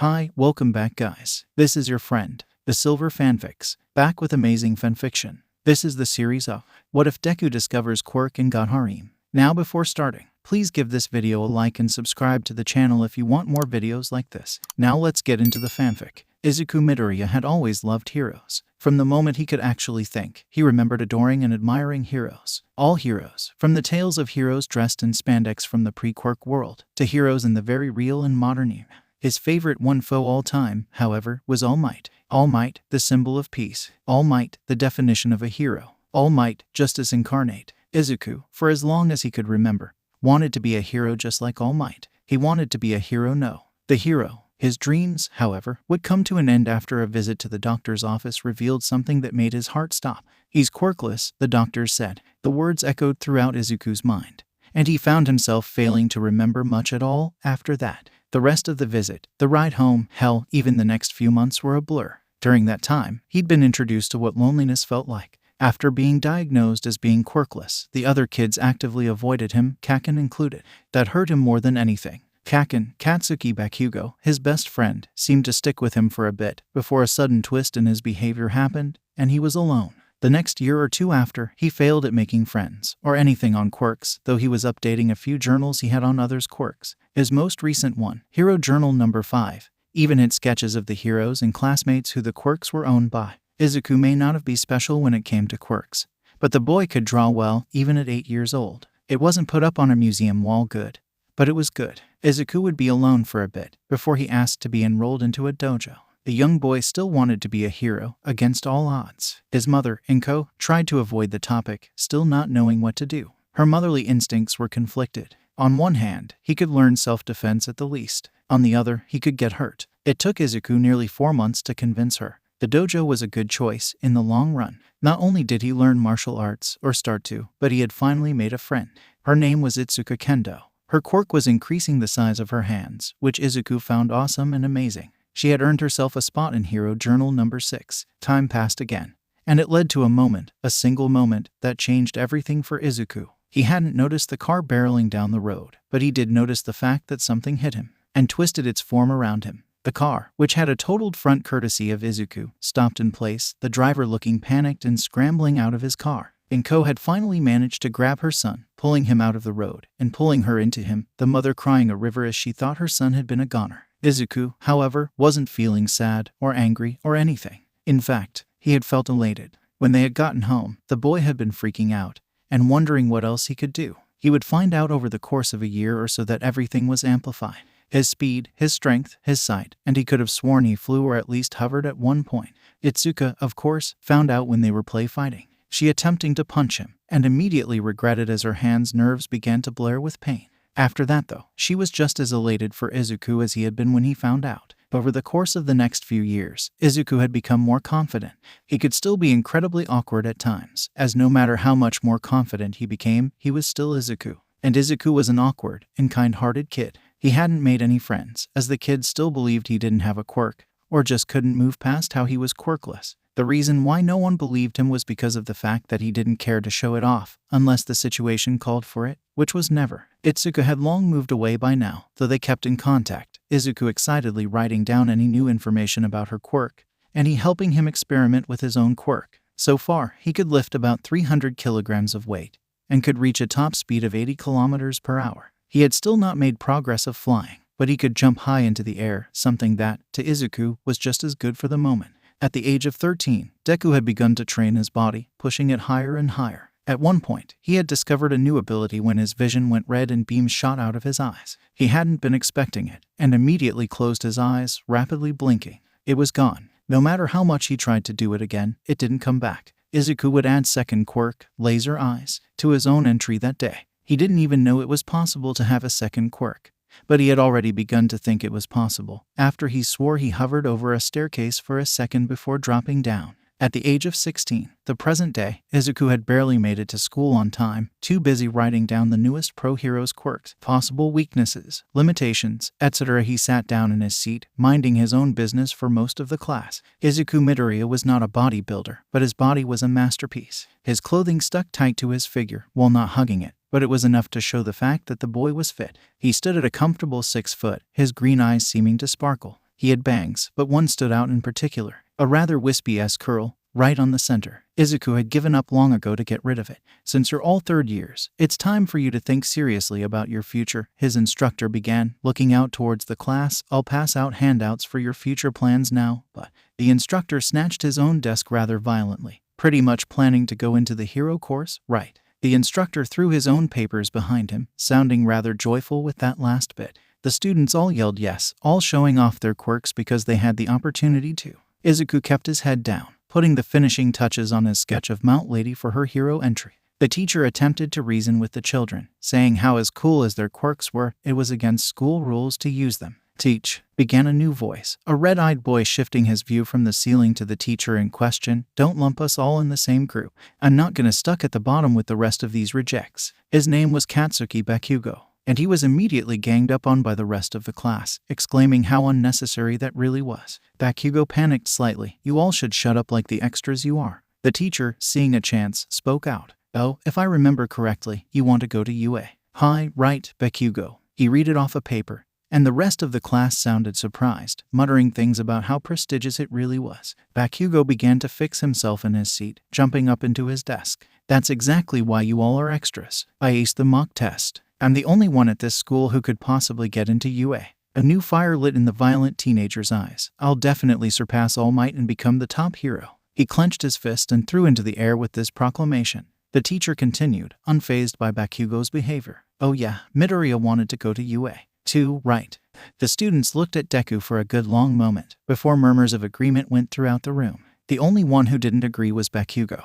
Hi, welcome back guys. This is your friend, the Silver Fanfics, back with amazing fanfiction. This is the series of What If Deku Discovers Quirk and Got Harem. Now before starting, please give this video a like and subscribe to the channel if you want more videos like this. Now let's get into the fanfic. Izuku Midoriya had always loved heroes. From the moment he could actually think, he remembered adoring and admiring heroes. All heroes, from the tales of heroes dressed in spandex from the pre-Quirk world, to heroes in the very real and modern era. His favorite one foe all time, however, was All Might. All Might, the symbol of peace. All Might, the definition of a hero. All Might, justice incarnate. Izuku, for as long as he could remember, wanted to be a hero just like All Might. He wanted to be a hero, the hero. His dreams, however, would come to an end after a visit to the doctor's office revealed something that made his heart stop. He's quirkless, the doctor said. The words echoed throughout Izuku's mind, and he found himself failing to remember much at all after that. The rest of the visit, the ride home, hell, even the next few months were a blur. During that time, he'd been introduced to what loneliness felt like. After being diagnosed as being quirkless, the other kids actively avoided him, Kaken included. That hurt him more than anything. Kaken, Katsuki Bakugo, his best friend, seemed to stick with him for a bit, before a sudden twist in his behavior happened, and he was alone. The next year or two after, he failed at making friends, or anything on quirks, though he was updating a few journals he had on others' quirks. His most recent one, Hero Journal number 5, even had sketches of the heroes and classmates who the quirks were owned by. Izuku may not be special when it came to quirks, but the boy could draw well, even at 8 years old. It wasn't put up on a museum wall good, but it was good. Izuku would be alone for a bit, before he asked to be enrolled into a dojo. The young boy still wanted to be a hero, against all odds. His mother, Inko, tried to avoid the topic, still not knowing what to do. Her motherly instincts were conflicted. On one hand, he could learn self-defense at the least. On the other, he could get hurt. It took Izuku nearly 4 months to convince her. The dojo was a good choice in the long run. Not only did he learn martial arts, or start to, but he had finally made a friend. Her name was Itsuka Kendo. Her quirk was increasing the size of her hands, which Izuku found awesome and amazing. She had earned herself a spot in Hero Journal number 6. Time passed again, and it led to a moment, a single moment, that changed everything for Izuku. He hadn't noticed the car barreling down the road, but he did notice the fact that something hit him, and twisted its form around him. The car, which had a totaled front courtesy of Izuku, stopped in place, the driver looking panicked and scrambling out of his car. Inko had finally managed to grab her son, pulling him out of the road, and pulling her into him, the mother crying a river as she thought her son had been a goner. Izuku, however, wasn't feeling sad, or angry, or anything. In fact, he had felt elated. When they had gotten home, the boy had been freaking out, and wondering what else he could do. He would find out over the course of a year or so that everything was amplified. His speed, his strength, his sight, and he could have sworn he flew or at least hovered at one point. Itsuka, of course, found out when they were play fighting. She attempting to punch him, and immediately regretted as her hands' nerves began to blare with pain. After that though, she was just as elated for Izuku as he had been when he found out. Over the course of the next few years, Izuku had become more confident. He could still be incredibly awkward at times, as no matter how much more confident he became, he was still Izuku. And Izuku was an awkward and kind-hearted kid. He hadn't made any friends, as the kids still believed he didn't have a quirk, or just couldn't move past how he was quirkless. The reason why no one believed him was because of the fact that he didn't care to show it off, unless the situation called for it, which was never. Itsuka had long moved away by now, though they kept in contact, Izuku excitedly writing down any new information about her quirk, and he helping him experiment with his own quirk. So far, he could lift about 300 kilograms of weight, and could reach a top speed of 80 kilometers per hour. He had still not made progress of flying, but he could jump high into the air, something that, to Izuku, was just as good for the moment. At the age of 13, Deku had begun to train his body, pushing it higher and higher. At one point, he had discovered a new ability when his vision went red and beams shot out of his eyes. He hadn't been expecting it, and immediately closed his eyes, rapidly blinking. It was gone. No matter how much he tried to do it again, it didn't come back. Izuku would add second quirk, laser eyes, to his own entry that day. He didn't even know it was possible to have a second quirk, but he had already begun to think it was possible, after he swore he hovered over a staircase for a second before dropping down. At the age of 16, the present day, Izuku had barely made it to school on time, too busy writing down the newest pro-hero's quirks, possible weaknesses, limitations, etc. He sat down in his seat, minding his own business for most of the class. Izuku Midoriya was not a bodybuilder, but his body was a masterpiece. His clothing stuck tight to his figure, while not hugging it, but it was enough to show the fact that the boy was fit. He stood at a comfortable 6 foot, his green eyes seeming to sparkle. He had bangs, but one stood out in particular, a rather wispy-esque curl, right on the center. Izuku had given up long ago to get rid of it. Since you're all third years, it's time for you to think seriously about your future, his instructor began, looking out towards the class. I'll pass out handouts for your future plans now, but the instructor snatched his own desk rather violently. Pretty much planning to go into the hero course, right? The instructor threw his own papers behind him, sounding rather joyful with that last bit. The students all yelled yes, all showing off their quirks because they had the opportunity to. Izuku kept his head down, putting the finishing touches on his sketch of Mount Lady for her hero entry. The teacher attempted to reason with the children, saying how as cool as their quirks were, it was against school rules to use them. Teach, began a new voice, a red-eyed boy shifting his view from the ceiling to the teacher in question. Don't lump us all in the same group. I'm not gonna stuck at the bottom with the rest of these rejects. His name was Katsuki Bakugo, and he was immediately ganged up on by the rest of the class, exclaiming how unnecessary that really was. Bakugo panicked slightly. You all should shut up like the extras you are. The teacher, seeing a chance, spoke out. Oh, if I remember correctly, you want to go to UA. Hi, right, Bakugo. He read it off a paper, and the rest of the class sounded surprised, muttering things about how prestigious it really was. Bakugo began to fix himself in his seat, jumping up into his desk. That's exactly why you all are extras. I aced the mock test. I'm the only one at this school who could possibly get into UA. A new fire lit in the violent teenager's eyes. I'll definitely surpass All Might and become the top hero. He clenched his fist and threw into the air with this proclamation. The teacher continued, unfazed by Bakugo's behavior. Oh yeah, Midoriya wanted to go to UA. Too, right. The students looked at Deku for a good long moment, before murmurs of agreement went throughout the room. The only one who didn't agree was Bakugo,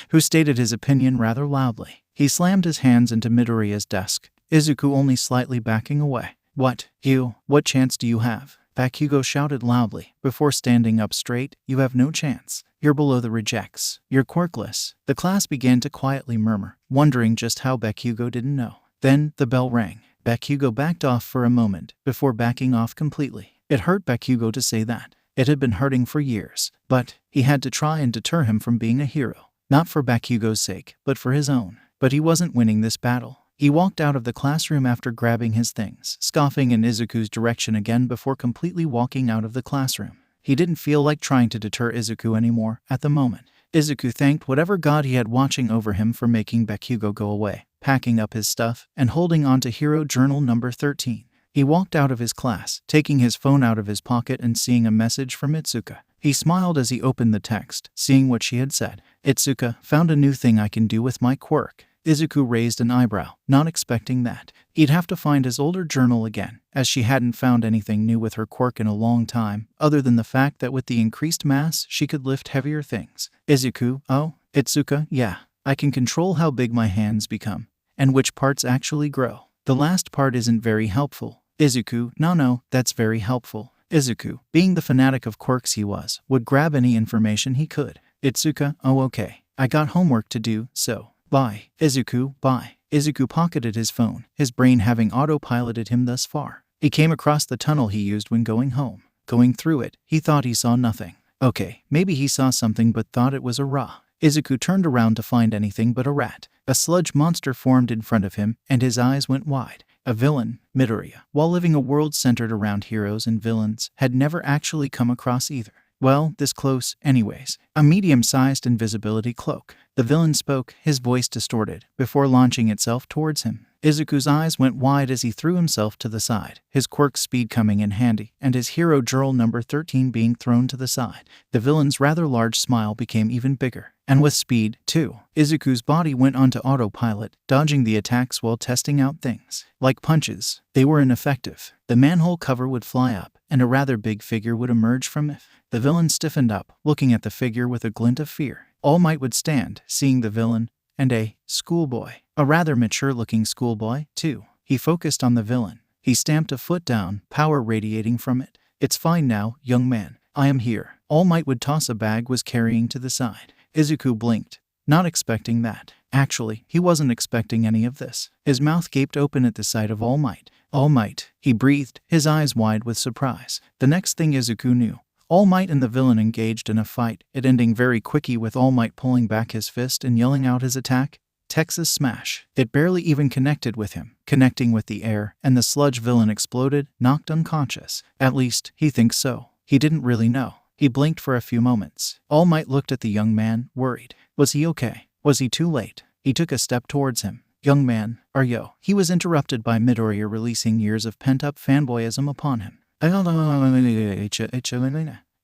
who stated his opinion rather loudly. He slammed his hands into Midoriya's desk, Izuku only slightly backing away. What? You? What chance do you have? Bakugo shouted loudly, before standing up straight. You have no chance. You're below the rejects. You're quirkless. The class began to quietly murmur, wondering just how Bakugo didn't know. Then, the bell rang. Bakugo backed off for a moment, before backing off completely. It hurt Bakugo to say that. It had been hurting for years, but he had to try and deter him from being a hero. Not for Bakugo's sake, but for his own. But he wasn't winning this battle. He walked out of the classroom after grabbing his things, scoffing in Izuku's direction again before completely walking out of the classroom. He didn't feel like trying to deter Izuku anymore at the moment. Izuku thanked whatever god he had watching over him for making Bakugo go away, packing up his stuff, and holding on to Hero Journal number 13. He walked out of his class, taking his phone out of his pocket and seeing a message from Itsuka. He smiled as he opened the text, seeing what she had said. Itsuka, found a new thing I can do with my quirk. Izuku raised an eyebrow, not expecting that. He'd have to find his older journal again, as she hadn't found anything new with her quirk in a long time, other than the fact that with the increased mass, she could lift heavier things. Izuku, oh, Itsuka, yeah. I can control how big my hands become, and which parts actually grow. The last part isn't very helpful. Izuku, no, that's very helpful. Izuku, being the fanatic of quirks he was, would grab any information he could. Itsuka, oh okay. I got homework to do, so. Bye. Izuku, bye. Izuku pocketed his phone, his brain having autopiloted him thus far. He came across the tunnel he used when going home. Going through it, he thought he saw nothing. Okay, maybe he saw something but thought it was a Ra. Izuku turned around to find anything but a rat. A sludge monster formed in front of him, and his eyes went wide. A villain, Midoriya, while living a world centered around heroes and villains, had never actually come across either. Well, this close, anyways. A medium-sized invisibility cloak. The villain spoke, his voice distorted, before launching itself towards him. Izuku's eyes went wide as he threw himself to the side, his quirk speed coming in handy, and his hero journal number 13 being thrown to the side. The villain's rather large smile became even bigger, and with speed, too. Izuku's body went onto autopilot, dodging the attacks while testing out things. Like punches, they were ineffective. The manhole cover would fly up, and a rather big figure would emerge from it. The villain stiffened up, looking at the figure with a glint of fear. All Might would stand, seeing the villain, and a schoolboy. A rather mature-looking schoolboy, too. He focused on the villain. He stamped a foot down, power radiating from it. It's fine now, young man. I am here. All Might would toss a bag was carrying to the side. Izuku blinked, not expecting that. Actually, he wasn't expecting any of this. His mouth gaped open at the sight of All Might. All Might, he breathed, his eyes wide with surprise. The next thing Izuku knew, All Might and the villain engaged in a fight, it ending very quickly with All Might pulling back his fist and yelling out his attack. Texas smash. It barely even connected with him, connecting with the air, and the sludge villain exploded, knocked unconscious. At least, he thinks so. He didn't really know. He blinked for a few moments. All Might looked at the young man, worried. Was he okay? Was he too late? He took a step towards him. Young man, are you? He was interrupted by Midoriya releasing years of pent-up fanboyism upon him.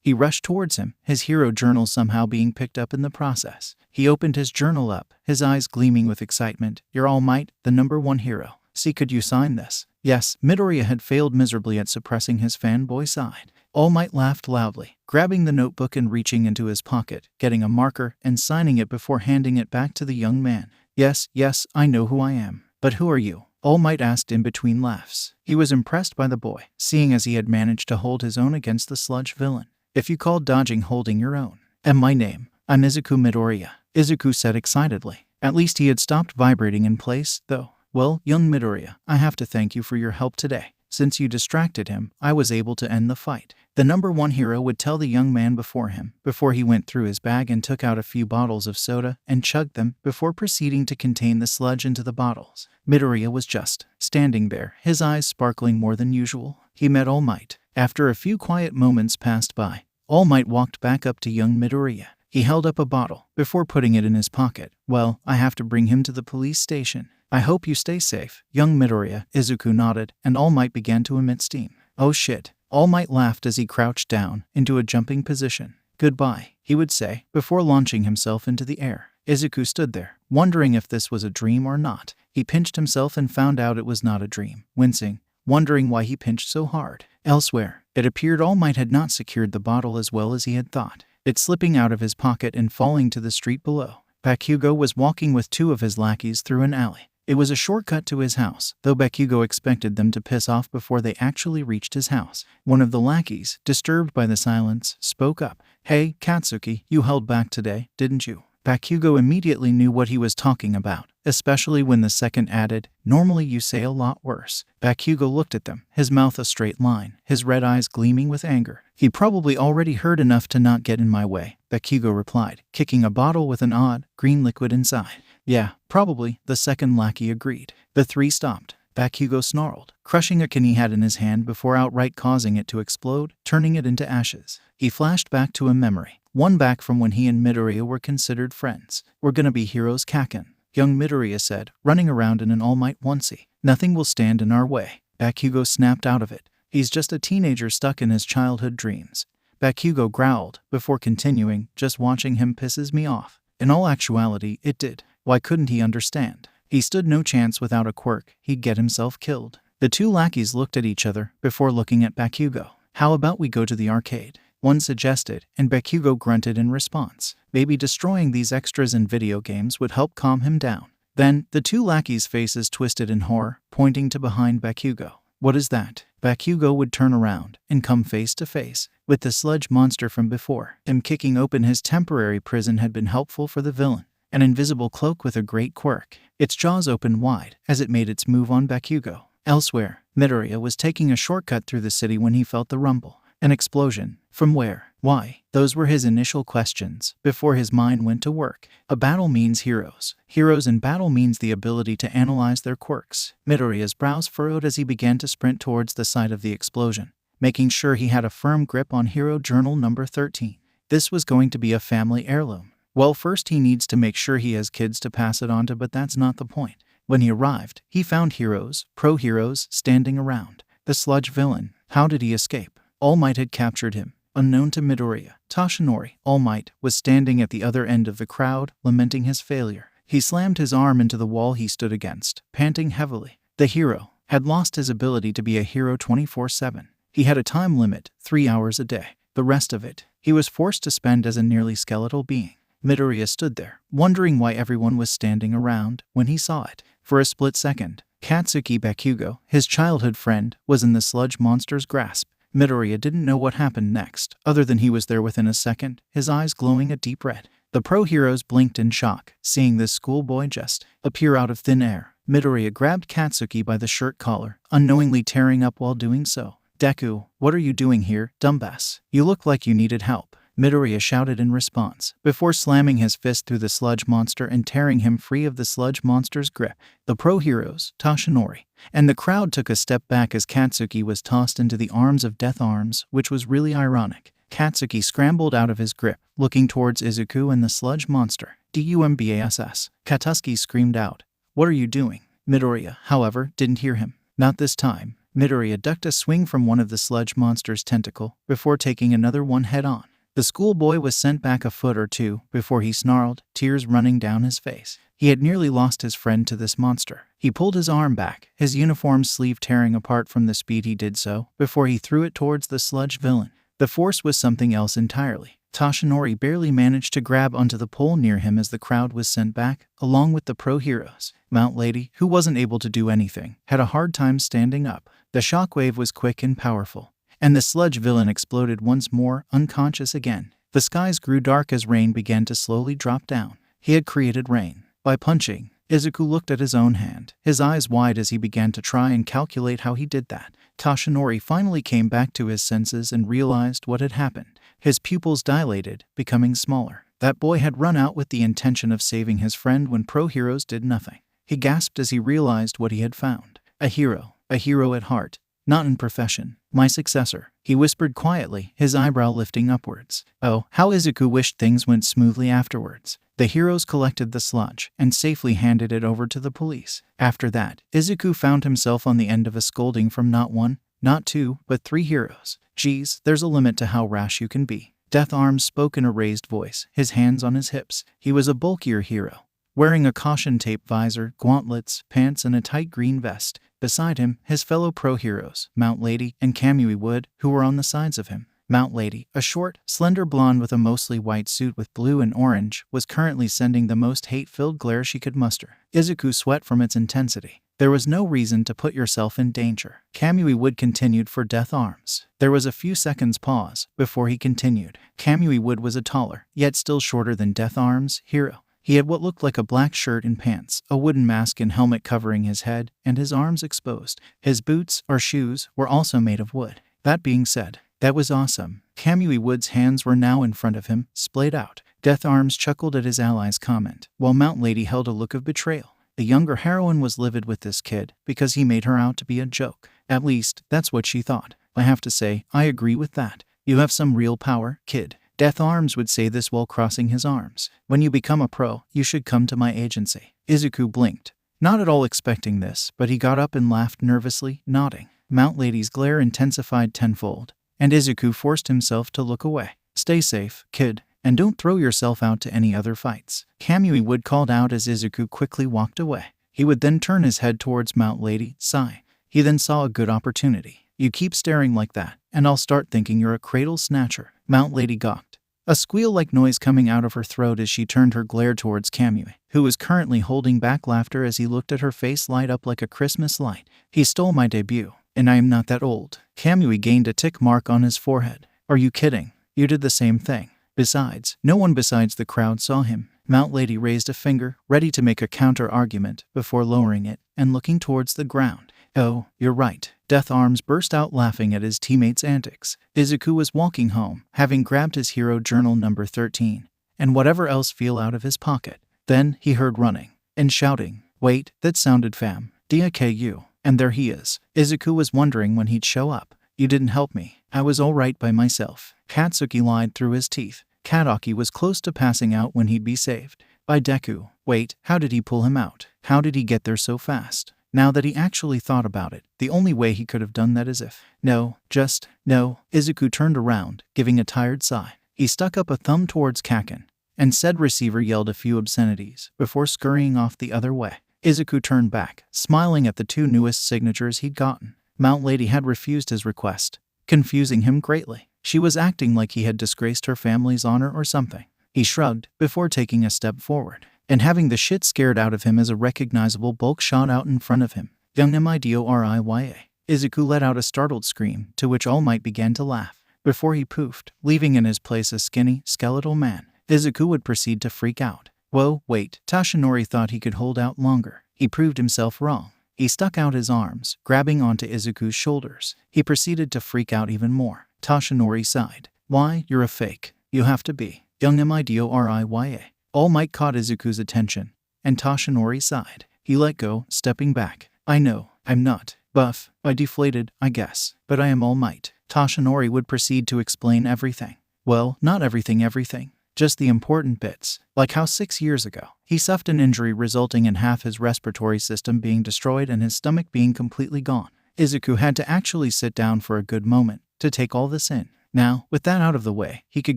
He rushed towards him, his hero journal somehow being picked up in the process. He opened his journal up, his eyes gleaming with excitement. Your All Might, the #1 hero. See, could you sign this? Yes, Midoriya had failed miserably at suppressing his fanboy side. All Might laughed loudly, grabbing the notebook and reaching into his pocket, getting a marker and signing it before handing it back to the young man. Yes, I know who I am. But who are you? All Might asked in between laughs. He was impressed by the boy, seeing as he had managed to hold his own against the sludge villain. If you call dodging holding your own. And my name, I'm Izuku Midoriya, Izuku said excitedly. At least he had stopped vibrating in place, though. Well, young Midoriya, I have to thank you for your help today. Since you distracted him, I was able to end the fight. The #1 hero would tell the young man before he went through his bag and took out a few bottles of soda and chugged them before proceeding to contain the sludge into the bottles. Midoriya was just standing there, his eyes sparkling more than usual. He met All Might. After a few quiet moments passed by, All Might walked back up to young Midoriya. He held up a bottle before putting it in his pocket. Well, I have to bring him to the police station. I hope you stay safe, young Midoriya. Izuku nodded, and All Might began to emit steam. Oh shit. All Might laughed as he crouched down into a jumping position. Goodbye, he would say, before launching himself into the air. Izuku stood there, wondering if this was a dream or not. He pinched himself and found out it was not a dream, wincing, wondering why he pinched so hard. Elsewhere, it appeared All Might had not secured the bottle as well as he had thought, it slipping out of his pocket and falling to the street below. Bakugo was walking with 2 of his lackeys through an alley. It was a shortcut to his house, though Bakugo expected them to piss off before they actually reached his house. One of the lackeys, disturbed by the silence, spoke up. Hey, Katsuki, you held back today, didn't you? Bakugo immediately knew what he was talking about, especially when the second added, normally you say a lot worse. Bakugo looked at them, his mouth a straight line, his red eyes gleaming with anger. He probably already heard enough to not get in my way, Bakugo replied, kicking a bottle with an odd, green liquid inside. Yeah, probably, the second lackey agreed. The 3 stopped. Bakugo snarled, crushing a can he had in his hand before outright causing it to explode, turning it into ashes. He flashed back to a memory, one back from when he and Midoriya were considered friends. We're gonna be heroes, Kaken, young Midoriya said, running around in an All Might onesie. Nothing will stand in our way. Bakugo snapped out of it. He's just a teenager stuck in his childhood dreams. Bakugo growled, before continuing, just watching him pisses me off. In all actuality, it did. Why couldn't he understand? He stood no chance without a quirk, he'd get himself killed. The 2 lackeys looked at each other before looking at Bakugo. How about we go to the arcade? One suggested, and Bakugo grunted in response. Maybe destroying these extras in video games would help calm him down. Then, the 2 lackeys' faces twisted in horror, pointing to behind Bakugo. What is that? Bakugo would turn around and come face to face with the sludge monster from before. Him kicking open his temporary prison had been helpful for the villain. An invisible cloak with a great quirk. Its jaws opened wide as it made its move on Bakugo. Elsewhere, Midoriya was taking a shortcut through the city when he felt the rumble. An explosion. From where? Why? Those were his initial questions before his mind went to work. A battle means heroes. Heroes in battle means the ability to analyze their quirks. Midoriya's brows furrowed as he began to sprint towards the site of the explosion, making sure he had a firm grip on Hero Journal number 13. This was going to be a family heirloom. Well, first he needs to make sure he has kids to pass it on to, but that's not the point. When he arrived, he found heroes, pro-heroes, standing around. The sludge villain. How did he escape? All Might had captured him. Unknown to Midoriya, Toshinori, All Might, was standing at the other end of the crowd, lamenting his failure. He slammed his arm into the wall he stood against, panting heavily. The hero had lost his ability to be a hero 24/7. He had a time limit, 3 hours a day. The rest of it, he was forced to spend as a nearly skeletal being. Midoriya stood there, wondering why everyone was standing around when he saw it. For a split second, Katsuki Bakugo, his childhood friend, was in the sludge monster's grasp. Midoriya didn't know what happened next, other than he was there within a second, his eyes glowing a deep red. The pro-heroes blinked in shock, seeing this schoolboy just appear out of thin air. Midoriya grabbed Katsuki by the shirt collar, unknowingly tearing up while doing so. Deku, what are you doing here, dumbass? You look like you needed help. Midoriya shouted in response, before slamming his fist through the sludge monster and tearing him free of the sludge monster's grip. The pro heroes, Toshinori, and the crowd took a step back as Katsuki was tossed into the arms of Death Arms, which was really ironic. Katsuki scrambled out of his grip, looking towards Izuku and the sludge monster. "Dumbass!" Katsuki screamed out. "What are you doing?" Midoriya, however, didn't hear him. Not this time. Midoriya ducked a swing from one of the sludge monster's tentacle before taking another one head-on. The schoolboy was sent back a foot or two before he snarled, tears running down his face. He had nearly lost his friend to this monster. He pulled his arm back, his uniform sleeve tearing apart from the speed he did so, before he threw it towards the sludge villain. The force was something else entirely. Toshinori barely managed to grab onto the pole near him as the crowd was sent back, along with the pro heroes. Mount Lady, who wasn't able to do anything, had a hard time standing up. The shockwave was quick and powerful, and the sludge villain exploded once more, unconscious again. The skies grew dark as rain began to slowly drop down. He had created rain by punching. Izuku looked at his own hand, his eyes wide as he began to try and calculate how he did that. Toshinori finally came back to his senses and realized what had happened. His pupils dilated, becoming smaller. That boy had run out with the intention of saving his friend when pro heroes did nothing. He gasped as he realized what he had found. A hero at heart, not in profession. "My successor," he whispered quietly, his eyebrow lifting upwards. Oh, how Izuku wished things went smoothly afterwards. The heroes collected the sludge and safely handed it over to the police. After that, Izuku found himself on the end of a scolding from not one, not two, but 3 heroes. "Geez, there's a limit to how rash you can be." Death Arms spoke in a raised voice, his hands on his hips. He was a bulkier hero, wearing a caution tape visor, gauntlets, pants, and a tight green vest. Beside him, his fellow pro heroes, Mount Lady and Kamui Wood, who were on the sides of him. Mount Lady, a short, slender blonde with a mostly white suit with blue and orange, was currently sending the most hate-filled glare she could muster. Izuku sweat from its intensity. There was no reason to put yourself in danger. Kamui Wood continued for Death Arms. There was a few seconds pause before he continued. Kamui Wood was a taller, yet still shorter than Death Arms, hero. He had what looked like a black shirt and pants, a wooden mask and helmet covering his head, and his arms exposed. His boots, or shoes, were also made of wood. That being said, that was awesome. Kamui Wood's hands were now in front of him, splayed out. Death Arms chuckled at his ally's comment, while Mount Lady held a look of betrayal. The younger heroine was livid with this kid, because he made her out to be a joke. At least, that's what she thought. I have to say, I agree with that. You have some real power, kid. Death Arms would say this while crossing his arms. When you become a pro, you should come to my agency. Izuku blinked, not at all expecting this, but he got up and laughed nervously, nodding. Mount Lady's glare intensified tenfold, and Izuku forced himself to look away. "Stay safe, kid, and don't throw yourself out to any other fights." Kamui Wood called out as Izuku quickly walked away. He would then turn his head towards Mount Lady, sigh. He then saw a good opportunity. "You keep staring like that, and I'll start thinking you're a cradle snatcher." Mount Lady gawked, a squeal-like noise coming out of her throat as she turned her glare towards Kamui, who was currently holding back laughter as he looked at her face light up like a Christmas light. "He stole my debut, and I am not that old." Kamui gained a tick mark on his forehead. "Are you kidding? You did the same thing. Besides, no one besides the crowd saw him." Mount Lady raised a finger, ready to make a counter-argument, before lowering it and looking towards the ground. "Oh, you're right." Death Arms burst out laughing at his teammates' antics. Izuku was walking home, having grabbed his hero journal number 13, and whatever else fell out of his pocket. Then he heard running and shouting. Wait, that sounded fam. DIKU. And there he is. Izuku was wondering when he'd show up. "You didn't help me. I was all right by myself." Katsuki lied through his teeth. Kadaki was close to passing out when he'd be saved by Deku. Wait, how did he pull him out? How did he get there so fast? Now that he actually thought about it, the only way he could have done that is if... No. Izuku turned around, giving a tired sigh. He stuck up a thumb towards Kaken, and said receiver yelled a few obscenities before scurrying off the other way. Izuku turned back, smiling at the 2 newest signatures he'd gotten. Mount Lady had refused his request, confusing him greatly. She was acting like he had disgraced her family's honor or something. He shrugged, before taking a step forward, and having the shit scared out of him as a recognizable bulk shot out in front of him. Young Midoriya. Izuku let out a startled scream, to which All Might began to laugh, before he poofed, leaving in his place a skinny, skeletal man. Izuku would proceed to freak out. Whoa, wait, Toshinori thought he could hold out longer. He proved himself wrong. He stuck out his arms, grabbing onto Izuku's shoulders. He proceeded to freak out even more. Toshinori sighed. Why, you're a fake. You have to be. Young Midoriya. All Might caught Izuku's attention, and Toshinori sighed. He let go, stepping back. I know, I'm not buff. I deflated, I guess. But I am All Might. Toshinori would proceed to explain everything. Well, not everything. Just the important bits. Like how 6 years ago, he suffered an injury resulting in half his respiratory system being destroyed and his stomach being completely gone. Izuku had to actually sit down for a good moment to take all this in. Now, with that out of the way, he could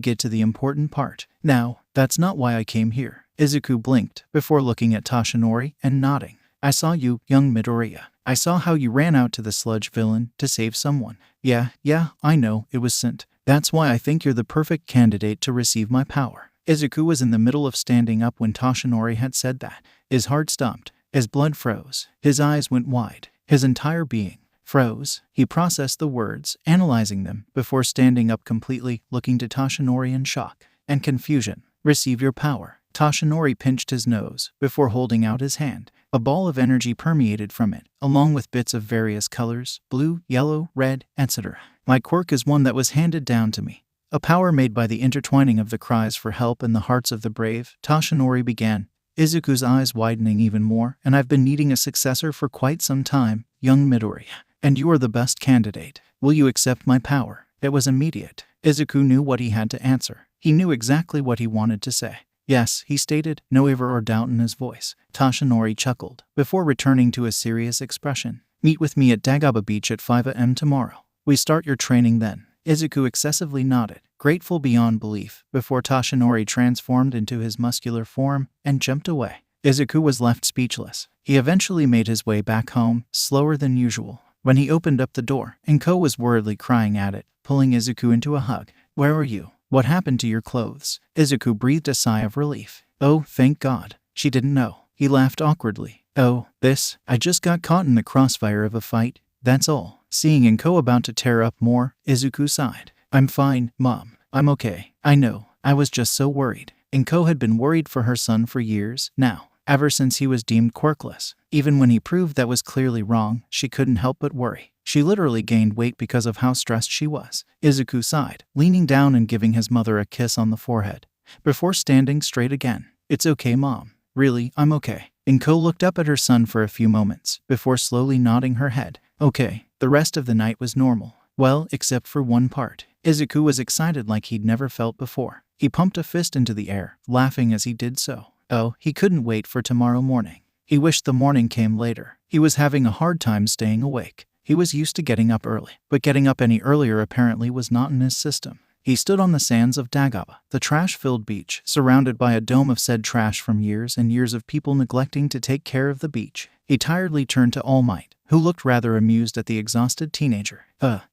get to the important part. Now, that's not why I came here. Izuku blinked before looking at Toshinori and nodding. I saw you, young Midoriya. I saw how you ran out to the sludge villain to save someone. Yeah, I know, it was sent. That's why I think you're the perfect candidate to receive my power. Izuku was in the middle of standing up when Toshinori had said that. His heart stopped. His blood froze. His eyes went wide. His entire being froze. He processed the words, analyzing them, before standing up completely, looking to Toshinori in shock and confusion. Receive your power. Toshinori pinched his nose before holding out his hand. A ball of energy permeated from it, along with bits of various colors, blue, yellow, red, etc. My quirk is one that was handed down to me. A power made by the intertwining of the cries for help in the hearts of the brave, Toshinori began, Izuku's eyes widening even more. And I've been needing a successor for quite some time, young Midoriya. And you are the best candidate. Will you accept my power? It was immediate. Izuku knew what he had to answer. He knew exactly what he wanted to say. Yes, he stated, no aver or doubt in his voice. Toshinori chuckled, before returning to a serious expression. Meet with me at Dagaba Beach at 5 a.m. tomorrow. We start your training then. Izuku excessively nodded, grateful beyond belief, before Toshinori transformed into his muscular form and jumped away. Izuku was left speechless. He eventually made his way back home, slower than usual. When he opened up the door, Inko was worriedly crying at it, pulling Izuku into a hug. Where are you? What happened to your clothes? Izuku breathed a sigh of relief. Oh, thank God. She didn't know. He laughed awkwardly. Oh, I just got caught in the crossfire of a fight. That's all. Seeing Inko about to tear up more, Izuku sighed. I'm fine, Mom. I'm okay. I know. I was just so worried. Inko had been worried for her son for years now, ever since he was deemed quirkless. Even when he proved that was clearly wrong, she couldn't help but worry. She literally gained weight because of how stressed she was. Izuku sighed, leaning down and giving his mother a kiss on the forehead, before standing straight again. It's okay, Mom. Really, I'm okay. Inko looked up at her son for a few moments, before slowly nodding her head. Okay. The rest of the night was normal. Well, except for one part. Izuku was excited like he'd never felt before. He pumped a fist into the air, laughing as he did so. Oh, he couldn't wait for tomorrow morning. He wished the morning came later. He was having a hard time staying awake. He was used to getting up early, but getting up any earlier apparently was not in his system. He stood on the sands of Dagaba, the trash-filled beach, surrounded by a dome of said trash from years and years of people neglecting to take care of the beach. He tiredly turned to All Might, who looked rather amused at the exhausted teenager.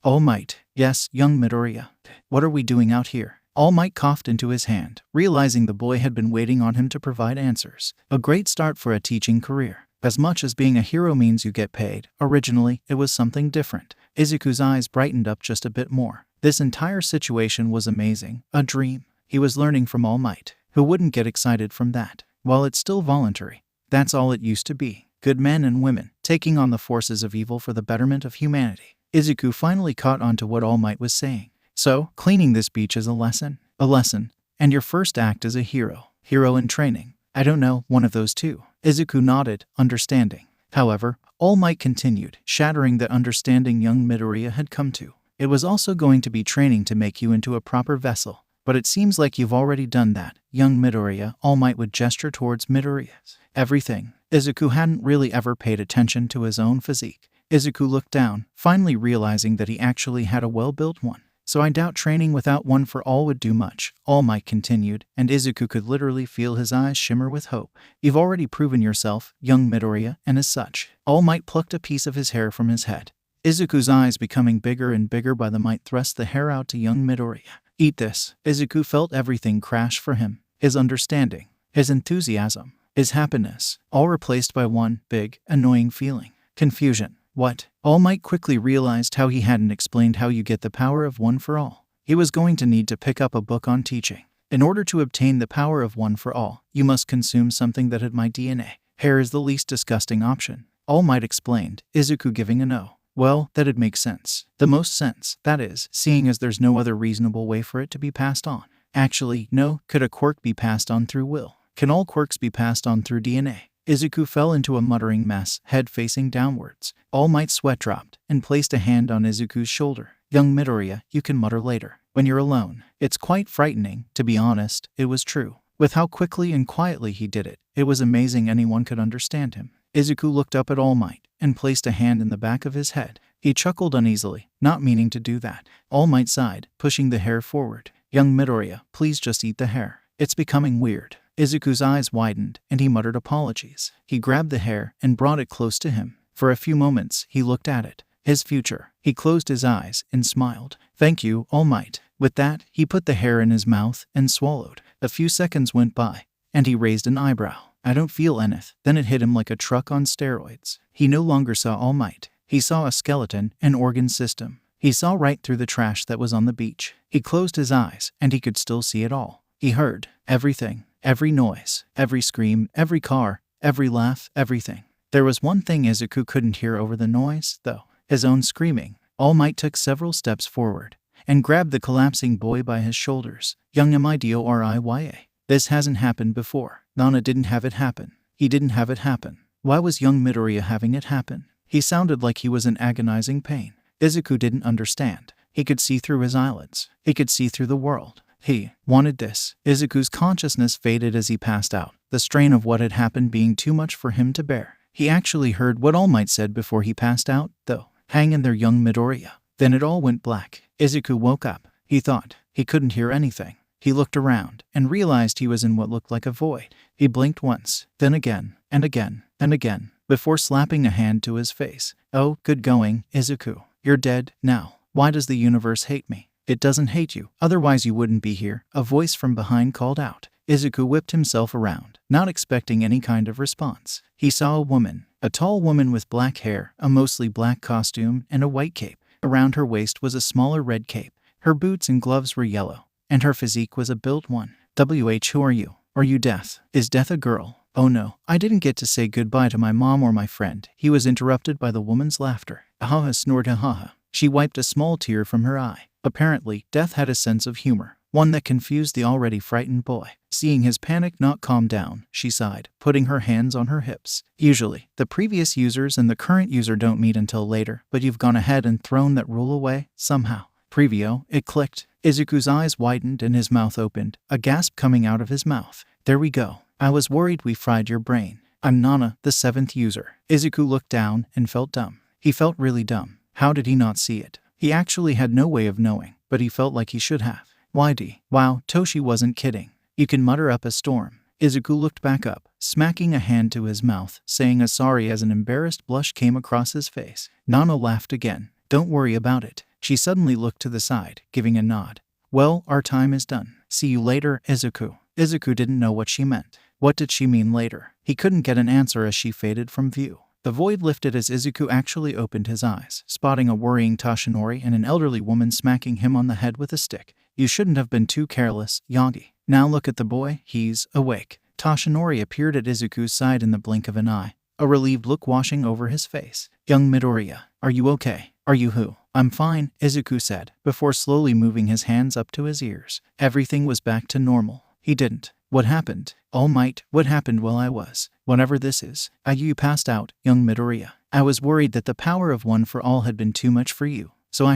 All Might. Yes, young Midoriya. What are we doing out here? All Might coughed into his hand, realizing the boy had been waiting on him to provide answers. A great start for a teaching career. As much as being a hero means you get paid, originally, it was something different. Izuku's eyes brightened up just a bit more. This entire situation was amazing, a dream. He was learning from All Might. Who wouldn't get excited from that? While it's still voluntary, that's all it used to be. Good men and women, taking on the forces of evil for the betterment of humanity. Izuku finally caught on to what All Might was saying. So, cleaning this beach is a lesson? A lesson. And your first act is a hero. Hero in training. I don't know, one of those two. Izuku nodded, understanding. However, All Might continued, shattering that understanding young Midoriya had come to. It was also going to be training to make you into a proper vessel. But it seems like you've already done that, young Midoriya. All Might would gesture towards Midoriya's everything. Izuku hadn't really ever paid attention to his own physique. Izuku looked down, finally realizing that he actually had a well-built one. So I doubt training without one for all would do much, All Might continued, and Izuku could literally feel his eyes shimmer with hope. You've already proven yourself, young Midoriya, and as such, All Might plucked a piece of his hair from his head. Izuku's eyes becoming bigger and bigger by the might thrust the hair out to young Midoriya. Eat this. Izuku felt everything crash for him. His understanding, his enthusiasm, his happiness, all replaced by one big, annoying feeling. Confusion. What? All Might quickly realized how he hadn't explained how you get the power of one for all. He was going to need to pick up a book on teaching. In order to obtain the power of one for all, you must consume something that had my DNA. Hair is the least disgusting option. All Might explained, Izuku giving a no. Well, that'd make sense. The most sense, that is, seeing as there's no other reasonable way for it to be passed on. Actually, no. Could a quirk be passed on through will? Can all quirks be passed on through DNA? Izuku fell into a muttering mess, head facing downwards. All Might's sweat dropped, and placed a hand on Izuku's shoulder. Young Midoriya, you can mutter later, when you're alone. It's quite frightening, to be honest. It was true. With how quickly and quietly he did it, it was amazing anyone could understand him. Izuku looked up at All Might, and placed a hand in the back of his head. He chuckled uneasily, not meaning to do that. All Might sighed, pushing the hair forward. Young Midoriya, please just eat the hair. It's becoming weird. Izuku's eyes widened, and he muttered apologies. He grabbed the hair and brought it close to him. For a few moments, he looked at it. His future. He closed his eyes and smiled. Thank you, All Might. With that, he put the hair in his mouth and swallowed. A few seconds went by, and he raised an eyebrow. I don't feel anything. Then it hit him like a truck on steroids. He no longer saw All Might. He saw a skeleton, an organ system. He saw right through the trash that was on the beach. He closed his eyes, and he could still see it all. He heard everything. Every noise, every scream, every car, every laugh, everything. There was one thing Izuku couldn't hear over the noise, though. His own screaming. All Might took several steps forward and grabbed the collapsing boy by his shoulders. Young Midoriya. This hasn't happened before. Nana didn't have it happen. He didn't have it happen. Why was young Midoriya having it happen? He sounded like he was in agonizing pain. Izuku didn't understand. He could see through his eyelids. He could see through the world. He wanted this. Izuku's consciousness faded as he passed out, the strain of what had happened being too much for him to bear. He actually heard what All Might said before he passed out, though. Hang in there, young Midoriya. Then it all went black. Izuku woke up. He thought he couldn't hear anything. He looked around and realized he was in what looked like a void. He blinked once, then again, and again, and again, before slapping a hand to his face. Oh, good going, Izuku. You're dead now. Why does the universe hate me? It doesn't hate you, otherwise you wouldn't be here, a voice from behind called out. Izuku whipped himself around, not expecting any kind of response. He saw a woman, a tall woman with black hair, a mostly black costume, and a white cape. Around her waist was a smaller red cape. Her boots and gloves were yellow, and her physique was a built one. Who are you? Are you Death? Is Death a girl? Oh no, I didn't get to say goodbye to my mom or my friend. He was interrupted by the woman's laughter. Ahaha snored ahaha. She wiped a small tear from her eye. Apparently, Death had a sense of humor, one that confused the already frightened boy. Seeing his panic not calm down, she sighed, putting her hands on her hips. Usually, the previous users and the current user don't meet until later, but you've gone ahead and thrown that rule away, somehow. Previo, it clicked. Izuku's eyes widened and his mouth opened, a gasp coming out of his mouth. There we go. I was worried we fried your brain. I'm Nana, the 7th user. Izuku looked down and felt dumb. He felt really dumb. How did he not see it? He actually had no way of knowing, but he felt like he should have. Wow, Toshi wasn't kidding. You can mutter up a storm. Izuku looked back up, smacking a hand to his mouth, saying a sorry as an embarrassed blush came across his face. Nana laughed again. Don't worry about it. She suddenly looked to the side, giving a nod. Well, our time is done. See you later, Izuku. Izuku didn't know what she meant. What did she mean later? He couldn't get an answer as she faded from view. The void lifted as Izuku actually opened his eyes, spotting a worrying Toshinori and an elderly woman smacking him on the head with a stick. You shouldn't have been too careless, Yagi. Now look at the boy, he's awake. Toshinori appeared at Izuku's side in the blink of an eye, a relieved look washing over his face. Young Midoriya, are you okay? Are you who? I'm fine, Izuku said, before slowly moving his hands up to his ears. Everything was back to normal. He didn't. What happened? All Might, what happened while I was? Whatever this is. You passed out, young Midoriya. I was worried that the power of one for all had been too much for you. So I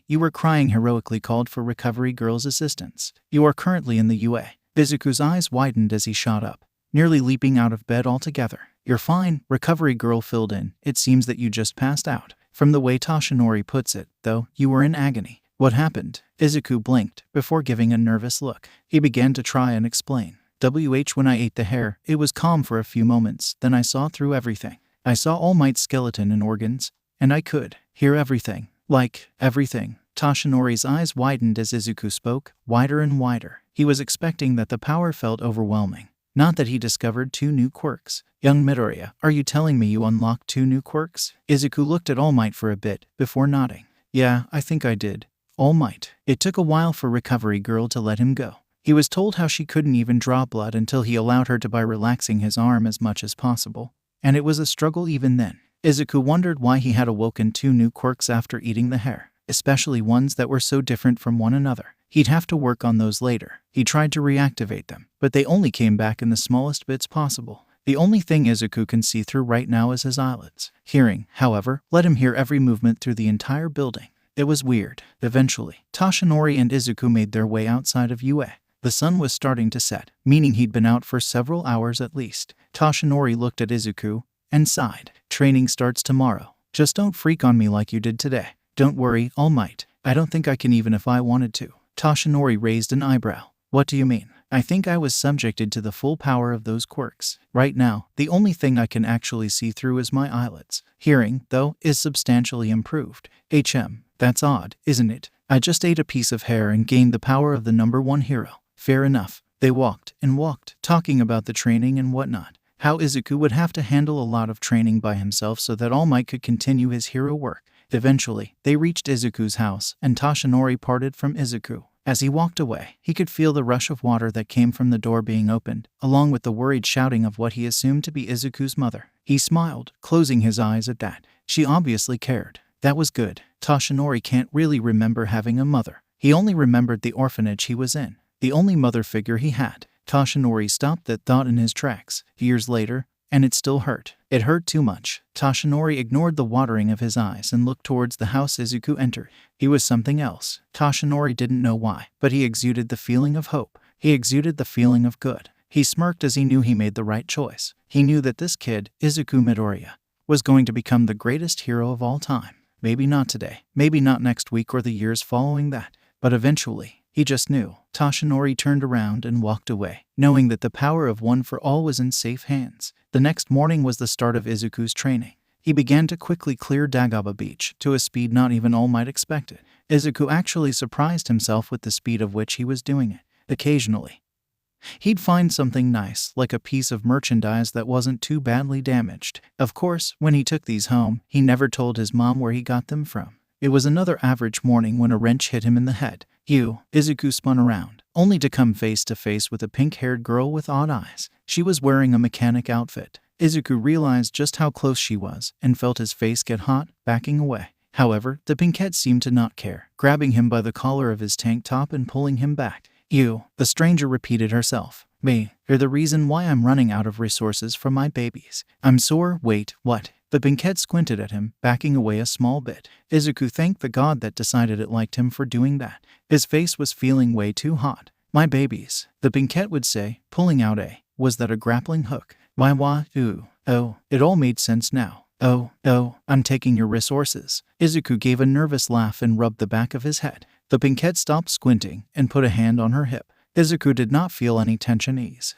you were crying heroically called for Recovery Girl's assistance. You are currently in the UA. Izuku's eyes widened as he shot up, nearly leaping out of bed altogether. You're fine, Recovery Girl filled in. It seems that you just passed out. From the way Toshinori puts it, though, you were in agony. What happened? Izuku blinked, before giving a nervous look. He began to try and explain. When I ate the hair, it was calm for a few moments, then I saw through everything. I saw All Might's skeleton and organs, and I could hear everything. Like, everything. Toshinori's eyes widened as Izuku spoke, wider and wider. He was expecting that the power felt overwhelming. Not that he discovered 2 new quirks. Young Midoriya, are you telling me you unlocked 2 new quirks? Izuku looked at All Might for a bit, before nodding. Yeah, I think I did. All Might. It took a while for Recovery Girl to let him go. He was told how she couldn't even draw blood until he allowed her to by relaxing his arm as much as possible. And it was a struggle even then. Izuku wondered why he had awoken 2 new quirks after eating the hair, especially ones that were so different from one another. He'd have to work on those later. He tried to reactivate them, but they only came back in the smallest bits possible. The only thing Izuku can see through right now is his eyelids. Hearing, however, let him hear every movement through the entire building. It was weird. Eventually, Toshinori and Izuku made their way outside of UA. The sun was starting to set, meaning he'd been out for several hours at least. Toshinori looked at Izuku and sighed. Training starts tomorrow. Just don't freak on me like you did today. Don't worry, All Might. I don't think I can even if I wanted to. Toshinori raised an eyebrow. What do you mean? I think I was subjected to the full power of those quirks. Right now, the only thing I can actually see through is my eyelids. Hearing, though, is substantially improved. That's odd, isn't it? I just ate a piece of hair and gained the power of the #1 hero. Fair enough. They walked and walked, talking about the training and whatnot. How Izuku would have to handle a lot of training by himself so that All Might could continue his hero work. Eventually, they reached Izuku's house, and Toshinori parted from Izuku. As he walked away, he could feel the rush of water that came from the door being opened, along with the worried shouting of what he assumed to be Izuku's mother. He smiled, closing his eyes at that. She obviously cared. That was good. Toshinori can't really remember having a mother. He only remembered the orphanage he was in, the only mother figure he had. Toshinori stopped that thought in his tracks. Years later, and it still hurt. It hurt too much. Toshinori ignored the watering of his eyes and looked towards the house Izuku entered. He was something else. Toshinori didn't know why, but he exuded the feeling of hope. He exuded the feeling of good. He smirked as he knew he made the right choice. He knew that this kid, Izuku Midoriya, was going to become the greatest hero of all time. Maybe not today, maybe not next week or the years following that, but eventually. He just knew. Toshinori turned around and walked away, knowing that the power of One for All was in safe hands. The next morning was the start of Izuku's training. He began to quickly clear Dagaba Beach, to a speed not even All Might expected. Izuku actually surprised himself with the speed of which he was doing it. Occasionally, he'd find something nice, like a piece of merchandise that wasn't too badly damaged. Of course, when he took these home, he never told his mom where he got them from. It was another average morning when a wrench hit him in the head. Izuku spun around, only to come face to face with a pink-haired girl with odd eyes. She was wearing a mechanic outfit. Izuku realized just how close she was and felt his face get hot, backing away. However, the pinkette seemed to not care, grabbing him by the collar of his tank top and pulling him back. You, the stranger repeated herself. Me, you're the reason why I'm running out of resources for my babies. I'm sore. Wait, what? The pinkette squinted at him, backing away a small bit. Izuku thanked the god that decided it liked him for doing that. His face was feeling way too hot. My babies, the pinkette would say, pulling out was that a grappling hook? Oh, it all made sense now. Oh, I'm taking your resources. Izuku gave a nervous laugh and rubbed the back of his head. The pinkette stopped squinting and put a hand on her hip. Izuku did not feel any tension ease.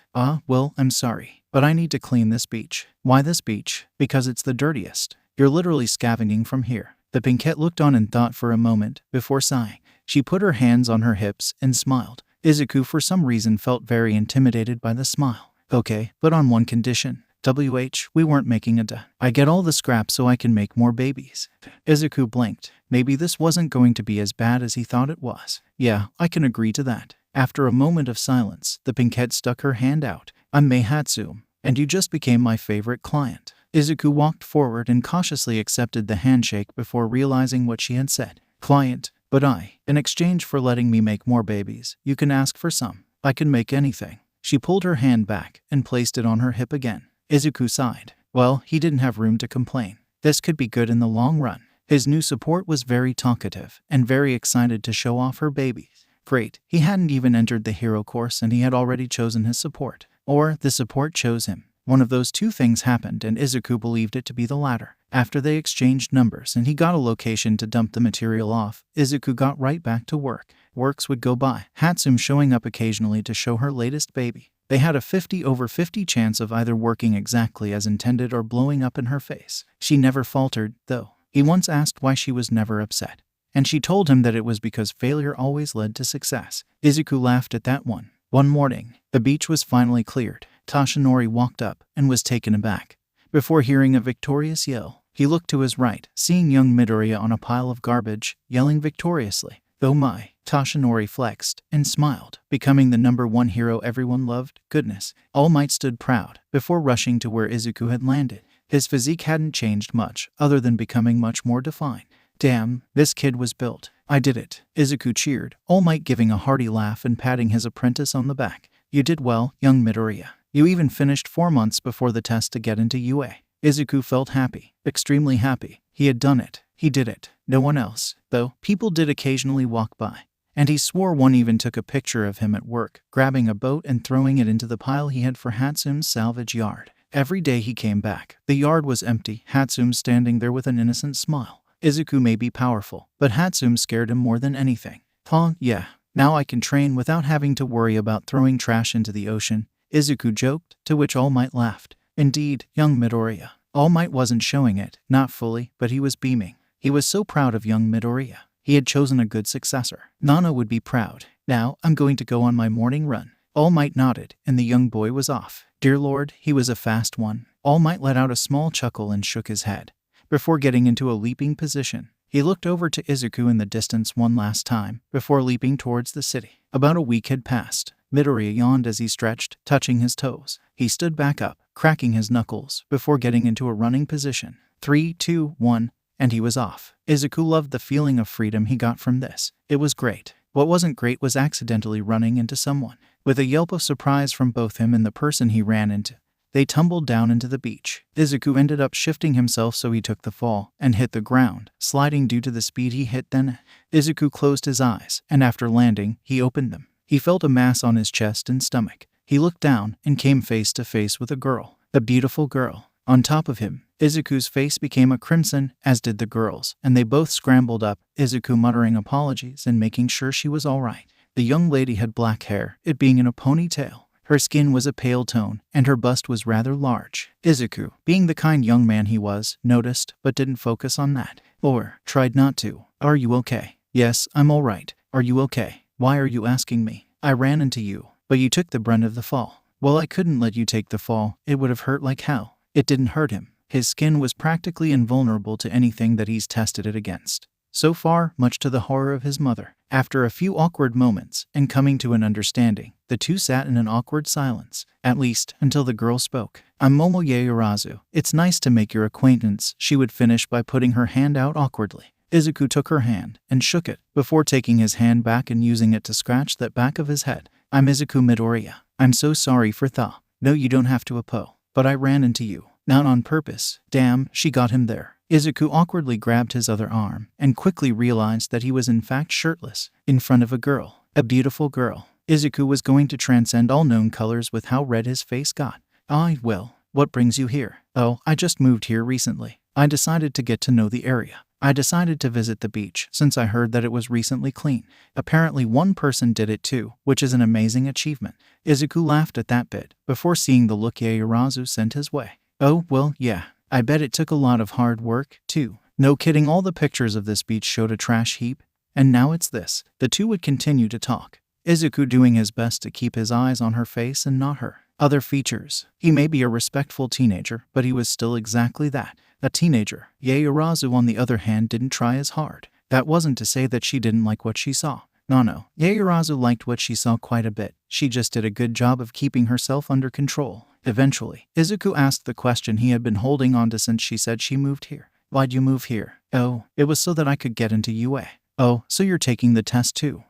Well, I'm sorry, but I need to clean this beach. Why this beach? Because it's the dirtiest. You're literally scavenging from here. The pinkette looked on in thought for a moment, before sighing. She put her hands on her hips and smiled. Izuku for some reason felt very intimidated by the smile. Okay, but on one condition. We weren't making a deal. I get all the scraps so I can make more babies. Izuku blinked. Maybe this wasn't going to be as bad as he thought it was. Yeah, I can agree to that. After a moment of silence, the pinkette stuck her hand out. I'm Mei Hatsume, and you just became my favorite client. Izuku walked forward and cautiously accepted the handshake before realizing what she had said. Client, but in exchange for letting me make more babies, you can ask for some. I can make anything. She pulled her hand back and placed it on her hip again. Izuku sighed. Well, he didn't have room to complain. This could be good in the long run. His new support was very talkative and very excited to show off her babies. Great, he hadn't even entered the hero course and he had already chosen his support. Or the support chose him. One of those two things happened and Izuku believed it to be the latter. After they exchanged numbers and he got a location to dump the material off, Izuku got right back to work. Works would go by, Hatsume showing up occasionally to show her latest baby. They had a 50/50 chance of either working exactly as intended or blowing up in her face. She never faltered, though. He once asked why she was never upset, and she told him that it was because failure always led to success. Izuku laughed at that one. One morning, the beach was finally cleared. Toshinori walked up and was taken aback. Before hearing a victorious yell, he looked to his right, seeing young Midoriya on a pile of garbage, yelling victoriously. Oh my, Toshinori flexed and smiled, becoming the #1 hero everyone loved. Goodness. All Might stood proud, before rushing to where Izuku had landed. His physique hadn't changed much, other than becoming much more defined. Damn, this kid was built. I did it, Izuku cheered, All Might giving a hearty laugh and patting his apprentice on the back. You did well, young Midoriya. You even finished 4 months before the test to get into UA. Izuku felt happy, extremely happy. He had done it. He did it. No one else, though. People did occasionally walk by. And he swore one even took a picture of him at work, grabbing a boat and throwing it into the pile he had for Hatsume's salvage yard. Every day he came back. The yard was empty, Hatsume standing there with an innocent smile. Izuku may be powerful, but Hatsume scared him more than anything. Huh, yeah. Now I can train without having to worry about throwing trash into the ocean, Izuku joked, to which All Might laughed. Indeed, young Midoriya. All Might wasn't showing it, not fully, but he was beaming. He was so proud of young Midoriya. He had chosen a good successor. Nana would be proud. Now, I'm going to go on my morning run. All Might nodded, and the young boy was off. Dear Lord, he was a fast one. All Might let out a small chuckle and shook his head. Before getting into a leaping position, he looked over to Izuku in the distance one last time, before leaping towards the city. About a week had passed. Midoriya yawned as he stretched, touching his toes. He stood back up, cracking his knuckles, before getting into a running position. 3, 2, 1, and he was off. Izuku loved the feeling of freedom he got from this. It was great. What wasn't great was accidentally running into someone. With a yelp of surprise from both him and the person he ran into, they tumbled down into the beach. Izuku ended up shifting himself so he took the fall and hit the ground, sliding due to the speed he hit. Then Izuku closed his eyes, and after landing, he opened them. He felt a mass on his chest and stomach. He looked down and came face to face with a girl. A beautiful girl. On top of him, Izuku's face became a crimson, as did the girl's, and they both scrambled up, Izuku muttering apologies and making sure she was all right. The young lady had black hair, it being in a ponytail. Her skin was a pale tone, and her bust was rather large. Izuku, being the kind young man he was, noticed, but didn't focus on that. Or tried not to. Are you okay? Yes, I'm all right. Are you okay? Why are you asking me? I ran into you, but you took the brunt of the fall. Well, I couldn't let you take the fall. It would have hurt like hell. It didn't hurt him. His skin was practically invulnerable to anything that he's tested it against. So far, much to the horror of his mother. After a few awkward moments, and coming to an understanding, the two sat in an awkward silence, at least, until the girl spoke. I'm Momo Yaoyorozu. It's nice to make your acquaintance, she would finish by putting her hand out awkwardly. Izuku took her hand, and shook it, before taking his hand back and using it to scratch that back of his head. I'm Izuku Midoriya. I'm so sorry for Tha. No, you don't have to apo. But I ran into you. Not on purpose. Damn, she got him there. Izuku awkwardly grabbed his other arm, and quickly realized that he was in fact shirtless, in front of a girl. A beautiful girl. Izuku was going to transcend all known colors with how red his face got. Well, what brings you here? Oh, I just moved here recently. I decided to get to know the area. I decided to visit the beach since I heard that it was recently clean. Apparently one person did it too, which is an amazing achievement. Izuku laughed at that bit, before seeing the look Yaoyorozu sent his way. Oh, well, yeah. I bet it took a lot of hard work, too. No kidding, all the pictures of this beach showed a trash heap, and now it's this. The two would continue to talk, Izuku doing his best to keep his eyes on her face and not her. Other features. He may be a respectful teenager, but he was still exactly that. A teenager. Yaoyorozu, on the other hand, didn't try as hard. That wasn't to say that she didn't like what she saw. No. Yaoyorozu liked what she saw quite a bit. She just did a good job of keeping herself under control. Eventually, Izuku asked the question he had been holding on to since she said she moved here. Why'd you move here? Oh, it was so that I could get into UA. Oh, so you're taking the test too?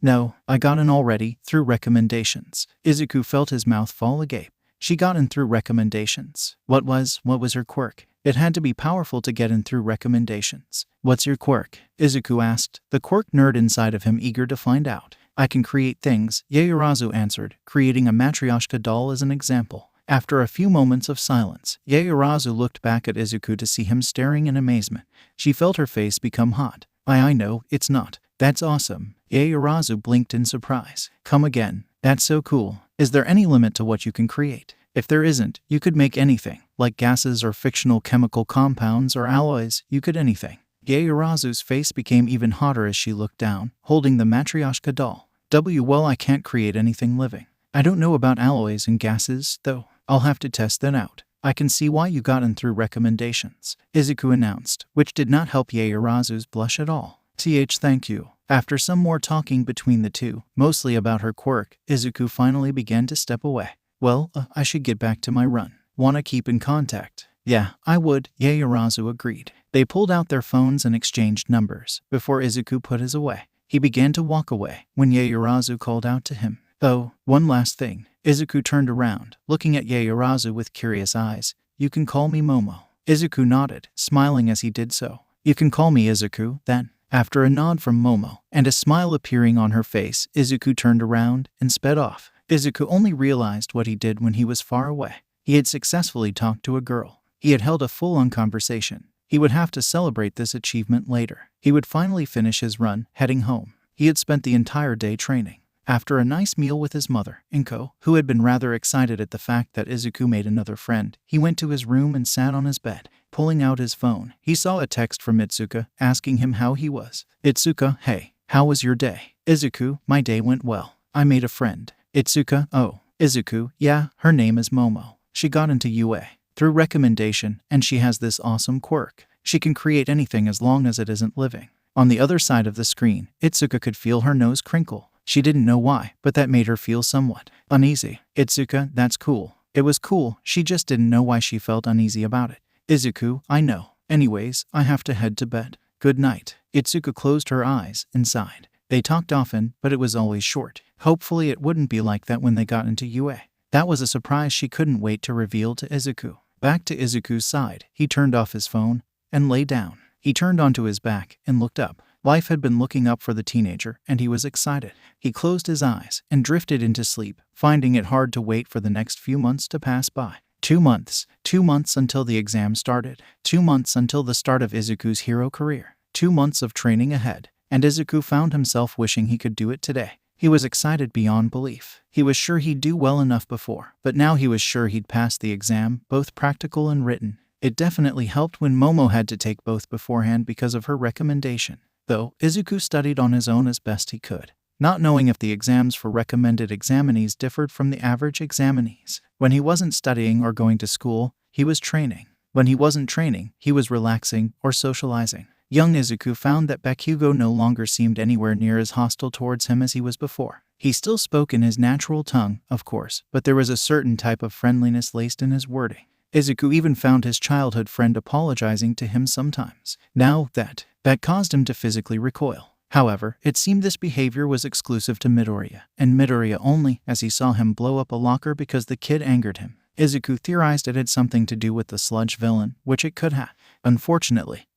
No, I got in already, through recommendations. Izuku felt his mouth fall agape. She got in through recommendations. What was her quirk? It had to be powerful to get in through recommendations. What's your quirk? Izuku asked, the quirk nerd inside of him eager to find out. I can create things, Yaoyorozu answered, creating a matryoshka doll as an example. After a few moments of silence, Yaoyorozu looked back at Izuku to see him staring in amazement. She felt her face become hot. I know, it's not. That's awesome. Yaoyorozu blinked in surprise. Come again. That's so cool. Is there any limit to what you can create? If there isn't, you could make anything, like gases or fictional chemical compounds or alloys, you could anything. Yaoyorozu's face became even hotter as she looked down, holding the matryoshka doll. Well, I can't create anything living. I don't know about alloys and gases, though. I'll have to test that out. I can see why you got in through recommendations, Izuku announced, which did not help Yaoyorozu's blush at all. Thank you. After some more talking between the two, mostly about her quirk, Izuku finally began to step away. Well, I should get back to my run. Wanna keep in contact? Yeah, I would, Yaoyorozu agreed. They pulled out their phones and exchanged numbers. Before Izuku put his away, he began to walk away when Yaoyorozu called out to him. "Oh, one last thing." Izuku turned around, looking at Yaoyorozu with curious eyes. "You can call me Momo." Izuku nodded, smiling as he did so. "You can call me Izuku, then." After a nod from Momo, and a smile appearing on her face, Izuku turned around and sped off. Izuku only realized what he did when he was far away. He had successfully talked to a girl. He had held a full-on conversation. He would have to celebrate this achievement later. He would finally finish his run, heading home. He had spent the entire day training. After a nice meal with his mother, Inko, who had been rather excited at the fact that Izuku made another friend, he went to his room and sat on his bed. Pulling out his phone, he saw a text from Itsuka asking him how he was. "Itsuka, hey, how was your day?" Izuku, "My day went well. I made a friend." Itsuka, "Oh." Izuku, "Yeah, her name is Momo. She got into UA through recommendation, and she has this awesome quirk. She can create anything as long as it isn't living." On the other side of the screen, Itsuka could feel her nose crinkle. She didn't know why, but that made her feel somewhat uneasy. "Itsuka, that's cool." It was cool, she just didn't know why she felt uneasy about it. "Izuku, I know. Anyways, I have to head to bed. Good night." Itsuka closed her eyes and sighed. They talked often, but it was always short. Hopefully it wouldn't be like that when they got into UA. That was a surprise she couldn't wait to reveal to Izuku. Back to Izuku's side, he turned off his phone and lay down. He turned onto his back and looked up. Life had been looking up for the teenager, and he was excited. He closed his eyes and drifted into sleep, finding it hard to wait for the next few months to pass by. 2 months. 2 months until the exam started. 2 months until the start of Izuku's hero career. 2 months of training ahead. And Izuku found himself wishing he could do it today. He was excited beyond belief. He was sure he'd do well enough before, but now he was sure he'd pass the exam, both practical and written. It definitely helped when Momo had to take both beforehand because of her recommendation. Though, Izuku studied on his own as best he could, not knowing if the exams for recommended examinees differed from the average examinees. When he wasn't studying or going to school, he was training. When he wasn't training, he was relaxing or socializing. Young Izuku found that Bakugo no longer seemed anywhere near as hostile towards him as he was before. He still spoke in his natural tongue, of course, but there was a certain type of friendliness laced in his wording. Izuku even found his childhood friend apologizing to him sometimes. Now that caused him to physically recoil. However, it seemed this behavior was exclusive to Midoriya, and Midoriya only, as he saw him blow up a locker because the kid angered him. Izuku theorized it had something to do with the sludge villain, which it could have. Unfortunately,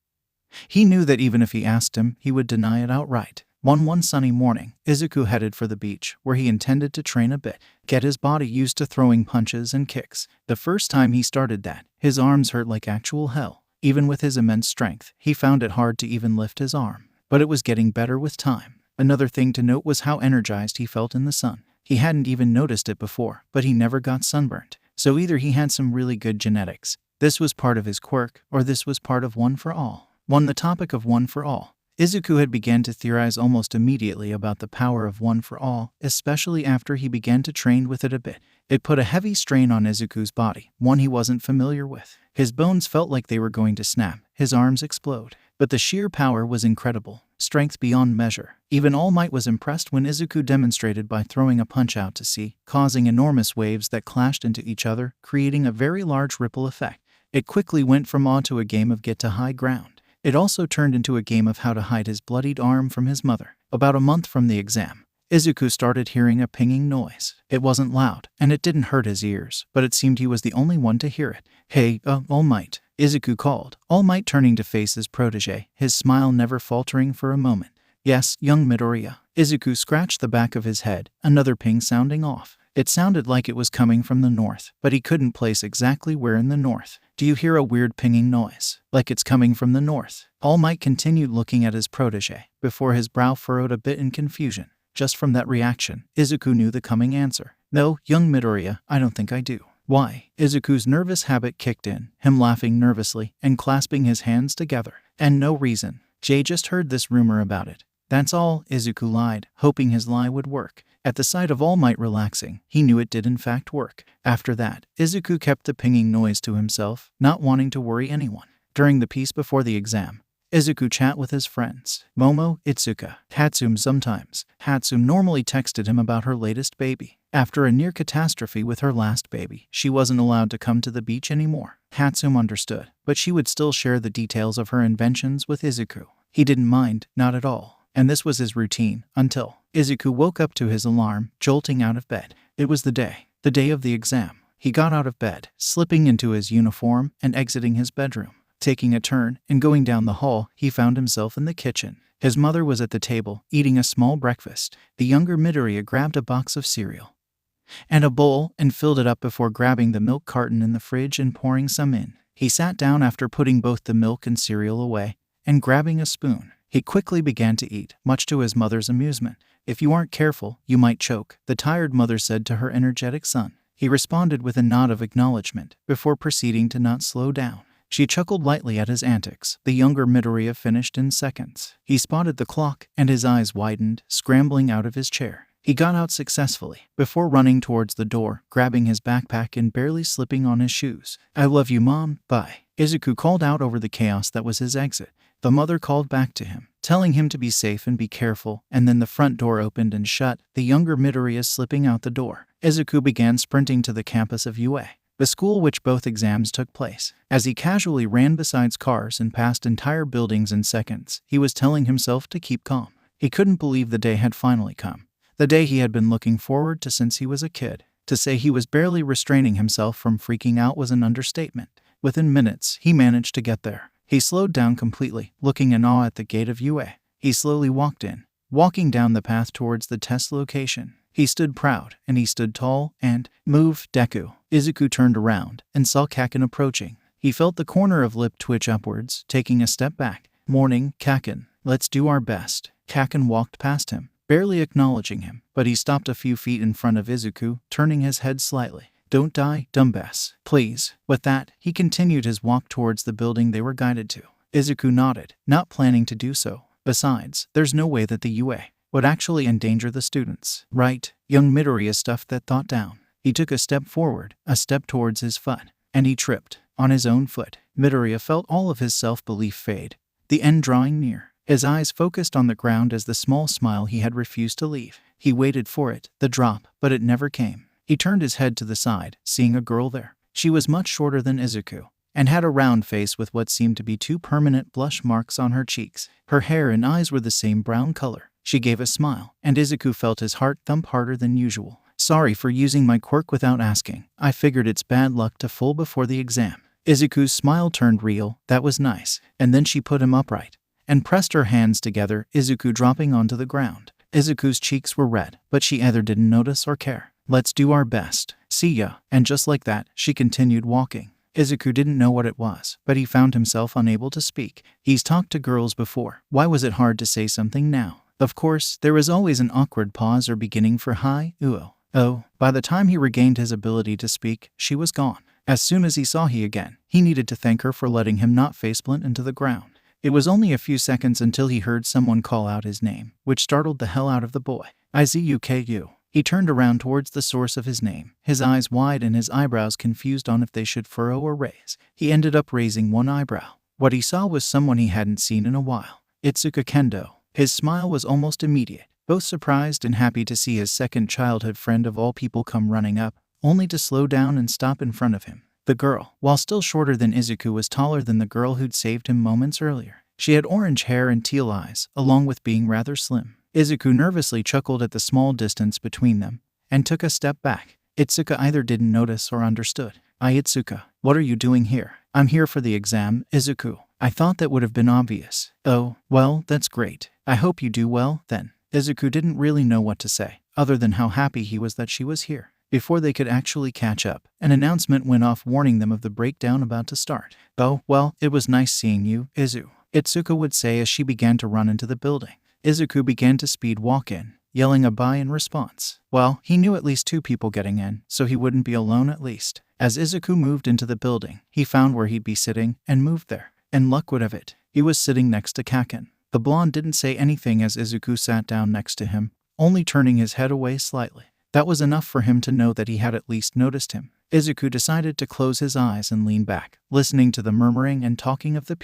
he knew that even if he asked him, he would deny it outright. One sunny morning, Izuku headed for the beach, where he intended to train a bit, get his body used to throwing punches and kicks. The first time he started that, his arms hurt like actual hell. Even with his immense strength, he found it hard to even lift his arm. But it was getting better with time. Another thing to note was how energized he felt in the sun. He hadn't even noticed it before, but he never got sunburnt. So either he had some really good genetics, this was part of his quirk, or this was part of One for All. On the topic of One for All, Izuku had begun to theorize almost immediately about the power of One for All, especially after he began to train with it a bit. It put a heavy strain on Izuku's body, one he wasn't familiar with. His bones felt like they were going to snap, his arms explode. But the sheer power was incredible, strength beyond measure. Even All Might was impressed when Izuku demonstrated by throwing a punch out to sea, causing enormous waves that clashed into each other, creating a very large ripple effect. It quickly went from awe to a game of get to high ground. It also turned into a game of how to hide his bloodied arm from his mother. About a month from the exam, Izuku started hearing a pinging noise. It wasn't loud, and it didn't hurt his ears, but it seemed he was the only one to hear it. "Hey, All Might," Izuku called, All Might turning to face his protege, his smile never faltering for a moment. "Yes, young Midoriya." Izuku scratched the back of his head, another ping sounding off. It sounded like it was coming from the north, but he couldn't place exactly where in the north. "Do you hear a weird pinging noise? Like it's coming from the north?" All Might continued looking at his protege, before his brow furrowed a bit in confusion. Just from that reaction, Izuku knew the coming answer. "No, young Midoriya, I don't think I do." "Why?" Izuku's nervous habit kicked in, him laughing nervously and clasping his hands together. "And no reason. Jay just heard this rumor about it. That's all," Izuku lied, hoping his lie would work. At the sight of All Might relaxing, he knew it did in fact work. After that, Izuku kept the pinging noise to himself, not wanting to worry anyone. During the piece before the exam, Izuku chat with his friends. Momo, Itsuka, Hatsum sometimes. Hatsum normally texted him about her latest baby. After a near catastrophe with her last baby, she wasn't allowed to come to the beach anymore. Hatsum understood, but she would still share the details of her inventions with Izuku. He didn't mind, not at all. And this was his routine, until Izuku woke up to his alarm, jolting out of bed. It was the day of the exam. He got out of bed, slipping into his uniform and exiting his bedroom. Taking a turn and going down the hall, he found himself in the kitchen. His mother was at the table, eating a small breakfast. The younger Midoriya grabbed a box of cereal and a bowl and filled it up before grabbing the milk carton in the fridge and pouring some in. He sat down after putting both the milk and cereal away and grabbing a spoon. He quickly began to eat, much to his mother's amusement. "If you aren't careful, you might choke," the tired mother said to her energetic son. He responded with a nod of acknowledgement before proceeding to not slow down. She chuckled lightly at his antics. The younger Midoriya finished in seconds. He spotted the clock, and his eyes widened, scrambling out of his chair. He got out successfully, before running towards the door, grabbing his backpack and barely slipping on his shoes. "I love you, Mom, bye." Izuku called out over the chaos that was his exit. The mother called back to him, telling him to be safe and be careful, and then the front door opened and shut, the younger Midoriya slipping out the door. Izuku began sprinting to the campus of UA, the school which both exams took place. As he casually ran beside cars and passed entire buildings in seconds, he was telling himself to keep calm. He couldn't believe the day had finally come. The day he had been looking forward to since he was a kid. To say he was barely restraining himself from freaking out was an understatement. Within minutes, he managed to get there. He slowed down completely, looking in awe at the gate of UA. He slowly walked in, walking down the path towards the test location. He stood proud, and he stood tall, and, "Move, Deku." Izuku turned around and saw Kaken approaching. He felt the corner of lip twitch upwards, taking a step back. "Morning, Kaken. Let's do our best." Kaken walked past him, barely acknowledging him, but he stopped a few feet in front of Izuku, turning his head slightly. "Don't die, dumbass. Please." With that, he continued his walk towards the building they were guided to. Izuku nodded, not planning to do so. Besides, there's no way that the UA would actually endanger the students. Right? Young Midoriya stuffed that thought down. He took a step forward, a step towards his foot, and he tripped on his own foot. Midoriya felt all of his self-belief fade, the end drawing near. His eyes focused on the ground as the small smile he had refused to leave. He waited for it, the drop, but it never came. He turned his head to the side, seeing a girl there. She was much shorter than Izuku, and had a round face with what seemed to be 2 permanent blush marks on her cheeks. Her hair and eyes were the same brown color. She gave a smile, and Izuku felt his heart thump harder than usual. "Sorry for using my quirk without asking. I figured it's bad luck to fall before the exam." Izuku's smile turned real. That was nice. And then she put him upright and pressed her hands together, Izuku dropping onto the ground. Izuku's cheeks were red, but she either didn't notice or care. "Let's do our best. See ya." And just like that, she continued walking. Izuku didn't know what it was, but he found himself unable to speak. He's talked to girls before. Why was it hard to say something now? Of course, there was always an awkward pause or beginning for hi, uo. Oh, by the time he regained his ability to speak, she was gone. As soon as he saw he again, he needed to thank her for letting him not faceplant into the ground. It was only a few seconds until he heard someone call out his name, which startled the hell out of the boy. Izuku. He turned around towards the source of his name, his eyes wide and his eyebrows confused on if they should furrow or raise. He ended up raising one eyebrow. What he saw was someone he hadn't seen in a while. Itsuka Kendo. His smile was almost immediate, both surprised and happy to see his second childhood friend of all people come running up, only to slow down and stop in front of him. The girl, while still shorter than Izuku, was taller than the girl who'd saved him moments earlier. She had orange hair and teal eyes, along with being rather slim. Izuku nervously chuckled at the small distance between them, and took a step back. Itsuka either didn't notice or understood. Itsuka, what are you doing here?" "I'm here for the exam, Izuku." "I thought that would have been obvious." "Oh, well, that's great. I hope you do well, then." Izuku didn't really know what to say, other than how happy he was that she was here. Before they could actually catch up, an announcement went off warning them of the breakdown about to start. "Oh, well, it was nice seeing you, Izu," Itsuka would say as she began to run into the building. Izuku began to speed walk in, yelling a bye in response. Well, he knew at least 2 people getting in, so he wouldn't be alone at least. As Izuku moved into the building, he found where he'd be sitting, and moved there. And luck would have it, he was sitting next to Kaken. The blonde didn't say anything as Izuku sat down next to him, only turning his head away slightly. That was enough for him to know that he had at least noticed him. Izuku decided to close his eyes and lean back, listening to the murmuring and talking of the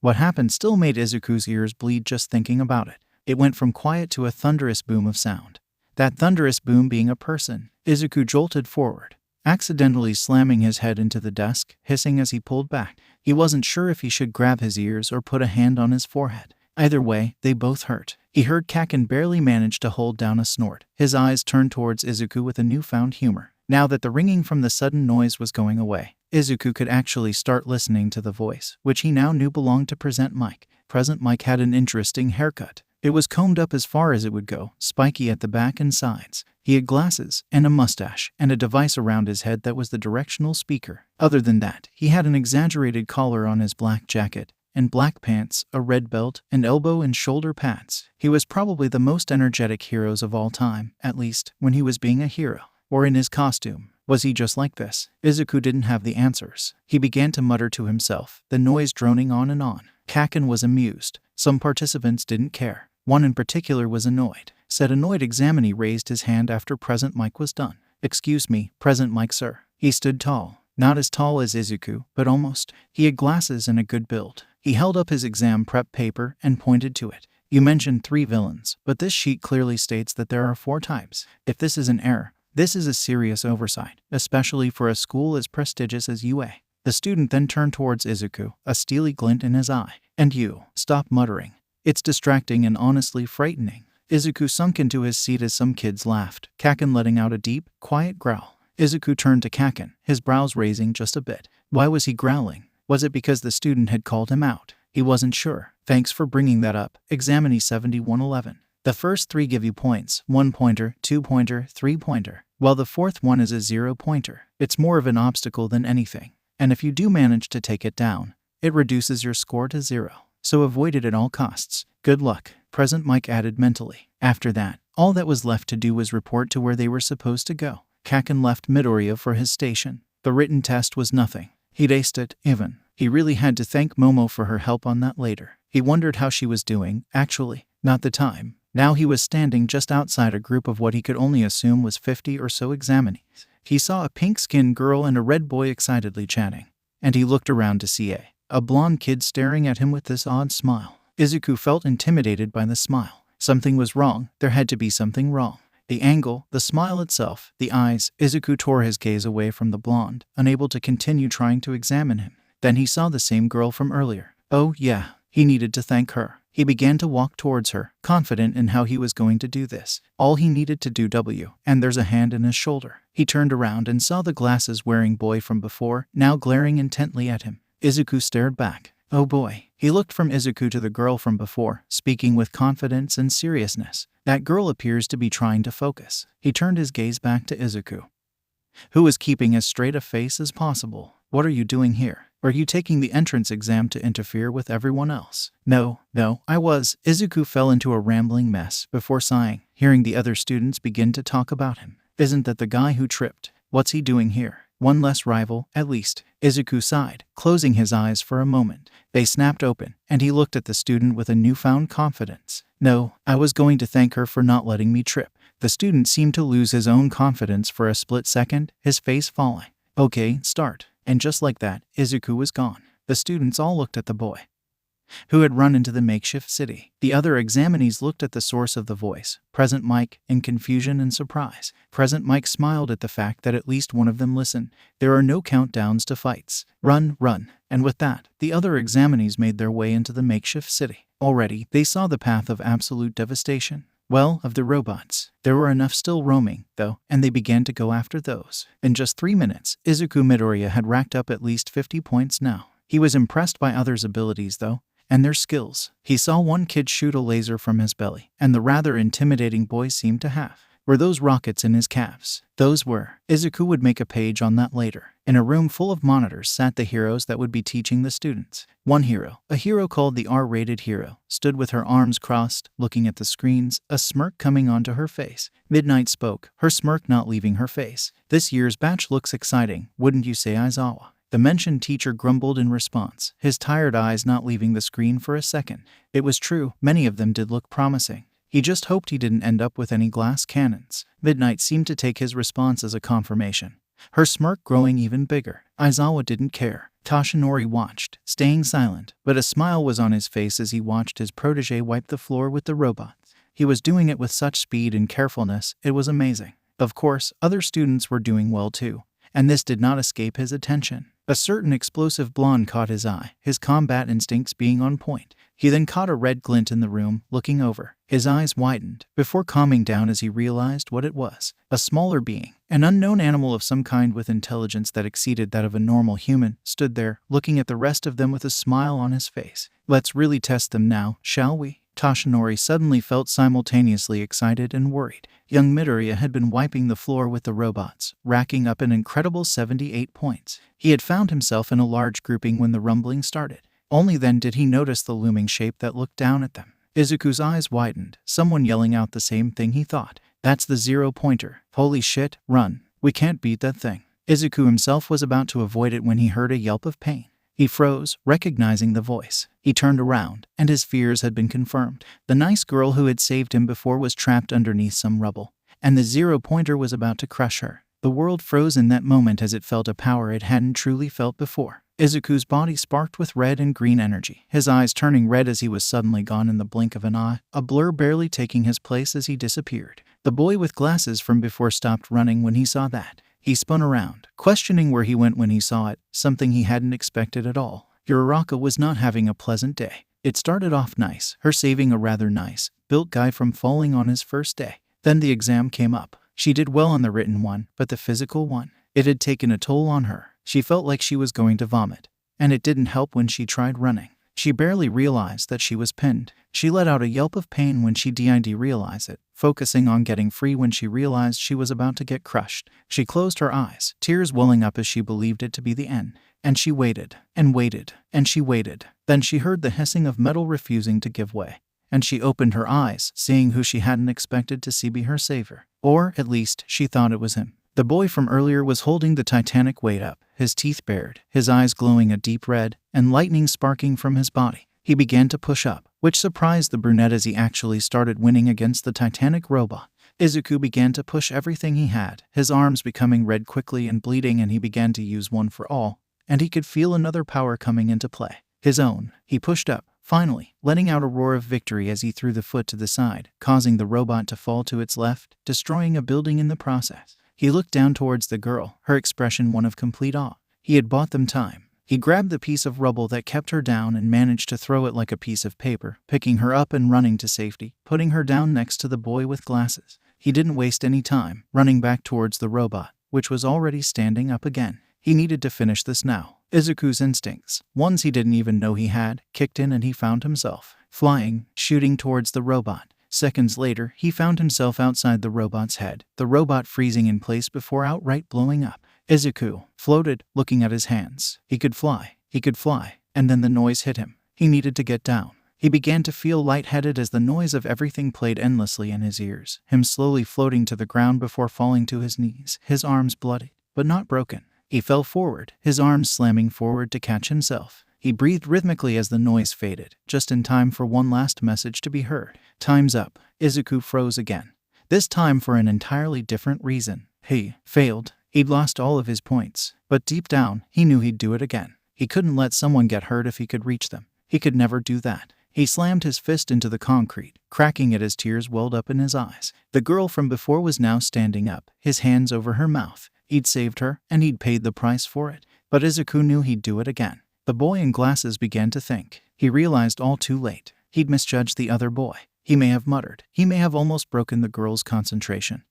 What happened still made Izuku's ears bleed just thinking about it. It went from quiet to a thunderous boom of sound. That thunderous boom being a person. Izuku jolted forward, accidentally slamming his head into the desk, hissing as he pulled back. He wasn't sure if he should grab his ears or put a hand on his forehead. Either way, they both hurt. He heard Kaken barely manage to hold down a snort. His eyes turned towards Izuku with a newfound humor. Now that the ringing from the sudden noise was going away, Izuku could actually start listening to the voice, which he now knew belonged to Present Mike. Present Mike had an interesting haircut. It was combed up as far as it would go, spiky at the back and sides. He had glasses, and a mustache, and a device around his head that was the directional speaker. Other than that, he had an exaggerated collar on his black jacket, and black pants, a red belt, and elbow and shoulder pads. He was probably the most energetic heroes of all time, at least, when he was being a hero. Or in his costume. Was he just like this? Izuku didn't have the answers. He began to mutter to himself, the noise droning on and on. Kaken was amused. Some participants didn't care. One in particular was annoyed. Said annoyed examinee raised his hand after Present Mike was done. "Excuse me, Present Mike, sir." He stood tall. Not as tall as Izuku, but almost. He had glasses and a good build. He held up his exam prep paper and pointed to it. "You mentioned 3 villains, but this sheet clearly states that there are 4 types. If this is an error, this is a serious oversight, especially for a school as prestigious as UA." The student then turned towards Izuku, a steely glint in his eye. "And you, stop muttering. It's distracting and honestly frightening." Izuku sunk into his seat as some kids laughed, Kaken letting out a deep, quiet growl. Izuku turned to Kaken, his brows raising just a bit. Why was he growling? Was it because the student had called him out? He wasn't sure. "Thanks for bringing that up, Examinee 7111. The first 3 give you points, 1-pointer, 2-pointer, 3-pointer, while the 4th one is a 0-pointer. It's more of an obstacle than anything. And if you do manage to take it down, it reduces your score to 0. So avoid it at all costs. Good luck," Present Mike added mentally. After that, all that was left to do was report to where they were supposed to go. Kaken left Midoriya for his station. The written test was nothing. He'd aced it, even. He really had to thank Momo for her help on that later. He wondered how she was doing, actually. Not the time. Now he was standing just outside a group of what he could only assume was 50 or so examinees. He saw a pink-skinned girl and a red boy excitedly chatting. And he looked around to see a blonde kid staring at him with this odd smile. Izuku felt intimidated by the smile. Something was wrong. There had to be something wrong. The angle, the smile itself, the eyes. Izuku tore his gaze away from the blonde, unable to continue trying to examine him. Then he saw the same girl from earlier. Oh yeah, he needed to thank her. He began to walk towards her, confident in how he was going to do this. All he needed to do and there's a hand in his shoulder. He turned around and saw the glasses-wearing boy from before, now glaring intently at him. Izuku stared back. Oh boy. He looked from Izuku to the girl from before, speaking with confidence and seriousness. That girl appears to be trying to focus. He turned his gaze back to Izuku, who was keeping as straight a face as possible. What are you doing here? Are you taking the entrance exam to interfere with everyone else? No, I was. Izuku fell into a rambling mess before sighing, hearing the other students begin to talk about him. Isn't that the guy who tripped? What's he doing here? One less rival, at least. Izuku sighed, closing his eyes for a moment. They snapped open, and he looked at the student with a newfound confidence. No, I was going to thank her for not letting me trip. The student seemed to lose his own confidence for a split second, his face falling. Okay, start. And just like that, Izuku was gone. The students all looked at the boy, who had run into the makeshift city. The other examinees looked at the source of the voice, Present Mike, in confusion and surprise. Present Mike smiled at the fact that at least one of them listened. There are no countdowns to fights. Run. And with that, the other examinees made their way into the makeshift city. Already, they saw the path of absolute devastation. Well, of the robots. There were enough still roaming, though, and they began to go after those. In just 3 minutes, Izuku Midoriya had racked up at least 50 points now. He was impressed by others' abilities, though, and their skills. He saw one kid shoot a laser from his belly, and the rather intimidating boy seemed to have. Were those rockets in his calves? Those were. Izuku would make a page on that later. In a room full of monitors sat the heroes that would be teaching the students. One hero, a hero called the R-rated hero, stood with her arms crossed, looking at the screens, a smirk coming onto her face. Midnight spoke, her smirk not leaving her face. This year's batch looks exciting, wouldn't you say, Aizawa? The mentioned teacher grumbled in response, his tired eyes not leaving the screen for a second. It was true, many of them did look promising. He just hoped he didn't end up with any glass cannons. Midnight seemed to take his response as a confirmation. her smirk growing even bigger. Aizawa didn't care. Toshinori watched, staying silent, but a smile was on his face as he watched his protege wipe the floor with the robots. He was doing it with such speed and carefulness, it was amazing. Of course, other students were doing well too, and this did not escape his attention. A certain explosive blonde caught his eye, his combat instincts being on point. He then caught a red glint in the room, looking over. His eyes widened, before calming down as he realized what it was. A smaller being, an unknown animal of some kind with intelligence that exceeded that of a normal human, stood there, looking at the rest of them with a smile on his face. Let's really test them now, shall we? Toshinori suddenly felt simultaneously excited and worried. Young Midoriya had been wiping the floor with the robots, racking up an incredible 78 points. He had found himself in a large grouping when the rumbling started. Only then did he notice the looming shape that looked down at them. Izuku's eyes widened, someone yelling out the same thing he thought. That's the 0-pointer. Holy shit, run. We can't beat that thing. Izuku himself was about to avoid it when he heard a yelp of pain. He froze, recognizing the voice. He turned around, and his fears had been confirmed. The nice girl who had saved him before was trapped underneath some rubble, and the 0-pointer was about to crush her. The world froze in that moment as it felt a power it hadn't truly felt before. Izuku's body sparked with red and green energy, his eyes turning red as he was suddenly gone in the blink of an eye, a blur barely taking his place as he disappeared. The boy with glasses from before stopped running when he saw that. He spun around, questioning where he went when he saw it, something he hadn't expected at all. Uraraka was not having a pleasant day. It started off nice, her saving a rather nice, built guy from falling on his first day. Then the exam came up. She did well on the written one, but the physical one, it had taken a toll on her. She felt like she was going to vomit, and it didn't help when she tried running. She barely realized that she was pinned. She let out a yelp of pain when she did realize it, focusing on getting free when she realized she was about to get crushed. She closed her eyes, tears welling up as she believed it to be the end. And she waited, and waited, and she waited. Then she heard the hissing of metal refusing to give way. And she opened her eyes, seeing who she hadn't expected to see be her savior. Or, at least, she thought it was him. The boy from earlier was holding the titanic weight up, his teeth bared, his eyes glowing a deep red, and lightning sparking from his body. He began to push up, which surprised the brunette as he actually started winning against the titanic robot. Izuku began to push everything he had, his arms becoming red quickly and bleeding, and he began to use one for all, and he could feel another power coming into play. His own. He pushed up, finally, letting out a roar of victory as he threw the foot to the side, causing the robot to fall to its left, destroying a building in the process. He looked down towards the girl, her expression one of complete awe. He had bought them time. He grabbed the piece of rubble that kept her down and managed to throw it like a piece of paper, picking her up and running to safety, putting her down next to the boy with glasses. He didn't waste any time, running back towards the robot, which was already standing up again. He needed to finish this now. Izuku's instincts, ones he didn't even know he had, kicked in and he found himself flying, shooting towards the robot. Seconds later, he found himself outside the robot's head, the robot freezing in place before outright blowing up. Izuku floated, looking at his hands. He could fly, and then the noise hit him. He needed to get down. He began to feel lightheaded as the noise of everything played endlessly in his ears, him slowly floating to the ground before falling to his knees, his arms bloody, but not broken. He fell forward, his arms slamming forward to catch himself. He breathed rhythmically as the noise faded, just in time for one last message to be heard. Time's up. Izuku froze again. This time for an entirely different reason. He failed. He'd lost all of his points, but deep down, he knew he'd do it again. He couldn't let someone get hurt if he could reach them. He could never do that. He slammed his fist into the concrete, cracking it as tears welled up in his eyes. The girl from before was now standing up, his hands over her mouth. He'd saved her, and he'd paid the price for it. But Izuku knew he'd do it again. The boy in glasses began to think. He realized all too late. He'd misjudged the other boy. He may have muttered. He may have almost broken the girl's concentration.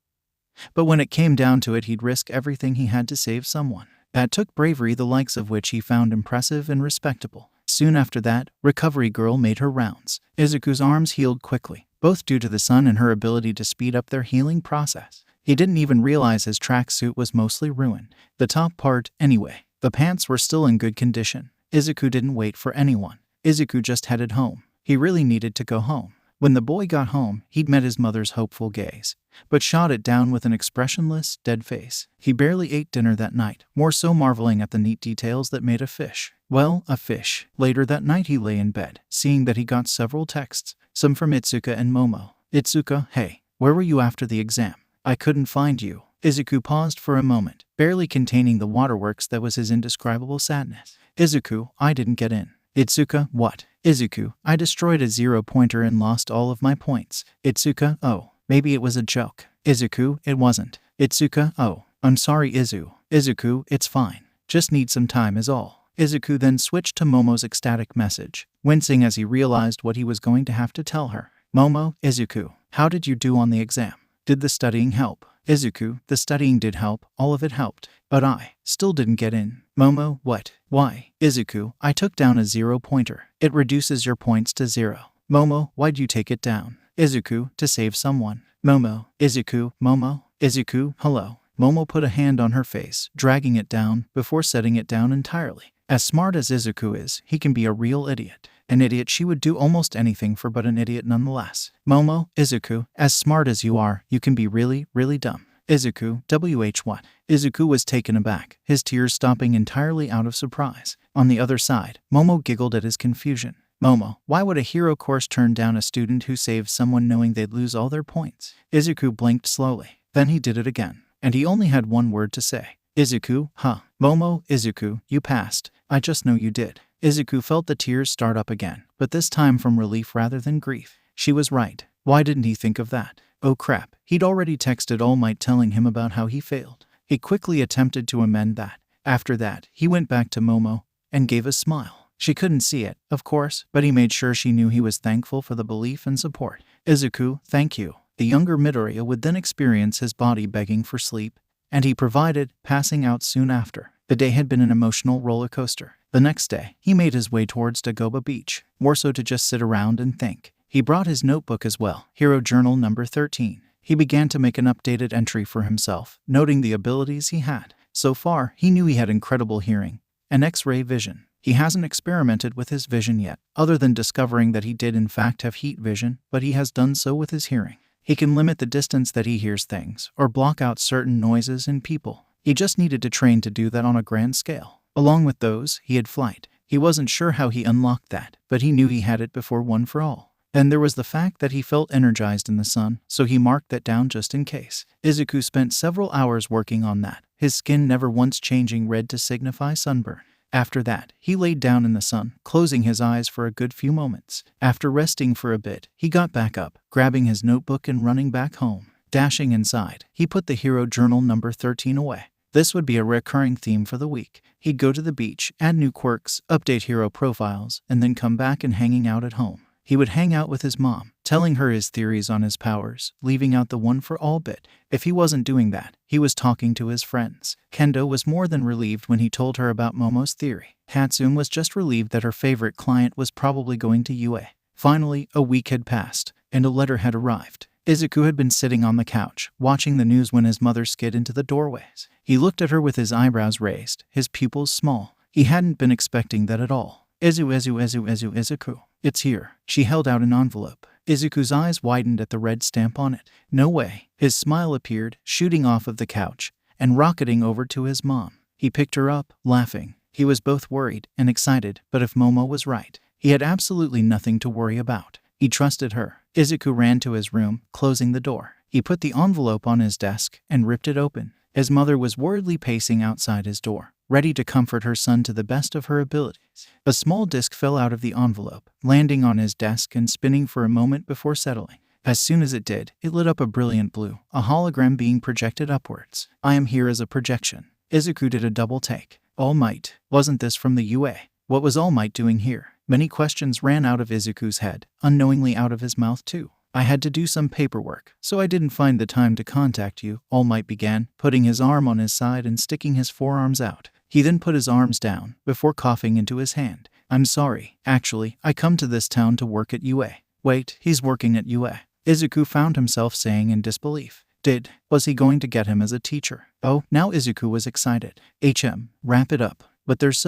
But when it came down to it, he'd risk everything he had to save someone. That took bravery, the likes of which he found impressive and respectable. Soon after that, Recovery Girl made her rounds. Izuku's arms healed quickly, both due to the sun and her ability to speed up their healing process. He didn't even realize his tracksuit was mostly ruined. The top part, anyway. The pants were still in good condition. Izuku didn't wait for anyone. Izuku just headed home. He really needed to go home. When the boy got home, he'd met his mother's hopeful gaze, but shot it down with an expressionless, dead face. He barely ate dinner that night, more so marveling at the neat details that made a fish. Well, a fish. Later that night he lay in bed, seeing that he got several texts, some from Itsuka and Momo. Itsuka, hey, where were you after the exam? I couldn't find you. Izuku paused for a moment, barely containing the waterworks that was his indescribable sadness. Izuku, I didn't get in. Itsuka, what? Izuku, I destroyed a 0-pointer and lost all of my points. Itsuka, oh, maybe it was a joke. Izuku, it wasn't. Itsuka, oh, I'm sorry Izuku, it's fine. Just need some time is all. Izuku then switched to Momo's ecstatic message, wincing as he realized what he was going to have to tell her. Momo, Izuku, how did you do on the exam? Did the studying help? Izuku, the studying did help, all of it helped, but I still didn't get in. Momo, what? Why? Izuku, I took down a 0-pointer. It reduces your points to 0. Momo, why'd you take it down? Izuku, to save someone. Momo, Izuku, hello. Momo put a hand on her face, dragging it down before setting it down entirely. As smart as Izuku is, he can be a real idiot. An idiot she would do almost anything for, but an idiot nonetheless. Momo, Izuku, as smart as you are, you can be really, really dumb. Izuku, what? Izuku was taken aback, his tears stopping entirely out of surprise. On the other side, Momo giggled at his confusion. Momo, why would a hero course turn down a student who saved someone knowing they'd lose all their points? Izuku blinked slowly. Then he did it again. And he only had one word to say. Izuku, huh? Momo, Izuku, you passed. I just know you did. Izuku felt the tears start up again, but this time from relief rather than grief. She was right. Why didn't he think of that? Oh crap, he'd already texted All Might telling him about how he failed. He quickly attempted to amend that. After that, he went back to Momo and gave a smile. She couldn't see it, of course, but he made sure she knew he was thankful for the belief and support. Izuku, thank you. The younger Midoriya would then experience his body begging for sleep, and he provided, passing out soon after. The day had been an emotional roller coaster. The next day, he made his way towards Dagoba Beach, more so to just sit around and think. He brought his notebook as well, Hero Journal number 13. He began to make an updated entry for himself, noting the abilities he had. So far, he knew he had incredible hearing and X-ray vision. He hasn't experimented with his vision yet, other than discovering that he did in fact have heat vision, but he has done so with his hearing. He can limit the distance that he hears things, or block out certain noises and people. He just needed to train to do that on a grand scale. Along with those, he had flight. He wasn't sure how he unlocked that, but he knew he had it before one for all. Then there was the fact that he felt energized in the sun, so he marked that down just in case. Izuku spent several hours working on that, his skin never once changing red to signify sunburn. After that, he laid down in the sun, closing his eyes for a good few moments. After resting for a bit, he got back up, grabbing his notebook and running back home. Dashing inside, he put the Hero Journal number 13 away. This would be a recurring theme for the week. He'd go to the beach, add new quirks, update hero profiles, and then come back and hanging out at home. He would hang out with his mom, telling her his theories on his powers, leaving out the one for all bit. If he wasn't doing that, he was talking to his friends. Kendo was more than relieved when he told her about Momo's theory. Hatsune was just relieved that her favorite client was probably going to UA. Finally, a week had passed, and a letter had arrived. Izuku had been sitting on the couch, watching the news when his mother skid into the doorways. He looked at her with his eyebrows raised, his pupils small. He hadn't been expecting that at all. Izuku. It's here. She held out an envelope. Izuku's eyes widened at the red stamp on it. No way. His smile appeared, shooting off of the couch, and rocketing over to his mom. He picked her up, laughing. He was both worried and excited, but if Momo was right, he had absolutely nothing to worry about. He trusted her. Izuku ran to his room, closing the door. He put the envelope on his desk and ripped it open. His mother was worriedly pacing outside his door, ready to comfort her son to the best of her abilities. A small disc fell out of the envelope, landing on his desk and spinning for a moment before settling. As soon as it did, it lit up a brilliant blue, a hologram being projected upwards. I am here as a projection. Izuku did a double take. All Might. Wasn't this from the UA? What was All Might doing here? Many questions ran out of Izuku's head, unknowingly out of his mouth too. I had to do some paperwork, so I didn't find the time to contact you, All Might began, putting his arm on his side and sticking his forearms out. He then put his arms down, before coughing into his hand. I'm sorry, actually, I come to this town to work at UA. Wait, he's working at UA. Izuku found himself saying in disbelief. Was he going to get him as a teacher? Oh, now Izuku was excited. Wrap it up. But there's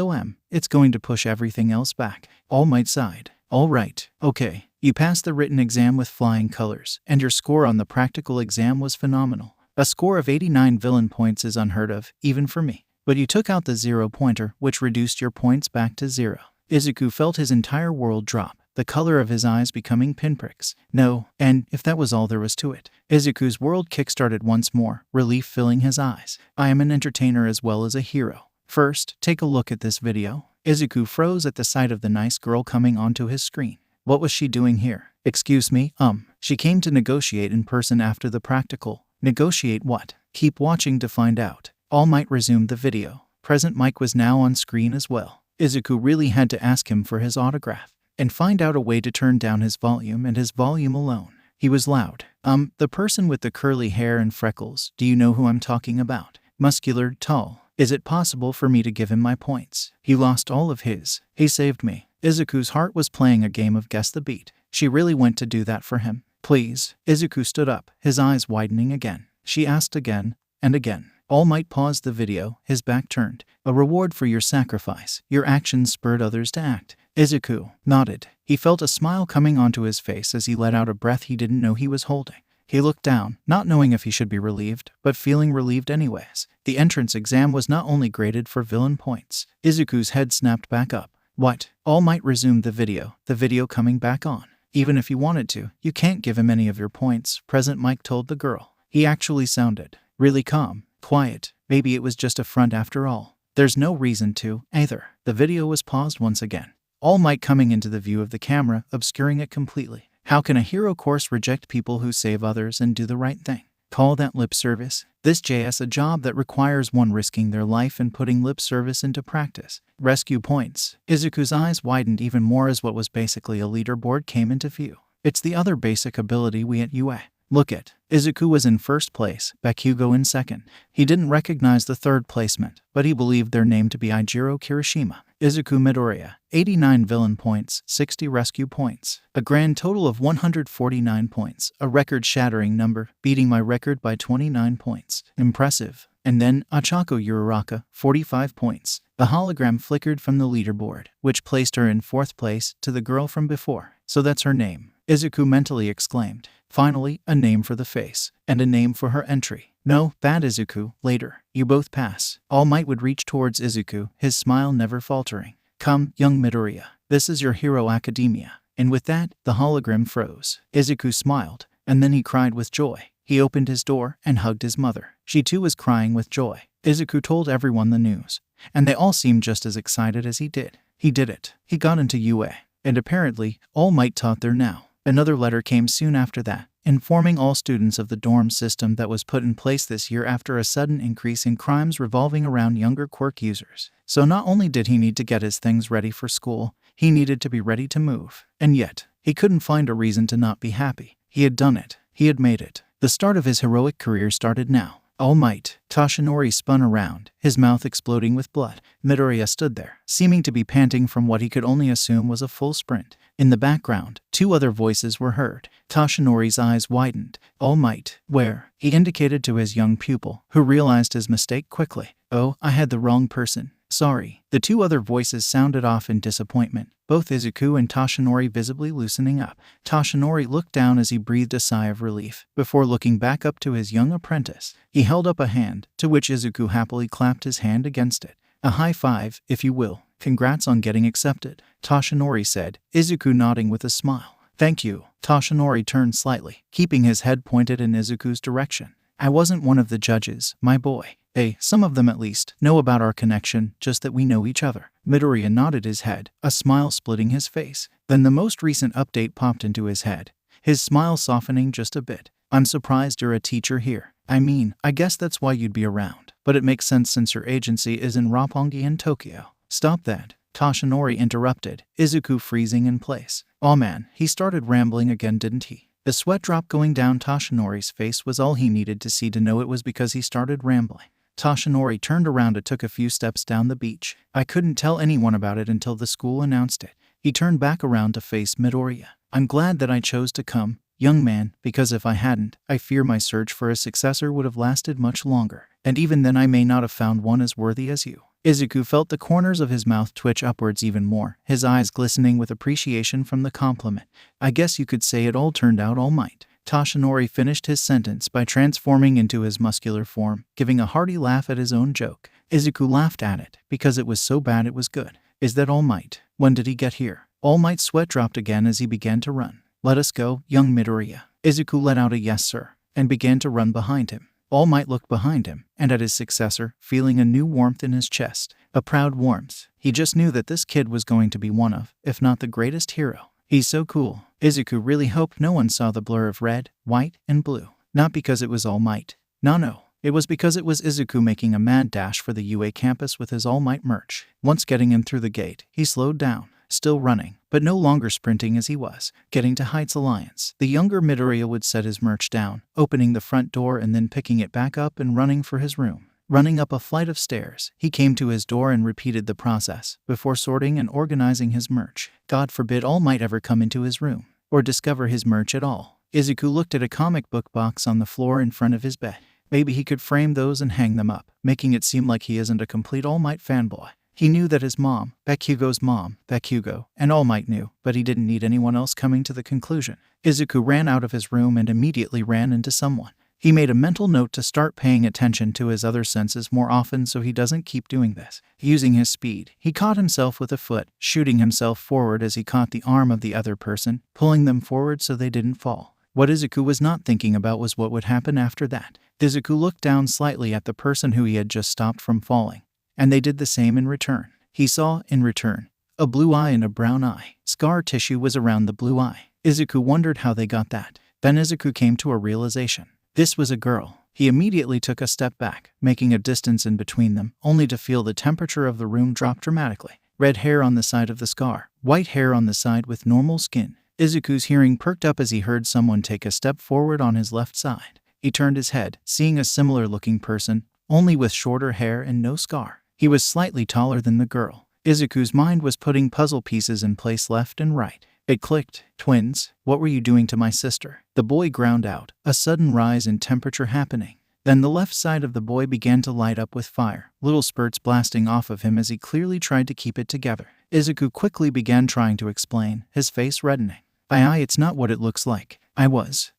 it's going to push everything else back. All Might sighed. All right, okay. You passed the written exam with flying colors, and your score on the practical exam was phenomenal. A score of 89 villain points is unheard of, even for me. But you took out the 0-pointer, which reduced your points back to 0. Izuku felt his entire world drop. the color of his eyes becoming pinpricks. No, and if that was all there was to it, Izuku's world kickstarted once more, relief filling his eyes. I am an entertainer as well as a hero. First, take a look at this video. Izuku froze at the sight of the nice girl coming onto his screen. What was she doing here? Excuse me, she came to negotiate in person after the practical. Negotiate what? Keep watching to find out. All Might resumed the video. Present Mike was now on screen as well. Izuku really had to ask him for his autograph and find out a way to turn down his volume and his volume alone. He was loud. The person with the curly hair and freckles, do you know who I'm talking about? Muscular, tall. Is it possible for me to give him my points? He lost all of his. He saved me. Izuku's heart was playing a game of guess the beat. She really went to do that for him. Please. Izuku stood up, his eyes widening again. She asked again and again. All Might paused the video, his back turned. A reward for your sacrifice. Your actions spurred others to act. Izuku nodded. He felt a smile coming onto his face as he let out a breath he didn't know he was holding. He looked down, not knowing if he should be relieved, but feeling relieved anyways. The entrance exam was not only graded for villain points. Izuku's head snapped back up. What? All Might resumed the video coming back on. Even if you wanted to, you can't give him any of your points, Present Mike told the girl. He actually sounded really calm, quiet. Maybe it was just a front after all. There's no reason to, either. The video was paused once again. All Might coming into the view of the camera, obscuring it completely. How can a hero course reject people who save others and do the right thing? Call that lip service? This JS a job that requires one risking their life and putting lip service into practice. Rescue points. Izuku's eyes widened even more as what was basically a leaderboard came into view. It's the other basic ability we at UA. Look at. Izuku was in first place, Bakugo in second. He didn't recognize the third placement, but he believed their name to be Ijiro Kirishima. Izuku Midoriya, 89 villain points, 60 rescue points. A grand total of 149 points, a record-shattering number, beating my record by 29 points. Impressive. And then, Ochako Uraraka, 45 points. The hologram flickered from the leaderboard, which placed her in fourth place to the girl from before. So that's her name, Izuku mentally exclaimed. Finally, a name for the face, and a name for her entry. No, bad Izuku, later. You both pass. All Might would reach towards Izuku, his smile never faltering. Come, young Midoriya. This is your hero academia. And with that, the hologram froze. Izuku smiled, and then he cried with joy. He opened his door and hugged his mother. She too was crying with joy. Izuku told everyone the news, and they all seemed just as excited as he did. He did it. He got into UA, and apparently, All Might taught there now. Another letter came soon after that, informing all students of the dorm system that was put in place this year after a sudden increase in crimes revolving around younger Quirk users. So not only did he need to get his things ready for school, he needed to be ready to move. And yet, he couldn't find a reason to not be happy. He had done it. He had made it. The start of his heroic career started now. All Might. Toshinori spun around, his mouth exploding with blood. Midoriya stood there, seeming to be panting from what he could only assume was a full sprint. In the background, two other voices were heard. Toshinori's eyes widened. All Might. Where? He indicated to his young pupil, who realized his mistake quickly. Oh, I had the wrong person. Sorry. The two other voices sounded off in disappointment, both Izuku and Toshinori visibly loosening up. Toshinori looked down as he breathed a sigh of relief, before looking back up to his young apprentice. He held up a hand, to which Izuku happily clapped his hand against it. A high five, if you will. Congrats on getting accepted, Toshinori said, Izuku nodding with a smile. Thank you. Toshinori turned slightly, keeping his head pointed in Izuku's direction. I wasn't one of the judges, my boy. Some of them at least, know about our connection, just that we know each other. Midoriya nodded his head, a smile splitting his face. Then the most recent update popped into his head, his smile softening just a bit. I'm surprised you're a teacher here. I mean, I guess that's why you'd be around. But it makes sense since your agency is in Roppongi in Tokyo. Stop that, Toshinori interrupted, Izuku freezing in place. Aw man, he started rambling again, didn't he? The sweat drop going down Toshinori's face was all he needed to see to know it was because he started rambling. Toshinori turned around and took a few steps down the beach. I couldn't tell anyone about it until the school announced it. He turned back around to face Midoriya. I'm glad that I chose to come, young man, because if I hadn't, I fear my search for a successor would have lasted much longer. And even then I may not have found one as worthy as you. Izuku felt the corners of his mouth twitch upwards even more, his eyes glistening with appreciation from the compliment. I guess you could say it all turned out all might. Toshinori finished his sentence by transforming into his muscular form, giving a hearty laugh at his own joke. Izuku laughed at it, because it was so bad it was good. Is that all might? When did he get here? All Might's sweat dropped again as he began to run. Let us go, young Midoriya. Izuku let out a yes sir, and began to run behind him. All Might looked behind him, and at his successor, feeling a new warmth in his chest. A proud warmth. He just knew that this kid was going to be one of, if not the greatest hero. He's so cool. Izuku really hoped no one saw the blur of red, white, and blue. Not because it was All Might. No. It was because it was Izuku making a mad dash for the UA campus with his All Might merch. Once getting in through the gate, he slowed down, still running, but no longer sprinting as he was getting to Heights Alliance. The younger Midoriya would set his merch down, opening the front door and then picking it back up and running for his room. Running up a flight of stairs, he came to his door and repeated the process before sorting and organizing his merch. God forbid All Might ever come into his room or discover his merch at all. Izuku looked at a comic book box on the floor in front of his bed. Maybe he could frame those and hang them up, making it seem like he isn't a complete All Might fanboy. He knew that his mom, Bakugo's mom, Bakugo, and All Might knew, but he didn't need anyone else coming to the conclusion. Izuku ran out of his room and immediately ran into someone. He made a mental note to start paying attention to his other senses more often so he doesn't keep doing this. Using his speed, he caught himself with a foot, shooting himself forward as he caught the arm of the other person, pulling them forward so they didn't fall. What Izuku was not thinking about was what would happen after that. Izuku looked down slightly at the person who he had just stopped from falling, and they did the same in return. He saw, in return, a blue eye and a brown eye. Scar tissue was around the blue eye. Izuku wondered how they got that. Then Izuku came to a realization. This was a girl. He immediately took a step back, making a distance in between them, only to feel the temperature of the room drop dramatically. Red hair on the side of the scar, white hair on the side with normal skin. Izuku's hearing perked up as he heard someone take a step forward on his left side. He turned his head, seeing a similar-looking person, only with shorter hair and no scar. He was slightly taller than the girl. Izuku's mind was putting puzzle pieces in place left and right. It clicked. Twins, what were you doing to my sister? The boy ground out, a sudden rise in temperature happening. Then the left side of the boy began to light up with fire, little spurts blasting off of him as he clearly tried to keep it together. Izuku quickly began trying to explain, his face reddening. It's not what it looks like.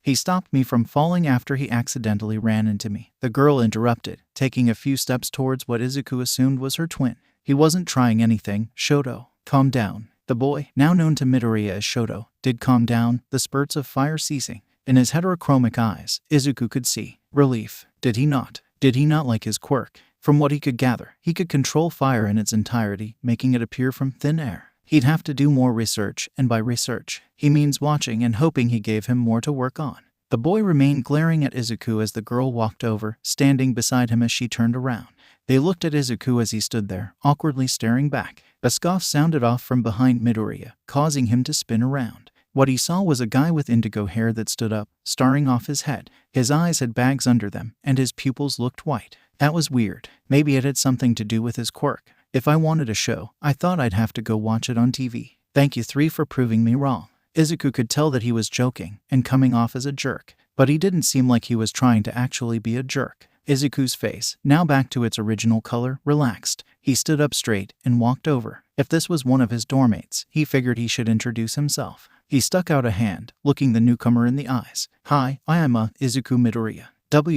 He stopped me from falling after he accidentally ran into me. The girl interrupted, taking a few steps towards what Izuku assumed was her twin. He wasn't trying anything, Shoto. Calm down. The boy, now known to Midoriya as Shoto, did calm down, the spurts of fire ceasing. In his heterochromic eyes, Izuku could see relief. Did he not? Did he not like his quirk? From what he could gather, he could control fire in its entirety, making it appear from thin air. He'd have to do more research, and by research, he means watching and hoping he gave him more to work on. The boy remained glaring at Izuku as the girl walked over, standing beside him as she turned around. They looked at Izuku as he stood there, awkwardly staring back. A scoff sounded off from behind Midoriya, causing him to spin around. What he saw was a guy with indigo hair that stood up, starring off his head. His eyes had bags under them, and his pupils looked white. That was weird. Maybe it had something to do with his quirk. If I wanted a show, I thought I'd have to go watch it on TV. Thank you 3 for proving me wrong. Izuku could tell that he was joking and coming off as a jerk, but he didn't seem like he was trying to actually be a jerk. Izuku's face, now back to its original color, relaxed. He stood up straight and walked over. If this was one of his dormmates, he figured he should introduce himself. He stuck out a hand, looking the newcomer in the eyes. Hi, I am Izuku Midoriya.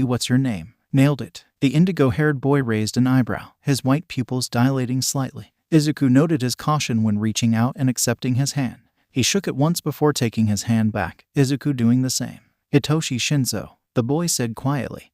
What's your name? Nailed it. The indigo-haired boy raised an eyebrow, his white pupils dilating slightly. Izuku noted his caution when reaching out and accepting his hand. He shook it once before taking his hand back, Izuku doing the same. Hitoshi Shinzo, the boy said quietly.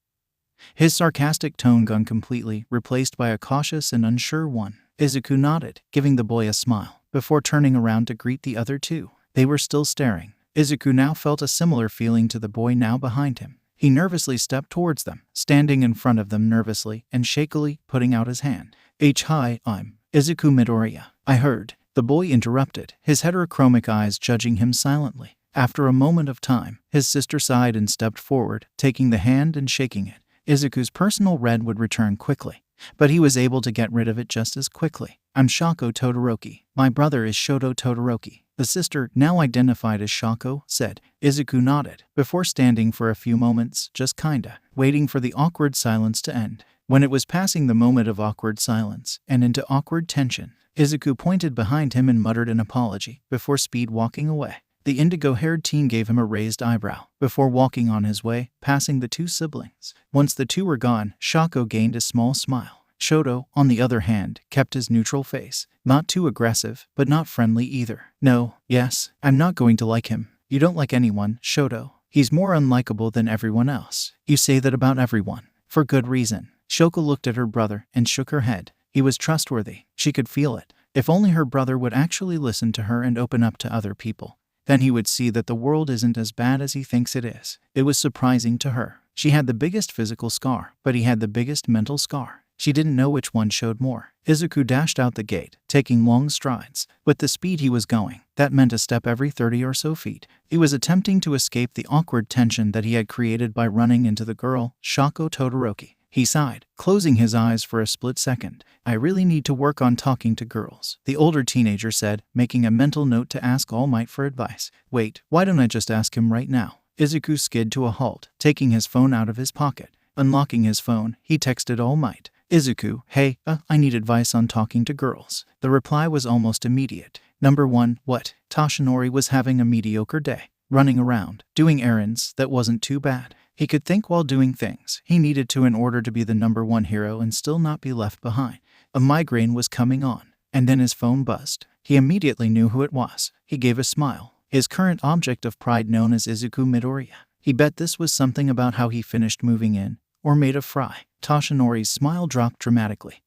His sarcastic tone gone completely, replaced by a cautious and unsure one. Izuku nodded, giving the boy a smile, before turning around to greet the other two. They were still staring. Izuku now felt a similar feeling to the boy now behind him. He nervously stepped towards them, standing in front of them nervously and shakily, putting out his hand. Hi, I'm Izuku Midoriya. I heard. The boy interrupted, his heterochromic eyes judging him silently. After a moment of time, his sister sighed and stepped forward, taking the hand and shaking it. Izuku's personal red would return quickly, but he was able to get rid of it just as quickly. I'm Shako Todoroki. My brother is Shoto Todoroki. The sister, now identified as Shako, said. Izuku nodded, before standing for a few moments, just kinda, waiting for the awkward silence to end. When it was passing the moment of awkward silence, and into awkward tension, Izuku pointed behind him and muttered an apology, before speed walking away. The indigo-haired teen gave him a raised eyebrow, before walking on his way, passing the two siblings. Once the two were gone, Shako gained a small smile. Shoto, on the other hand, kept his neutral face. Not too aggressive, but not friendly either. No, yes, I'm not going to like him. You don't like anyone, Shoto. He's more unlikable than everyone else. You say that about everyone. For good reason. Shoko looked at her brother and shook her head. He was trustworthy. She could feel it. If only her brother would actually listen to her and open up to other people. Then he would see that the world isn't as bad as he thinks it is. It was surprising to her. She had the biggest physical scar, but he had the biggest mental scar. She didn't know which one showed more. Izuku dashed out the gate, taking long strides. With the speed he was going, that meant a step every 30 or so feet. He was attempting to escape the awkward tension that he had created by running into the girl, Shoko Todoroki. He sighed, closing his eyes for a split second. I really need to work on talking to girls, the older teenager said, making a mental note to ask All Might for advice. Wait, why don't I just ask him right now? Izuku skid to a halt, taking his phone out of his pocket. Unlocking his phone, he texted All Might. Izuku, hey, I need advice on talking to girls. The reply was almost immediate. Number 1, what? Toshinori was having a mediocre day. Running around, doing errands, that wasn't too bad. He could think while doing things he needed to in order to be the number 1 hero and still not be left behind. A migraine was coming on, and then his phone buzzed. He immediately knew who it was. He gave a smile. His current object of pride known as Izuku Midoriya. He bet this was something about how he finished moving in, or made of fry. Toshinori's smile dropped dramatically,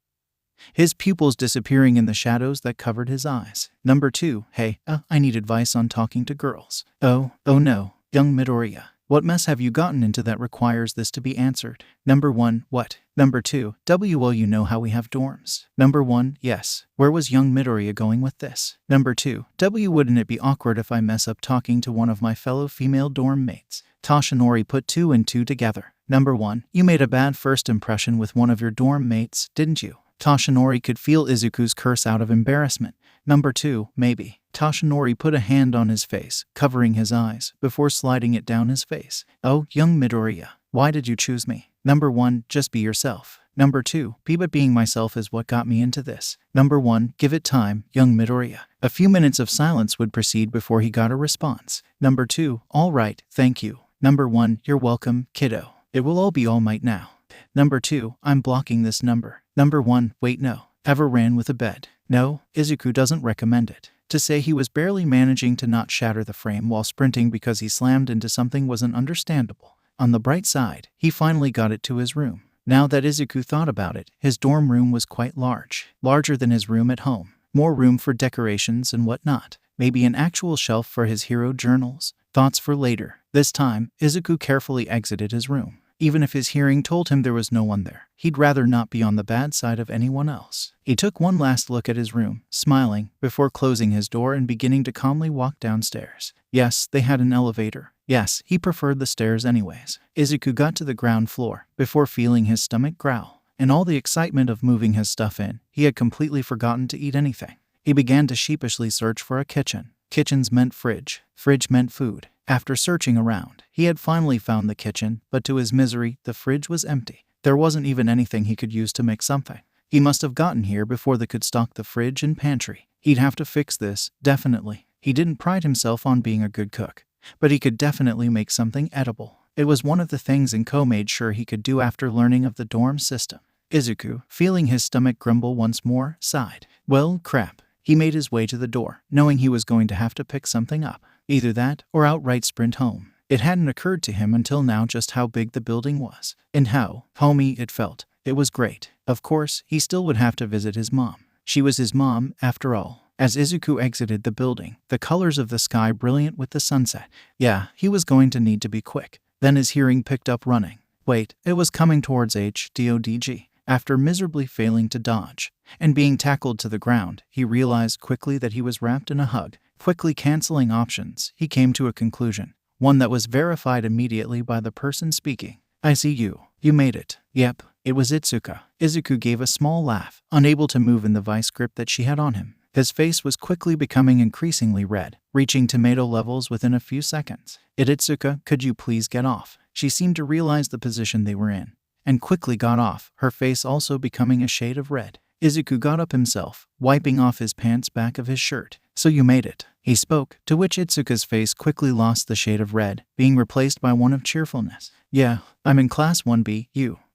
his pupils disappearing in the shadows that covered his eyes. Number 2, hey, I need advice on talking to girls. Oh no, young Midoriya. What mess have you gotten into that requires this to be answered? Number 1, what? Number 2, well you know how we have dorms. Number 1, yes. Where was young Midoriya going with this? Number 2, wouldn't it be awkward if I mess up talking to one of my fellow female dorm mates? Toshinori put 2 and 2 together. Number 1, you made a bad first impression with one of your dorm mates, didn't you? Toshinori could feel Izuku's curse out of embarrassment. Number 2, maybe. Toshinori put a hand on his face, covering his eyes, before sliding it down his face. Oh, young Midoriya, why did you choose me? Number 1, just be yourself. Number 2, but being myself is what got me into this. Number 1, give it time, young Midoriya. A few minutes of silence would proceed before he got a response. Number 2, all right, thank you. Number 1, you're welcome, kiddo. It will all be All Might now. Number 2, I'm blocking this number. Number 1, wait no. Ever ran with a bed? No, Izuku doesn't recommend it. To say he was barely managing to not shatter the frame while sprinting because he slammed into something wasn't understandable. On the bright side, he finally got it to his room. Now that Izuku thought about it, his dorm room was quite large. Larger than his room at home. More room for decorations and whatnot. Maybe an actual shelf for his hero journals. Thoughts for later. This time, Izuku carefully exited his room. Even if his hearing told him there was no one there, he'd rather not be on the bad side of anyone else. He took one last look at his room, smiling, before closing his door and beginning to calmly walk downstairs. Yes, they had an elevator. Yes, he preferred the stairs anyways. Izuku got to the ground floor, before feeling his stomach growl. In all the excitement of moving his stuff in, he had completely forgotten to eat anything. He began to sheepishly search for a kitchen. Kitchens meant fridge. Fridge meant food. After searching around, he had finally found the kitchen, but to his misery, the fridge was empty. There wasn't even anything he could use to make something. He must have gotten here before they could stock the fridge and pantry. He'd have to fix this, definitely. He didn't pride himself on being a good cook, but he could definitely make something edible. It was one of the things Inko made sure he could do after learning of the dorm system. Izuku, feeling his stomach grumble once more, sighed. Well, crap. He made his way to the door, knowing he was going to have to pick something up. Either that, or outright sprint home. It hadn't occurred to him until now just how big the building was, and how homey it felt. It was great. Of course, he still would have to visit his mom. She was his mom, after all. As Izuku exited the building, the colors of the sky brilliant with the sunset. Yeah, he was going to need to be quick. Then his hearing picked up running. Wait, it was coming towards HDODG. After miserably failing to dodge and being tackled to the ground, he realized quickly that he was wrapped in a hug. Quickly canceling options, he came to a conclusion, one that was verified immediately by the person speaking. I see you. You made it. Yep, it was Itsuka. Izuku gave a small laugh, unable to move in the vice grip that she had on him. His face was quickly becoming increasingly red, reaching tomato levels within a few seconds. Itsuka, could you please get off? She seemed to realize the position they were in, and quickly got off, her face also becoming a shade of red. Izuku got up himself, wiping off his pants back of his shirt. So you made it, he spoke, to which Itsuka's face quickly lost the shade of red, being replaced by one of cheerfulness. Yeah, I'm in Class 1B,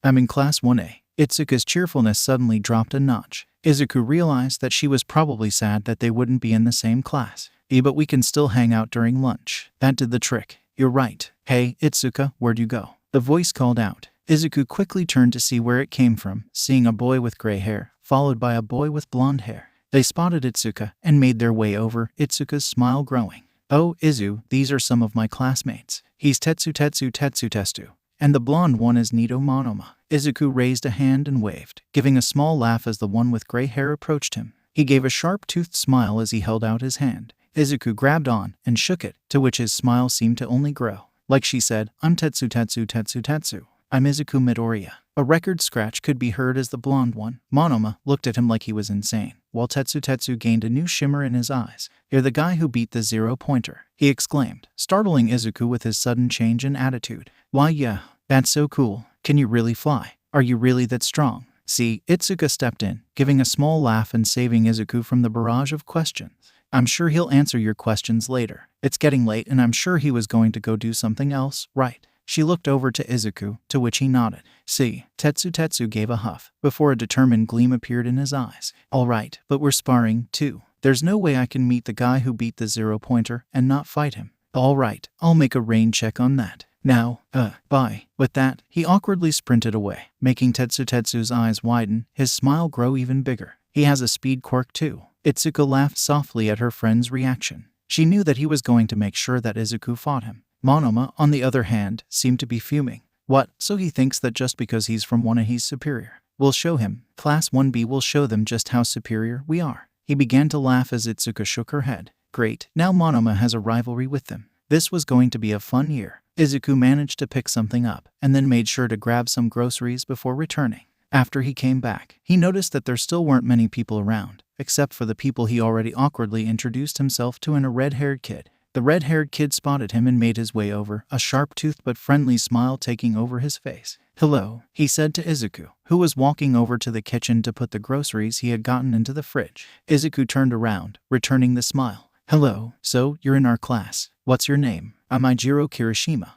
I'm in Class 1A. Itsuka's cheerfulness suddenly dropped a notch. Izuku realized that she was probably sad that they wouldn't be in the same class. But we can still hang out during lunch. That did the trick. You're right. Hey, Itsuka, where'd you go? The voice called out. Izuku quickly turned to see where it came from, seeing a boy with gray hair, followed by a boy with blonde hair. They spotted Itsuka and made their way over, Itsuka's smile growing. Oh, Izu, these are some of my classmates. He's Tetsu, and the blonde one is Nito Monoma. Izuku raised a hand and waved, giving a small laugh as the one with gray hair approached him. He gave a sharp-toothed smile as he held out his hand. Izuku grabbed on and shook it, to which his smile seemed to only grow. Like she said, I'm Tetsu. I'm Izuku Midoriya. A record scratch could be heard as the blonde one, Monoma, looked at him like he was insane, while Tetsu gained a new shimmer in his eyes. You're the guy who beat the 0-pointer, he exclaimed, startling Izuku with his sudden change in attitude. Why yeah, that's so cool. Can you really fly? Are you really that strong? See, Itsuka stepped in, giving a small laugh and saving Izuku from the barrage of questions. I'm sure he'll answer your questions later. It's getting late and I'm sure he was going to go do something else, right? She looked over to Izuku, to which he nodded. See, Tetsu gave a huff, before a determined gleam appeared in his eyes. All right, but we're sparring, too. There's no way I can meet the guy who beat the 0-pointer and not fight him. All right, I'll make a rain check on that. Now, bye. With that, he awkwardly sprinted away, making Tetsu's eyes widen, his smile grow even bigger. He has a speed quirk too. Itsuka laughed softly at her friend's reaction. She knew that he was going to make sure that Izuku fought him. Monoma, on the other hand, seemed to be fuming. What, so he thinks that just because he's from one he's superior? We'll show him. Class 1B will show them just how superior we are. He began to laugh as Itsuka shook her head. Great, now Monoma has a rivalry with them. This was going to be a fun year. Izuku managed to pick something up, and then made sure to grab some groceries before returning. After he came back, he noticed that there still weren't many people around, except for the people he already awkwardly introduced himself to and a red-haired kid. The red-haired kid spotted him and made his way over, a sharp-toothed but friendly smile taking over his face. Hello, he said to Izuku, who was walking over to the kitchen to put the groceries he had gotten into the fridge. Izuku turned around, returning the smile. Hello, so, you're in our class. What's your name? I'm Ijiro Kirishima.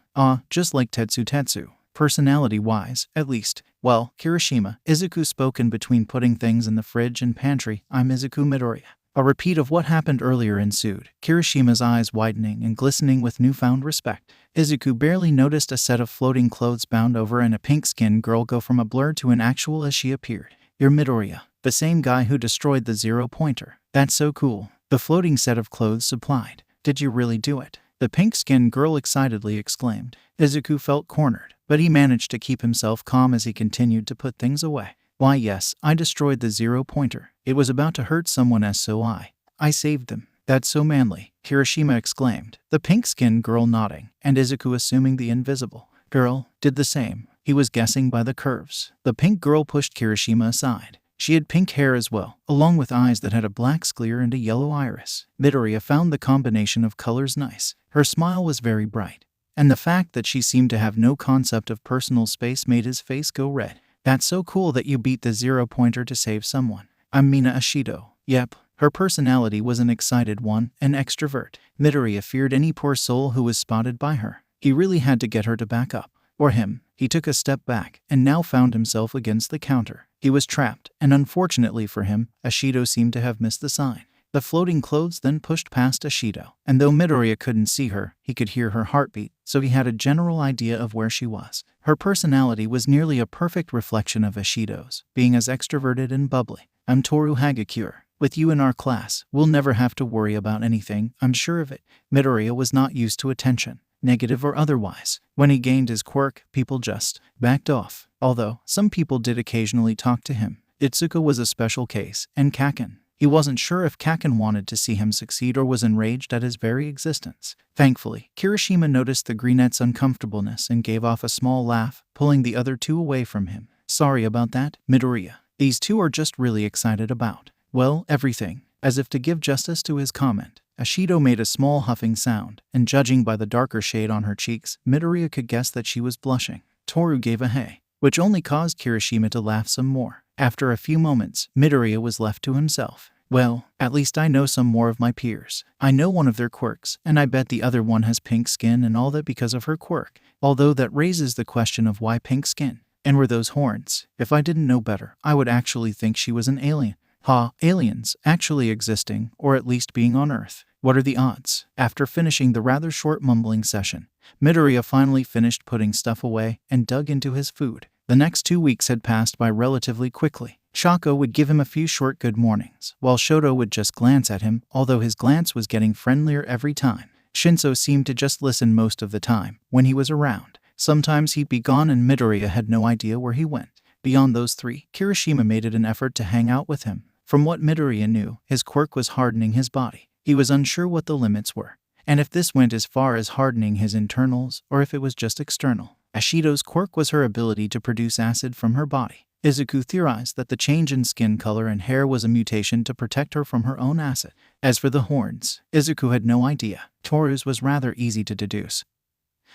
Just like Tetsu. Personality-wise, at least. Well, Kirishima, Izuku spoke in between putting things in the fridge and pantry. I'm Izuku Midoriya. A repeat of what happened earlier ensued, Kirishima's eyes widening and glistening with newfound respect. Izuku barely noticed a set of floating clothes bound over and a pink-skinned girl go from a blur to an actual as she appeared. You're Midoriya, the same guy who destroyed the 0-pointer. That's so cool. The floating set of clothes supplied. Did you really do it? The pink-skinned girl excitedly exclaimed. Izuku felt cornered, but he managed to keep himself calm as he continued to put things away. Why yes, I destroyed the 0-pointer. It was about to hurt someone so I saved them. That's so manly, Kirishima exclaimed, the pink-skinned girl nodding, and Izuku assuming the invisible girl did the same. He was guessing by the curves. The pink girl pushed Kirishima aside. She had pink hair as well, along with eyes that had a black sclere and a yellow iris. Midoriya found the combination of colors nice. Her smile was very bright, and the fact that she seemed to have no concept of personal space made his face go red. That's so cool that you beat the 0-pointer to save someone. I'm Mina Ashido. Yep. Her personality was an excited one, an extrovert. Midoriya feared any poor soul who was spotted by her. He really had to get her to back up. Or him. He took a step back, and now found himself against the counter. He was trapped, and unfortunately for him, Ashido seemed to have missed the sign. The floating clothes then pushed past Ashido, and though Midoriya couldn't see her, he could hear her heartbeat, so he had a general idea of where she was. Her personality was nearly a perfect reflection of Ashido's, being as extroverted and bubbly. I'm Toru Hagakure. With you in our class, we'll never have to worry about anything, I'm sure of it. Midoriya was not used to attention, negative or otherwise. When he gained his quirk, people just backed off, although some people did occasionally talk to him. Itsuka was a special case, and Kaken. He wasn't sure if Kaken wanted to see him succeed or was enraged at his very existence. Thankfully, Kirishima noticed the greenette's uncomfortableness and gave off a small laugh, pulling the other two away from him. Sorry about that, Midoriya. These two are just really excited about, well, everything. As if to give justice to his comment, Ashido made a small huffing sound, and judging by the darker shade on her cheeks, Midoriya could guess that she was blushing. Toru gave a hey, which only caused Kirishima to laugh some more. After a few moments, Midoriya was left to himself. Well, at least I know some more of my peers. I know one of their quirks, and I bet the other one has pink skin and all that because of her quirk. Although that raises the question of why pink skin. And were those horns? If I didn't know better, I would actually think she was an alien. Ha, aliens actually existing, or at least being on Earth. What are the odds? After finishing the rather short mumbling session, Midoriya finally finished putting stuff away and dug into his food. The next 2 weeks had passed by relatively quickly. Shako would give him a few short good mornings, while Shoto would just glance at him, although his glance was getting friendlier every time. Shinso seemed to just listen most of the time when he was around. Sometimes he'd be gone and Midoriya had no idea where he went. Beyond those three, Kirishima made it an effort to hang out with him. From what Midoriya knew, his quirk was hardening his body. He was unsure what the limits were, and if this went as far as hardening his internals or if it was just external. Ashido's quirk was her ability to produce acid from her body. Izuku theorized that the change in skin color and hair was a mutation to protect her from her own acid. As for the horns, Izuku had no idea. Toru's was rather easy to deduce.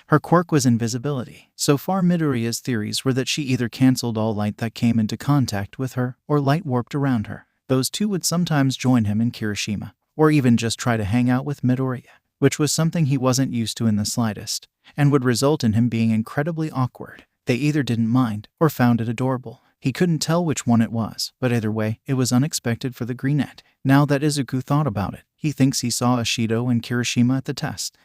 Her quirk was invisibility. So far, Midoriya's theories were that she either cancelled all light that came into contact with her or light warped around her. Those two would sometimes join him in Kirishima, or even just try to hang out with Midoriya, which was something he wasn't used to in the slightest, and would result in him being incredibly awkward. They either didn't mind or found it adorable. He couldn't tell which one it was, but either way, it was unexpected for the Greenette. Now that Izuku thought about it, he thinks he saw Ashido and Kirishima at the test.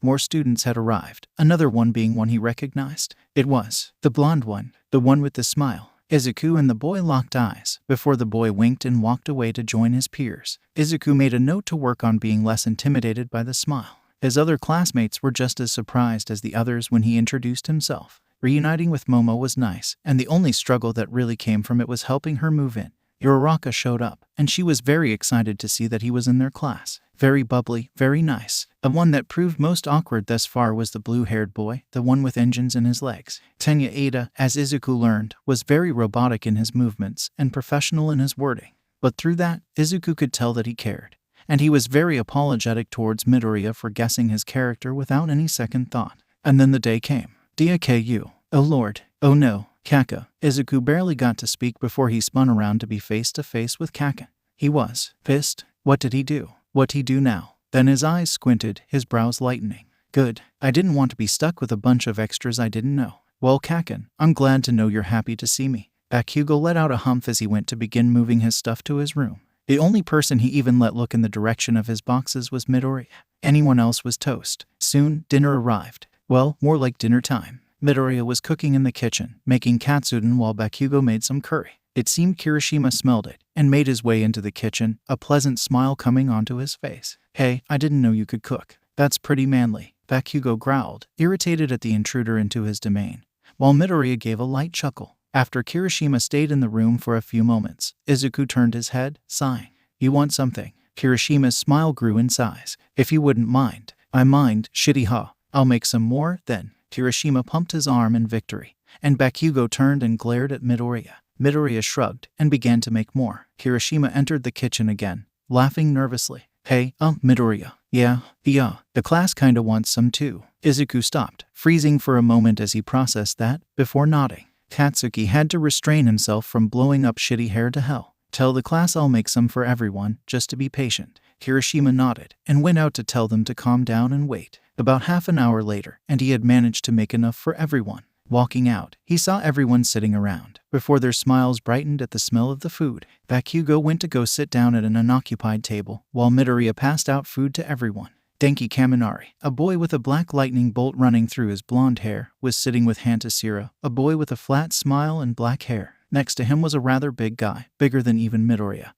More students had arrived, another one being one he recognized. It was the blonde one, the one with the smile. Izuku and the boy locked eyes before the boy winked and walked away to join his peers. Izuku made a note to work on being less intimidated by the smile. His other classmates were just as surprised as the others when he introduced himself. Reuniting with Momo was nice, and the only struggle that really came from it was helping her move in. Uraraka showed up, and she was very excited to see that he was in their class. Very bubbly, very nice. The one that proved most awkward thus far was the blue-haired boy, the one with engines in his legs. Tenya Ada, as Izuku learned, was very robotic in his movements and professional in his wording. But through that, Izuku could tell that he cared. And he was very apologetic towards Midoriya for guessing his character without any second thought. And then the day came. DAKU. Oh lord. Oh no. Kaka. Izuku barely got to speak before he spun around to be face to face with Kaka. He was pissed. What did he do? What'd he do now? Then his eyes squinted, his brows lightening. Good. I didn't want to be stuck with a bunch of extras I didn't know. Well, Kaken, I'm glad to know you're happy to see me. Bakugo let out a humph as he went to begin moving his stuff to his room. The only person he even let look in the direction of his boxes was Midoriya. Anyone else was toast. Soon, dinner arrived. Well, more like dinner time. Midoriya was cooking in the kitchen, making katsudon while Bakugo made some curry. It seemed Kirishima smelled it and made his way into the kitchen, a pleasant smile coming onto his face. Hey, I didn't know you could cook. That's pretty manly, Bakugo growled, irritated at the intruder into his domain, while Midoriya gave a light chuckle. After Kirishima stayed in the room for a few moments, Izuku turned his head, sighing. You want something? Kirishima's smile grew in size. If you wouldn't mind. I mind, shitty ha. I'll make some more, then. Kirishima pumped his arm in victory, and Bakugo turned and glared at Midoriya. Midoriya shrugged and began to make more. Kirishima entered the kitchen again, laughing nervously. Hey, Midoriya. Yeah. The class kinda wants some too. Izuku stopped, freezing for a moment as he processed that, before nodding. Katsuki had to restrain himself from blowing up shitty hair to hell. Tell the class I'll make some for everyone, just to be patient. Kirishima nodded and went out to tell them to calm down and wait. About half an hour later, and he had managed to make enough for everyone. Walking out, he saw everyone sitting around, before their smiles brightened at the smell of the food. Bakugo went to go sit down at an unoccupied table, while Midoriya passed out food to everyone. Denki Kaminari, a boy with a black lightning bolt running through his blonde hair, was sitting with Hantasira, a boy with a flat smile and black hair. Next to him was a rather big guy, bigger than even Midoriya,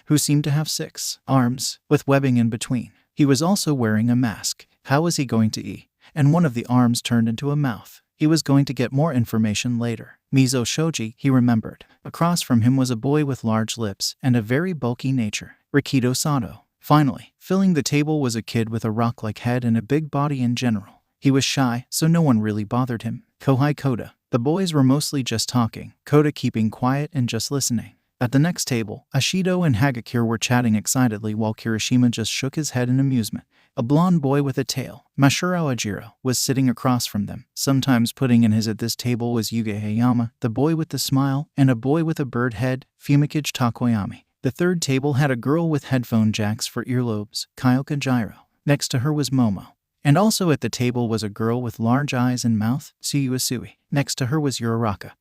who seemed to have 6 arms, with webbing in between. He was also wearing a mask. How was he going to eat? And one of the arms turned into a mouth. He was going to get more information later. Mizo Shoji, he remembered. Across from him was a boy with large lips and a very bulky nature. Rikido Sato. Finally, filling the table was a kid with a rock-like head and a big body in general. He was shy, so no one really bothered him. Kohai Koda. The boys were mostly just talking, Koda keeping quiet and just listening. At the next table, Ashido and Hagakure were chatting excitedly while Kirishima just shook his head in amusement. A blonde boy with a tail, Mashiro Ajiro, was sitting across from them. Sometimes putting in his at this table was Yuge Hayama, the boy with the smile, and a boy with a bird head, Fumikage Takoyami. The third table had a girl with headphone jacks for earlobes, Kyoka Jiro. Next to her was Momo. And also at the table was a girl with large eyes and mouth, Suyuasui. Next to her was Uraraka,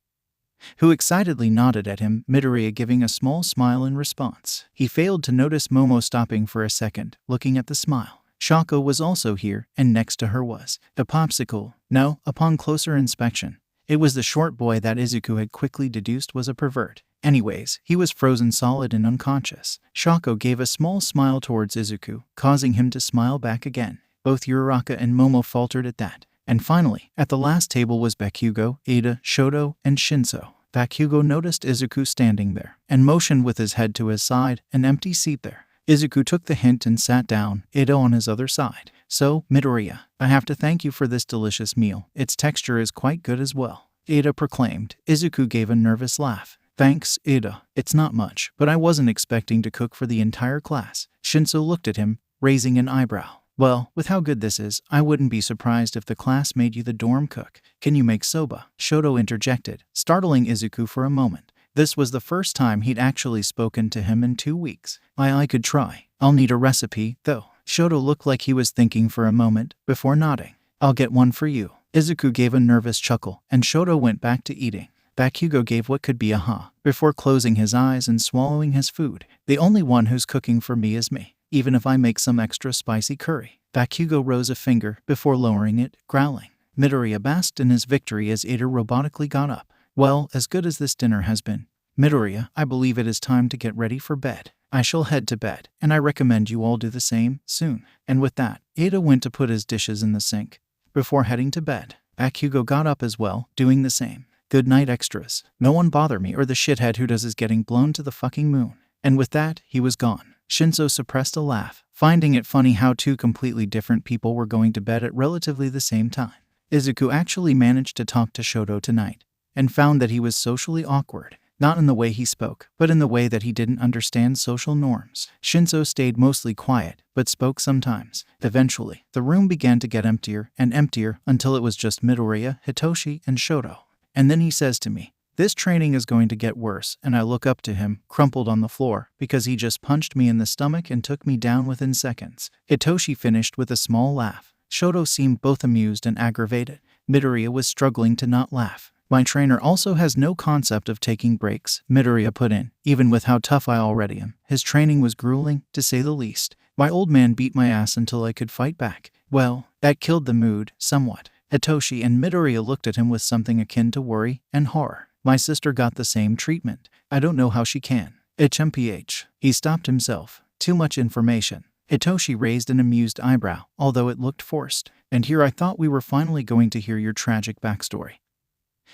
who excitedly nodded at him, Midoriya giving a small smile in response. He failed to notice Momo stopping for a second, looking at the smile. Shako was also here, and next to her was the popsicle. No, upon closer inspection, it was the short boy that Izuku had quickly deduced was a pervert. Anyways, he was frozen solid and unconscious. Shako gave a small smile towards Izuku, causing him to smile back again. Both Uraraka and Momo faltered at that. And finally, at the last table was Bakugo, Ada, Shoto, and Shinso. Bakugo noticed Izuku standing there, and motioned with his head to his side, an empty seat there. Izuku took the hint and sat down, Ada on his other side. So, Midoriya, I have to thank you for this delicious meal. Its texture is quite good as well, Ada proclaimed. Izuku gave a nervous laugh. Thanks, Ada. It's not much, but I wasn't expecting to cook for the entire class. Shinso looked at him, raising an eyebrow. Well, with how good this is, I wouldn't be surprised if the class made you the dorm cook. Can you make soba? Shoto interjected, startling Izuku for a moment. This was the first time he'd actually spoken to him in 2 weeks. I could try. I'll need a recipe, though. Shoto looked like he was thinking for a moment, before nodding. I'll get one for you. Izuku gave a nervous chuckle, and Shoto went back to eating. Bakugo gave what could be a ha, before closing his eyes and swallowing his food. The only one who's cooking for me is me, even if I make some extra spicy curry. Bakugo rose a finger, before lowering it, growling. Midoriya basked in his victory as Ada robotically got up. Well, as good as this dinner has been, Midoriya, I believe it is time to get ready for bed. I shall head to bed, and I recommend you all do the same, soon. And with that, Ada went to put his dishes in the sink, before heading to bed. Bakugo got up as well, doing the same. Good night, extras. No one bother me or the shithead who does is getting blown to the fucking moon. And with that, he was gone. Shinso suppressed a laugh, finding it funny how two completely different people were going to bed at relatively the same time. Izuku actually managed to talk to Shoto tonight, and found that he was socially awkward, not in the way he spoke, but in the way that he didn't understand social norms. Shinso stayed mostly quiet, but spoke sometimes. Eventually, the room began to get emptier and emptier until it was just Midoriya, Hitoshi, and Shoto. And then he says to me, "This training is going to get worse," and I look up to him, crumpled on the floor, because he just punched me in the stomach and took me down within seconds. Hitoshi finished with a small laugh. Shoto seemed both amused and aggravated. Midoriya was struggling to not laugh. My trainer also has no concept of taking breaks, Midoriya put in. Even with how tough I already am, his training was grueling, to say the least. My old man beat my ass until I could fight back. Well, that killed the mood, somewhat. Hitoshi and Midoriya looked at him with something akin to worry and horror. My sister got the same treatment. I don't know how she can. HMPH. He stopped himself. Too much information. Hitoshi raised an amused eyebrow, although it looked forced. And here I thought we were finally going to hear your tragic backstory,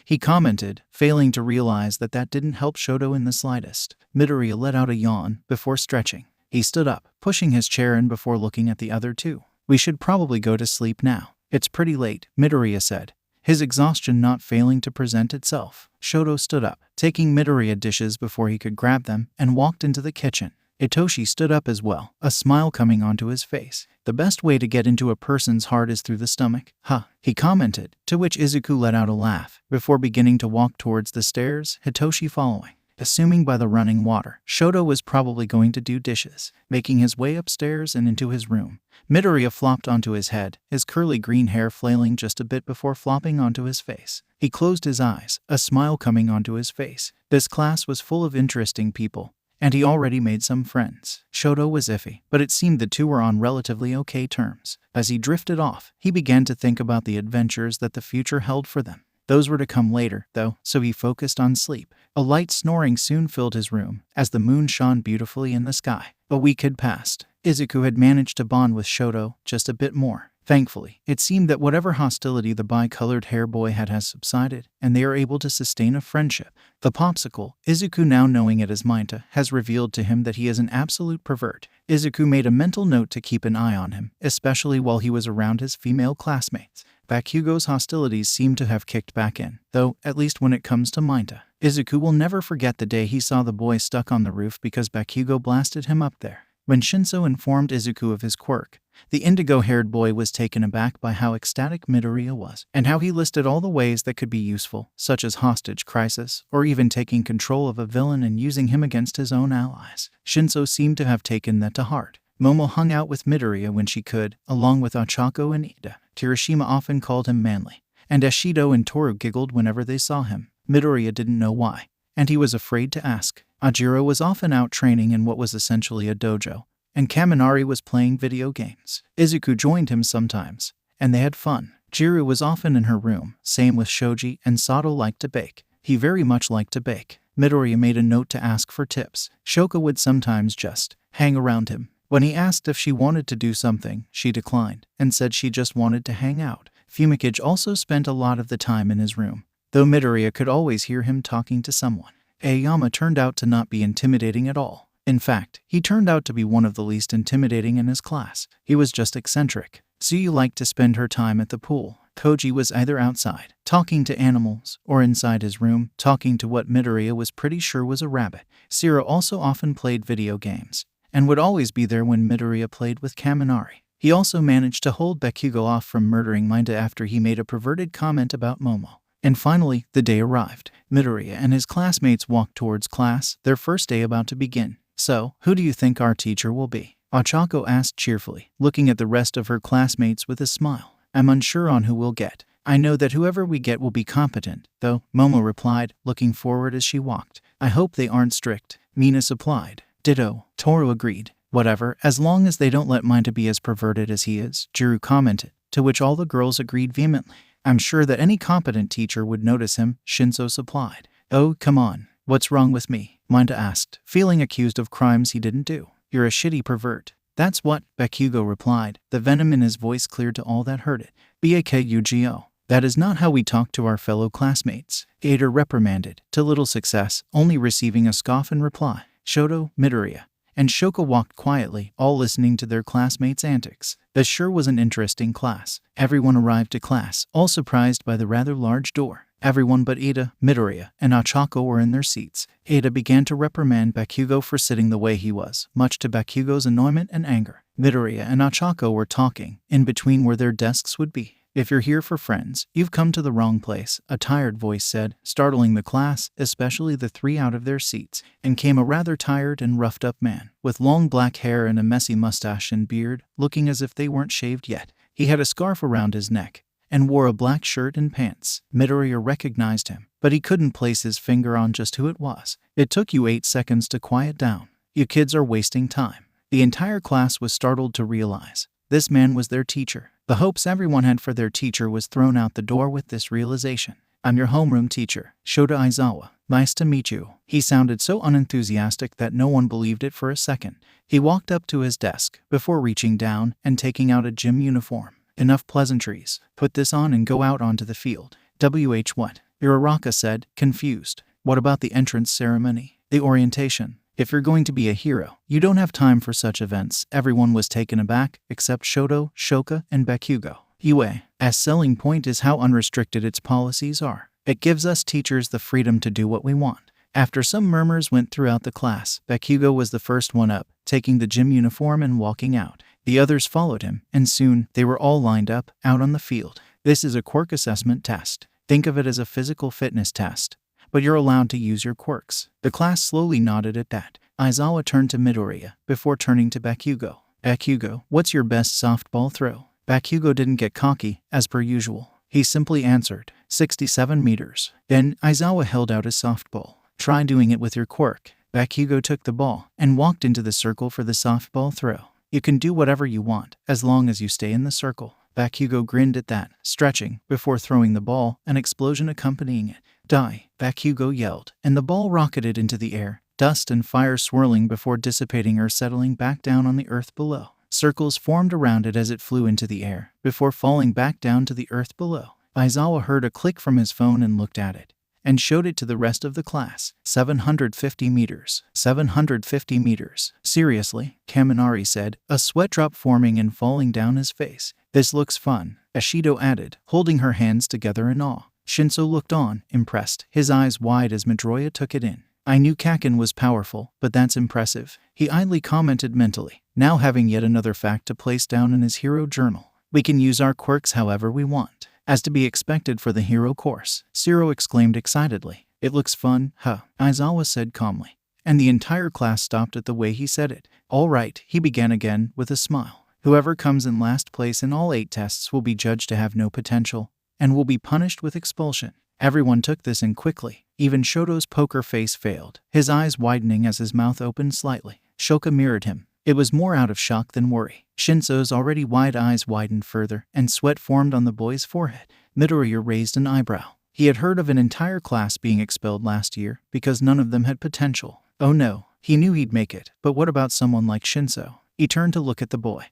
he commented, failing to realize that that didn't help Shoto in the slightest. Midoriya let out a yawn, before stretching. He stood up, pushing his chair in before looking at the other two. We should probably go to sleep now. It's pretty late, Midoriya said, his exhaustion not failing to present itself. Shoto stood up, taking Midoriya dishes before he could grab them, and walked into the kitchen. Hitoshi stood up as well, a smile coming onto his face. The best way to get into a person's heart is through the stomach, huh? He commented, to which Izuku let out a laugh, before beginning to walk towards the stairs, Hitoshi following. Assuming by the running water, Shoto was probably going to do dishes. Making his way upstairs and into his room, Midoriya flopped onto his head, his curly green hair flailing just a bit before flopping onto his face. He closed his eyes, a smile coming onto his face. This class was full of interesting people, and he already made some friends. Shoto was iffy, but it seemed the two were on relatively okay terms. As he drifted off, he began to think about the adventures that the future held for them. Those were to come later, though, so he focused on sleep. A light snoring soon filled his room, as the moon shone beautifully in the sky. A week had passed. Izuku had managed to bond with Shoto just a bit more. Thankfully, it seemed that whatever hostility the bi-colored hair boy had has subsided, and they are able to sustain a friendship. The popsicle, Izuku now knowing it as Minta, has revealed to him that he is an absolute pervert. Izuku made a mental note to keep an eye on him, especially while he was around his female classmates. Bakugo's hostilities seem to have kicked back in, though, at least when it comes to Minta. Izuku will never forget the day he saw the boy stuck on the roof because Bakugo blasted him up there. When Shinso informed Izuku of his quirk, the indigo-haired boy was taken aback by how ecstatic Midoriya was, and how he listed all the ways that could be useful, such as hostage crisis, or even taking control of a villain and using him against his own allies. Shinso seemed to have taken that to heart. Momo hung out with Midoriya when she could, along with Ochako and Ida. Kirishima often called him manly, and Ashido and Toru giggled whenever they saw him. Midoriya didn't know why, and he was afraid to ask. Ajiro was often out training in what was essentially a dojo, and Kaminari was playing video games. Izuku joined him sometimes, and they had fun. Jiru was often in her room, same with Shoji, and Sato liked to bake. He very much liked to bake. Midoriya made a note to ask for tips. Shoka would sometimes just hang around him. When he asked if she wanted to do something, she declined, and said she just wanted to hang out. Fumikage also spent a lot of the time in his room, though Midoriya could always hear him talking to someone. Aoyama turned out to not be intimidating at all. In fact, he turned out to be one of the least intimidating in his class. He was just eccentric. Suyu liked to spend her time at the pool. Koji was either outside, talking to animals, or inside his room, talking to what Midoriya was pretty sure was a rabbit. Siro also often played video games, and would always be there when Midoriya played with Kaminari. He also managed to hold Bakugo off from murdering Minda after he made a perverted comment about Momo. And finally, the day arrived. Midoriya and his classmates walked towards class, their first day about to begin. So, who do you think our teacher will be? Ochako asked cheerfully, looking at the rest of her classmates with a smile. I'm unsure on who we'll get. I know that whoever we get will be competent, though, Momo replied, looking forward as she walked. I hope they aren't strict, Mina supplied. Ditto, Toru agreed. Whatever, as long as they don't let Minda be as perverted as he is, Jiru commented, to which all the girls agreed vehemently. I'm sure that any competent teacher would notice him, Shinso supplied. Oh, come on. What's wrong with me? Minda asked, feeling accused of crimes he didn't do. You're a shitty pervert. That's what, Bakugo replied, the venom in his voice clear to all that heard it. BAKUGO. That is not how we talk to our fellow classmates. Ada reprimanded, to little success, only receiving a scoff in reply. Shoto, Midoriya, and Shoka walked quietly, all listening to their classmates' antics. This sure was an interesting class. Everyone arrived to class, all surprised by the rather large door. Everyone but Ida, Midoriya, and Ochako were in their seats. Ida began to reprimand Bakugo for sitting the way he was, much to Bakugo's annoyment and anger. Midoriya and Ochako were talking, in between where their desks would be. If you're here for friends, you've come to the wrong place, a tired voice said, startling the class, especially the three out of their seats. And came a rather tired and roughed-up man, with long black hair and a messy mustache and beard, looking as if they weren't shaved yet. He had a scarf around his neck, and wore a black shirt and pants. Midoriya recognized him, but he couldn't place his finger on just who it was. It took you 8 seconds to quiet down. You kids are wasting time. The entire class was startled to realize this man was their teacher. The hopes everyone had for their teacher was thrown out the door with this realization. I'm your homeroom teacher, Shota Aizawa. Nice to meet you. He sounded so unenthusiastic that no one believed it for a second. He walked up to his desk, before reaching down and taking out a gym uniform. Enough pleasantries. Put this on and go out onto the field. What? Uraraka said, confused. What about the entrance ceremony? The orientation? If you're going to be a hero, you don't have time for such events. Everyone was taken aback, except Shoto, Shoka, and Bakugo. Yue's selling point is how unrestricted its policies are. It gives us teachers the freedom to do what we want. After some murmurs went throughout the class, Bakugo was the first one up, taking the gym uniform and walking out. The others followed him, and soon, they were all lined up, out on the field. This is a quirk assessment test. Think of it as a physical fitness test. But you're allowed to use your quirks. The class slowly nodded at that. Aizawa turned to Midoriya, before turning to Bakugo. Bakugo, what's your best softball throw? Bakugo didn't get cocky, as per usual. He simply answered, 67 meters. Then, Aizawa held out his softball. Try doing it with your quirk. Bakugo took the ball, and walked into the circle for the softball throw. You can do whatever you want, as long as you stay in the circle. Bakugo grinned at that, stretching, before throwing the ball, an explosion accompanying it. Die, Bakugo yelled, and the ball rocketed into the air, dust and fire swirling before dissipating or settling back down on the earth below. Circles formed around it as it flew into the air, before falling back down to the earth below. Aizawa heard a click from his phone and looked at it, and showed it to the rest of the class. 750 meters. 750 meters. Seriously, Kaminari said, a sweat drop forming and falling down his face. This looks fun, Ashido added, holding her hands together in awe. Shinso looked on, impressed, his eyes wide as Midoriya took it in. I knew Kaken was powerful, but that's impressive, he idly commented mentally, now having yet another fact to place down in his hero journal. We can use our quirks however we want, as to be expected for the hero course, Zero exclaimed excitedly. It looks fun, huh? Aizawa said calmly. and the entire class stopped at the way he said it. "All right," he began again with a smile. "Whoever comes in last place in all 8 tests will be judged to have no potential and will be punished with expulsion." Everyone took this in quickly. Even Shoto's poker face failed, his eyes widening as his mouth opened slightly. Shoka mirrored him. It was more out of shock than worry. Shinso's already wide eyes widened further, and sweat formed on the boy's forehead. Midoriya raised an eyebrow. He had heard of an entire class being expelled last year because none of them had potential. Oh no, he knew he'd make it, but what about someone like Shinso? He turned to look at the boy,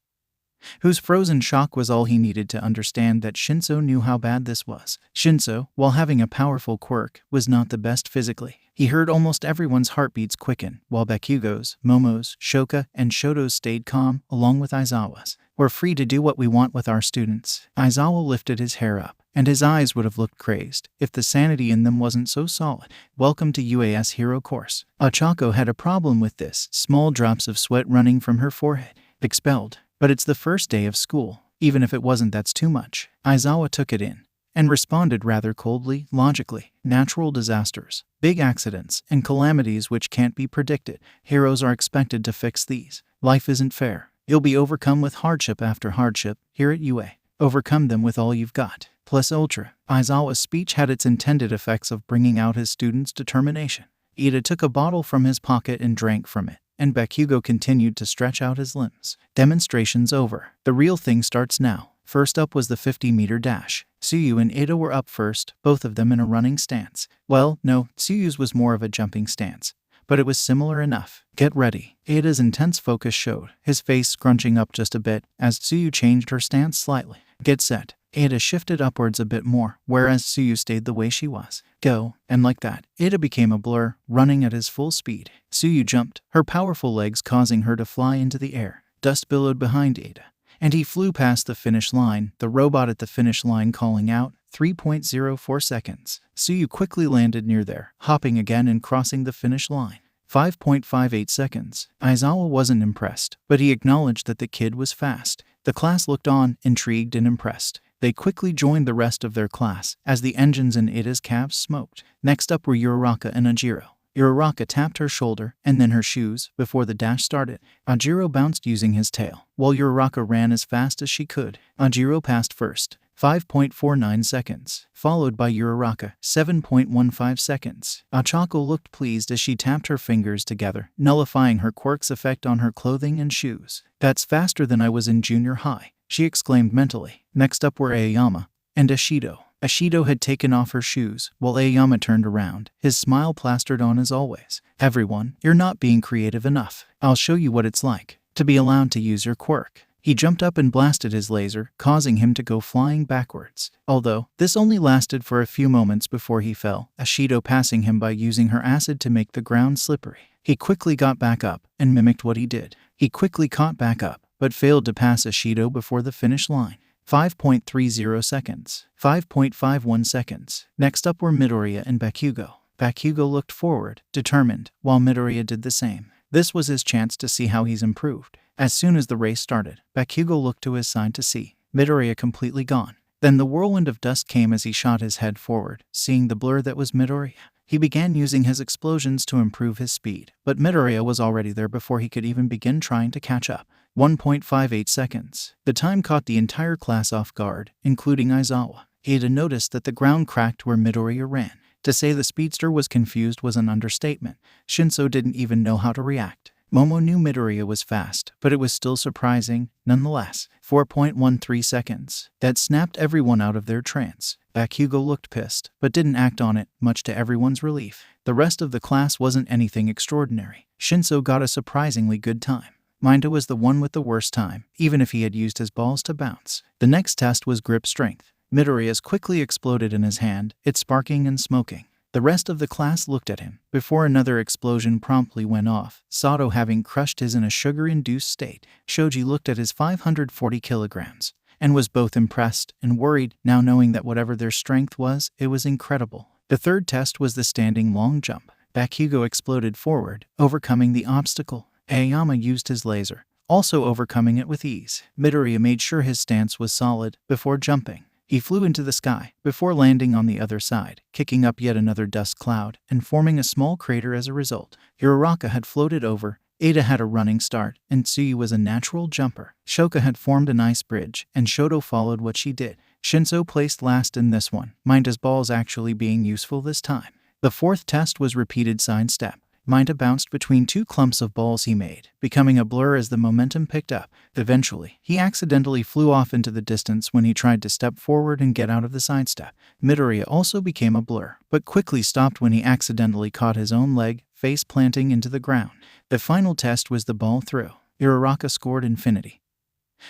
whose frozen shock was all he needed to understand that Shinso knew how bad this was. Shinso, while having a powerful quirk, was not the best physically. He heard almost everyone's heartbeats quicken, while Bakugo's, Momo's, Shoka, and Shoto's stayed calm, along with Aizawa's. "We're free to do what we want with our students." Aizawa lifted his hair up, and his eyes would have looked crazed if the sanity in them wasn't so solid. "Welcome to UAS Hero Course." Ochako had a problem with this, small drops of sweat running from her forehead. "Expelled. But it's the first day of school. Even if it wasn't, that's too much." Aizawa took it in and responded rather coldly, logically. "Natural disasters, big accidents, and calamities which can't be predicted. Heroes are expected to fix these. Life isn't fair. You'll be overcome with hardship after hardship here at UA. Overcome them with all you've got. Plus ultra." Aizawa's speech had its intended effects of bringing out his students' determination. Ida took a bottle from his pocket and drank from it, and Bakugo continued to stretch out his limbs. "Demonstration's over. The real thing starts now." First up was the 50-meter dash. Tsuyu and Ida were up first, both of them in a running stance. Well, no, Tsuyu's was more of a jumping stance, but it was similar enough. "Get ready." Ida's intense focus showed, his face scrunching up just a bit as Tsuyu changed her stance slightly. "Get set." Ida shifted upwards a bit more, whereas Tsuyu stayed the way she was. "Go." And like that, Ida became a blur, running at his full speed. Tsuyu jumped, her powerful legs causing her to fly into the air. Dust billowed behind Ida, and he flew past the finish line, the robot at the finish line calling out, 3.04 seconds. Tsuyu quickly landed near there, hopping again and crossing the finish line. 5.58 seconds. Aizawa wasn't impressed, but he acknowledged that the kid was fast. The class looked on, intrigued and impressed. They quickly joined the rest of their class as the engines in Ida's cabs smoked. Next up were Uraraka and Ajiro. Uraraka tapped her shoulder and then her shoes before the dash started. Ajiro bounced using his tail, while Uraraka ran as fast as she could. Ajiro passed first, 5.49 seconds, followed by Uraraka, 7.15 seconds. Ochako looked pleased as she tapped her fingers together, nullifying her quirk's effect on her clothing and shoes. "That's faster than I was in junior high," she exclaimed mentally. Next up were Aoyama and Ashido. Ashido had taken off her shoes, while Aoyama turned around, his smile plastered on as always. "Everyone, you're not being creative enough. I'll show you what it's like to be allowed to use your quirk." He jumped up and blasted his laser, causing him to go flying backwards. Although, this only lasted for a few moments before he fell, Ashido passing him by using her acid to make the ground slippery. He quickly got back up and mimicked what he did. He quickly caught back up, but failed to pass Ashido before the finish line. 5.30 seconds. 5.51 seconds. Next up were Midoriya and Bakugo. Bakugo looked forward, determined, while Midoriya did the same. This was his chance to see how he's improved. As soon as the race started, Bakugo looked to his side to see Midoriya completely gone. Then the whirlwind of dust came as he shot his head forward, seeing the blur that was Midoriya. He began using his explosions to improve his speed, but Midoriya was already there before he could even begin trying to catch up. 1.58 seconds. The time caught the entire class off guard, including Aizawa. Ida noticed that the ground cracked where Midoriya ran. To say the speedster was confused was an understatement. Shinso didn't even know how to react. Momo knew Midoriya was fast, but it was still surprising, nonetheless. 4.13 seconds. That snapped everyone out of their trance. Bakugo looked pissed, but didn't act on it, much to everyone's relief. The rest of the class wasn't anything extraordinary. Shinso got a surprisingly good time. Minda was the one with the worst time, even if he had used his balls to bounce. The next test was grip strength. Midoriya's quickly exploded in his hand, it sparking and smoking. The rest of the class looked at him, before another explosion promptly went off, Sato having crushed his in a sugar-induced state. Shoji looked at his 540 kilograms, and was both impressed and worried, now knowing that whatever their strength was, it was incredible. The third test was the standing long jump. Bakugo exploded forward, overcoming the obstacle. Aoyama used his laser, also overcoming it with ease. Midoriya made sure his stance was solid before jumping. He flew into the sky, before landing on the other side, kicking up yet another dust cloud, and forming a small crater as a result. Uraraka had floated over, Ada had a running start, and Tsuyu was a natural jumper. Shoka had formed an ice bridge, and Shoto followed what she did. Shinso placed last in this one, Minda's balls actually being useful this time. The fourth test was repeated sidestep. Minda bounced between two clumps of balls he made, becoming a blur as the momentum picked up. Eventually, he accidentally flew off into the distance when he tried to step forward and get out of the sidestep. Midoriya also became a blur, but quickly stopped when he accidentally caught his own leg, face planting into the ground. The final test was the ball throw. Uraraka scored infinity,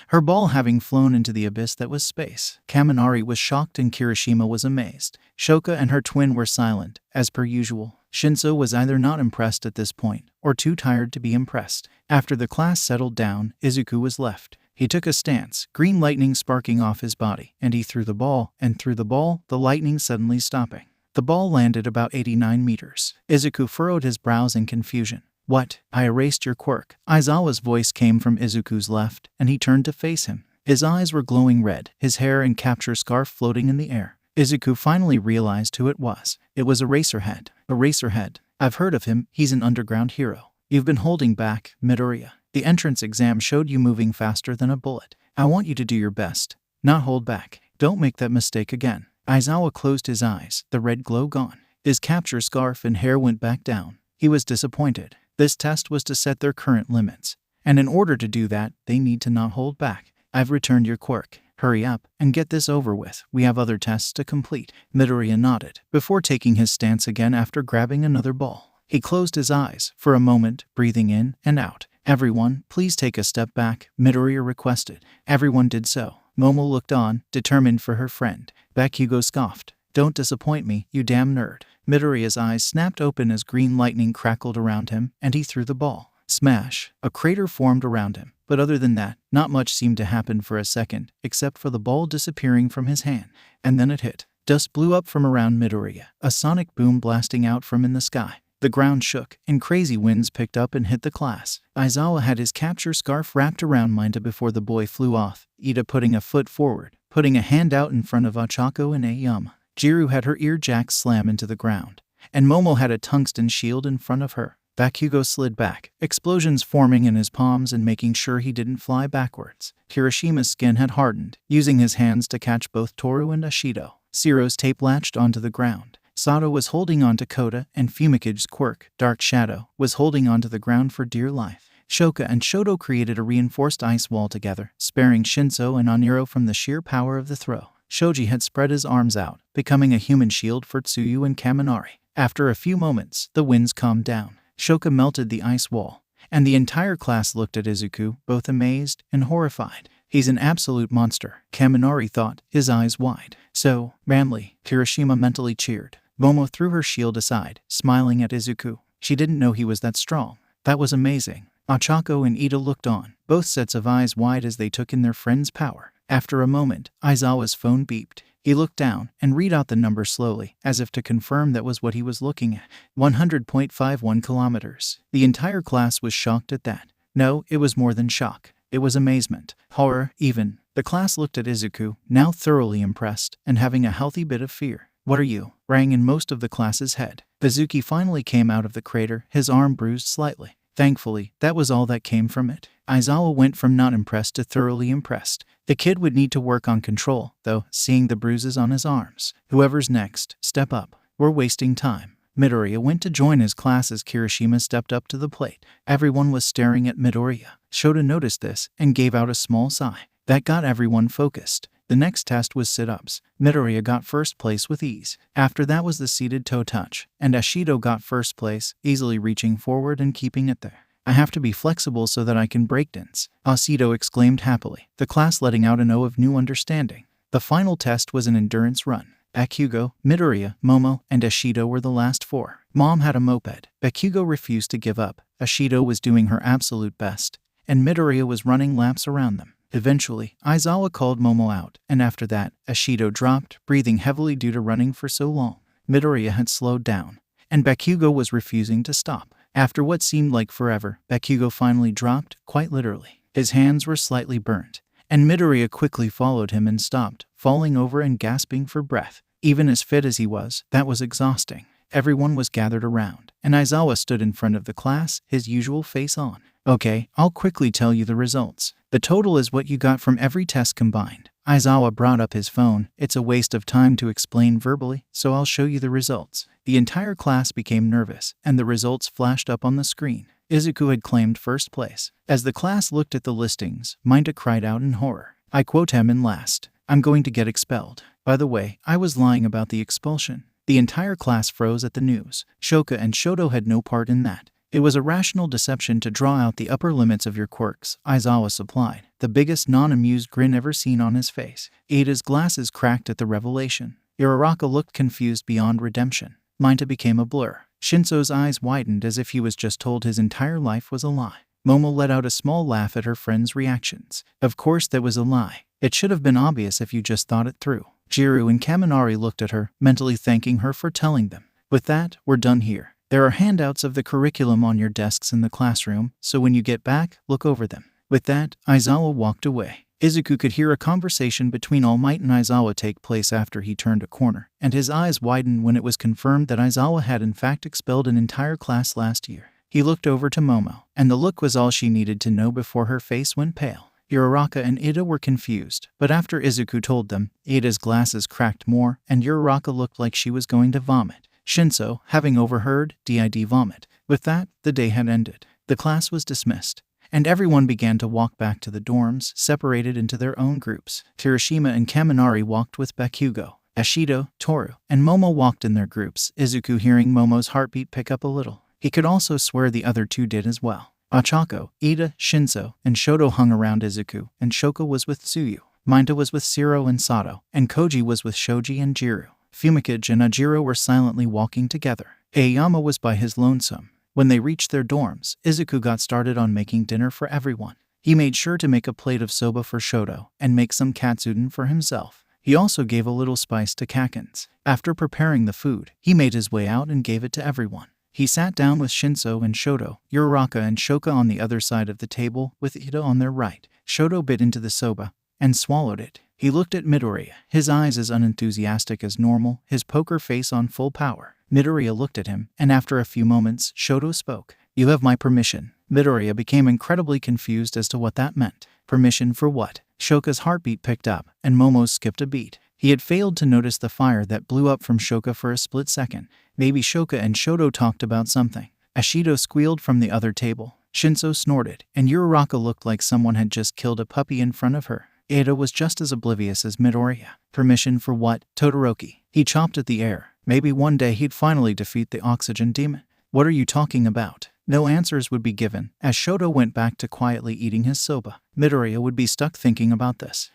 her ball having flown into the abyss that was space. Kaminari was shocked and Kirishima was amazed. Shoka and her twin were silent, as per usual. Shinso was either not impressed at this point, or too tired to be impressed. After the class settled down, Izuku was left. He took a stance, green lightning sparking off his body, and he threw the ball, the lightning suddenly stopping. The ball landed about 89 meters. Izuku furrowed his brows in confusion. "What? I erased your quirk." Aizawa's voice came from Izuku's left, and he turned to face him. His eyes were glowing red, his hair and capture scarf floating in the air. Izuku finally realized who it was. It was Eraserhead. Eraserhead. I've heard of him, he's an underground hero. You've been holding back, Midoriya. The entrance exam showed you moving faster than a bullet. I want you to do your best. Not hold back. Don't make that mistake again. Aizawa closed his eyes, the red glow gone. His capture scarf and hair went back down. He was disappointed. This test was to set their current limits. And in order to do that, they need to not hold back. I've returned your quirk. Hurry up, and get this over with. We have other tests to complete. Midoriya nodded, before taking his stance again after grabbing another ball. He closed his eyes, for a moment, breathing in and out. Everyone, please take a step back, Midoriya requested. Everyone did so. Momo looked on, determined for her friend. Bakugo scoffed. Don't disappoint me, you damn nerd. Midoriya's eyes snapped open as green lightning crackled around him, and he threw the ball. Smash! A crater formed around him, but other than that, not much seemed to happen for a second, except for the ball disappearing from his hand. And then it hit. Dust blew up from around Midoriya, a sonic boom blasting out from in the sky. The ground shook, and crazy winds picked up and hit the class. Aizawa had his capture scarf wrapped around Minda before the boy flew off, Ida putting a foot forward, putting a hand out in front of Ochako and Ayama. Jiru had her ear jacks slam into the ground, and Momo had a tungsten shield in front of her. Bakugo slid back, explosions forming in his palms and making sure he didn't fly backwards. Kirishima's skin had hardened, using his hands to catch both Toru and Ashido. Zero's tape latched onto the ground. Sato was holding onto Kota, and Fumicage's quirk, Dark Shadow, was holding onto the ground for dear life. Shoka and Shoto created a reinforced ice wall together, sparing Shinso and Oniro from the sheer power of the throw. Shoji had spread his arms out, becoming a human shield for Tsuyu and Kaminari. After a few moments, the winds calmed down. Shoka melted the ice wall, and the entire class looked at Izuku, both amazed and horrified. He's an absolute monster, Kaminari thought, his eyes wide. So, manly, Kirishima mentally cheered. Momo threw her shield aside, smiling at Izuku. She didn't know he was that strong. That was amazing. Ochako and Ida looked on, both sets of eyes wide as they took in their friend's power. After a moment, Aizawa's phone beeped. He looked down and read out the number slowly, as if to confirm that was what he was looking at. 100.51 kilometers. The entire class was shocked at that. No, it was more than shock. It was amazement, horror, even. The class looked at Izuku, now thoroughly impressed, and having a healthy bit of fear. What are you? Rang in most of the class's head. Izuku finally came out of the crater, his arm bruised slightly. Thankfully, that was all that came from it. Aizawa went from not impressed to thoroughly impressed. The kid would need to work on control, though, seeing the bruises on his arms. Whoever's next, step up. We're wasting time. Midoriya went to join his class as Kirishima stepped up to the plate. Everyone was staring at Midoriya. Shota noticed this and gave out a small sigh. That got everyone focused. The next test was sit-ups. Midoriya got first place with ease. After that was the seated toe touch, and Ashido got first place, easily reaching forward and keeping it there. I have to be flexible so that I can breakdance, Ashido exclaimed happily, the class letting out an O of new understanding. The final test was an endurance run. Bakugo, Midoriya, Momo, and Ashido were the last four. Mom had a moped. Bakugo refused to give up. Ashido was doing her absolute best, and Midoriya was running laps around them. Eventually, Aizawa called Momo out, and after that, Ashido dropped, breathing heavily due to running for so long. Midoriya had slowed down, and Bakugo was refusing to stop. After what seemed like forever, Bakugo finally dropped, quite literally. His hands were slightly burnt, and Midoriya quickly followed him and stopped, falling over and gasping for breath. Even as fit as he was, that was exhausting. Everyone was gathered around, and Aizawa stood in front of the class, his usual face on. Okay, I'll quickly tell you the results. The total is what you got from every test combined. Aizawa brought up his phone. It's a waste of time to explain verbally, so I'll show you the results. The entire class became nervous, and the results flashed up on the screen. Izuku had claimed first place. As the class looked at the listings, Minta cried out in horror. I quote him in last. I'm going to get expelled. By the way, I was lying about the expulsion. The entire class froze at the news. Shoka and Shoto had no part in that. It was a rational deception to draw out the upper limits of your quirks, Aizawa supplied, the biggest non-amused grin ever seen on his face. Ida's glasses cracked at the revelation. Uraraka looked confused beyond redemption. Minta became a blur. Shinso's eyes widened as if he was just told his entire life was a lie. Momo let out a small laugh at her friend's reactions. Of course that was a lie. It should have been obvious if you just thought it through. Jiru and Kaminari looked at her, mentally thanking her for telling them. With that, we're done here. There are handouts of the curriculum on your desks in the classroom, so when you get back, look over them. With that, Aizawa walked away. Izuku could hear a conversation between All Might and Aizawa take place after he turned a corner, and his eyes widened when it was confirmed that Aizawa had in fact expelled an entire class last year. He looked over to Momo, and the look was all she needed to know before her face went pale. Uraraka and Ida were confused, but after Izuku told them, Ida's glasses cracked more, and Uraraka looked like she was going to vomit. Shinso, having overheard, did vomit. With that, the day had ended. The class was dismissed, and everyone began to walk back to the dorms, separated into their own groups. Kirishima and Kaminari walked with Bakugo. Ashido, Toru, and Momo walked in their groups, Izuku hearing Momo's heartbeat pick up a little. He could also swear the other two did as well. Ochako, Ida, Shinso, and Shoto hung around Izuku, and Shoko was with Tsuyu. Minta was with Shiro and Sato, and Koji was with Shoji and Jiru. Fumikage and Ajiro were silently walking together. Aoyama was by his lonesome. When they reached their dorms, Izuku got started on making dinner for everyone. He made sure to make a plate of soba for Shoto, and make some katsudon for himself. He also gave a little spice to Kakens. After preparing the food, he made his way out and gave it to everyone. He sat down with Shinso and Shoto, Uraraka and Shoka on the other side of the table, with Ida on their right. Shoto bit into the soba and swallowed it. He looked at Midoriya, his eyes as unenthusiastic as normal, his poker face on full power. Midoriya looked at him, and after a few moments, Shoto spoke. You have my permission. Midoriya became incredibly confused as to what that meant. Permission for what? Shoka's heartbeat picked up, and Momo's skipped a beat. He had failed to notice the fire that blew up from Shoka for a split second. Maybe Shoka and Shoto talked about something. Ashido squealed from the other table. Shinso snorted, and Uraraka looked like someone had just killed a puppy in front of her. Ida was just as oblivious as Midoriya. Permission for what? Todoroki. He chopped at the air. Maybe one day he'd finally defeat the oxygen demon. What are you talking about? No answers would be given, as Shoto went back to quietly eating his soba. Midoriya would be stuck thinking about this.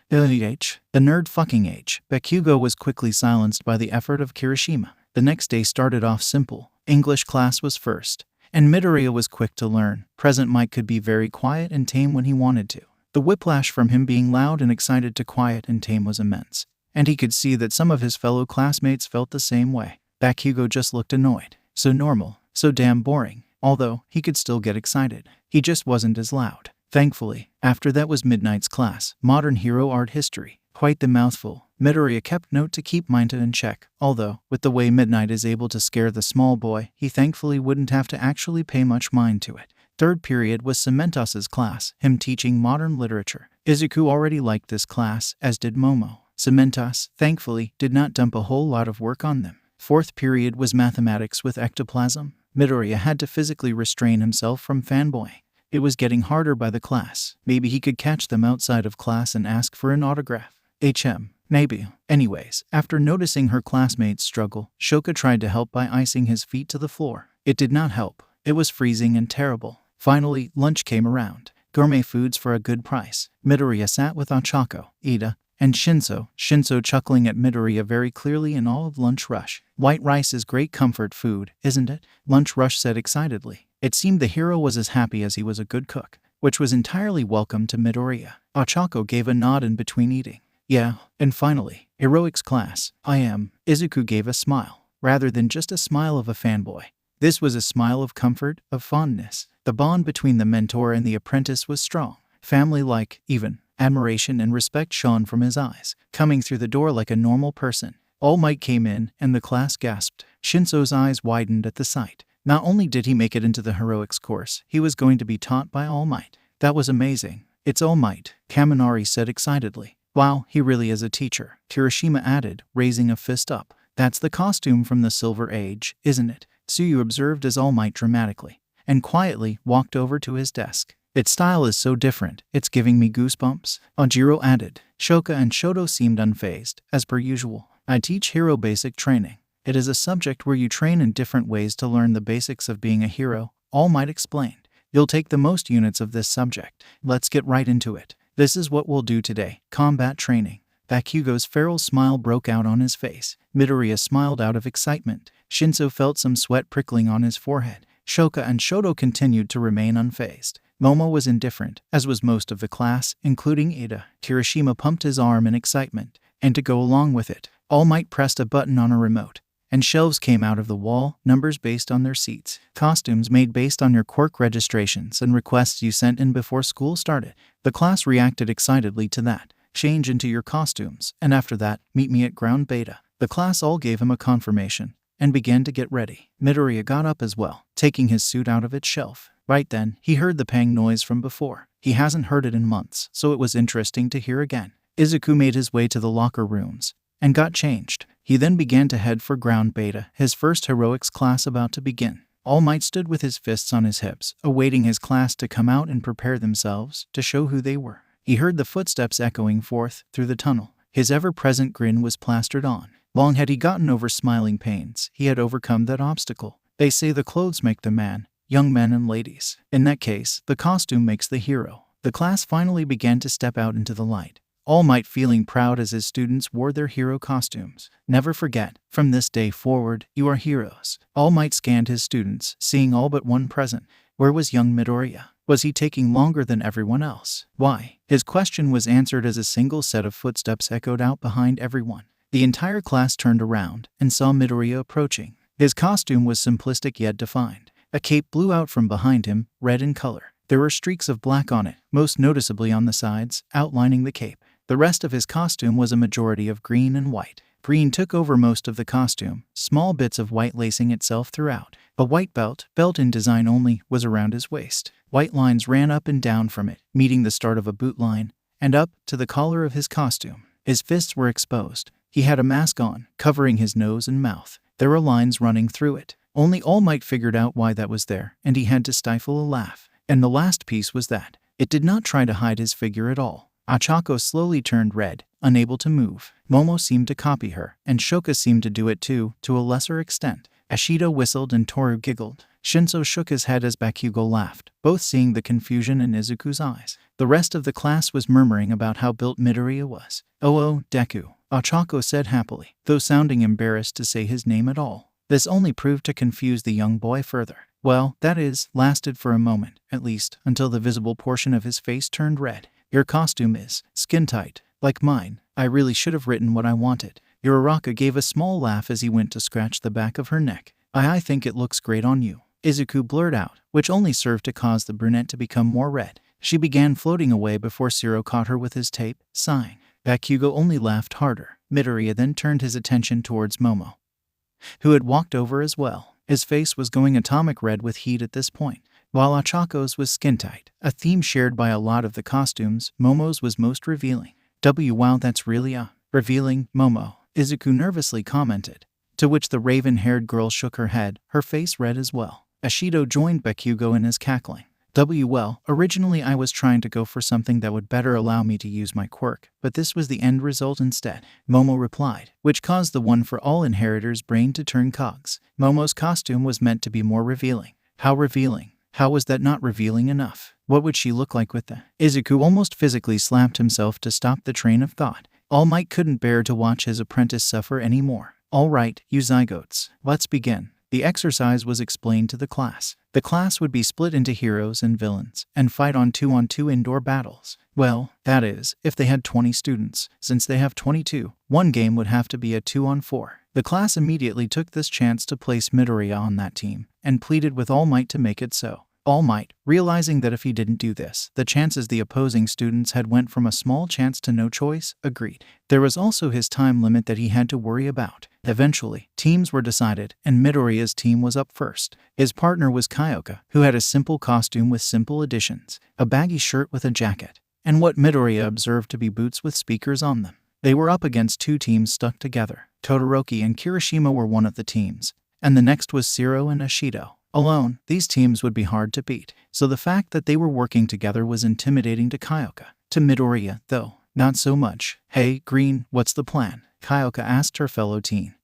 The nerd fucking age. Bakugo was quickly silenced by the effort of Kirishima. The next day started off simple. English class was first, and Midoriya was quick to learn. Present Mike could be very quiet and tame when he wanted to. The whiplash from him being loud and excited to quiet and tame was immense, and he could see that some of his fellow classmates felt the same way. Bakugo just looked annoyed. So normal, so damn boring. Although, he could still get excited. He just wasn't as loud. Thankfully, after that was Midnight's class, Modern Hero Art History. Quite the mouthful. Midoriya kept note to keep Minta in check, although, with the way Midnight is able to scare the small boy, he thankfully wouldn't have to actually pay much mind to it. Third period was Cementos' class, him teaching modern literature. Izuku already liked this class, as did Momo. Cementos, thankfully, did not dump a whole lot of work on them. Fourth period was mathematics with ectoplasm. Midoriya had to physically restrain himself from fanboying. It was getting harder by the class. Maybe he could catch them outside of class and ask for an autograph. Maybe. Anyways, after noticing her classmates struggle, Shoka tried to help by icing his feet to the floor. It did not help. It was freezing and terrible. Finally, lunch came around. Gourmet foods for a good price. Midoriya sat with Ochako, Ida, and Shinso chuckling at Midoriya very clearly in all of Lunch Rush. White rice is great comfort food, isn't it? Lunch Rush said excitedly. It seemed the hero was as happy as he was a good cook, which was entirely welcome to Midoriya. Ochako gave a nod in between eating. Yeah, and finally, Heroics class. Izuku gave a smile, rather than just a smile of a fanboy. This was a smile of comfort, of fondness. The bond between the mentor and the apprentice was strong, family-like, even. Admiration and respect shone from his eyes, coming through the door like a normal person. All Might came in, and the class gasped. Shinso's eyes widened at the sight. Not only did he make it into the heroics course, he was going to be taught by All Might. That was amazing. It's All Might, Kaminari said excitedly. Wow, he really is a teacher, Kirishima added, raising a fist up. That's the costume from the Silver Age, isn't it? Tsuyu observed as All Might dramatically, and quietly walked over to his desk. Its style is so different, it's giving me goosebumps, Ojiro added. Shoka and Shoto seemed unfazed, as per usual. I teach hero basic training. It is a subject where you train in different ways to learn the basics of being a hero, All Might explained. You'll take the most units of this subject. Let's get right into it. This is what we'll do today, combat training. Bakugo's feral smile broke out on his face. Midoriya smiled out of excitement. Shinso felt some sweat prickling on his forehead. Shoka and Shoto continued to remain unfazed. Momo was indifferent, as was most of the class, including Ida. Kirishima pumped his arm in excitement, and to go along with it, All Might pressed a button on a remote, and shelves came out of the wall, numbers based on their seats, costumes made based on your Quirk registrations and requests you sent in before school started. The class reacted excitedly to that. Change into your costumes, and after that, meet me at ground beta. The class all gave him a confirmation, and began to get ready. Midoriya got up as well, taking his suit out of its shelf. Right then, he heard the pang noise from before. He hasn't heard it in months, so it was interesting to hear again. Izuku made his way to the locker rooms, and got changed. He then began to head for ground beta, his first heroics class about to begin. All Might stood with his fists on his hips, awaiting his class to come out and prepare themselves to show who they were. He heard the footsteps echoing forth through the tunnel. His ever-present grin was plastered on. Long had he gotten over smiling pains, he had overcome that obstacle. They say the clothes make the man, young men and ladies. In that case, the costume makes the hero. The class finally began to step out into the light. All Might feeling proud as his students wore their hero costumes. Never forget, from this day forward, you are heroes. All Might scanned his students, seeing all but one present. Where was young Midoriya? Was he taking longer than everyone else? Why? His question was answered as a single set of footsteps echoed out behind everyone. The entire class turned around and saw Midoriya approaching. His costume was simplistic yet defined. A cape blew out from behind him, red in color. There were streaks of black on it, most noticeably on the sides, outlining the cape. The rest of his costume was a majority of green and white. Green took over most of the costume, small bits of white lacing itself throughout. A white belt in design only, was around his waist. White lines ran up and down from it, meeting the start of a boot line, and up to the collar of his costume. His fists were exposed. He had a mask on, covering his nose and mouth. There were lines running through it. Only All Might figured out why that was there, and he had to stifle a laugh. And the last piece was that it did not try to hide his figure at all. Achako slowly turned red, unable to move. Momo seemed to copy her, and Shoka seemed to do it too, to a lesser extent. Ashido whistled and Toru giggled. Shinso shook his head as Bakugo laughed, both seeing the confusion in Izuku's eyes. The rest of the class was murmuring about how built Midoriya was. Oh, Deku, Achako said happily, though sounding embarrassed to say his name at all. This only proved to confuse the young boy further. Well, that is, lasted for a moment, at least, until the visible portion of his face turned red. Your costume is skin tight, like mine. I really should have written what I wanted. Uraraka gave a small laugh as he went to scratch the back of her neck. I think it looks great on you, Izuku blurted out, which only served to cause the brunette to become more red. She began floating away before Siro caught her with his tape, sighing. Bakugo only laughed harder. Midoriya then turned his attention towards Momo, who had walked over as well. His face was going atomic red with heat at this point. While Achako's was skin tight, a theme shared by a lot of the costumes, Momo's was most revealing. Wow, that's really revealing, Momo, Izuku nervously commented, to which the raven-haired girl shook her head, her face red as well. Ashido joined Bakugo in his cackling. Well, originally I was trying to go for something that would better allow me to use my quirk, but this was the end result instead, Momo replied, which caused the one for all inheritors' brain to turn cogs. Momo's costume was meant to be more revealing. How revealing? How was that not revealing enough? What would she look like with that? Izuku almost physically slapped himself to stop the train of thought. All Might couldn't bear to watch his apprentice suffer anymore. All right, you zygotes, let's begin. The exercise was explained to the class. The class would be split into heroes and villains, and fight on 2-on-2 indoor battles. Well, that is, if they had 20 students. Since they have 22, one game would have to be a 2-on-4. The class immediately took this chance to place Midoriya on that team, and pleaded with All Might to make it so. All Might, realizing that if he didn't do this, the chances the opposing students had went from a small chance to no choice, agreed. There was also his time limit that he had to worry about. Eventually, teams were decided, and Midoriya's team was up first. His partner was Kyoka, who had a simple costume with simple additions, a baggy shirt with a jacket, and what Midoriya observed to be boots with speakers on them. They were up against two teams stuck together. Todoroki and Kirishima were one of the teams, and the next was Zero and Ashido. Alone, these teams would be hard to beat, so the fact that they were working together was intimidating to Kyoka. To Midoriya, though, not so much. "Hey, Green, what's the plan?" Kyoka asked her fellow teen,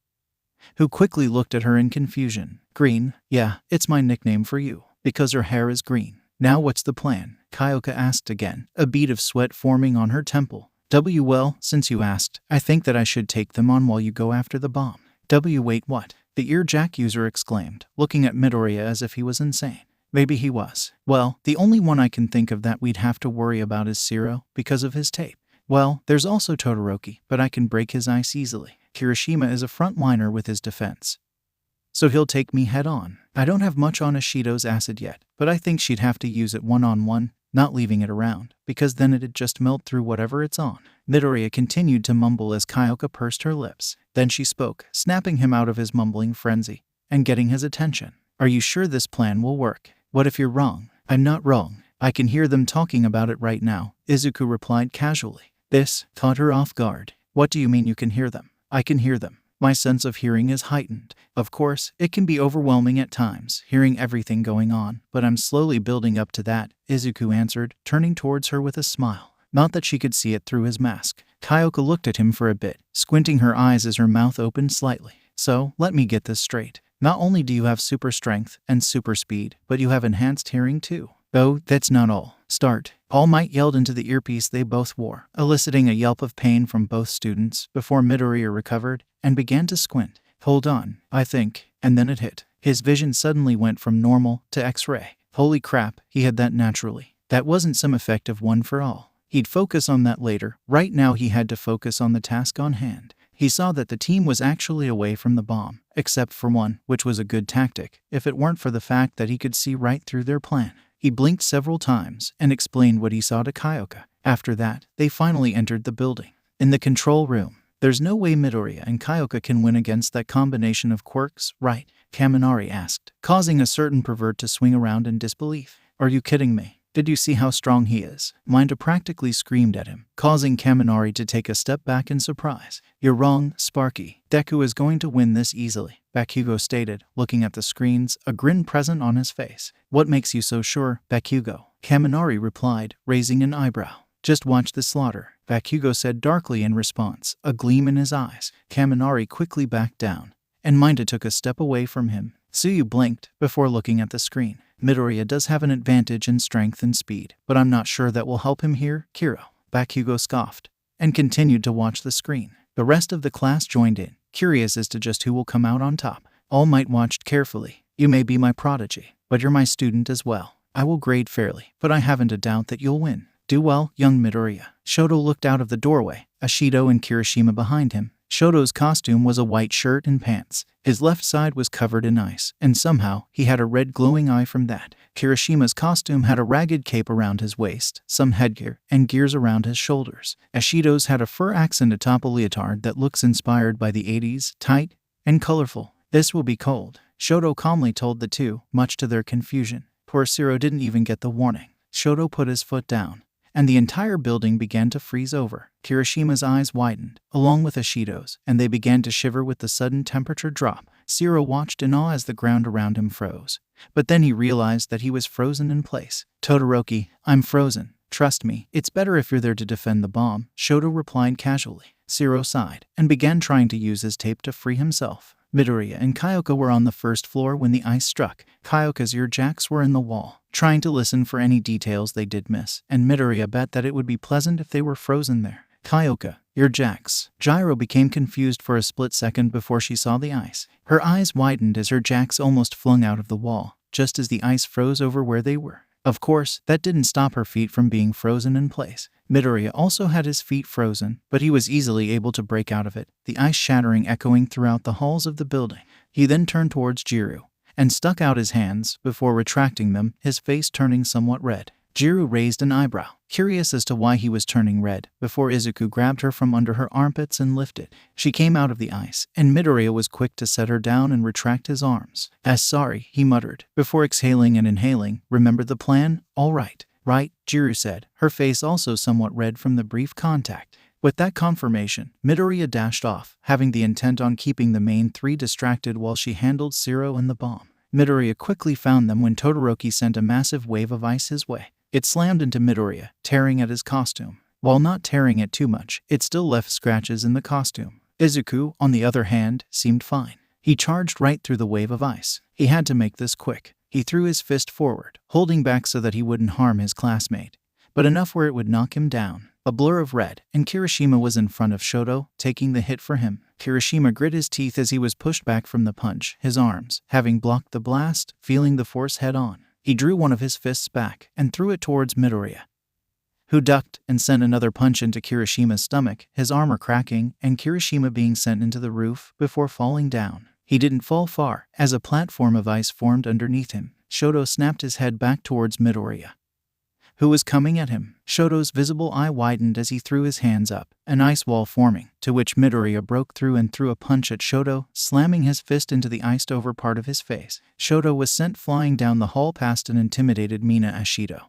who quickly looked at her in confusion. "Green? Yeah, it's my nickname for you, because her hair is green. Now what's the plan?" Kyoka asked again, a bead of sweat forming on her temple. Well, since you asked, I think that I should take them on while you go after the bomb." Wait, what? The earjack user exclaimed, looking at Midoriya as if he was insane. Maybe he was. "Well, the only one I can think of that we'd have to worry about is Zero, because of his tape. Well, there's also Todoroki, but I can break his ice easily. Kirishima is a frontliner with his defense, so he'll take me head on. I don't have much on Ashido's acid yet, but I think she'd have to use it one-on-one, not leaving it around, because then it'd just melt through whatever it's on." Midoriya continued to mumble as Kyoka pursed her lips. Then she spoke, snapping him out of his mumbling frenzy and getting his attention. "Are you sure this plan will work? What if you're wrong?" "I'm not wrong. I can hear them talking about it right now," Izuku replied casually. This caught her off guard. "What do you mean you can hear them?" "I can hear them. My sense of hearing is heightened. Of course, it can be overwhelming at times, hearing everything going on, but I'm slowly building up to that," Izuku answered, turning towards her with a smile. Not that she could see it through his mask. Kyoka looked at him for a bit, squinting her eyes as her mouth opened slightly. "So, let me get this straight. Not only do you have super strength and super speed, but you have enhanced hearing too." "Oh, that's not all. Start." All Might yelled into the earpiece they both wore, eliciting a yelp of pain from both students before Midoriya recovered and began to squint. "Hold on, I think," and then it hit. His vision suddenly went from normal to X-ray. Holy crap, he had that naturally. That wasn't some effective one for all. He'd focus on that later. Right now he had to focus on the task on hand. He saw that the team was actually away from the bomb, except for one, which was a good tactic, if it weren't for the fact that he could see right through their plan. He blinked several times and explained what he saw to Kyoka. After that, they finally entered the building. In the control room, "There's no way Midoriya and Kyoka can win against that combination of quirks, right?" Kaminari asked, causing a certain pervert to swing around in disbelief. "Are you kidding me? Did you see how strong he is?" Minda practically screamed at him, causing Kaminari to take a step back in surprise. "You're wrong, Sparky. Deku is going to win this easily," Bakugo stated, looking at the screens, a grin present on his face. "What makes you so sure, Bakugo?" Kaminari replied, raising an eyebrow. "Just watch the slaughter," Bakugo said darkly in response, a gleam in his eyes. Kaminari quickly backed down, and Minda took a step away from him. Tsuyu blinked before looking at the screen. "Midoriya does have an advantage in strength and speed, but I'm not sure that will help him here, Kiro." Bakugo scoffed and continued to watch the screen. The rest of the class joined in, curious as to just who will come out on top. All Might watched carefully. "You may be my prodigy, but you're my student as well. I will grade fairly, but I haven't a doubt that you'll win. Do well, young Midoriya." Shoto looked out of the doorway, Ashido and Kirishima behind him. Shoto's costume was a white shirt and pants. His left side was covered in ice, and somehow he had a red glowing eye from that. Kirishima's costume had a ragged cape around his waist, some headgear, and gears around his shoulders. Ashido's had a fur accent atop a leotard that looks inspired by the 80s, tight and colorful. "This will be cold," Shoto calmly told the two, much to their confusion. Poor Zero didn't even get the warning. Shoto put his foot down, and the entire building began to freeze over. Kirishima's eyes widened, along with Ashido's, and they began to shiver with the sudden temperature drop. Zero watched in awe as the ground around him froze. But then he realized that he was frozen in place. "Todoroki, I'm frozen. Trust me, it's better if you're there to defend the bomb," Shoto replied casually. Zero sighed, and began trying to use his tape to free himself. Midoriya and Kyoka were on the first floor when the ice struck. Kyoka's earjacks were in the wall, trying to listen for any details they did miss, and Midoriya bet that it would be pleasant if they were frozen there. "Kyoka, earjacks." Gyro became confused for a split second before she saw the ice. Her eyes widened as her jacks almost flung out of the wall, just as the ice froze over where they were. Of course, that didn't stop her feet from being frozen in place. Midoriya also had his feet frozen, but he was easily able to break out of it, the ice shattering echoing throughout the halls of the building. He then turned towards Jiru and stuck out his hands before retracting them, his face turning somewhat red. Jiro raised an eyebrow, curious as to why he was turning red, before Izuku grabbed her from under her armpits and lifted. She came out of the ice, and Midoriya was quick to set her down and retract his arms. Sorry, he muttered, before exhaling and inhaling. Remember the plan? All right. Right, Jiro said, her face also somewhat red from the brief contact. With that confirmation, Midoriya dashed off, having the intent on keeping the main three distracted while she handled Zero and the bomb. Midoriya quickly found them when Todoroki sent a massive wave of ice his way. It slammed into Midoriya, tearing at his costume. While not tearing it too much, it still left scratches in the costume. Izuku, on the other hand, seemed fine. He charged right through the wave of ice. He had to make this quick. He threw his fist forward, holding back so that he wouldn't harm his classmate, but enough where it would knock him down. A blur of red, and Kirishima was in front of Shoto, taking the hit for him. Kirishima grit his teeth as he was pushed back from the punch, his arms, having blocked the blast, feeling the force head-on. He drew one of his fists back and threw it towards Midoriya, who ducked and sent another punch into Kirishima's stomach, his armor cracking and Kirishima being sent into the roof before falling down. He didn't fall far, as a platform of ice formed underneath him. Shoto snapped his head back towards Midoriya, who was coming at him. Shoto's visible eye widened as he threw his hands up, an ice wall forming, to which Midoriya broke through and threw a punch at Shoto, slamming his fist into the iced-over part of his face. Shoto was sent flying down the hall past an intimidated Mina Ashido,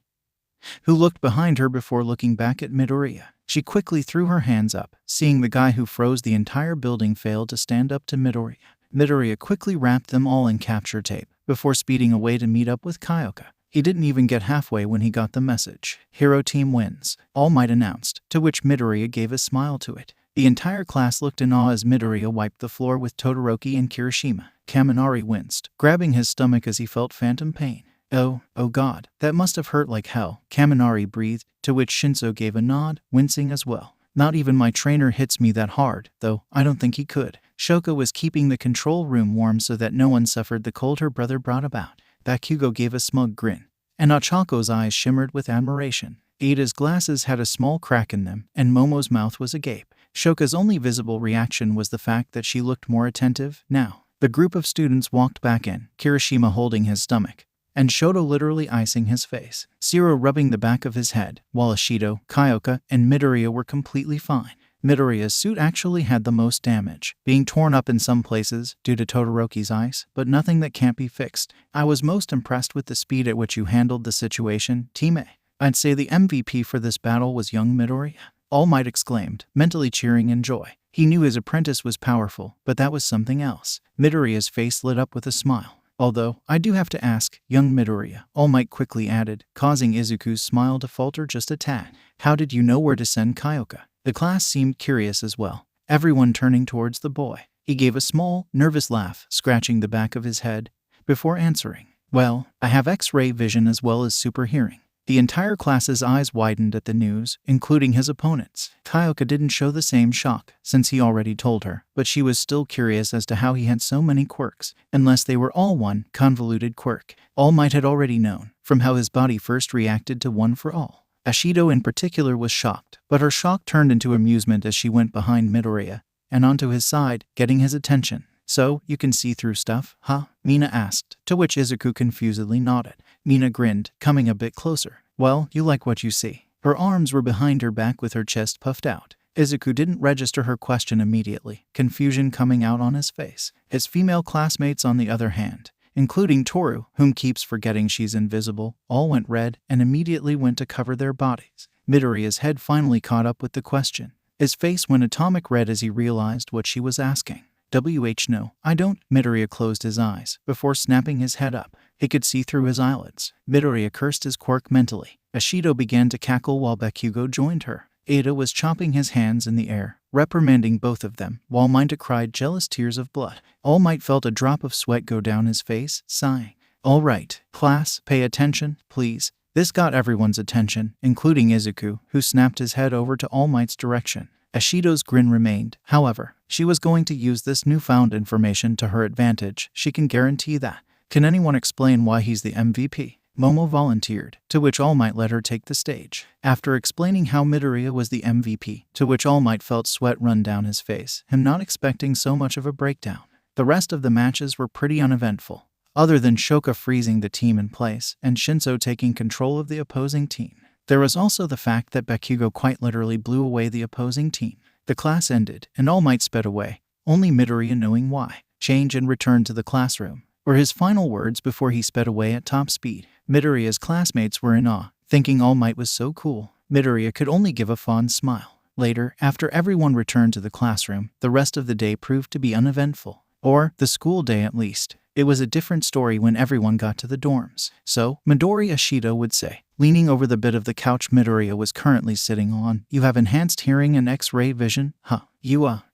who looked behind her before looking back at Midoriya. She quickly threw her hands up, seeing the guy who froze the entire building fail to stand up to Midoriya. Midoriya quickly wrapped them all in capture tape, before speeding away to meet up with Kyoka. He didn't even get halfway when he got the message. Hero Team wins, All Might announced, to which Midoriya gave a smile to it. The entire class looked in awe as Midoriya wiped the floor with Todoroki and Kirishima. Kaminari winced, grabbing his stomach as he felt phantom pain. Oh god, that must have hurt like hell, Kaminari breathed, to which Shinso gave a nod, wincing as well. Not even my trainer hits me that hard, though I don't think he could. Shoko was keeping the control room warm so that no one suffered the cold her brother brought about. Bakugo gave a smug grin, and Ochako's eyes shimmered with admiration. Ada's glasses had a small crack in them, and Momo's mouth was agape. Shoka's only visible reaction was the fact that she looked more attentive now. The group of students walked back in, Kirishima holding his stomach, and Shoto literally icing his face. Zero rubbing the back of his head, while Ashido, Kyoka, and Midoriya were completely fine. Midoriya's suit actually had the most damage, being torn up in some places due to Todoroki's ice, but nothing that can't be fixed. I was most impressed with the speed at which you handled the situation, Team A. I'd say the MVP for this battle was young Midoriya. All Might exclaimed, mentally cheering in joy. He knew his apprentice was powerful, but that was something else. Midoriya's face lit up with a smile. Although, I do have to ask, young Midoriya, All Might quickly added, causing Izuku's smile to falter just a tad. How did you know where to send Kyoka? The class seemed curious as well, everyone turning towards the boy. He gave a small, nervous laugh, scratching the back of his head, before answering, well, I have X-ray vision as well as super hearing. The entire class's eyes widened at the news, including his opponents. Kyoka didn't show the same shock, since he already told her, but she was still curious as to how he had so many quirks, unless they were all one convoluted quirk. All Might had already known, from how his body first reacted to One for All. Ashido in particular was shocked, but her shock turned into amusement as she went behind Midoriya and onto his side, getting his attention. So, you can see through stuff, huh? Mina asked, to which Izuku confusedly nodded. Mina grinned, coming a bit closer. Well, you like what you see. Her arms were behind her back with her chest puffed out. Izuku didn't register her question immediately, confusion coming out on his face. His female classmates on the other hand, including Toru, whom keeps forgetting she's invisible, all went red and immediately went to cover their bodies. Midoriya's head finally caught up with the question. His face went atomic red as he realized what she was asking. No, I don't. Midoriya closed his eyes, before snapping his head up. He could see through his eyelids. Midoriya cursed his quirk mentally. Ashido began to cackle while Bakugo joined her. Ada was chopping his hands in the air, reprimanding both of them, while Mineta cried jealous tears of blood. All Might felt a drop of sweat go down his face, sighing. All right, class, pay attention, please. This got everyone's attention, including Izuku, who snapped his head over to All Might's direction. Ashido's grin remained, however. She was going to use this newfound information to her advantage, she can guarantee that. Can anyone explain why he's the MVP? Momo volunteered, to which All Might let her take the stage. After explaining how Midoriya was the MVP, to which All Might felt sweat run down his face, him not expecting so much of a breakdown. The rest of the matches were pretty uneventful. other than Shoka freezing the team in place and Shinso taking control of the opposing team. There was also the fact that Bakugo quite literally blew away the opposing team. The class ended, and All Might sped away, only Midoriya knowing why. Change and return to the classroom were his final words before he sped away at top speed. Midoriya's classmates were in awe, thinking All Might was so cool. Midoriya could only give a fond smile. Later, after everyone returned to the classroom, the rest of the day proved to be uneventful. Or, the school day at least. It was a different story when everyone got to the dorms. So, Midoriya Shido would say, leaning over the bit of the couch Midoriya was currently sitting on, "You have enhanced hearing and X-ray vision, huh?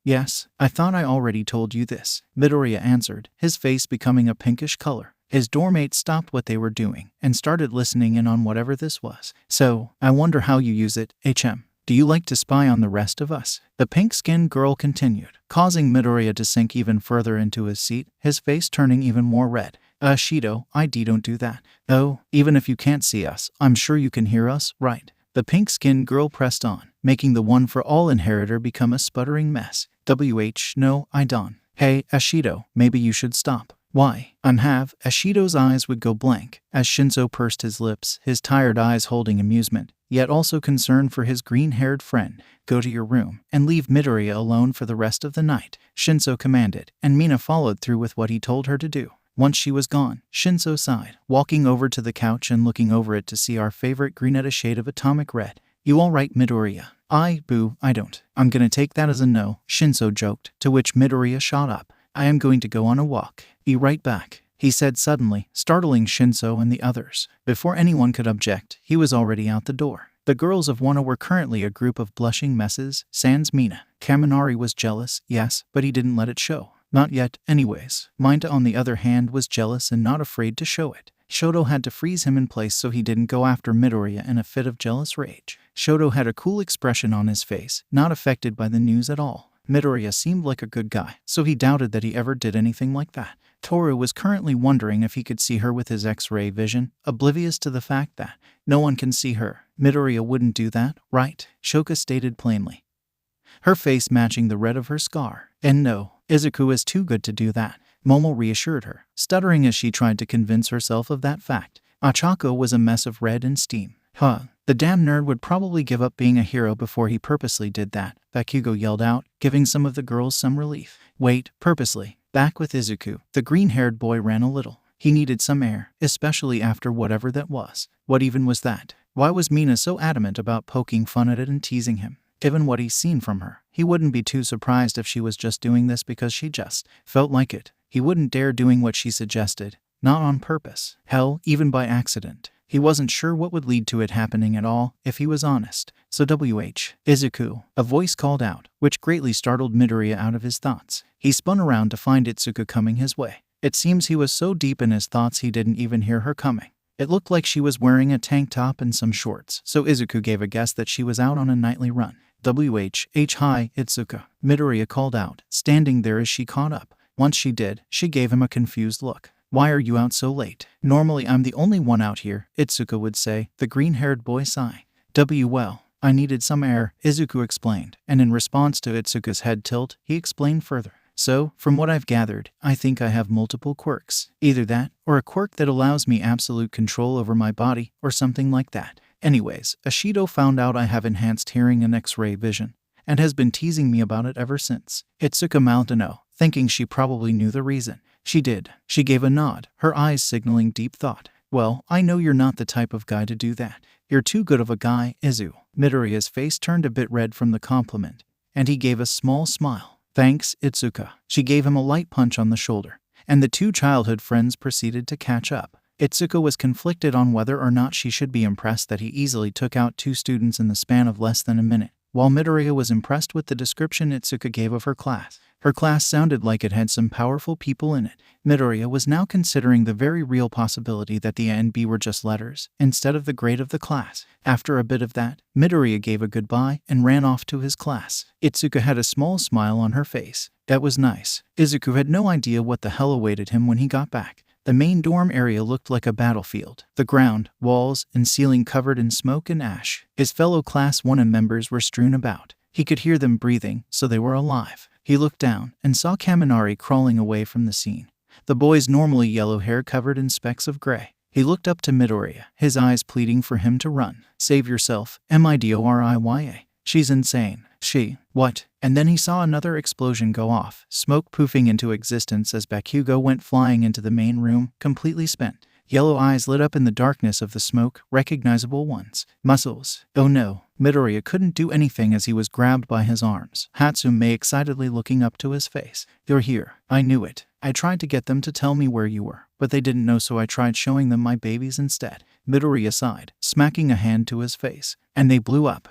Yes, I thought I already told you this," Midoriya answered, his face becoming a pinkish color. His doormates stopped what they were doing and started listening in on whatever this was. "So, I wonder how you use it, HM. Do you like to spy on the rest of us?" The pink-skinned girl continued, causing Midoriya to sink even further into his seat, his face turning even more red. Shido, I don't do that. Oh, even if you can't see us, I'm sure you can hear us, right?" The pink-skinned girl pressed on, making the one-for-all inheritor become a sputtering mess. No, I don't. Hey, Ashido, maybe you should stop. Why? Ashido's eyes would go blank, as Shinso pursed his lips, his tired eyes holding amusement, yet also concern for his green-haired friend. "Go to your room, and leave Midoriya alone for the rest of the night," Shinso commanded, and Mina followed through with what he told her to do. Once she was gone, Shinso sighed, walking over to the couch and looking over it to see our favorite green shade of atomic red. "You alright, Midoriya?" I don't. I'm gonna take that as a no," Shinso joked, to which Midoriya shot up. "I am going to go on a walk. Be right back," he said suddenly, startling Shinso and the others. Before anyone could object, he was already out the door. The girls of Wano were currently a group of blushing messes, sans Mina. Kaminari was jealous, yes, but he didn't let it show. Not yet, anyways. Minta, on the other hand, was jealous and not afraid to show it. Shoto had to freeze him in place so he didn't go after Midoriya in a fit of jealous rage. Shoto had a cool expression on his face, not affected by the news at all. Midoriya seemed like a good guy, so he doubted that he ever did anything like that. Toru was currently wondering if he could see her with his X-ray vision, oblivious to the fact that no one can see her. Midoriya wouldn't do that, right? Shoka stated plainly, her face matching the red of her scar. And no, Izuku is too good to do that, Momo reassured her, stuttering as she tried to convince herself of that fact. Ochako was a mess of red and steam. The damn nerd would probably give up being a hero before he purposely did that, Bakugo yelled out, giving some of the girls some relief. Wait, purposely? Back with Izuku, the green-haired boy ran a little. He needed some air, especially after whatever that was. What even was that? Why was Mina so adamant about poking fun at it and teasing him? Given what he's seen from her, he wouldn't be too surprised if she was just doing this because she just felt like it. He wouldn't dare doing what she suggested, not on purpose. Hell, even by accident. He wasn't sure what would lead to it happening at all, if he was honest. So Izuku, a voice called out, which greatly startled Midoriya out of his thoughts. He spun around to find Izuku coming his way. It seems he was so deep in his thoughts he didn't even hear her coming. It looked like she was wearing a tank top and some shorts, so Izuku gave a guess that she was out on a nightly run. Hi, Izuku, Midoriya called out, standing there as she caught up. Once she did, she gave him a confused look. Why are you out so late? Normally I'm the only one out here, Izuku would say, the green-haired boy sighing. Well, I needed some air, Izuku explained, and in response to Itsuka's head tilt, he explained further. So, from what I've gathered, I think I have multiple quirks. Either that, or a quirk that allows me absolute control over my body, or something like that. Anyways, Ashido found out I have enhanced hearing and X-ray vision, and has been teasing me about it ever since. Itsuka mouthed a no, thinking she probably knew the reason. She did. She gave a nod, her eyes signaling deep thought. Well, I know you're not the type of guy to do that. You're too good of a guy, Izu. Midoriya's face turned a bit red from the compliment, and he gave a small smile. Thanks, Itsuka. She gave him a light punch on the shoulder, and the two childhood friends proceeded to catch up. Itsuka was conflicted on whether or not she should be impressed that he easily took out 2 students in the span of less than a minute, while Midoriya was impressed with the description Itsuka gave of her class. Her class sounded like it had some powerful people in it. Midoriya was now considering the very real possibility that the A and B were just letters, instead of the grade of the class. After a bit of that, Midoriya gave a goodbye and ran off to his class. Itsuka had a small smile on her face. That was nice. Izuku had no idea what the hell awaited him when he got back. The main dorm area looked like a battlefield. The ground, walls, and ceiling covered in smoke and ash. His fellow Class 1 members were strewn about. He could hear them breathing, so they were alive. He looked down and saw Kaminari crawling away from the scene. the boy's normally yellow hair covered in specks of gray. He looked up to Midoriya, his eyes pleading for him to run. Save yourself, Midoriya. She's insane. What? And then he saw another explosion go off, smoke poofing into existence as Bakugo went flying into the main room, completely spent. Yellow eyes lit up in the darkness of the smoke, recognizable ones. Muscles. Oh no. Midoriya couldn't do anything as he was grabbed by his arms. Hatsume excitedly looking up to his face. You're here. I knew it. I tried to get them to tell me where you were, but they didn't know, so I tried showing them my babies instead. Midoriya sighed, smacking a hand to his face. And they blew up.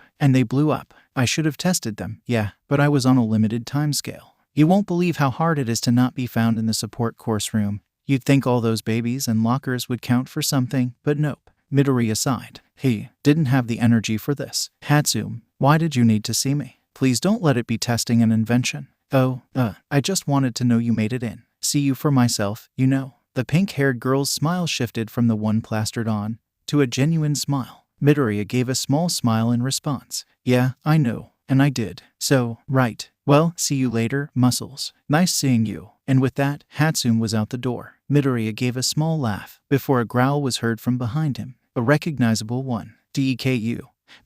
I should have tested them, yeah, but I was on a limited time scale. You won't believe how hard it is to not be found in the support course room. You'd think all those babies and lockers would count for something, but nope. Midoriya sighed. He didn't have the energy for this. Hatsume, why did you need to see me? Please don't let it be testing an invention. I just wanted to know you made it in. See you for myself, you know. The pink-haired girl's smile shifted from the one plastered on to a genuine smile. Midoriya gave a small smile in response. Yeah, I know. And I did. So, right. Well, see you later, Muscles. Nice seeing you. And with that, Hatsume was out the door. Midoriya gave a small laugh before a growl was heard from behind him. A recognizable one. Deku.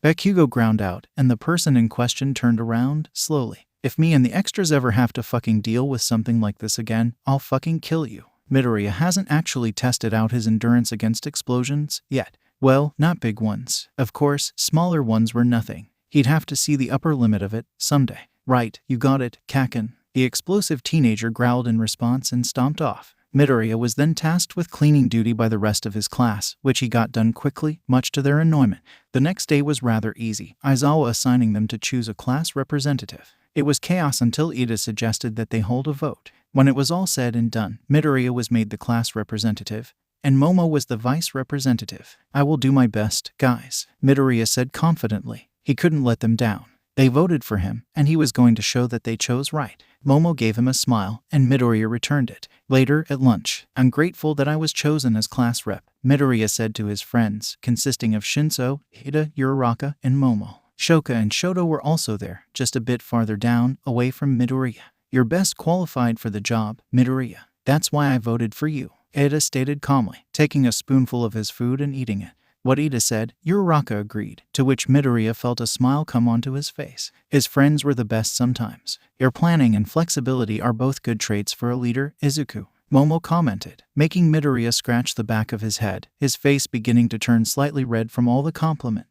Bakugo ground out, and the person in question turned around, slowly. If me and the extras ever have to fucking deal with something like this again, I'll fucking kill you. Midoriya hasn't actually tested out his endurance against explosions yet. Well, not big ones. Of course, smaller ones were nothing. He'd have to see the upper limit of it someday. Right, you got it, Kaken. The explosive teenager growled in response and stomped off. Midoriya was then tasked with cleaning duty by the rest of his class, which he got done quickly, much to their annoyment. The next day was rather easy, Aizawa assigning them to choose a class representative. It was chaos until Ida suggested that they hold a vote. When it was all said and done, Midoriya was made the class representative, and Momo was the vice representative. I will do my best, guys, Midoriya said confidently. He couldn't let them down. They voted for him, and he was going to show that they chose right. Momo gave him a smile, and Midoriya returned it. Later, at lunch, I'm grateful that I was chosen as class rep, Midoriya said to his friends, consisting of Shinso, Ida, Uraraka, and Momo. Shoka and Shoto were also there, just a bit farther down, away from Midoriya. You're best qualified for the job, Midoriya. That's why I voted for you, Ida stated calmly, taking a spoonful of his food and eating it. What Ida said, Uraraka agreed, to which Midoriya felt a smile come onto his face. His friends were the best sometimes. Your planning and flexibility are both good traits for a leader, Izuku, Momo commented, making Midoriya scratch the back of his head, his face beginning to turn slightly red from all the compliment.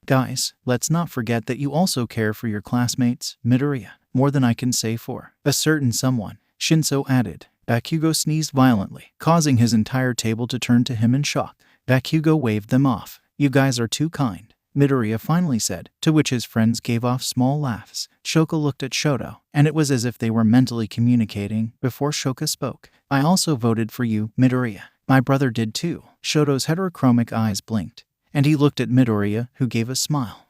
Guys, let's not forget that you also care for your classmates, Midoriya, more than I can say for a certain someone, Shinso added. Bakugo sneezed violently, causing his entire table to turn to him in shock. Bakugo waved them off. You guys are too kind, Midoriya finally said, to which his friends gave off small laughs. Shoka looked at Shoto, and it was as if they were mentally communicating before Shoka spoke. I also voted for you, Midoriya. My brother did too. Shoto's heterochromic eyes blinked, and he looked at Midoriya, who gave a smile.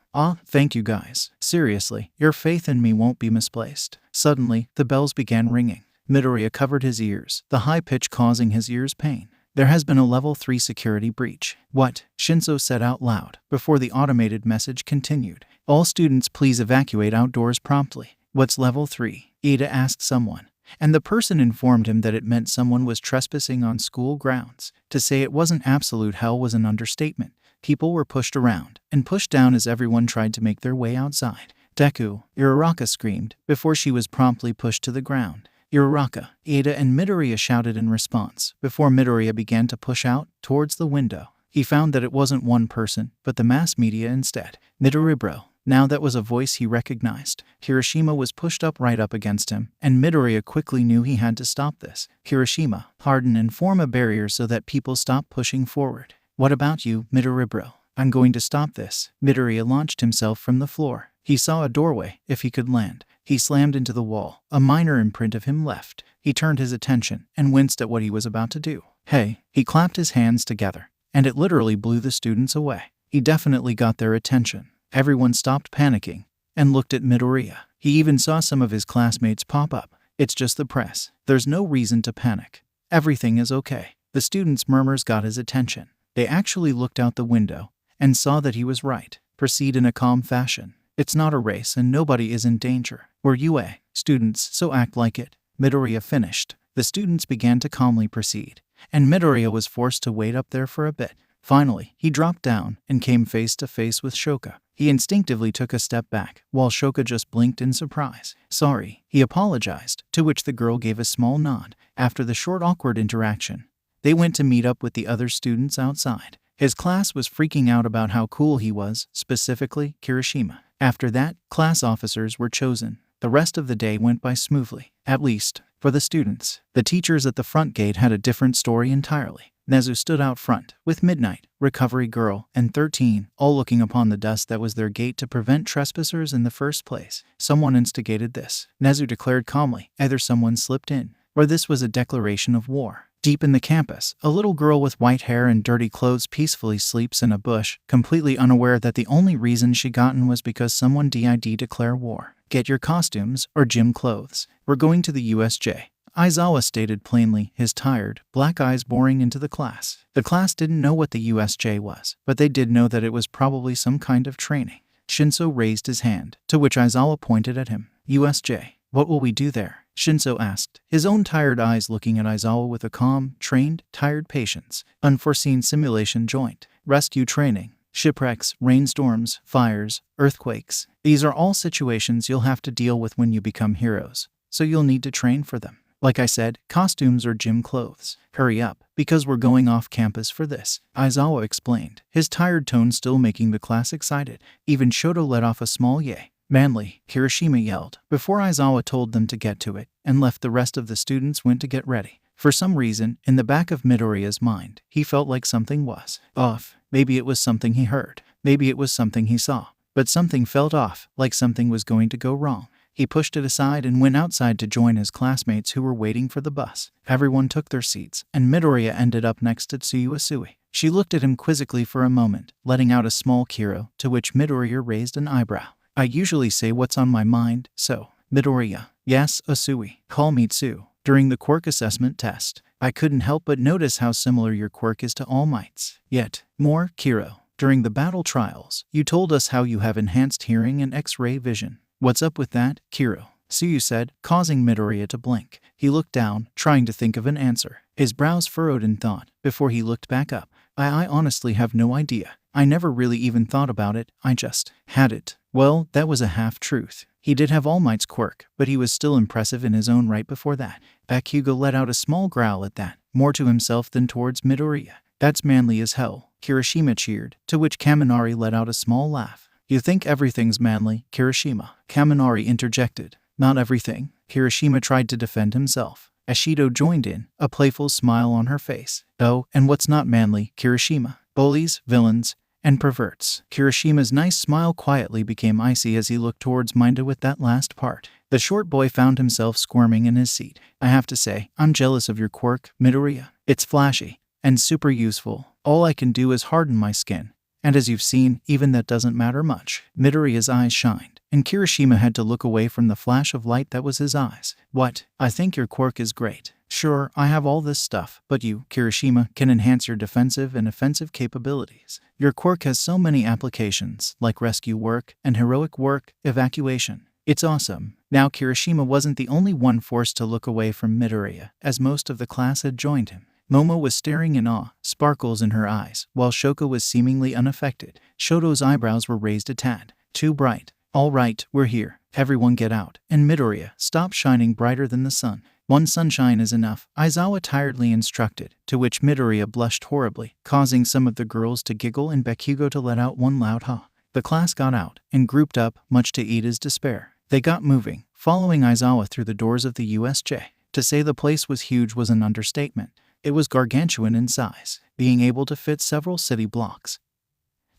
Thank you guys. Seriously, your faith in me won't be misplaced. Suddenly, the bells began ringing. Midoriya covered his ears, the high pitch causing his ears pain. There has been a level 3 security breach. What? Shinso said out loud, before the automated message continued. All students please evacuate outdoors promptly. What's level 3? Ida asked someone, and the person informed him that it meant someone was trespassing on school grounds. To say it wasn't absolute hell was an understatement. People were pushed around and pushed down as everyone tried to make their way outside. Deku, Uraraka screamed, before she was promptly pushed to the ground. Uraraka, Ida and Midoriya shouted in response, before Midoriya began to push out towards the window. He found that it wasn't one person, but the mass media instead. Midoriya bro. Now that was a voice he recognized. Hiroshima was pushed up right up against him, and Midoriya quickly knew he had to stop this. Hiroshima, harden and form a barrier so that people stop pushing forward. What about you, Midoriya bro? I'm going to stop this. Midoriya launched himself from the floor. He saw a doorway, if he could land. He slammed into the wall. A minor imprint of him left. He turned his attention and winced at what he was about to do. Hey, he clapped his hands together, and it literally blew the students away. He definitely got their attention. Everyone stopped panicking and looked at Midoriya. He even saw some of his classmates pop up. It's just the press. There's no reason to panic. Everything is okay. The students' murmurs got his attention. They actually looked out the window and saw that he was right. Proceed in a calm fashion. It's not a race and nobody is in danger. We're UA students, so act like it. Midoriya finished. The students began to calmly proceed, and Midoriya was forced to wait up there for a bit. Finally, he dropped down and came face to face with Shoka. He instinctively took a step back, while Shoka just blinked in surprise. Sorry, he apologized, to which the girl gave a small nod. After the short awkward interaction, they went to meet up with the other students outside. His class was freaking out about how cool he was, specifically Kirishima. After that, class officers were chosen. The rest of the day went by smoothly, at least for the students. The teachers at the front gate had a different story entirely. Nezu stood out front, with Midnight, Recovery Girl, and 13, all looking upon the dust that was their gate to prevent trespassers in the first place. Someone instigated this, Nezu declared calmly. Either someone slipped in, or this was a declaration of war. Deep in the campus, a little girl with white hair and dirty clothes peacefully sleeps in a bush, completely unaware that the only reason she gotten was because someone did declare war. Get your costumes or gym clothes. We're going to the USJ. Aizawa stated plainly, his tired, black eyes boring into the class. The class didn't know what the USJ was, but they did know that it was probably some kind of training. Shinso raised his hand, to which Aizawa pointed at him. USJ, what will we do there? Shinso asked, his own tired eyes looking at Aizawa with a calm, trained, tired patience. Unforeseen simulation joint, rescue training, shipwrecks, rainstorms, fires, earthquakes. These are all situations you'll have to deal with when you become heroes, so you'll need to train for them. Like I said, costumes or gym clothes. Hurry up, because we're going off campus for this, Aizawa explained, his tired tone still making the class excited. Even Shoto let off a small yay. Manly, Kirishima yelled, before Aizawa told them to get to it, and left the rest of the students went to get ready. For some reason, in the back of Midoriya's mind, he felt like something was off. Maybe it was something he heard. Maybe it was something he saw. But something felt off, like something was going to go wrong. He pushed it aside and went outside to join his classmates who were waiting for the bus. Everyone took their seats, and Midoriya ended up next to Tsuyusui. She looked at him quizzically for a moment, letting out a small kiro, to which Midoriya raised an eyebrow. I usually say what's on my mind, so. Midoriya. Yes, Usui. Call me Tsu. During the quirk assessment test, I couldn't help but notice how similar your quirk is to All Might's. Yet, more, Kiro. During the battle trials, you told us how you have enhanced hearing and X-ray vision. What's up with that, Kiro? Tsuyu said, causing Midoriya to blink. He looked down, trying to think of an answer. His brows furrowed in thought, before he looked back up. I honestly have no idea. I never really even thought about it, I just had it. Well, that was a half-truth. He did have All Might's quirk, but he was still impressive in his own right before that. Bakugo let out a small growl at that, more to himself than towards Midoriya. That's manly as hell, Kirishima cheered, to which Kaminari let out a small laugh. You think everything's manly, Kirishima? Kaminari interjected. Not everything. Kirishima tried to defend himself. Ashido joined in, a playful smile on her face. Oh, and what's not manly, Kirishima? Bullies, villains, and perverts. Kirishima's nice smile quietly became icy as he looked towards Minda with that last part. The short boy found himself squirming in his seat. I have to say, I'm jealous of your quirk, Midoriya. It's flashy and super useful. All I can do is harden my skin. And as you've seen, even that doesn't matter much. Midoriya's eyes shined, and Kirishima had to look away from the flash of light that was his eyes. What? I think your quirk is great. Sure, I have all this stuff, but you, Kirishima, can enhance your defensive and offensive capabilities. Your quirk has so many applications, like rescue work and heroic work, evacuation. It's awesome. Now Kirishima wasn't the only one forced to look away from Midoriya, as most of the class had joined him. Momo was staring in awe, sparkles in her eyes, while Shoko was seemingly unaffected. Shoto's eyebrows were raised a tad. Too bright. All right, we're here. Everyone get out. And Midoriya, stop shining brighter than the sun. One sunshine is enough, Aizawa tiredly instructed, to which Midoriya blushed horribly, causing some of the girls to giggle and Bakugo to let out one loud ha. The class got out, and grouped up, much to Ida's despair. They got moving, following Aizawa through the doors of the USJ. To say the place was huge was an understatement. It was gargantuan in size, being able to fit several city blocks,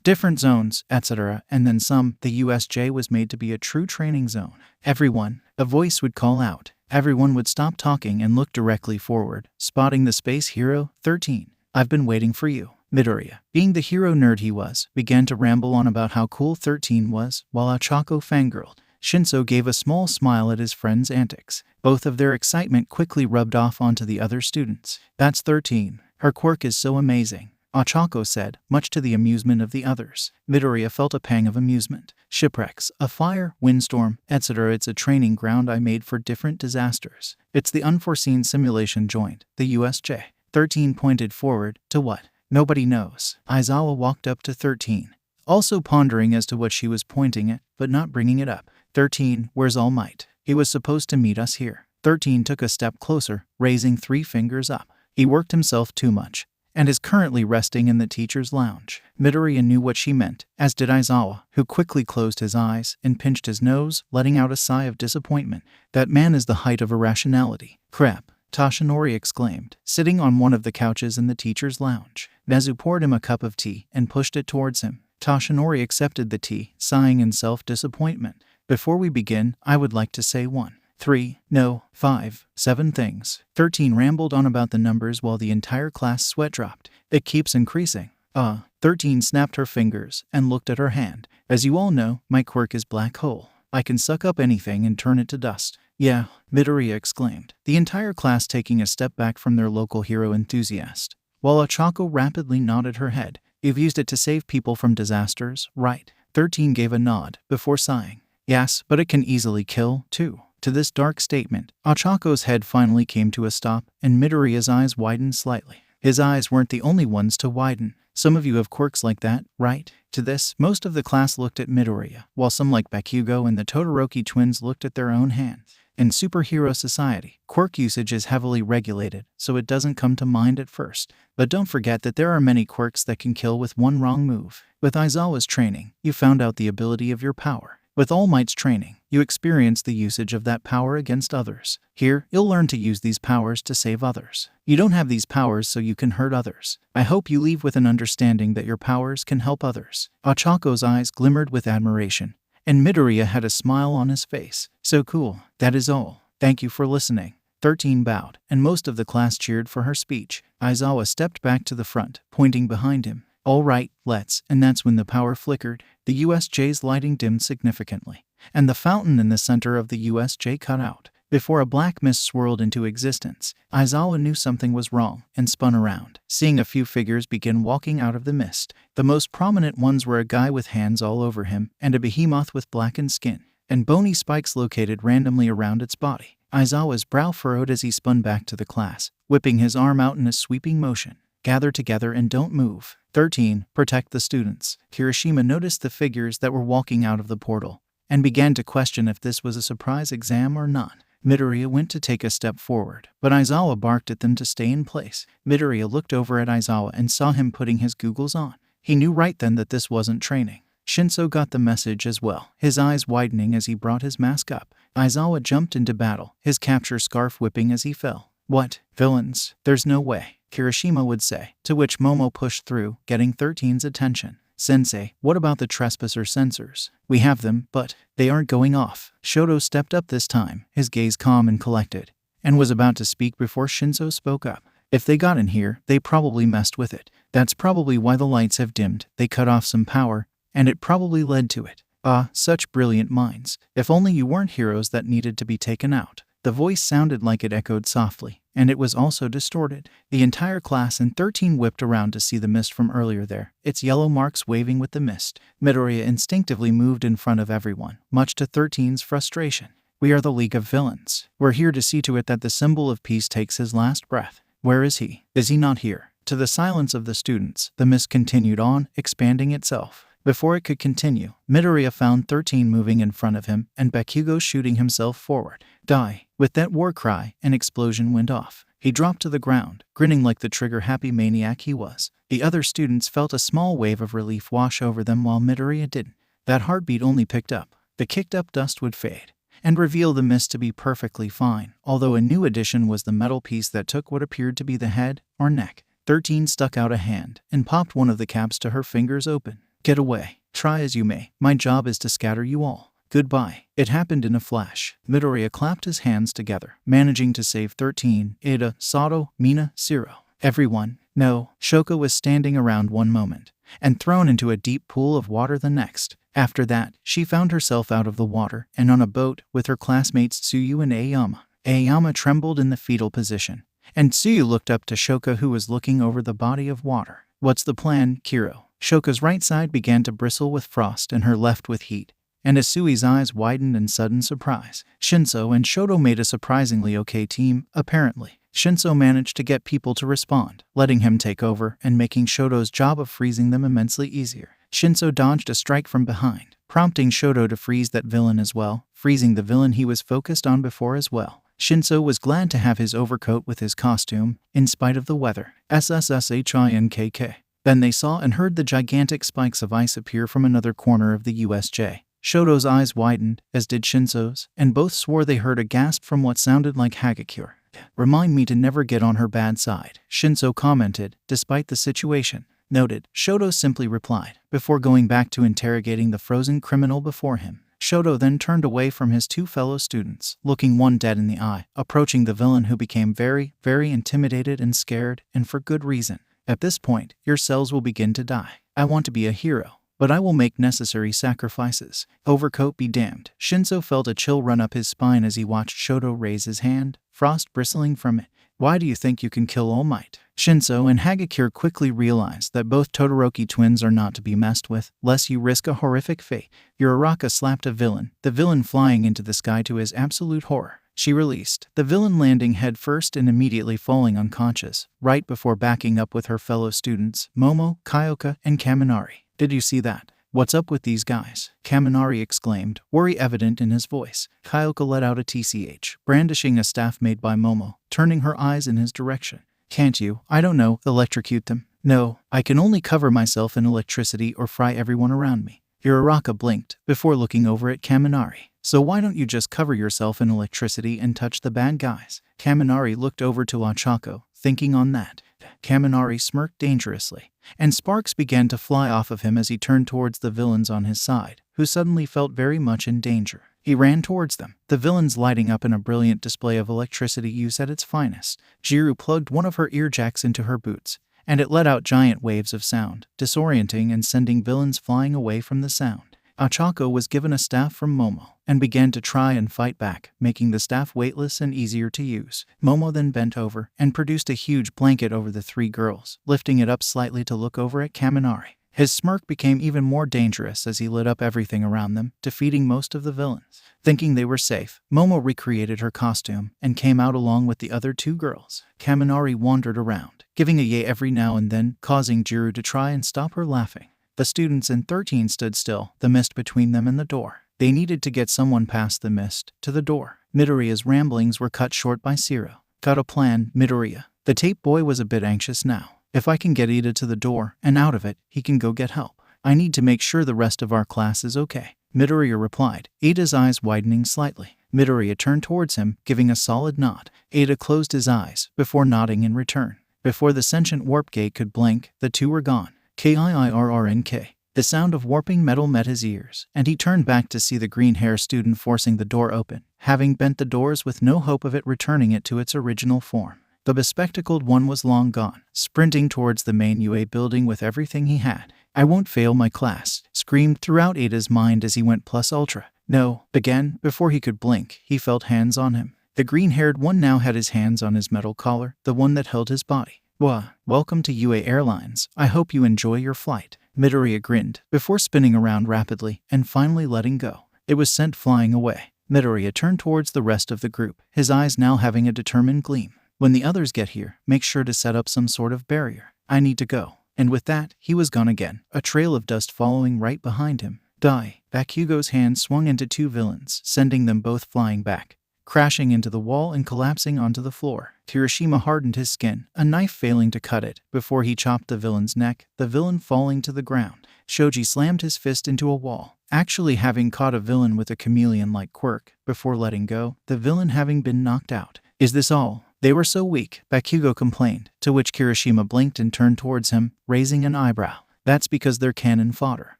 different zones, etc., and then some. The USJ was made to be a true training zone. Everyone, a voice would call out. Everyone would stop talking and look directly forward, spotting the space hero, 13. I've been waiting for you. Midoriya, being the hero nerd he was, began to ramble on about how cool 13 was, while Ochako fangirled. Shinso gave a small smile at his friend's antics. Both of their excitement quickly rubbed off onto the other students. That's 13. Her quirk is so amazing. Ochako said, much to the amusement of the others. Midoriya felt a pang of amusement. Shipwrecks, a fire, windstorm, etc. It's a training ground I made for different disasters. It's the unforeseen simulation joint, the USJ. 13 pointed forward. To what? Nobody knows. Aizawa walked up to 13, also pondering as to what she was pointing at, but not bringing it up. 13, where's All Might? He was supposed to meet us here. 13 took a step closer, raising 3 fingers up. He worked himself too much, and is currently resting in the teacher's lounge. Midoriya knew what she meant, as did Aizawa, who quickly closed his eyes and pinched his nose, letting out a sigh of disappointment. That man is the height of irrationality. Crap, Toshinori exclaimed, sitting on one of the couches in the teacher's lounge. Nezu poured him a cup of tea and pushed it towards him. Toshinori accepted the tea, sighing in self-disappointment. Before we begin, I would like to say 1, 3, no, 5, 7 things. 13 rambled on about the numbers while the entire class sweat dropped. It keeps increasing. 13 snapped her fingers and looked at her hand. As you all know, my quirk is black hole. I can suck up anything and turn it to dust. Yeah, Midoriya exclaimed, the entire class taking a step back from their local hero enthusiast. While Ochako rapidly nodded her head. You've used it to save people from disasters, right? 13 gave a nod, before sighing. Yes, but it can easily kill, too. To this dark statement, Ochako's head finally came to a stop, and Midoriya's eyes widened slightly. His eyes weren't the only ones to widen. Some of you have quirks like that, right? To this, most of the class looked at Midoriya, while some like Bakugo and the Todoroki twins looked at their own hands. In superhero society, quirk usage is heavily regulated, so it doesn't come to mind at first. But don't forget that there are many quirks that can kill with one wrong move. With Aizawa's training, you found out the ability of your power. With All Might's training, you experience the usage of that power against others. Here, you'll learn to use these powers to save others. You don't have these powers so you can hurt others. I hope you leave with an understanding that your powers can help others. Ochako's eyes glimmered with admiration, and Midoriya had a smile on his face. So cool. That is all. Thank you for listening. 13 bowed, and most of the class cheered for her speech. Aizawa stepped back to the front, pointing behind him. All right, let's. And that's when the power flickered. The USJ's lighting dimmed significantly, and the fountain in the center of the USJ cut out. Before a black mist swirled into existence, Aizawa knew something was wrong and spun around, seeing a few figures begin walking out of the mist. The most prominent ones were a guy with hands all over him and a behemoth with blackened skin and bony spikes located randomly around its body. Aizawa's brow furrowed as he spun back to the class, whipping his arm out in a sweeping motion. Gather together and don't move. 13. Protect the students. Kirishima noticed the figures that were walking out of the portal and began to question if this was a surprise exam or not. Midoriya went to take a step forward, but Aizawa barked at them to stay in place. Midoriya looked over at Aizawa and saw him putting his goggles on. He knew right then that this wasn't training. Shinso got the message as well, his eyes widening as he brought his mask up. Aizawa jumped into battle, his capture scarf whipping as he fell. What? Villains? There's no way, Kirishima would say, to which Momo pushed through, getting 13's attention. Sensei, what about the trespasser sensors? We have them, but they aren't going off. Shoto stepped up this time, his gaze calm and collected, and was about to speak before Shinso spoke up. If they got in here, they probably messed with it. That's probably why the lights have dimmed. They cut off some power, and it probably led to it. Ah, such brilliant minds. If only you weren't heroes that needed to be taken out. The voice sounded like it echoed softly, and it was also distorted. The entire class and 13 whipped around to see the mist from earlier there, its yellow marks waving with the mist. Midoriya instinctively moved in front of everyone, much to 13's frustration. We are the League of Villains. We're here to see to it that the symbol of peace takes his last breath. Where is he? Is he not here? To the silence of the students, the mist continued on, expanding itself. Before it could continue, Midoriya found 13 moving in front of him and Bakugo shooting himself forward. Die! With that war cry, an explosion went off. He dropped to the ground, grinning like the trigger-happy maniac he was. The other students felt a small wave of relief wash over them while Midoriya didn't. That heartbeat only picked up. The kicked-up dust would fade and reveal the mist to be perfectly fine, although a new addition was the metal piece that took what appeared to be the head or neck. 13 stuck out a hand and popped one of the caps to her fingers open. Get away. Try as you may. My job is to scatter you all. Goodbye. It happened in a flash. Midoriya clapped his hands together, managing to save 13, Ida, Sato, Mina, Zero. Everyone. No, Shoko was standing around one moment, and thrown into a deep pool of water the next. After that, she found herself out of the water and on a boat with her classmates Tsuyu and Aoyama. Aoyama trembled in the fetal position, and Tsuyu looked up to Shoko, who was looking over the body of water. What's the plan, Kiro? Shoka's right side began to bristle with frost and her left with heat, and Asui's eyes widened in sudden surprise. Shinso and Shoto made a surprisingly okay team, apparently. Shinso managed to get people to respond, letting him take over and making Shoto's job of freezing them immensely easier. Shinso dodged a strike from behind, prompting Shoto to freeze that villain as well, freezing the villain he was focused on before as well. Shinso was glad to have his overcoat with his costume, in spite of the weather. SSSHINKK. Then they saw and heard the gigantic spikes of ice appear from another corner of the USJ. Shoto's eyes widened, as did Shinso's, and both swore they heard a gasp from what sounded like Hagakure. Remind me to never get on her bad side, Shinso commented, despite the situation. Noted, Shoto simply replied, before going back to interrogating the frozen criminal before him. Shoto then turned away from his two fellow students, looking one dead in the eye, approaching the villain who became very, very intimidated and scared, and for good reason. At this point, your cells will begin to die. I want to be a hero, but I will make necessary sacrifices. Overcoat be damned. Shinso felt a chill run up his spine as he watched Shoto raise his hand, frost bristling from it. Why do you think you can kill All Might? Shinso and Hagakure quickly realized that both Todoroki twins are not to be messed with, lest you risk a horrific fate. Uraraka slapped a villain, the villain flying into the sky to his absolute horror. She released, the villain landing head first and immediately falling unconscious, right before backing up with her fellow students, Momo, Kyoka, and Kaminari. Did you see that? What's up with these guys? Kaminari exclaimed, worry evident in his voice. Kyoka let out a TCH, brandishing a staff made by Momo, turning her eyes in his direction. Can't you, I don't know, electrocute them? No, I can only cover myself in electricity or fry everyone around me. Uraraka blinked, before looking over at Kaminari. So why don't you just cover yourself in electricity and touch the bad guys? Kaminari looked over to Ochako, thinking on that. Kaminari smirked dangerously, and sparks began to fly off of him as he turned towards the villains on his side, who suddenly felt very much in danger. He ran towards them, the villains lighting up in a brilliant display of electricity use at its finest. Jiru plugged one of her earjacks into her boots, and it let out giant waves of sound, disorienting and sending villains flying away from the sound. Ochako was given a staff from Momo, and began to try and fight back, making the staff weightless and easier to use. Momo then bent over and produced a huge blanket over the three girls, lifting it up slightly to look over at Kaminari. His smirk became even more dangerous as he lit up everything around them, defeating most of the villains. Thinking they were safe, Momo recreated her costume and came out along with the other two girls. Kaminari wandered around, giving a yay every now and then, causing Jiru to try and stop her laughing. The students in 13 stood still, the mist between them and the door. They needed to get someone past the mist, to the door. Midoriya's ramblings were cut short by Zero. Got a plan, Midoriya. The tape boy was a bit anxious now. If I can get Ida to the door, and out of it, he can go get help. I need to make sure the rest of our class is okay. Midoriya replied, Ida's eyes widening slightly. Midoriya turned towards him, giving a solid nod. Ida closed his eyes, before nodding in return. Before the sentient warp gate could blink, the two were gone. KIIRRNK. The sound of warping metal met his ears, and he turned back to see the green-haired student forcing the door open, having bent the doors with no hope of it returning it to its original form. The bespectacled one was long gone, sprinting towards the main UA building with everything he had. I won't fail my class, screamed throughout Ada's mind as he went plus ultra. No, again, before he could blink, he felt hands on him. The green-haired one now had his hands on his metal collar, the one that held his body. Welcome to UA Airlines. I hope you enjoy your flight. Midoriya grinned, before spinning around rapidly and finally letting go. It was sent flying away. Midoriya turned towards the rest of the group, his eyes now having a determined gleam. When the others get here, make sure to set up some sort of barrier. I need to go. And with that, he was gone again, a trail of dust following right behind him. Die. Bakugo's hand swung into two villains, sending them both flying back, crashing into the wall and collapsing onto the floor. Kirishima hardened his skin, a knife failing to cut it, before he chopped the villain's neck, the villain falling to the ground. Shoji slammed his fist into a wall, actually having caught a villain with a chameleon-like quirk, before letting go, the villain having been knocked out. Is this all? They were so weak, Bakugo complained, to which Kirishima blinked and turned towards him, raising an eyebrow. That's because they're cannon fodder.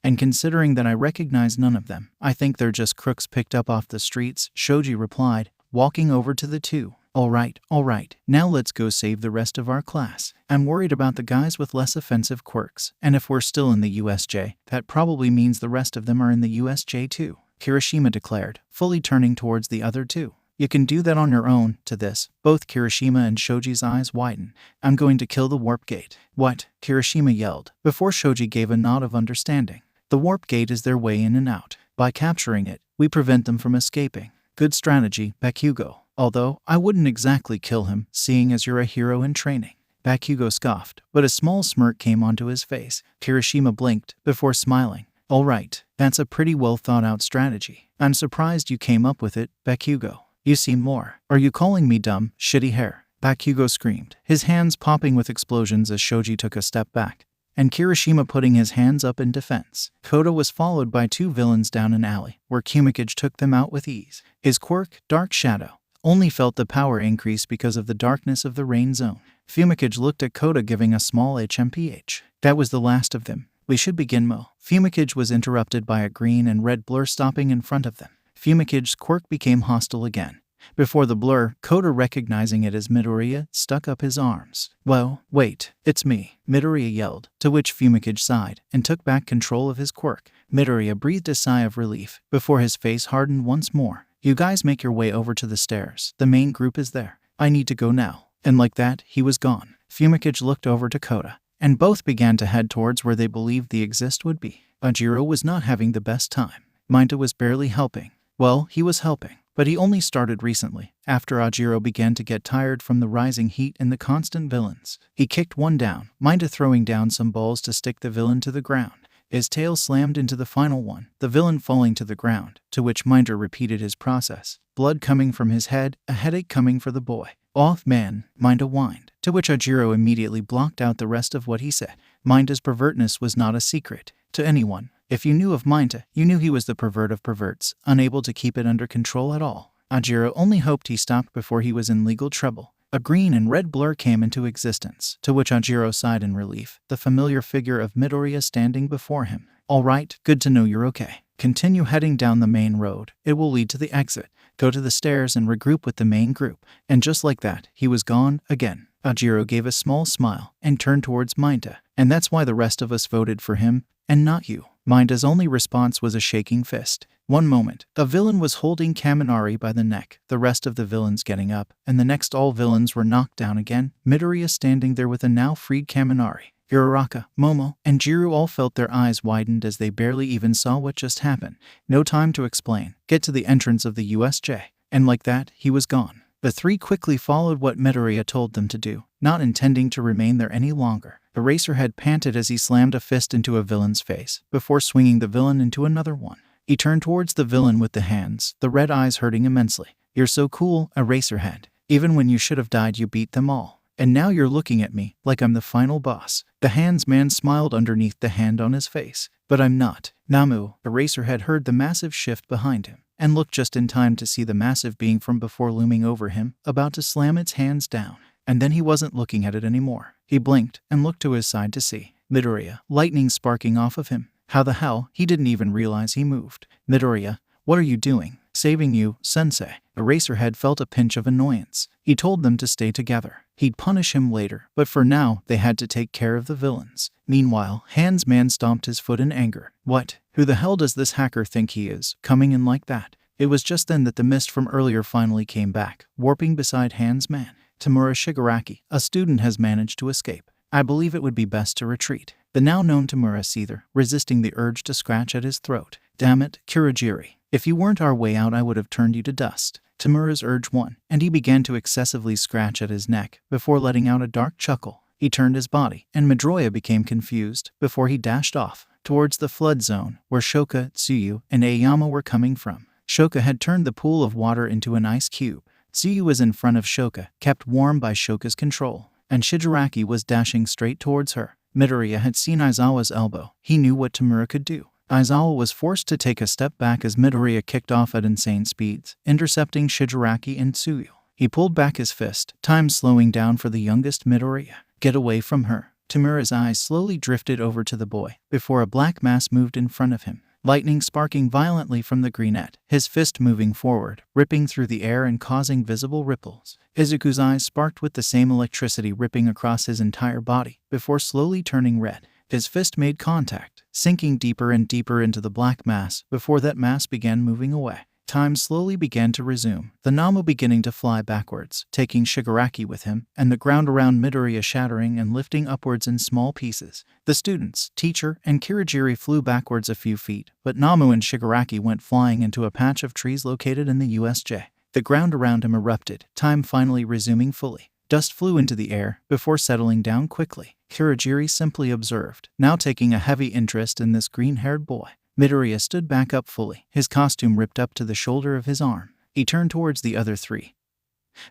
And considering that I recognize none of them, I think they're just crooks picked up off the streets, Shoji replied, walking over to the two. All right, now let's go save the rest of our class. I'm worried about the guys with less offensive quirks, and if we're still in the USJ, that probably means the rest of them are in the USJ too, Kirishima declared, fully turning towards the other two. You can do that on your own. To this, both Kirishima and Shoji's eyes widen. I'm going to kill the warp gate. What? Kirishima yelled, before Shoji gave a nod of understanding. The warp gate is their way in and out. By capturing it, we prevent them from escaping. Good strategy, Bakugo. Although, I wouldn't exactly kill him, seeing as you're a hero in training. Bakugo scoffed, but a small smirk came onto his face. Kirishima blinked, before smiling. All right, that's a pretty well thought out strategy. I'm surprised you came up with it, Bakugo. You seem more. Are you calling me dumb, shitty hair? Bakugo screamed, his hands popping with explosions as Shoji took a step back, and Kirishima putting his hands up in defense. Koda was followed by two villains down an alley, where Kumikage took them out with ease. His quirk, Dark Shadow, only felt the power increase because of the darkness of the rain zone. Fumikage looked at Koda giving a small HMPH. That was the last of them. We should begin, Mo. Fumikage was interrupted by a green and red blur stopping in front of them. Fumicage's quirk became hostile again. Before the blur, Koda, recognizing it as Midoriya, stuck up his arms. Well, wait, it's me, Midoriya yelled, to which Fumikage sighed and took back control of his quirk. Midoriya breathed a sigh of relief before his face hardened once more. You guys make your way over to the stairs. The main group is there. I need to go now. And like that, he was gone. Fumikage looked over to Koda, and both began to head towards where they believed the exist would be. Ajiro was not having the best time. Minta was barely helping. Well, he was helping, but he only started recently, after Ajiro began to get tired from the rising heat and the constant villains. He kicked one down, Minta throwing down some balls to stick the villain to the ground. His tail slammed into the final one, the villain falling to the ground, to which Minta repeated his process. Blood coming from his head, a headache coming for the boy. Off, man, Minta whined, to which Ajiro immediately blocked out the rest of what he said. Minta's pervertness was not a secret to anyone. If you knew of Minta, you knew he was the pervert of perverts, unable to keep it under control at all. Ajiro only hoped he stopped before he was in legal trouble. A green and red blur came into existence, to which Ajiro sighed in relief, the familiar figure of Midoriya standing before him. All right, good to know you're okay. Continue heading down the main road. It will lead to the exit. Go to the stairs and regroup with the main group. And just like that, he was gone again. Ajiro gave a small smile and turned towards Minta. And that's why the rest of us voted for him, and not you. Minta's only response was a shaking fist. One moment, a villain was holding Kaminari by the neck, the rest of the villains getting up, and the next all villains were knocked down again, Midoriya standing there with a now freed Kaminari. Uraraka, Momo, and Jiru all felt their eyes widened as they barely even saw what just happened. No time to explain. Get to the entrance of the USJ. And like that, he was gone. The three quickly followed what Midoriya told them to do, not intending to remain there any longer. Eraserhead panted as he slammed a fist into a villain's face, before swinging the villain into another one. He turned towards the villain with the hands, the red eyes hurting immensely. You're so cool, Eraserhead. Even when you should have died, you beat them all. And now you're looking at me like I'm the final boss. The hands man smiled underneath the hand on his face. But I'm not. Namu, Eraserhead heard the massive shift behind him, and looked just in time to see the massive being from before looming over him, about to slam its hands down. And then he wasn't looking at it anymore. He blinked and looked to his side to see Midoriya, lightning sparking off of him. How the hell? He didn't even realize he moved. Midoriya, what are you doing? Saving you, sensei. Eraserhead felt a pinch of annoyance. He told them to stay together. He'd punish him later, but for now, they had to take care of the villains. Meanwhile, Hands Man stomped his foot in anger. What? Who the hell does this hacker think he is, coming in like that? It was just then that the mist from earlier finally came back, warping beside Hands Man. Tamura Shigaraki, a student, has managed to escape. I believe it would be best to retreat. The now known Tamura seether, resisting the urge to scratch at his throat. Damn it, Kurogiri. If you weren't our way out, I would have turned you to dust. Tamura's urge won, and he began to excessively scratch at his neck, before letting out a dark chuckle. He turned his body, and Midoriya became confused, before he dashed off, towards the flood zone, where Shoka, Tsuyu, and Aoyama were coming from. Shoka had turned the pool of water into an ice cube. Tsuyu was in front of Shoka, kept warm by Shoka's control, and Shigaraki was dashing straight towards her. Midoriya had seen Aizawa's elbow. He knew what Tamura could do. Aizawa was forced to take a step back as Midoriya kicked off at insane speeds, intercepting Shigaraki and Tsuyu. He pulled back his fist, time slowing down for the youngest Midoriya. Get away from her. Tamura's eyes slowly drifted over to the boy, before a black mass moved in front of him. Lightning sparking violently from the greenette, his fist moving forward, ripping through the air and causing visible ripples. Izuku's eyes sparked with the same electricity ripping across his entire body, before slowly turning red. His fist made contact, sinking deeper and deeper into the black mass, before that mass began moving away. Time slowly began to resume, the Namu beginning to fly backwards, taking Shigaraki with him, and the ground around Midoriya shattering and lifting upwards in small pieces. The students, teacher, and Kirigiri flew backwards a few feet, but Namu and Shigaraki went flying into a patch of trees located in the USJ. The ground around him erupted, time finally resuming fully. Dust flew into the air, before settling down quickly. Kirigiri simply observed, now taking a heavy interest in this green-haired boy. Midoriya stood back up fully, his costume ripped up to the shoulder of his arm. He turned towards the other three,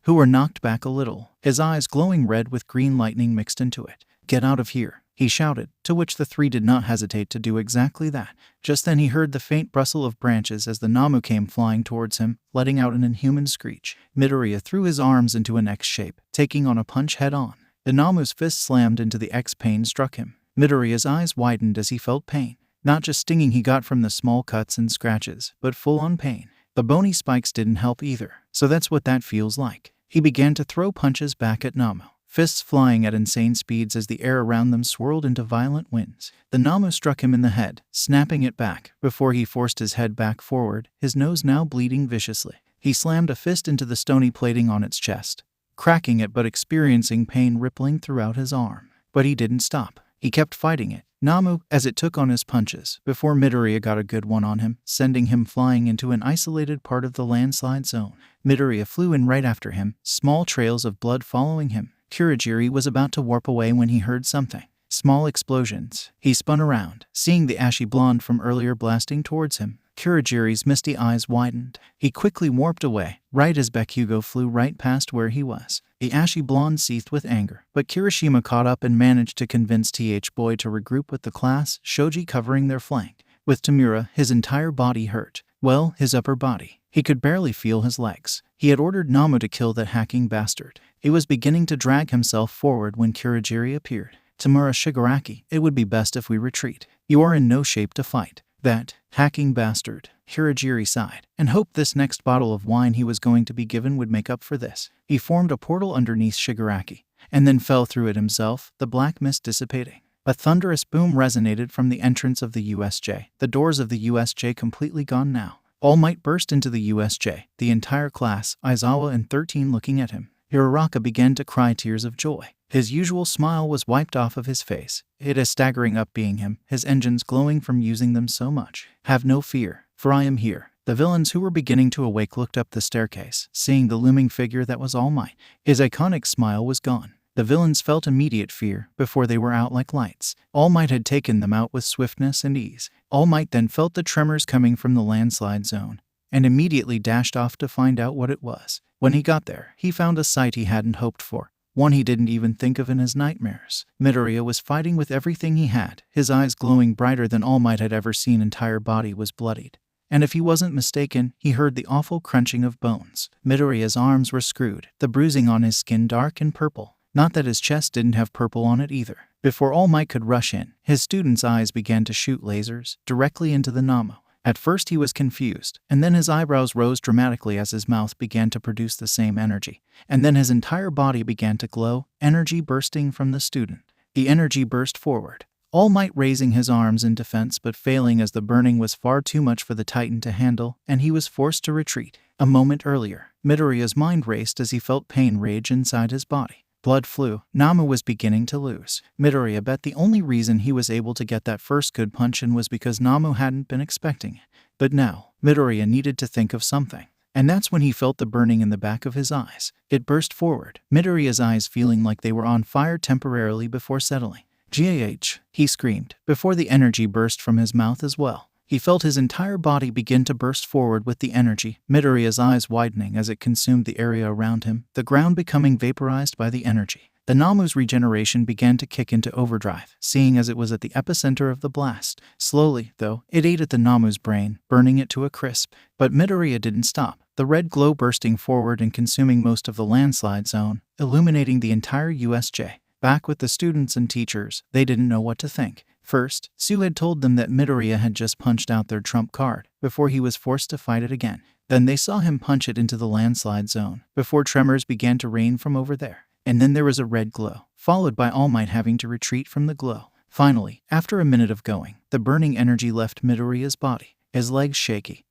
who were knocked back a little, his eyes glowing red with green lightning mixed into it. "Get out of here," he shouted, to which the three did not hesitate to do exactly that. Just then he heard the faint rustle of branches as the Namu came flying towards him, letting out an inhuman screech. Midoriya threw his arms into an X shape, taking on a punch head-on. The Namu's fist slammed into the X. Pain struck him. Midoriya's eyes widened as he felt pain. Not just stinging he got from the small cuts and scratches, but full-on pain. The bony spikes didn't help either, so that's what that feels like. He began to throw punches back at Namu, fists flying at insane speeds as the air around them swirled into violent winds. The Namu struck him in the head, snapping it back, before he forced his head back forward, his nose now bleeding viciously. He slammed a fist into the stony plating on its chest, cracking it but experiencing pain rippling throughout his arm. But he didn't stop. He kept fighting it, Namu, as it took on his punches, before Midoriya got a good one on him, sending him flying into an isolated part of the landslide zone. Midoriya flew in right after him, small trails of blood following him. Kirigiri was about to warp away when he heard something. Small explosions. He spun around, seeing the ashy blonde from earlier blasting towards him. Kirigiri's misty eyes widened. He quickly warped away, right as Bakugo flew right past where he was. The ashy blonde seethed with anger, but Kirishima caught up and managed to convince Boy to regroup with the class, Shoji covering their flank. With Tamura, his entire body hurt. Well, his upper body. He could barely feel his legs. He had ordered Namu to kill that hacking bastard. He was beginning to drag himself forward when Kirigiri appeared. "Tamura Shigaraki, it would be best if we retreat. You are in no shape to fight." "That hacking bastard," Kirigiri sighed, and hoped this next bottle of wine he was going to be given would make up for this. He formed a portal underneath Shigaraki, and then fell through it himself, the black mist dissipating. A thunderous boom resonated from the entrance of the USJ, the doors of the USJ completely gone now. All Might burst into the USJ, the entire class, Aizawa and 13 looking at him. Hiraraka began to cry tears of joy. His usual smile was wiped off of his face. It is staggering up being him, his engines glowing from using them so much. "Have no fear, for I am here." The villains who were beginning to awake looked up the staircase, seeing the looming figure that was All Might. His iconic smile was gone. The villains felt immediate fear before they were out like lights. All Might had taken them out with swiftness and ease. All Might then felt the tremors coming from the landslide zone, and immediately dashed off to find out what it was. When he got there, he found a sight he hadn't hoped for. One he didn't even think of in his nightmares. Midoriya was fighting with everything he had, his eyes glowing brighter than All Might had ever seen. Entire body was bloodied. And if he wasn't mistaken, he heard the awful crunching of bones. Midoriya's arms were screwed, the bruising on his skin dark and purple. Not that his chest didn't have purple on it either. Before All Might could rush in, his student's eyes began to shoot lasers directly into the Namu. At first he was confused, and then his eyebrows rose dramatically as his mouth began to produce the same energy. And then his entire body began to glow, energy bursting from the student. The energy burst forward, All Might raising his arms in defense but failing as the burning was far too much for the Titan to handle, and he was forced to retreat. A moment earlier, Midoriya's mind raced as he felt pain rage inside his body. Blood flew. Namu was beginning to lose. Midoriya bet the only reason he was able to get that first good punch in was because Namu hadn't been expecting it. But now, Midoriya needed to think of something. And that's when he felt the burning in the back of his eyes. It burst forward, Midoriya's eyes feeling like they were on fire temporarily before settling. "Gah!" he screamed, before the energy burst from his mouth as well. He felt his entire body begin to burst forward with the energy, Midoriya's eyes widening as it consumed the area around him, the ground becoming vaporized by the energy. The Namu's regeneration began to kick into overdrive, seeing as it was at the epicenter of the blast. Slowly, though, it ate at the Namu's brain, burning it to a crisp. But Midoriya didn't stop, the red glow bursting forward and consuming most of the landslide zone, illuminating the entire USJ. Back with the students and teachers, they didn't know what to think. First, Sue had told them that Midoriya had just punched out their trump card, before he was forced to fight it again. Then they saw him punch it into the landslide zone, before tremors began to rain from over there. And then there was a red glow, followed by All Might having to retreat from the glow. Finally, after a minute of going, the burning energy left Midoriya's body, his legs shaky,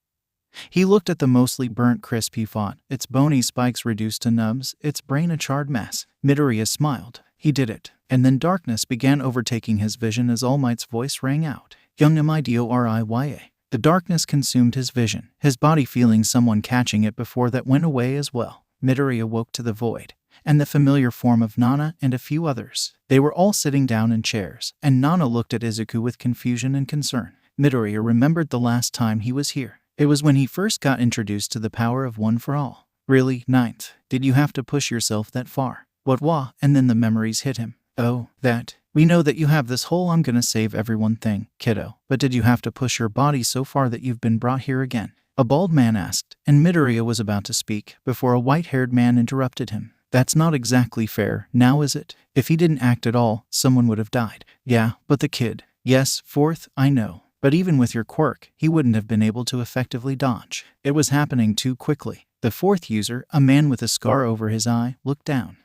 He looked at the mostly burnt crisp he fought, its bony spikes reduced to nubs, its brain a charred mess. Midoriya smiled. He did it. And then darkness began overtaking his vision as All Might's voice rang out. Young Midoriya. The darkness consumed his vision, his body feeling someone catching it before that went away as well. Midoriya woke to the void, and the familiar form of Nana and a few others. They were all sitting down in chairs, and Nana looked at Izuku with confusion and concern. Midoriya remembered the last time he was here. It was when he first got introduced to the power of One for All. Really, Ninth? Did you have to push yourself that far? What? And then the memories hit him. Oh, that. We know that you have this whole I'm gonna save everyone thing, kiddo. But did you have to push your body so far that you've been brought here again? A bald man asked, and Midoriya was about to speak before a white-haired man interrupted him. That's not exactly fair, now is it? If he didn't act at all, someone would have died. Yeah, but the kid. Yes, Fourth, I know. But even with your quirk, he wouldn't have been able to effectively dodge. It was happening too quickly. The fourth user, a man with a scar over his eye, looked down.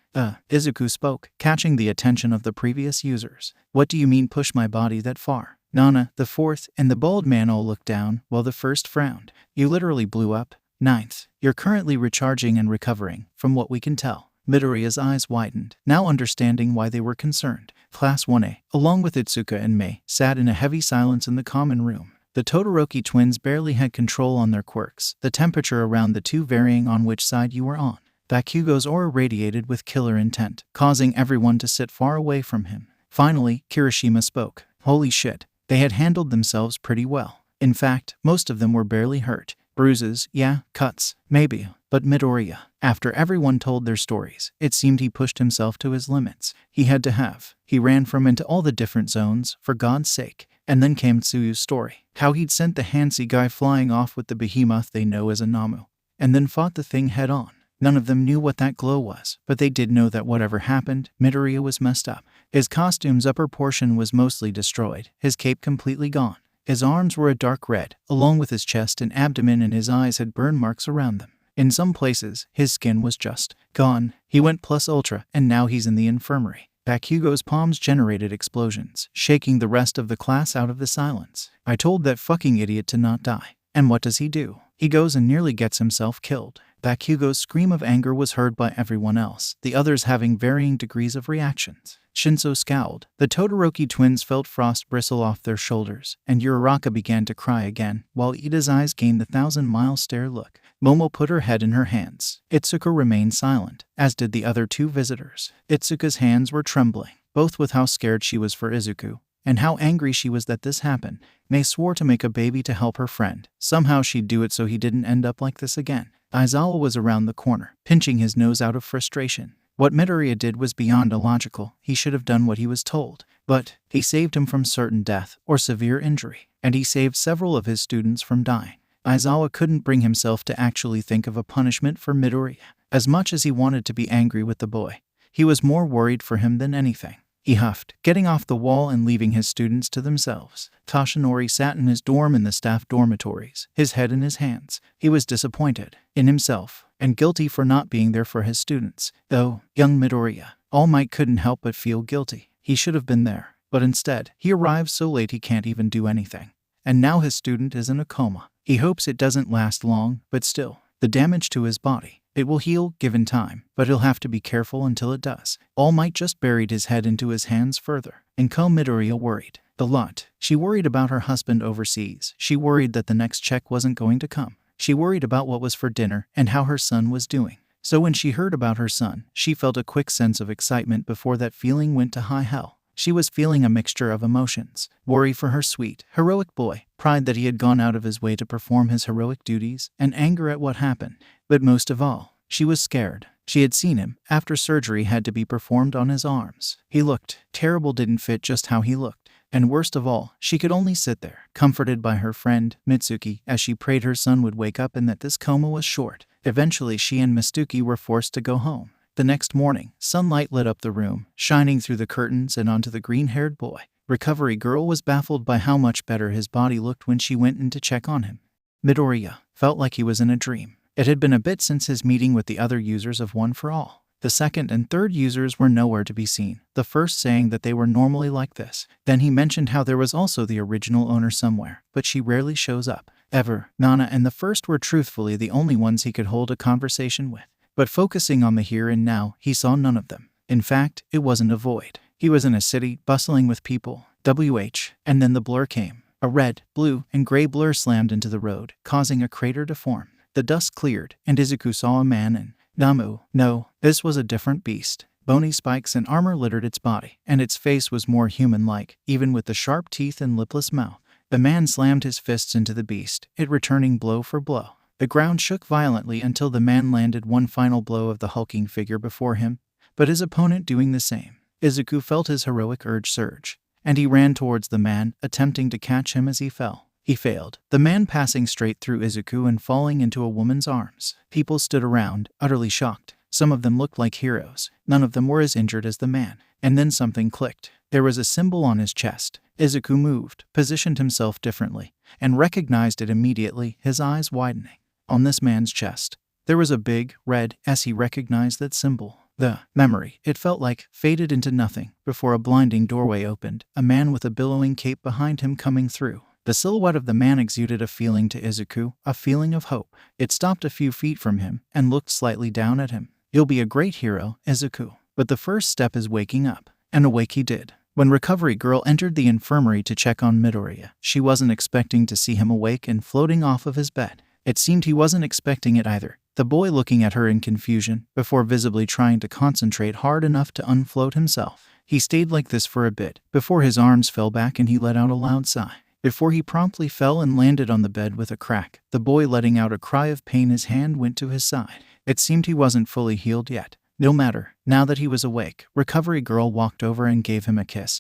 Izuku spoke, catching the attention of the previous users. What do you mean push my body that far? Nana, the fourth, and the bald man all looked down, while the first frowned. You literally blew up. Ninth, you're currently recharging and recovering, from what we can tell. Midoriya's eyes widened, now understanding why they were concerned. Class 1A, along with Itsuka and Mei, sat in a heavy silence in the common room. The Todoroki twins barely had control on their quirks, the temperature around the two varying on which side you were on. Bakugo's aura radiated with killer intent, causing everyone to sit far away from him. Finally, Kirishima spoke. Holy shit, they had handled themselves pretty well. In fact, most of them were barely hurt. Bruises, yeah, cuts, maybe. But Midoriya, after everyone told their stories, it seemed he pushed himself to his limits. He had to have. He ran from into all the different zones, for God's sake. And then came Tsuyu's story. How he'd sent the Hansi guy flying off with the behemoth they know as a Namu. And then fought the thing head on. None of them knew what that glow was, but they did know that whatever happened, Midoriya was messed up. His costume's upper portion was mostly destroyed, his cape completely gone. His arms were a dark red, along with his chest and abdomen, and his eyes had burn marks around them. In some places, his skin was just gone. He went plus ultra, and now he's in the infirmary. Bakugo's palms generated explosions, shaking the rest of the class out of the silence. I told that fucking idiot to not die. And what does he do? He goes and nearly gets himself killed. Bakugo's scream of anger was heard by everyone else, the others having varying degrees of reactions. Shinso scowled. The Todoroki twins felt frost bristle off their shoulders, and Uraraka began to cry again, while Ida's eyes gained the 1,000-mile stare look. Momo put her head in her hands. Itsuka remained silent, as did the other two visitors. Itsuka's hands were trembling, both with how scared she was for Izuku, and how angry she was that this happened. Mei swore to make a baby to help her friend. Somehow she'd do it so he didn't end up like this again. Aizawa was around the corner, pinching his nose out of frustration. What Midoriya did was beyond illogical. He should have done what he was told. But he saved him from certain death or severe injury, and he saved several of his students from dying. Aizawa couldn't bring himself to actually think of a punishment for Midoriya. As much as he wanted to be angry with the boy, he was more worried for him than anything. He huffed, getting off the wall and leaving his students to themselves. Toshinori sat in his dorm in the staff dormitories, his head in his hands. He was disappointed in himself and guilty for not being there for his students. Though, young Midoriya, All Might couldn't help but feel guilty. He should have been there, but instead, he arrived so late he can't even do anything. And now his student is in a coma. He hopes it doesn't last long, but still, the damage to his body. It will heal, given time, but he'll have to be careful until it does. All Might just buried his head into his hands further, and Midoriya worried. A lot. She worried about her husband overseas. She worried that the next check wasn't going to come. She worried about what was for dinner and how her son was doing. So when she heard about her son, she felt a quick sense of excitement before that feeling went to high hell. She was feeling a mixture of emotions. Worry for her sweet, heroic boy, pride that he had gone out of his way to perform his heroic duties, and anger at what happened. But most of all, she was scared. She had seen him, after surgery had to be performed on his arms. He looked terrible, didn't fit just how he looked. And worst of all, she could only sit there, comforted by her friend, Mitsuki, as she prayed her son would wake up and that this coma was short. Eventually she and Mitsuki were forced to go home. The next morning, sunlight lit up the room, shining through the curtains and onto the green-haired boy. Recovery Girl was baffled by how much better his body looked when she went in to check on him. Midoriya felt like he was in a dream. It had been a bit since his meeting with the other users of One for All. The second and third users were nowhere to be seen, the first saying that they were normally like this. Then he mentioned how there was also the original owner somewhere, but she rarely shows up. Ever. Nana and the first were truthfully the only ones he could hold a conversation with. But focusing on the here and now, he saw none of them. In fact, it wasn't a void. He was in a city, bustling with people. And then the blur came. A red, blue, and gray blur slammed into the road, causing a crater to form. The dust cleared, and Izuku saw a man in Namu. No, this was a different beast. Bony spikes and armor littered its body, and its face was more human-like, even with the sharp teeth and lipless mouth. The man slammed his fists into the beast, it returning blow for blow. The ground shook violently until the man landed one final blow of the hulking figure before him, but his opponent doing the same. Izuku felt his heroic urge surge, and he ran towards the man, attempting to catch him as he fell. He failed, the man passing straight through Izuku and falling into a woman's arms. People stood around, utterly shocked. Some of them looked like heroes. None of them were as injured as the man. And then something clicked. There was a symbol on his chest. Izuku moved, positioned himself differently, and recognized it immediately, his eyes widening. On this man's chest, there was a big, red S. He recognized that symbol. The memory, it felt like, faded into nothing before a blinding doorway opened, a man with a billowing cape behind him coming through. The silhouette of the man exuded a feeling to Izuku, a feeling of hope. It stopped a few feet from him and looked slightly down at him. You'll be a great hero, Izuku. But the first step is waking up. And awake he did. When Recovery Girl entered the infirmary to check on Midoriya, she wasn't expecting to see him awake and floating off of his bed. It seemed he wasn't expecting it either. The boy looking at her in confusion, before visibly trying to concentrate hard enough to unfloat himself. He stayed like this for a bit, before his arms fell back and he let out a loud sigh. Before he promptly fell and landed on the bed with a crack, the boy letting out a cry of pain, his hand went to his side. It seemed he wasn't fully healed yet. No matter, now that he was awake, Recovery Girl walked over and gave him a kiss,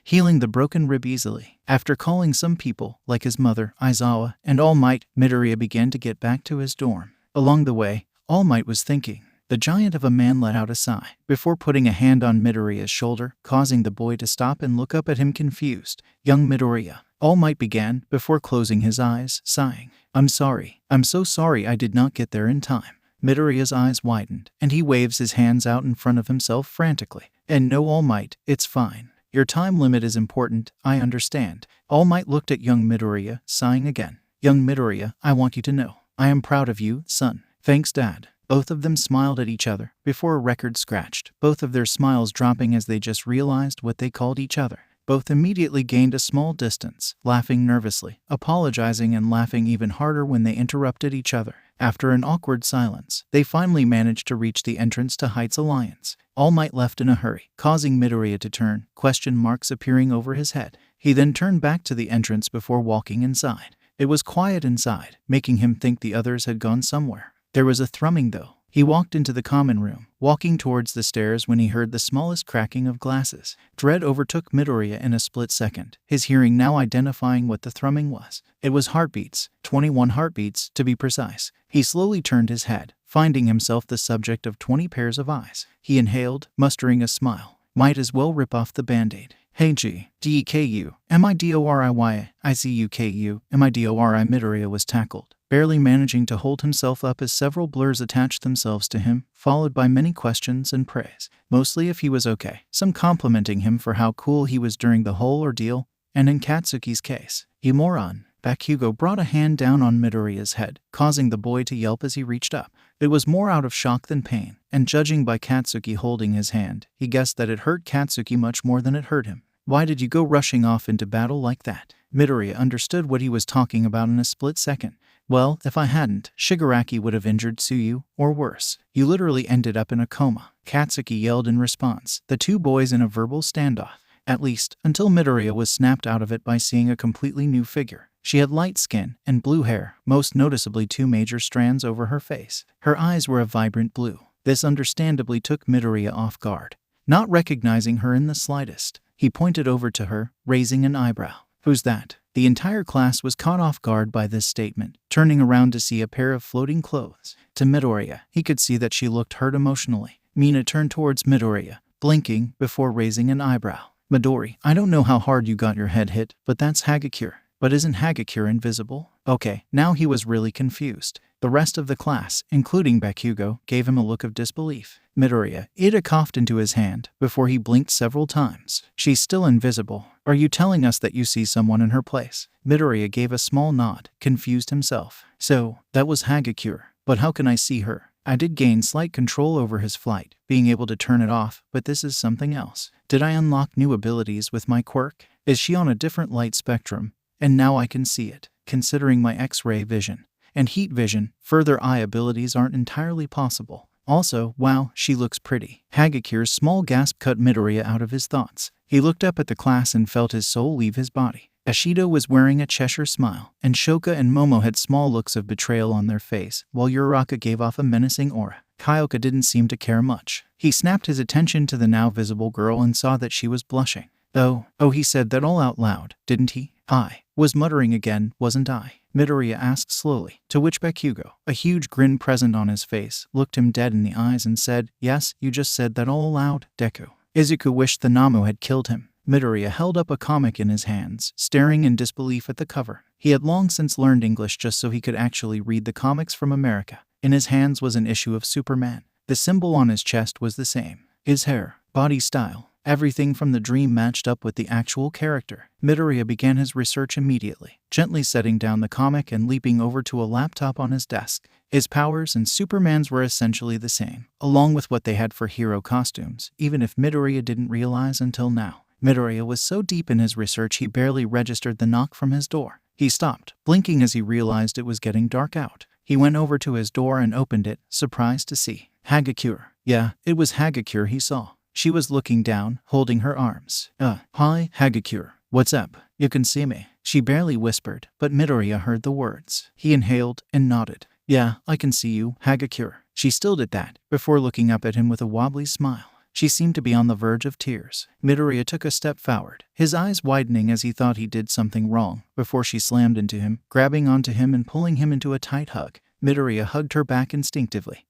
healing the broken rib easily. After calling some people, like his mother, Aizawa, and All Might, Midoriya began to get back to his dorm. Along the way, All Might was thinking. The giant of a man let out a sigh, before putting a hand on Midoriya's shoulder, causing the boy to stop and look up at him confused. Young Midoriya, All Might began, before closing his eyes, sighing. I'm sorry. I'm so sorry I did not get there in time. Midoriya's eyes widened, and he waves his hands out in front of himself frantically. And no, All Might, it's fine. Your time limit is important, I understand. All Might looked at young Midoriya, sighing again. Young Midoriya, I want you to know. I am proud of you, son. Thanks, Dad. Both of them smiled at each other, before a record scratched, both of their smiles dropping as they just realized what they called each other. Both immediately gained a small distance, laughing nervously, apologizing and laughing even harder when they interrupted each other. After an awkward silence, they finally managed to reach the entrance to Heights Alliance. All Might left in a hurry, causing Midoriya to turn, question marks appearing over his head. He then turned back to the entrance before walking inside. It was quiet inside, making him think the others had gone somewhere. There was a thrumming though. He walked into the common room, walking towards the stairs when he heard the smallest cracking of glasses. Dread overtook Midoriya in a split second, his hearing now identifying what the thrumming was. It was heartbeats, 21 heartbeats to be precise. He slowly turned his head, finding himself the subject of 20 pairs of eyes. He inhaled, mustering a smile. Might as well rip off the band-aid. Hey G, DEKU, MIDORIY, ICUKU, MIDORI. Midoriya was tackled, barely managing to hold himself up as several blurs attached themselves to him, followed by many questions and praise. Mostly if he was okay, some complimenting him for how cool he was during the whole ordeal, and in Katsuki's case, you moron. Bakugo brought a hand down on Midoriya's head, causing the boy to yelp as he reached up. It was more out of shock than pain, and judging by Katsuki holding his hand, he guessed that it hurt Katsuki much more than it hurt him. Why did you go rushing off into battle like that? Midoriya understood what he was talking about in a split second. Well, if I hadn't, Shigaraki would have injured Tsuyu, or worse. You literally ended up in a coma. Katsuki yelled in response, the two boys in a verbal standoff. At least, until Midoriya was snapped out of it by seeing a completely new figure. She had light skin and blue hair, most noticeably 2 major strands over her face. Her eyes were a vibrant blue. This understandably took Midoriya off guard, not recognizing her in the slightest. He pointed over to her, raising an eyebrow. Who's that? The entire class was caught off guard by this statement, turning around to see a pair of floating clothes. To Midoriya, he could see that she looked hurt emotionally. Mina turned towards Midoriya, blinking, before raising an eyebrow. Midori, I don't know how hard you got your head hit, but that's Hagakure. But isn't Hagakure invisible? Okay, now he was really confused. The rest of the class, including Bakugo, gave him a look of disbelief. Midoriya, Ida coughed into his hand before he blinked several times. She's still invisible. Are you telling us that you see someone in her place? Midoriya gave a small nod, confused himself. So, that was Hagakure. But how can I see her? I did gain slight control over his flight, being able to turn it off, but this is something else. Did I unlock new abilities with my quirk? Is she on a different light spectrum? And now I can see it. Considering my X-ray vision and heat vision, further eye abilities aren't entirely possible. Also, wow, she looks pretty. Hagakure's small gasp cut Midoriya out of his thoughts. He looked up at the class and felt his soul leave his body. Ashido was wearing a Cheshire smile, and Shoka and Momo had small looks of betrayal on their face, while Uraraka gave off a menacing aura. Kyoka didn't seem to care much. He snapped his attention to the now visible girl and saw that she was blushing. Oh, he said that all out loud, didn't he? I was muttering again, wasn't I? Midoriya asked slowly, to which Bakugo, a huge grin present on his face, looked him dead in the eyes and said, yes, you just said that all aloud, Deku. Izuku wished the Namu had killed him. Midoriya held up a comic in his hands, staring in disbelief at the cover. He had long since learned English just so he could actually read the comics from America. In his hands was an issue of Superman. The symbol on his chest was the same. His hair, body style, everything from the dream matched up with the actual character. Midoriya began his research immediately, gently setting down the comic and leaping over to a laptop on his desk. His powers and Superman's were essentially the same, along with what they had for hero costumes, even if Midoriya didn't realize until now. Midoriya was so deep in his research he barely registered the knock from his door. He stopped, blinking as he realized it was getting dark out. He went over to his door and opened it, surprised to see Hagakure. Yeah, it was Hagakure he saw. She was looking down, holding her arms. Hi, Hagakure. What's up? You can see me. She barely whispered, but Midoriya heard the words. He inhaled and nodded. Yeah, I can see you, Hagakure. She still did that, before looking up at him with a wobbly smile. She seemed to be on the verge of tears. Midoriya took a step forward, his eyes widening as he thought he did something wrong, before she slammed into him, grabbing onto him and pulling him into a tight hug. Midoriya hugged her back instinctively,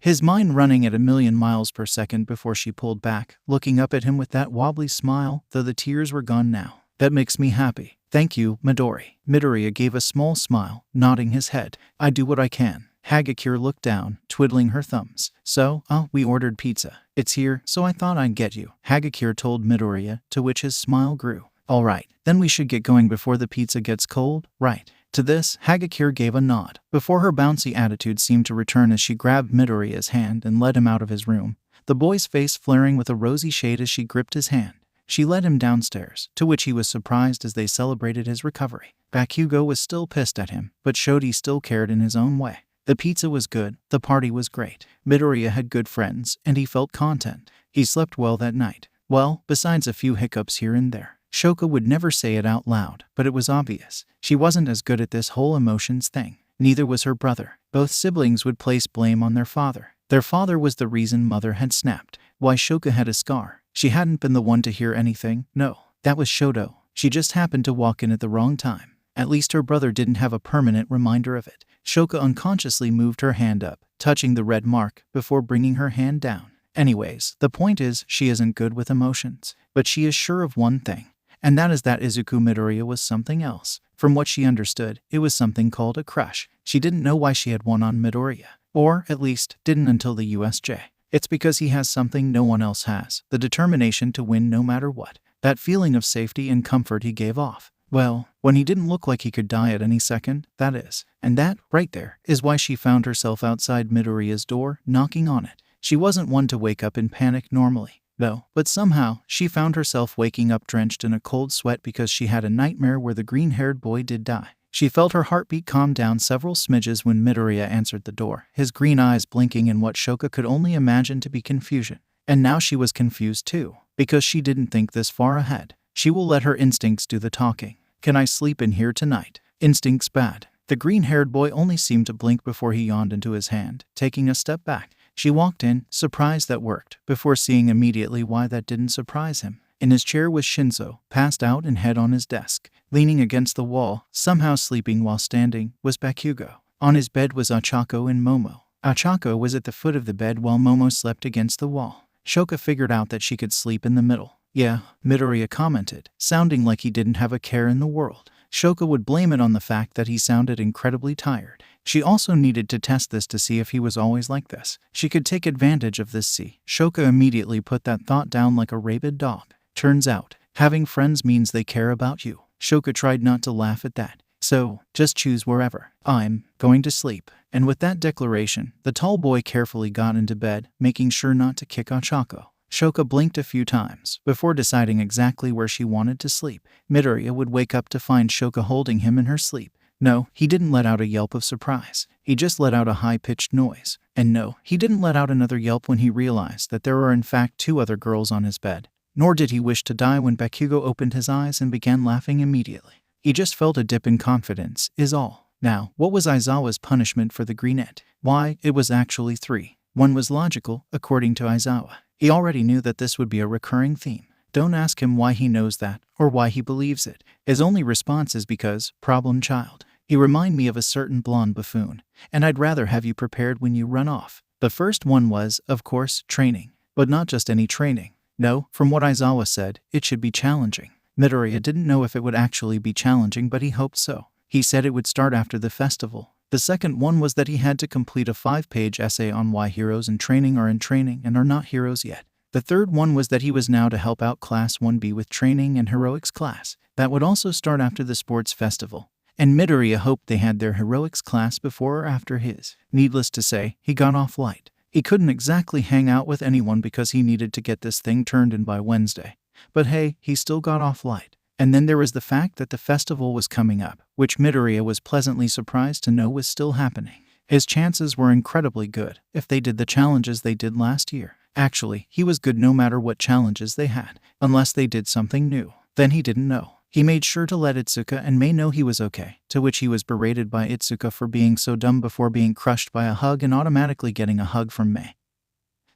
his mind running at 1,000,000 miles per second before she pulled back, looking up at him with that wobbly smile, though the tears were gone now. That makes me happy. Thank you, Midori. Midoriya gave a small smile, nodding his head. I do what I can. Hagakure looked down, twiddling her thumbs. So, we ordered pizza. It's here, so I thought I'd get you. Hagakure told Midoriya, to which his smile grew. All right, then we should get going before the pizza gets cold, right? To this, Hagakure gave a nod, before her bouncy attitude seemed to return as she grabbed Midoriya's hand and led him out of his room, the boy's face flaring with a rosy shade as she gripped his hand. She led him downstairs, to which he was surprised as they celebrated his recovery. Bakugo was still pissed at him, but showed he still cared in his own way. The pizza was good, the party was great. Midoriya had good friends, and he felt content. He slept well that night. Well, besides a few hiccups here and there. Shoka would never say it out loud, but it was obvious. She wasn't as good at this whole emotions thing. Neither was her brother. Both siblings would place blame on their father. Their father was the reason Mother had snapped. Why Shoka had a scar. She hadn't been the one to hear anything. No, that was Shoto. She just happened to walk in at the wrong time. At least her brother didn't have a permanent reminder of it. Shoka unconsciously moved her hand up, touching the red mark, before bringing her hand down. Anyways, the point is, she isn't good with emotions. But she is sure of one thing. And that is that Izuku Midoriya was something else. From what she understood, it was something called a crush. She didn't know why she had one on Midoriya. Or, at least, didn't until the USJ. It's because he has something no one else has. The determination to win no matter what. That feeling of safety and comfort he gave off. Well, when he didn't look like he could die at any second, that is. And that, right there, is why she found herself outside Midoriya's door, knocking on it. She wasn't one to wake up in panic normally, though, but somehow, she found herself waking up drenched in a cold sweat because she had a nightmare where the green-haired boy did die. She felt her heartbeat calm down several smidges when Midoriya answered the door, his green eyes blinking in what Shoka could only imagine to be confusion. And now she was confused too, because she didn't think this far ahead. She will let her instincts do the talking. Can I sleep in here tonight? Instincts bad. The green-haired boy only seemed to blink before he yawned into his hand, taking a step back. She walked in, surprised that worked, before seeing immediately why that didn't surprise him. In his chair was Shinzo, passed out and head on his desk. Leaning against the wall, somehow sleeping while standing, was Bakugo. On his bed was Ochako and Momo. Ochako was at the foot of the bed while Momo slept against the wall. Shoka figured out that she could sleep in the middle. Yeah, Midoriya commented, sounding like he didn't have a care in the world. Shoka would blame it on the fact that he sounded incredibly tired. She also needed to test this to see if he was always like this. She could take advantage of this. Shoka immediately put that thought down like a rabid dog. Turns out, having friends means they care about you. Shoka tried not to laugh at that. So, just choose wherever. I'm going to sleep. And with that declaration, the tall boy carefully got into bed, making sure not to kick Ochako. Shoka blinked a few times before deciding exactly where she wanted to sleep. Midoriya would wake up to find Shoka holding him in her sleep. No, he didn't let out a yelp of surprise. He just let out a high-pitched noise. And no, he didn't let out another yelp when he realized that there were in fact 2 other girls on his bed. Nor did he wish to die when Bakugo opened his eyes and began laughing immediately. He just felt a dip in confidence, is all. Now, what was Aizawa's punishment for the greenette? Why, it was actually 3. One was logical, according to Aizawa. He already knew that this would be a recurring theme. Don't ask him why he knows that, or why he believes it. His only response is because, problem child. You remind me of a certain blonde buffoon, and I'd rather have you prepared when you run off. The first one was, of course, training. But not just any training. No, from what Aizawa said, it should be challenging. Midoriya didn't know if it would actually be challenging, but he hoped so. He said it would start after the festival. The second one was that he had to complete a 5-page essay on why heroes in training are in training and are not heroes yet. The third one was that he was now to help out Class 1B with training and heroics class. That would also start after the sports festival. And Midoriya hoped they had their heroics class before or after his. Needless to say, he got off light. He couldn't exactly hang out with anyone because he needed to get this thing turned in by Wednesday. But hey, he still got off light. And then there was the fact that the festival was coming up, which Midoriya was pleasantly surprised to know was still happening. His chances were incredibly good if they did the challenges they did last year. Actually, he was good no matter what challenges they had, unless they did something new. Then he didn't know. He made sure to let Itsuka and Mei know he was okay, to which he was berated by Itsuka for being so dumb before being crushed by a hug and automatically getting a hug from Mei,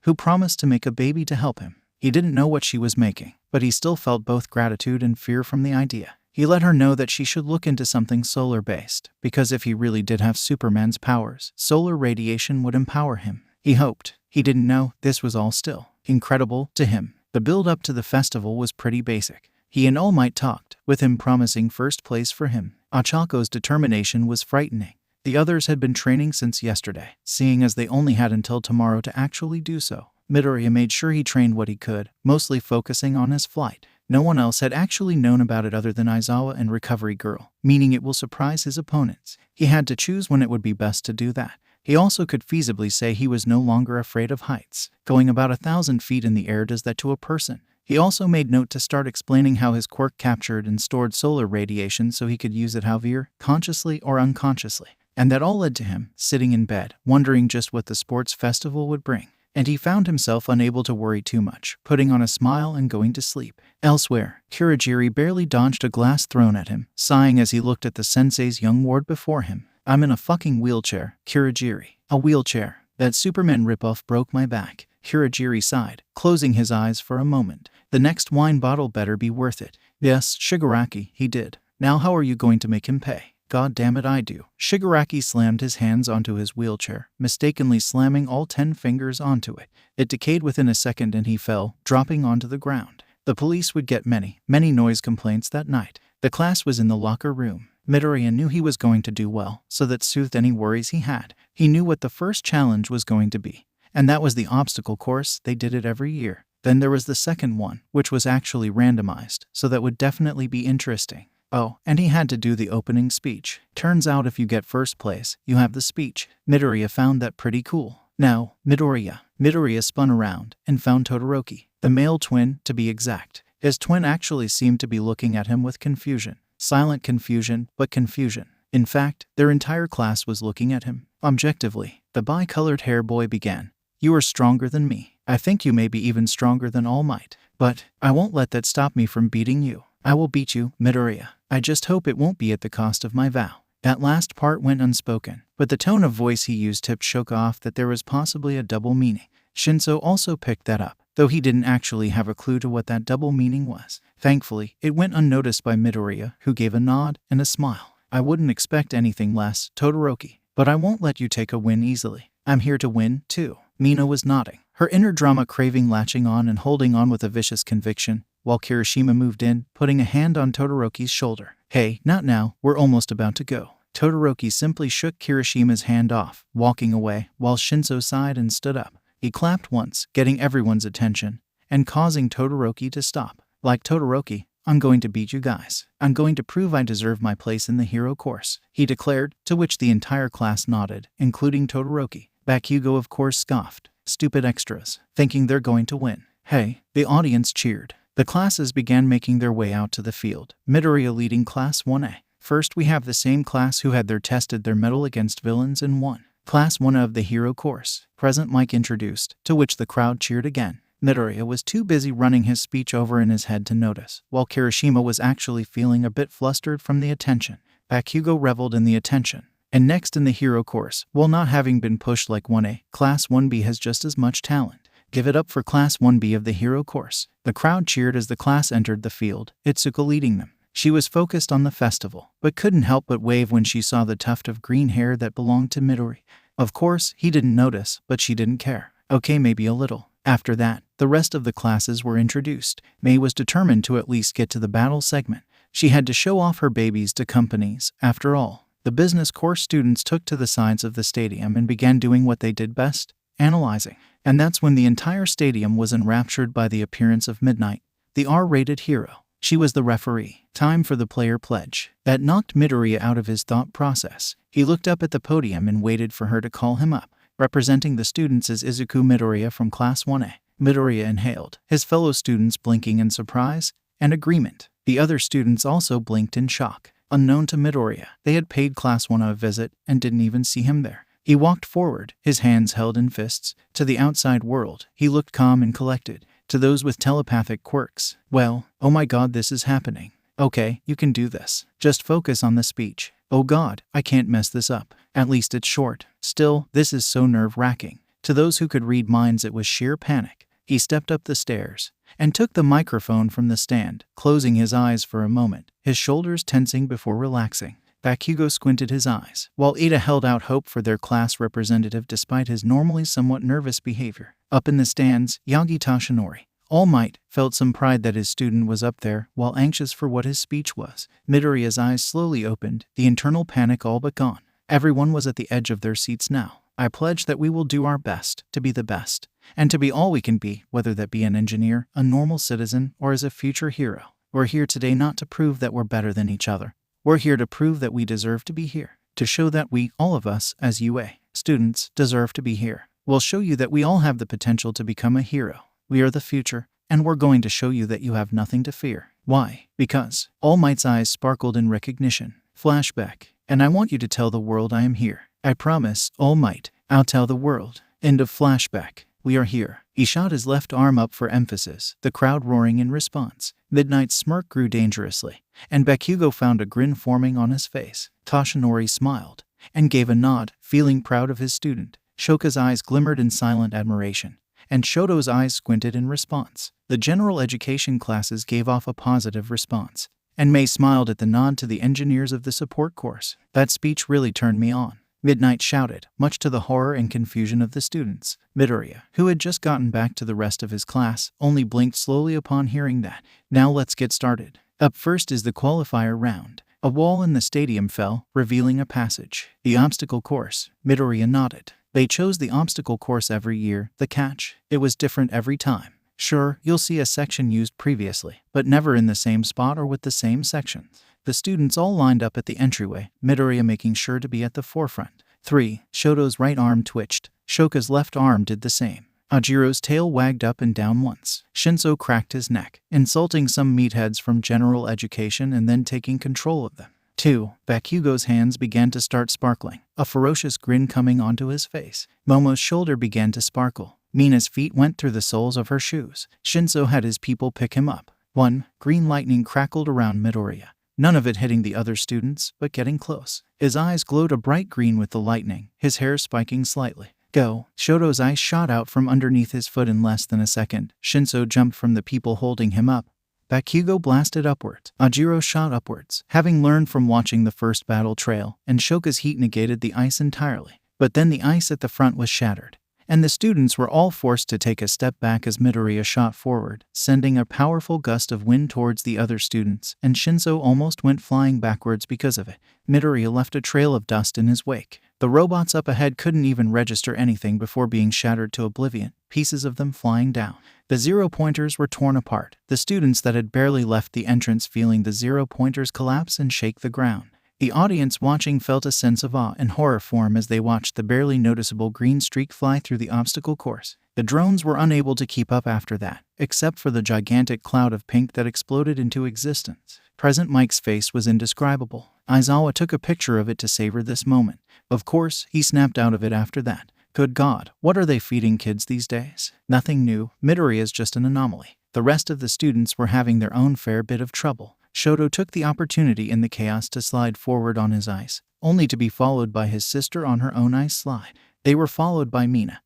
who promised to make a baby to help him. He didn't know what she was making, but he still felt both gratitude and fear from the idea. He let her know that she should look into something solar-based, because if he really did have Superman's powers, solar radiation would empower him. He hoped. He didn't know this was all still incredible to him. The build-up to the festival was pretty basic. He and All Might talked, with him promising first place for him. Ochako's determination was frightening. The others had been training since yesterday, seeing as they only had until tomorrow to actually do so. Midoriya made sure he trained what he could, mostly focusing on his flight. No one else had actually known about it other than Aizawa and Recovery Girl, meaning it will surprise his opponents. He had to choose when it would be best to do that. He also could feasibly say he was no longer afraid of heights. Going about 1,000 feet in the air does that to a person. He also made note to start explaining how his quirk captured and stored solar radiation so he could use it however, consciously or unconsciously. And that all led to him sitting in bed, wondering just what the sports festival would bring. And he found himself unable to worry too much, putting on a smile and going to sleep. Elsewhere, Kurogiri barely dodged a glass thrown at him, sighing as he looked at the sensei's young ward before him. I'm in a fucking wheelchair, Kurogiri. A wheelchair. That Superman ripoff broke my back. Kurogiri sighed, closing his eyes for a moment. The next wine bottle better be worth it. Yes, Shigaraki, he did. Now how are you going to make him pay? God damn it, I do. Shigaraki slammed his hands onto his wheelchair, mistakenly slamming all 10 fingers onto it. It decayed within a second and he fell, dropping onto the ground. The police would get many noise complaints that night. The class was in the locker room. Midoriya knew he was going to do well, so that soothed any worries he had. He knew what the first challenge was going to be, and that was the obstacle course. They did it every year. Then there was the second one, which was actually randomized, so that would definitely be interesting. Oh, and he had to do the opening speech. Turns out if you get first place, you have the speech. Midoriya found that pretty cool. Now, Midoriya spun around and found Todoroki, the male twin, to be exact. His twin actually seemed to be looking at him with confusion. Silent confusion, but confusion. In fact, their entire class was looking at him. Objectively, the bi-colored hair boy began. You are stronger than me. I think you may be even stronger than All Might. But I won't let that stop me from beating you. I will beat you, Midoriya. I just hope it won't be at the cost of my vow. That last part went unspoken, but the tone of voice he used tipped Shoka off that there was possibly a double meaning. Shinso also picked that up, though he didn't actually have a clue to what that double meaning was. Thankfully, it went unnoticed by Midoriya, who gave a nod and a smile. I wouldn't expect anything less, Todoroki, but I won't let you take a win easily. I'm here to win, too. Mina was nodding, her inner drama craving latching on and holding on with a vicious conviction, while Kirishima moved in, putting a hand on Todoroki's shoulder. Hey, not now, we're almost about to go. Todoroki simply shook Kirishima's hand off, walking away, while Shinso sighed and stood up. He clapped once, getting everyone's attention, and causing Todoroki to stop. Like Todoroki, I'm going to beat you guys. I'm going to prove I deserve my place in the hero course, he declared, to which the entire class nodded, including Todoroki. Bakugo of course scoffed. Stupid extras, thinking they're going to win. Hey, the audience cheered. The classes began making their way out to the field, Midoriya leading Class 1A. First we have the same class who had tested their mettle against villains and won. Class 1 of the hero course. Present Mike introduced, to which the crowd cheered again. Midoriya was too busy running his speech over in his head to notice, while Kirishima was actually feeling a bit flustered from the attention. Bakugo reveled in the attention. And next in the hero course, while not having been pushed like 1A, Class 1B has just as much talent. Give it up for Class 1B of the hero course. The crowd cheered as the class entered the field, Izuku leading them. She was focused on the festival, but couldn't help but wave when she saw the tuft of green hair that belonged to Midori. Of course, he didn't notice, but she didn't care. Okay, maybe a little. After that, the rest of the classes were introduced. Mei was determined to at least get to the battle segment. She had to show off her babies to companies, after all. The business course students took to the sides of the stadium and began doing what they did best, analyzing. And that's when the entire stadium was enraptured by the appearance of Midnight, the R-rated hero. She was the referee. Time for the player pledge. That knocked Midoriya out of his thought process. He looked up at the podium and waited for her to call him up. Representing the students is Izuku Midoriya from Class 1A. Midoriya inhaled, his fellow students blinking in surprise and agreement. The other students also blinked in shock. Unknown to Midoriya, they had paid Class 1A a visit and didn't even see him there. He walked forward, his hands held in fists. To the outside world, he looked calm and collected. To those with telepathic quirks, well, oh my god, this is happening. Okay, you can do this. Just focus on the speech. Oh god, I can't mess this up. At least it's short. Still, this is so nerve-wracking. To those who could read minds, it was sheer panic. He stepped up the stairs and took the microphone from the stand, closing his eyes for a moment, his shoulders tensing before relaxing. Bakugo squinted his eyes, while Ida held out hope for their class representative despite his normally somewhat nervous behavior. Up in the stands, Yagi Toshinori, All Might, felt some pride that his student was up there, while anxious for what his speech was. Midoriya's eyes slowly opened, the internal panic all but gone. Everyone was at the edge of their seats now. I pledge that we will do our best to be the best, and to be all we can be, whether that be an engineer, a normal citizen, or as a future hero. We're here today not to prove that we're better than each other. We're here to prove that we deserve to be here. To show that we, all of us, as UA students, deserve to be here. We'll show you that we all have the potential to become a hero. We are the future, and we're going to show you that you have nothing to fear. Why? Because All Might's eyes sparkled in recognition. Flashback. And I want you to tell the world I am here. I promise, All Might, I'll tell the world. End of flashback. We are here. He shot his left arm up for emphasis, the crowd roaring in response. Midnight's smirk grew dangerously, and Bakugo found a grin forming on his face. Toshinori smiled and gave a nod, feeling proud of his student. Shoka's eyes glimmered in silent admiration, and Shoto's eyes squinted in response. The general education classes gave off a positive response, and Mei smiled at the nod to the engineers of the support course. That speech really turned me on, Midnight shouted, much to the horror and confusion of the students. Midoriya, who had just gotten back to the rest of his class, only blinked slowly upon hearing that. Now let's get started. Up first is the qualifier round. A wall in the stadium fell, revealing a passage. The obstacle course. Midoriya nodded. They chose the obstacle course every year. The catch? It was different every time. Sure, you'll see a section used previously, but never in the same spot or with the same sections. The students all lined up at the entryway, Midoriya making sure to be at the forefront. 3. Shoto's right arm twitched. Shoka's left arm did the same. Ajiro's tail wagged up and down once. Shinso cracked his neck, insulting some meatheads from general education and then taking control of them. 2. Bakugo's hands began to start sparkling, a ferocious grin coming onto his face. Momo's shoulder began to sparkle. Mina's feet went through the soles of her shoes. Shinso had his people pick him up. 1. Green lightning crackled around Midoriya. None of it hitting the other students, but getting close. His eyes glowed a bright green with the lightning, his hair spiking slightly. Go. Shoto's eyes shot out from underneath his foot in less than a second. Shinso jumped from the people holding him up. Bakugo blasted upwards. Ajiro shot upwards, having learned from watching the first battle trail, and Shoka's heat negated the ice entirely. But then the ice at the front was shattered, and the students were all forced to take a step back as Midoriya shot forward, sending a powerful gust of wind towards the other students, and Shinso almost went flying backwards because of it. Midoriya left a trail of dust in his wake. The robots up ahead couldn't even register anything before being shattered to oblivion, pieces of them flying down. The zero-pointers were torn apart, the students that had barely left the entrance feeling the zero-pointers collapse and shake the ground. The audience watching felt a sense of awe and horror form as they watched the barely noticeable green streak fly through the obstacle course. The drones were unable to keep up after that, except for the gigantic cloud of pink that exploded into existence. Present Mike's face was indescribable. Aizawa took a picture of it to savor this moment. Of course, he snapped out of it after that. Good God, what are they feeding kids these days? Nothing new. Midoriya is just an anomaly. The rest of the students were having their own fair bit of trouble. Shoto took the opportunity in the chaos to slide forward on his ice, only to be followed by his sister on her own ice slide. They were followed by Mina,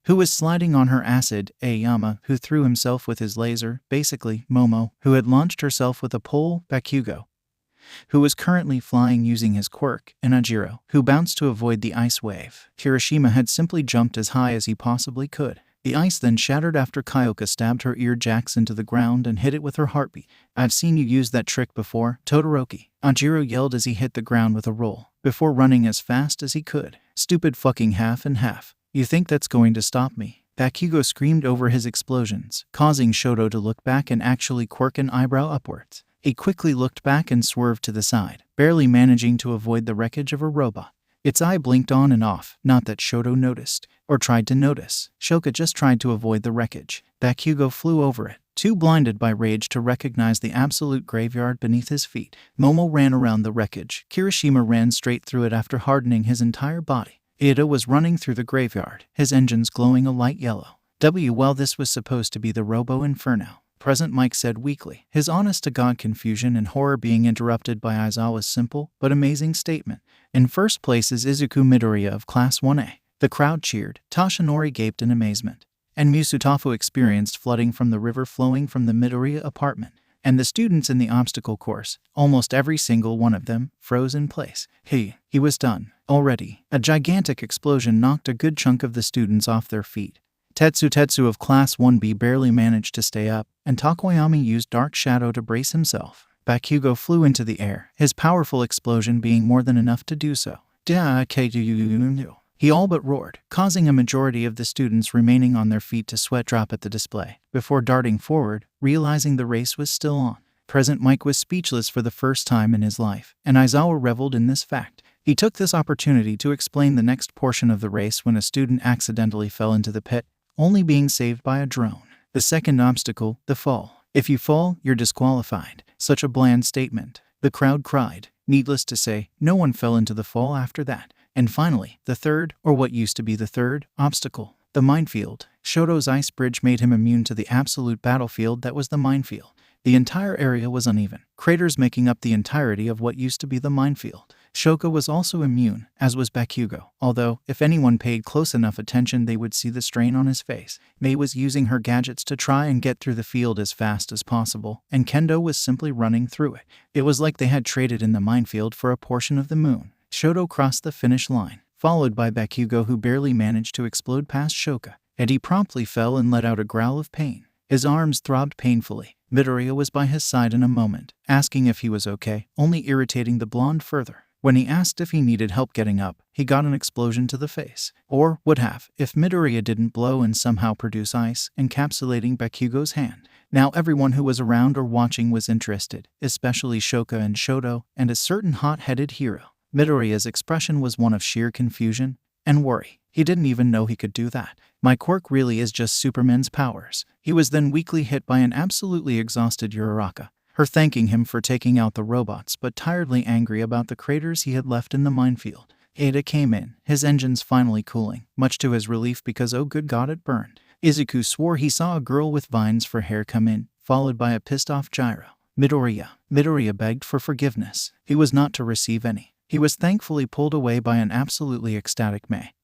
who was sliding on her acid, Aoyama, who threw himself with his laser, basically Momo, who had launched herself with a pole, Bakugo, who was currently flying using his quirk, and Ajiro, who bounced to avoid the ice wave. Kirishima had simply jumped as high as he possibly could. The ice then shattered after Kyoka stabbed her ear jacks into the ground and hit it with her heartbeat. I've seen you use that trick before, Todoroki. Ajiro yelled as he hit the ground with a roll, before running as fast as he could. Stupid fucking half and half. You think that's going to stop me? Bakugo screamed over his explosions, causing Shoto to look back and actually quirk an eyebrow upwards. He quickly looked back and swerved to the side, barely managing to avoid the wreckage of a robot. Its eye blinked on and off, not that Shoto noticed, or tried to notice. Shoka just tried to avoid the wreckage. Bakugo flew over it, too blinded by rage to recognize the absolute graveyard beneath his feet. Momo ran around the wreckage. Kirishima ran straight through it after hardening his entire body. Ida was running through the graveyard, his engines glowing a light yellow. Well, this was supposed to be the Robo Inferno. Present Mike said weakly, his honest-to-God confusion and horror being interrupted by Aizawa's simple but amazing statement. In first place is Izuku Midoriya of Class 1A. The crowd cheered, Toshinori gaped in amazement, and Musutafu experienced flooding from the river flowing from the Midoriya apartment. And the students in the obstacle course, almost every single one of them, froze in place. He was done. Already, a gigantic explosion knocked a good chunk of the students off their feet. Tetsu of Class 1B barely managed to stay up, and Takoyami used Dark Shadow to brace himself. Bakugo flew into the air, his powerful explosion being more than enough to do so. He all but roared, causing a majority of the students remaining on their feet to sweat drop at the display, before darting forward, realizing the race was still on. Present Mike was speechless for the first time in his life, and Aizawa reveled in this fact. He took this opportunity to explain the next portion of the race when a student accidentally fell into the pit, only being saved by a drone. The second obstacle, the fall. If you fall, you're disqualified. Such a bland statement. The crowd cried. Needless to say, no one fell into the fall after that. And finally, the third, or what used to be the third, obstacle. The minefield. Shoto's ice bridge made him immune to the absolute battlefield that was the minefield. The entire area was uneven, craters making up the entirety of what used to be the minefield. Shoka was also immune, as was Bakugo, although, if anyone paid close enough attention they would see the strain on his face. Mei was using her gadgets to try and get through the field as fast as possible, and Kendo was simply running through it. It was like they had traded in the minefield for a portion of the moon. Shoto crossed the finish line, followed by Bakugo who barely managed to explode past Shoka, and he promptly fell and let out a growl of pain. His arms throbbed painfully. Midoriya was by his side in a moment, asking if he was okay, only irritating the blonde further. When he asked if he needed help getting up, he got an explosion to the face. Or would have, if Midoriya didn't blow and somehow produce ice, encapsulating Bakugo's hand. Now everyone who was around or watching was interested, especially Shoka and Shoto, and a certain hot-headed hero. Midoriya's expression was one of sheer confusion and worry. He didn't even know he could do that. My quirk really is just Superman's powers. He was then weakly hit by an absolutely exhausted Uraraka, her thanking him for taking out the robots but tiredly angry about the craters he had left in the minefield. Ada came in, his engines finally cooling, much to his relief because oh good god it burned. Izuku swore he saw a girl with vines for hair come in, followed by a pissed-off Gyro. Midoriya begged for forgiveness. He was not to receive any. He was thankfully pulled away by an absolutely ecstatic Mei,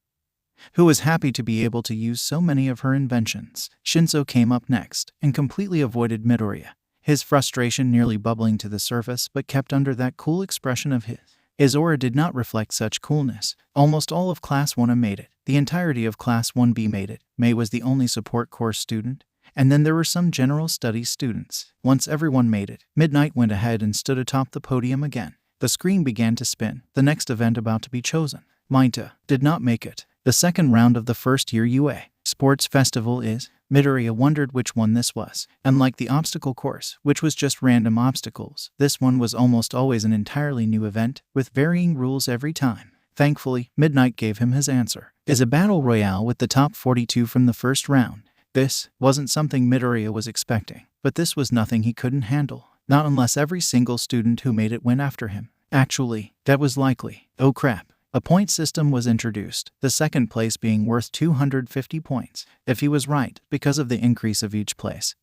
who was happy to be able to use so many of her inventions. Shinso came up next, and completely avoided Midoriya, his frustration nearly bubbling to the surface but kept under that cool expression of his. His aura did not reflect such coolness. Almost all of Class 1A made it. The entirety of Class 1B made it. May was the only support course student. And then there were some general studies students. Once everyone made it, Midnight went ahead and stood atop the podium again. The screen began to spin. The next event about to be chosen. Maita did not make it. The second round of the first year UA Sports Festival is. Midoriya wondered which one this was. Unlike the obstacle course, which was just random obstacles, this one was almost always an entirely new event, with varying rules every time. Thankfully, Midnight gave him his answer. Is a battle royale with the top 42 from the first round. This wasn't something Midoriya was expecting, but this was nothing he couldn't handle. Not unless every single student who made it went after him. Actually, that was likely. Oh crap. A point system was introduced, the second place being worth 250 points. If he was right, because of the increase of each place,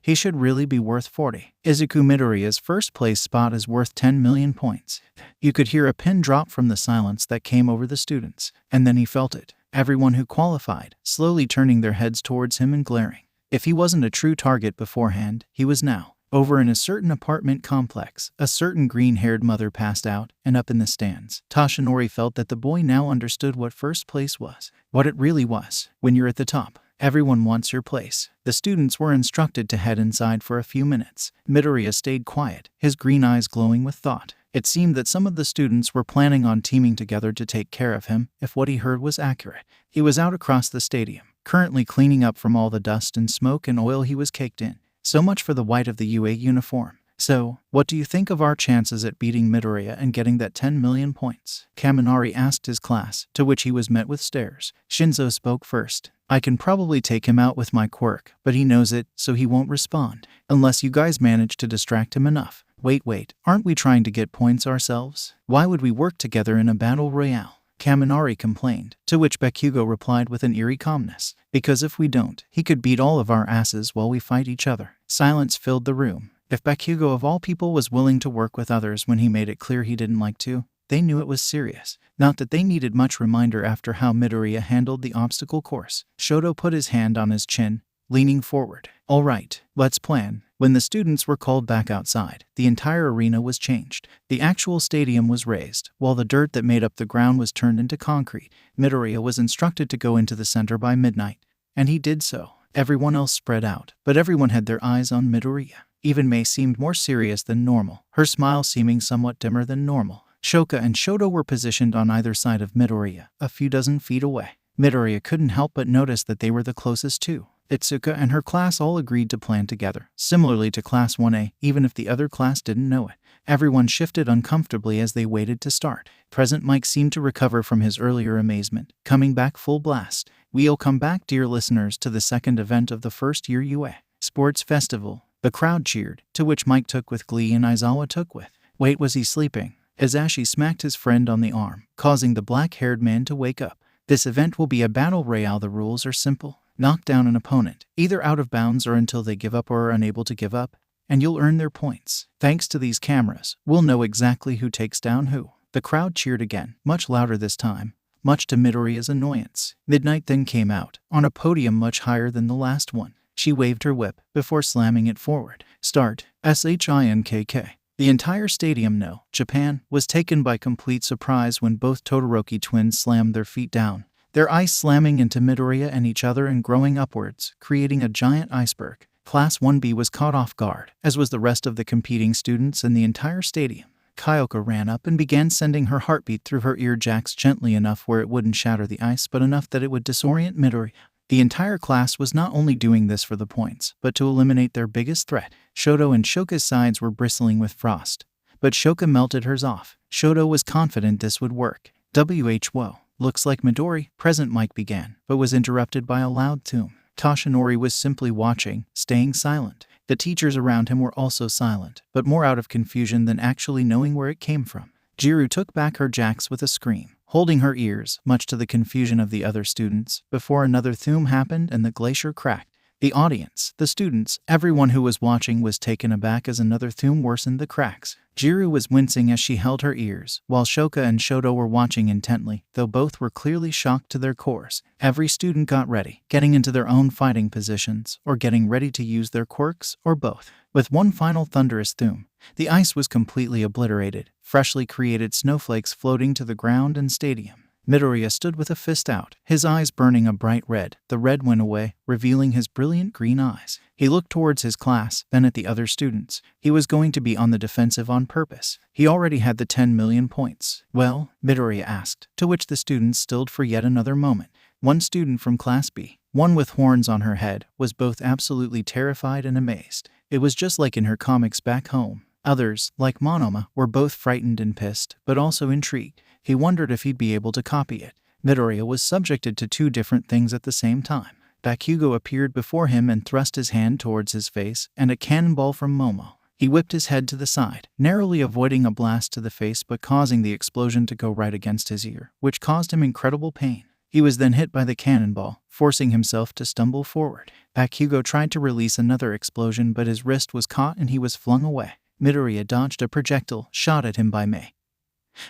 he should really be worth 40. Izuku Midoriya's first place spot is worth 10 million points. You could hear a pin drop from the silence that came over the students, and then he felt it. Everyone who qualified, slowly turning their heads towards him and glaring. If he wasn't a true target beforehand, he was now. Over in a certain apartment complex, a certain green-haired mother passed out, and up in the stands, Toshinori felt that the boy now understood what first place was. What it really was. When you're at the top, everyone wants your place. The students were instructed to head inside for a few minutes. Midoriya stayed quiet, his green eyes glowing with thought. It seemed that some of the students were planning on teaming together to take care of him, if what he heard was accurate. He was out across the stadium, currently cleaning up from all the dust and smoke and oil he was caked in. So much for the white of the UA uniform. So, what do you think of our chances at beating Midoriya and getting that 10 million points? Kaminari asked his class, to which he was met with stares. Shinzo spoke first. I can probably take him out with my quirk, but he knows it, so he won't respond. Unless you guys manage to distract him enough. Wait, aren't we trying to get points ourselves? Why would we work together in a battle royale? Kaminari complained, to which Bakugo replied with an eerie calmness. Because if we don't, he could beat all of our asses while we fight each other. Silence filled the room. If Bakugo of all people was willing to work with others when he made it clear he didn't like to, they knew it was serious. Not that they needed much reminder after how Midoriya handled the obstacle course. Shoto put his hand on his chin, leaning forward. All right, let's plan. When the students were called back outside, the entire arena was changed. The actual stadium was raised, while the dirt that made up the ground was turned into concrete. Midoriya was instructed to go into the center by midnight, and he did so. Everyone else spread out, but everyone had their eyes on Midoriya. Even May seemed more serious than normal, her smile seeming somewhat dimmer than normal. Shoka and Shoto were positioned on either side of Midoriya, a few dozen feet away. Midoriya couldn't help but notice that they were the closest too. Itsuka and her class all agreed to plan together, similarly to Class 1A, even if the other class didn't know it. Everyone shifted uncomfortably as they waited to start. Present Mike seemed to recover from his earlier amazement, coming back full blast. We'll come back, dear listeners, to the second event of the first year UA Sports Festival. The crowd cheered, to which Mike took with glee and Aizawa took with. Wait, was he sleeping? Azashi smacked his friend on the arm, causing the black-haired man to wake up. This event will be a battle royale. The rules are simple. Knock down an opponent, either out of bounds or until they give up or are unable to give up, and you'll earn their points. Thanks to these cameras, we'll know exactly who takes down who. The crowd cheered again, much louder this time, much to Midoriya's annoyance. Midnight then came out, on a podium much higher than the last one. She waved her whip, before slamming it forward. Start. SHINKK. The entire stadium, no, Japan, was taken by complete surprise when both Todoroki twins slammed their feet down, their ice slamming into Midoriya and each other and growing upwards, creating a giant iceberg. Class 1B was caught off guard, as was the rest of the competing students in the entire stadium. Kyoka ran up and began sending her heartbeat through her ear jacks gently enough where it wouldn't shatter the ice but enough that it would disorient Midoriya. The entire class was not only doing this for the points, but to eliminate their biggest threat. Shoto and Shoka's sides were bristling with frost, but Shoka melted hers off. Shoto was confident this would work. Whoa. Looks like Midori, Present Mike began, but was interrupted by a loud thum. Toshinori was simply watching, staying silent. The teachers around him were also silent, but more out of confusion than actually knowing where it came from. Jiru took back her jacks with a scream, holding her ears, much to the confusion of the other students, before another thum happened and the glacier cracked. The audience, the students, everyone who was watching was taken aback as another thum worsened the cracks. Jiru was wincing as she held her ears, while Shoka and Shoto were watching intently, though both were clearly shocked to their cores. Every student got ready, getting into their own fighting positions, or getting ready to use their quirks, or both. With one final thunderous thum, the ice was completely obliterated, freshly created snowflakes floating to the ground and stadium. Midoriya stood with a fist out, his eyes burning a bright red. The red went away, revealing his brilliant green eyes. He looked towards his class, then at the other students. He was going to be on the defensive on purpose. He already had the 10 million points. Well, Midoriya asked, to which the students stilled for yet another moment. One student from Class B, one with horns on her head, was both absolutely terrified and amazed. It was just like in her comics back home. Others, like Monoma, were both frightened and pissed, but also intrigued. He wondered if he'd be able to copy it. Midoriya was subjected to two different things at the same time. Bakugo appeared before him and thrust his hand towards his face, and a cannonball from Momo. He whipped his head to the side, narrowly avoiding a blast to the face but causing the explosion to go right against his ear, which caused him incredible pain. He was then hit by the cannonball, forcing himself to stumble forward. Bakugo tried to release another explosion, but his wrist was caught and he was flung away. Midoriya dodged a projectile shot at him by Mei,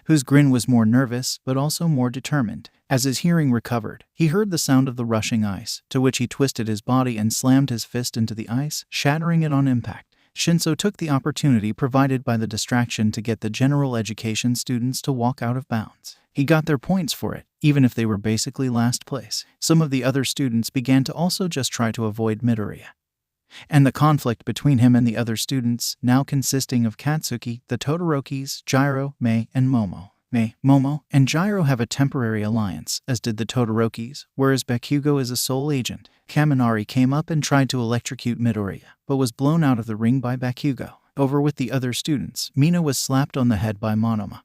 whose grin was more nervous but also more determined. As his hearing recovered, he heard the sound of the rushing ice, to which he twisted his body and slammed his fist into the ice, shattering it on impact. Shinso took the opportunity provided by the distraction to get the general education students to walk out of bounds. He got their points for it, even if they were basically last place. Some of the other students began to also just try to avoid Midoriya. And the conflict between him and the other students, now consisting of Katsuki, the Todorokis, Gyro, Mei, and Momo. Mei, Momo, and Gyro have a temporary alliance, as did the Todorokis, whereas Bakugo is a sole agent. Kaminari came up and tried to electrocute Midoriya, but was blown out of the ring by Bakugo. Over with the other students, Mina was slapped on the head by Monoma,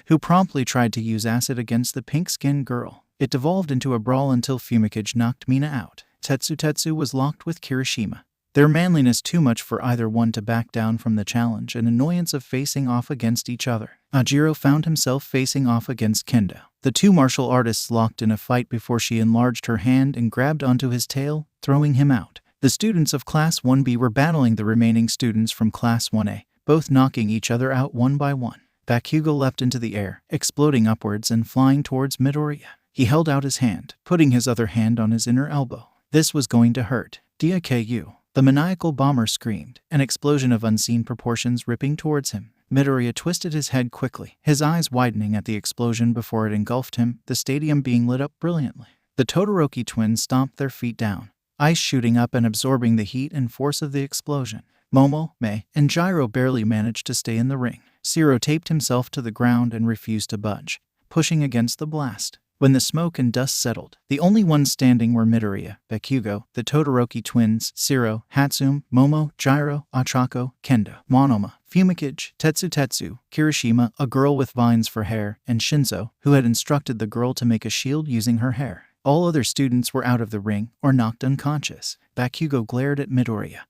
who promptly tried to use acid against the pink-skinned girl. It devolved into a brawl until Fumikage knocked Mina out. Tetsu was locked with Kirishima. Their manliness too much for either one to back down from the challenge and annoyance of facing off against each other. Ajiro found himself facing off against Kendo. The two martial artists locked in a fight before she enlarged her hand and grabbed onto his tail, throwing him out. The students of Class 1B were battling the remaining students from Class 1A, both knocking each other out one by one. Bakugo leapt into the air, exploding upwards and flying towards Midoriya. He held out his hand, putting his other hand on his inner elbow. This was going to hurt. Deku. The maniacal bomber screamed, an explosion of unseen proportions ripping towards him. Midoriya twisted his head quickly, his eyes widening at the explosion before it engulfed him, the stadium being lit up brilliantly. The Todoroki twins stomped their feet down, ice shooting up and absorbing the heat and force of the explosion. Momo, Mei, and Gyro barely managed to stay in the ring. Zero taped himself to the ground and refused to budge, pushing against the blast. When the smoke and dust settled, the only ones standing were Midoriya, Bakugo, the Todoroki twins, Zero, Hatsume, Momo, Gyro, Ochako, Kendo, Monoma, Fumikage, Tetsu, Kirishima, a girl with vines for hair, and Shinso, who had instructed the girl to make a shield using her hair. All other students were out of the ring or knocked unconscious. Bakugo glared at Midoriya,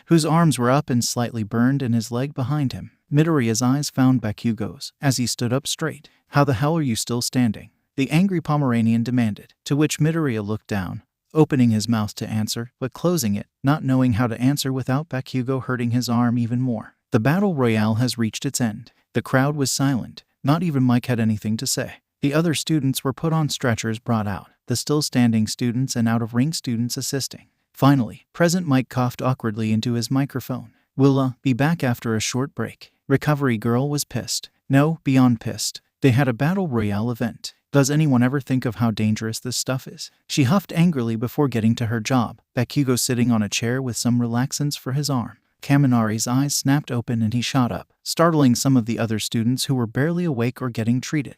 whose arms were up and slightly burned, and his leg behind him. Midoriya's eyes found Bakugo's as he stood up straight. "How the hell are you still standing?" the angry Pomeranian demanded, to which Midoriya looked down, opening his mouth to answer, but closing it, not knowing how to answer without Bakugo hurting his arm even more. The battle royale has reached its end. The crowd was silent. Not even Mike had anything to say. The other students were put on stretchers brought out, the still standing students and out-of-ring students assisting. Finally, present Mike coughed awkwardly into his microphone. "We'll be back after a short break." Recovery Girl was pissed. No, beyond pissed. They had a battle royale event. Does anyone ever think of how dangerous this stuff is? She huffed angrily before getting to her job, Bakugo sitting on a chair with some relaxants for his arm. Kaminari's eyes snapped open and he shot up, startling some of the other students who were barely awake or getting treated.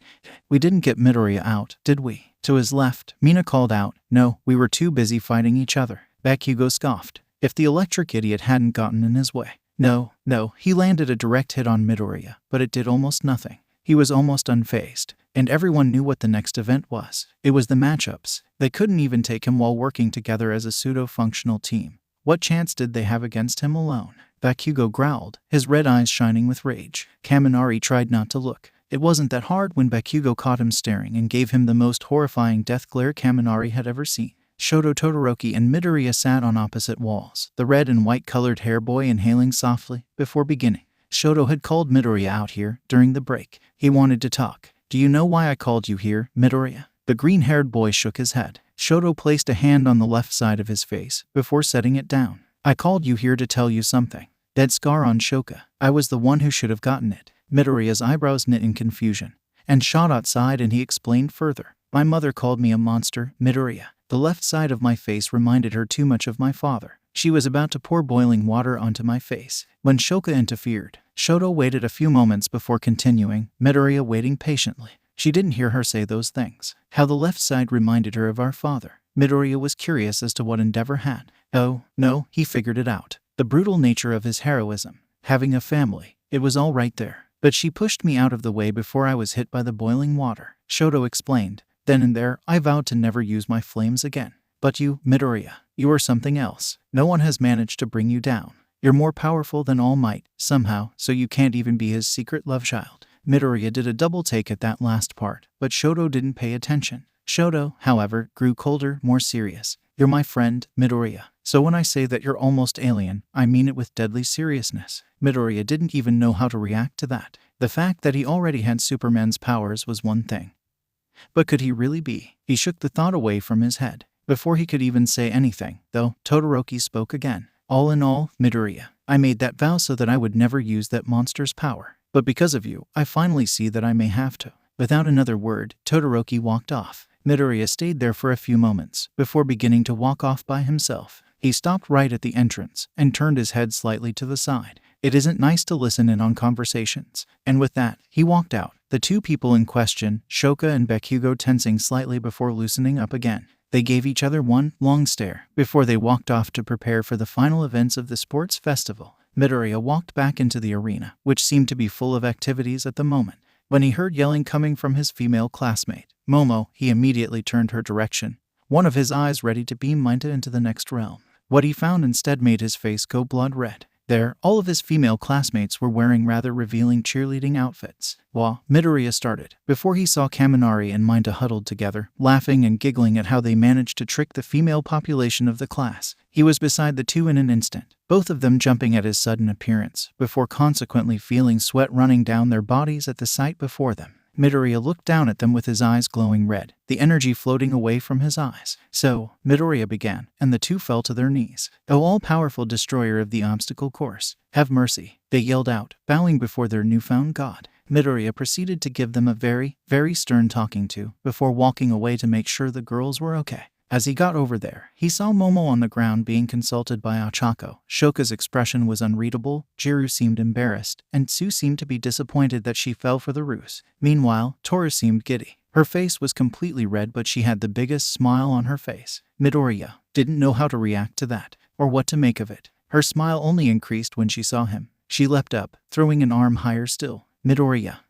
"We didn't get Midoriya out, did we?" To his left, Mina called out. "No, we were too busy fighting each other." Bakugo scoffed. If the electric idiot hadn't gotten in his way. No, he landed a direct hit on Midoriya, but it did almost nothing. He was almost unfazed, and everyone knew what the next event was. It was the matchups. They couldn't even take him while working together as a pseudo-functional team. What chance did they have against him alone? Bakugo growled, his red eyes shining with rage. Kaminari tried not to look. It wasn't that hard when Bakugo caught him staring and gave him the most horrifying death glare Kaminari had ever seen. Shoto, Todoroki, and Midoriya sat on opposite walls, the red and white colored hair boy inhaling softly. Before beginning, Shoto had called Midoriya out here during the break. He wanted to talk. Do you know why I called you here, Midoriya? The green-haired boy shook his head. Shoto placed a hand on the left side of his face before setting it down. I called you here to tell you something. Dead scar on Shoka. I was the one who should have gotten it. Midoriya's eyebrows knit in confusion and shot outside, and he explained further. My mother called me a monster, Midoriya. The left side of my face reminded her too much of my father. She was about to pour boiling water onto my face when Shoka interfered. Shoto waited a few moments before continuing, Midoriya waiting patiently. She didn't hear her say those things. How the left side reminded her of our father. Midoriya was curious as to what Endeavor had. Oh, no, he figured it out. The brutal nature of his heroism. Having a family. It was all right there. But she pushed me out of the way before I was hit by the boiling water. Shoto explained. Then and there, I vowed to never use my flames again. But you, Midoriya, you are something else. No one has managed to bring you down. You're more powerful than All Might, somehow, so you can't even be his secret love child. Midoriya did a double take at that last part, but Shoto didn't pay attention. Shoto, however, grew colder, more serious. You're my friend, Midoriya. So when I say that you're almost alien, I mean it with deadly seriousness. Midoriya didn't even know how to react to that. The fact that he already had Superman's powers was one thing. But could he really be? He shook the thought away from his head. Before he could even say anything, though, Todoroki spoke again. All in all, Midoriya, I made that vow so that I would never use that monster's power. But because of you, I finally see that I may have to. Without another word, Todoroki walked off. Midoriya stayed there for a few moments, before beginning to walk off by himself. He stopped right at the entrance, and turned his head slightly to the side. It isn't nice to listen in on conversations. And with that, he walked out. The two people in question, Shoka and Bakugo, tensing slightly before loosening up again. They gave each other one long stare, before they walked off to prepare for the final events of the sports festival. Midoriya walked back into the arena, which seemed to be full of activities at the moment. When he heard yelling coming from his female classmate, Momo, he immediately turned her direction, one of his eyes ready to beam Minta into the next realm. What he found instead made his face go blood red. There, all of his female classmates were wearing rather revealing cheerleading outfits. While Midoriya started, before he saw Kaminari and Minta huddled together, laughing and giggling at how they managed to trick the female population of the class. He was beside the two in an instant, both of them jumping at his sudden appearance, before consequently feeling sweat running down their bodies at the sight before them. Midoriya looked down at them with his eyes glowing red, the energy floating away from his eyes. So, Midoriya began, and the two fell to their knees. O all-powerful destroyer of the obstacle course, have mercy, they yelled out, bowing before their newfound god. Midoriya proceeded to give them a very, very stern talking to, before walking away to make sure the girls were okay. As he got over there, he saw Momo on the ground being consulted by Ochako. Shoka's expression was unreadable, Jiru seemed embarrassed, and Tsu seemed to be disappointed that she fell for the ruse. Meanwhile, Tora seemed giddy. Her face was completely red, but she had the biggest smile on her face. Midoriya didn't know how to react to that, or what to make of it. Her smile only increased when she saw him. She leapt up, throwing an arm higher still. Midoriya,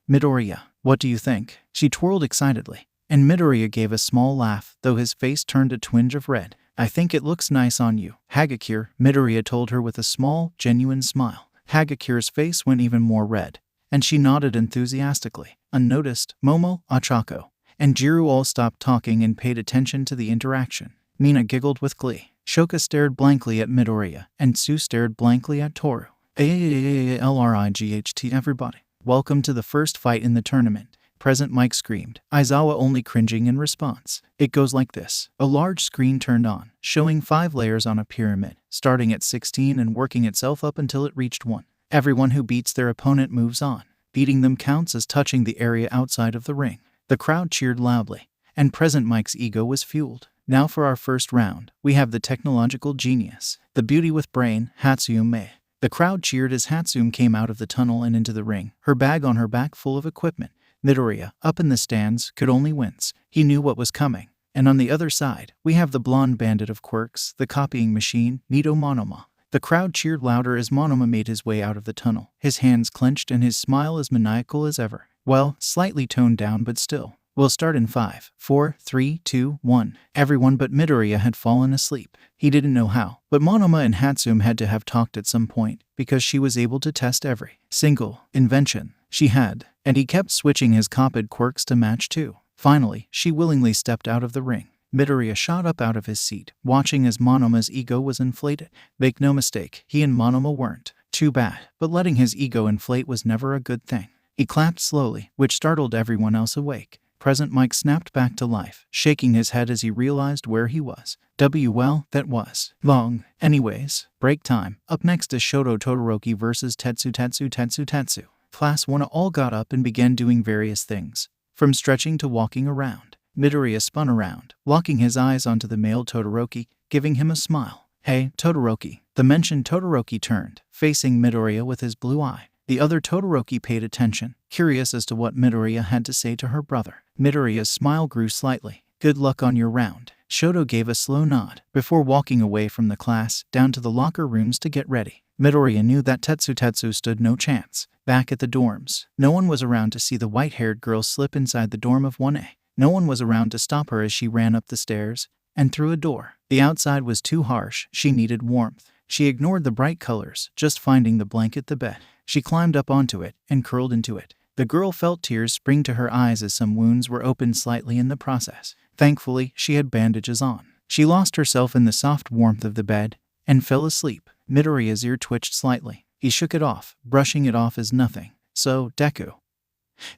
what do you think? She twirled excitedly. And Midoriya gave a small laugh, though his face turned a twinge of red. I think it looks nice on you, Hagakure, Midoriya told her with a small, genuine smile. Hagakure's face went even more red, and she nodded enthusiastically. Unnoticed, Momo, Ochako, and Jiru all stopped talking and paid attention to the interaction. Mina giggled with glee. Shoka stared blankly at Midoriya, and Tsu stared blankly at Toru. AAAALRIGHT everybody. Welcome to the first fight in the tournament. Present Mike screamed, Aizawa only cringing in response. It goes like this. A large screen turned on, showing 5 layers on a pyramid, starting at 16 and working itself up until it reached 1. Everyone who beats their opponent moves on. Beating them counts as touching the area outside of the ring. The crowd cheered loudly, and Present Mike's ego was fueled. Now for our first round, we have the technological genius, the beauty with brain, Hatsume. The crowd cheered as Hatsume came out of the tunnel and into the ring, her bag on her back full of equipment. Midoriya, up in the stands, could only wince. He knew what was coming. And on the other side, we have the blonde bandit of quirks, the copying machine, Nito Monoma. The crowd cheered louder as Monoma made his way out of the tunnel, his hands clenched and his smile as maniacal as ever. Well, slightly toned down but still. We'll start in 5, 4, 3, 2, 1. Everyone but Midoriya had fallen asleep. He didn't know how, but Monoma and Hatsume had to have talked at some point, because she was able to test every single invention she had, and he kept switching his copied quirks to match too. Finally, she willingly stepped out of the ring. Midoriya shot up out of his seat, watching as Monoma's ego was inflated. Make no mistake, he and Monoma weren't too bad, but letting his ego inflate was never a good thing. He clapped slowly, which startled everyone else awake. Present Mike snapped back to life, shaking his head as he realized where he was. Well, that was long. Anyways, break time. Up next is Shoto Todoroki versus Tetsu. Class 1 all got up and began doing various things, from stretching to walking around. Midoriya spun around, locking his eyes onto the male Todoroki, giving him a smile. Hey, Todoroki. The mentioned Todoroki turned, facing Midoriya with his blue eye. The other Todoroki paid attention, curious as to what Midoriya had to say to her brother. Midoriya's smile grew slightly. Good luck on your round. Shoto gave a slow nod, before walking away from the class, down to the locker rooms to get ready. Midoriya knew that Tetsu stood no chance. Back at the dorms, no one was around to see the white-haired girl slip inside the dorm of 1A. No one was around to stop her as she ran up the stairs and through a door. The outside was too harsh, she needed warmth. She ignored the bright colors, just finding the blanket the bed. She climbed up onto it and curled into it. The girl felt tears spring to her eyes as some wounds were opened slightly in the process. Thankfully, she had bandages on. She lost herself in the soft warmth of the bed and fell asleep. Midoriya's ear twitched slightly. He shook it off, brushing it off as nothing. So, Deku,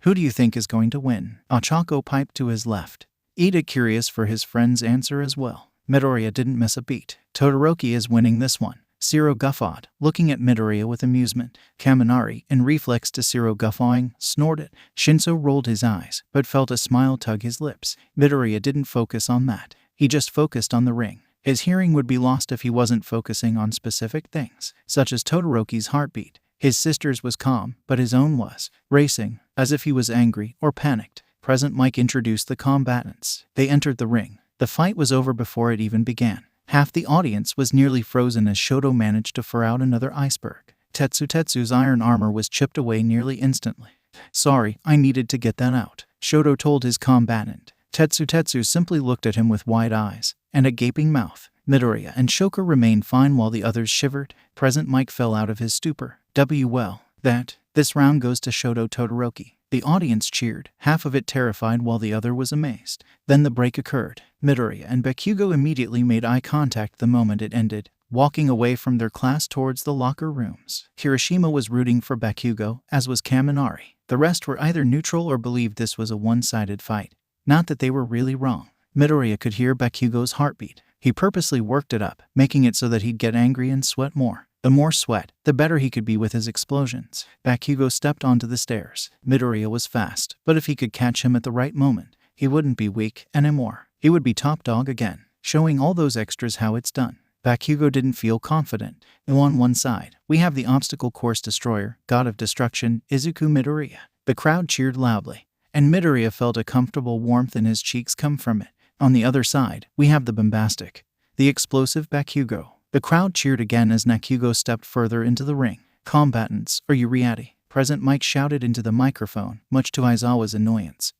who do you think is going to win? Ochako piped to his left. Ida curious for his friend's answer as well. Midoriya didn't miss a beat. Todoroki is winning this one. Zero guffawed, looking at Midoriya with amusement. Kaminari, in reflex to Zero guffawing, snorted. Shinso rolled his eyes, but felt a smile tug his lips. Midoriya didn't focus on that. He just focused on the ring. His hearing would be lost if he wasn't focusing on specific things, such as Todoroki's heartbeat. His sister's was calm, but his own was racing, as if he was angry or panicked. Present Mike introduced the combatants. They entered the ring. The fight was over before it even began. Half the audience was nearly frozen as Shoto managed to fur out another iceberg. Tetsu's iron armor was chipped away nearly instantly. Sorry, I needed to get that out, Shoto told his combatant. Tetsu simply looked at him with wide eyes and a gaping mouth. Midoriya and Shoka remained fine while the others shivered. Present Mike fell out of his stupor. Well, this round goes to Shoto Todoroki. The audience cheered, half of it terrified while the other was amazed. Then the break occurred. Midoriya and Bakugo immediately made eye contact the moment it ended, walking away from their class towards the locker rooms. Kirishima was rooting for Bakugo, as was Kaminari. The rest were either neutral or believed this was a one-sided fight. Not that they were really wrong. Midoriya could hear Bakugo's heartbeat. He purposely worked it up, making it so that he'd get angry and sweat more. The more sweat, the better he could be with his explosions. Bakugo stepped onto the stairs. Midoriya was fast, but if he could catch him at the right moment, he wouldn't be weak anymore. He would be top dog again, showing all those extras how it's done. Bakugo didn't feel confident. On one side, we have the obstacle course destroyer, god of destruction, Izuku Midoriya. The crowd cheered loudly, and Midoriya felt a comfortable warmth in his cheeks come from it. On the other side, we have the bombastic, the explosive Bakugo. The crowd cheered again as Nakugo stepped further into the ring. Combatants, are you ready? Present Mike shouted into the microphone, much to Aizawa's annoyance,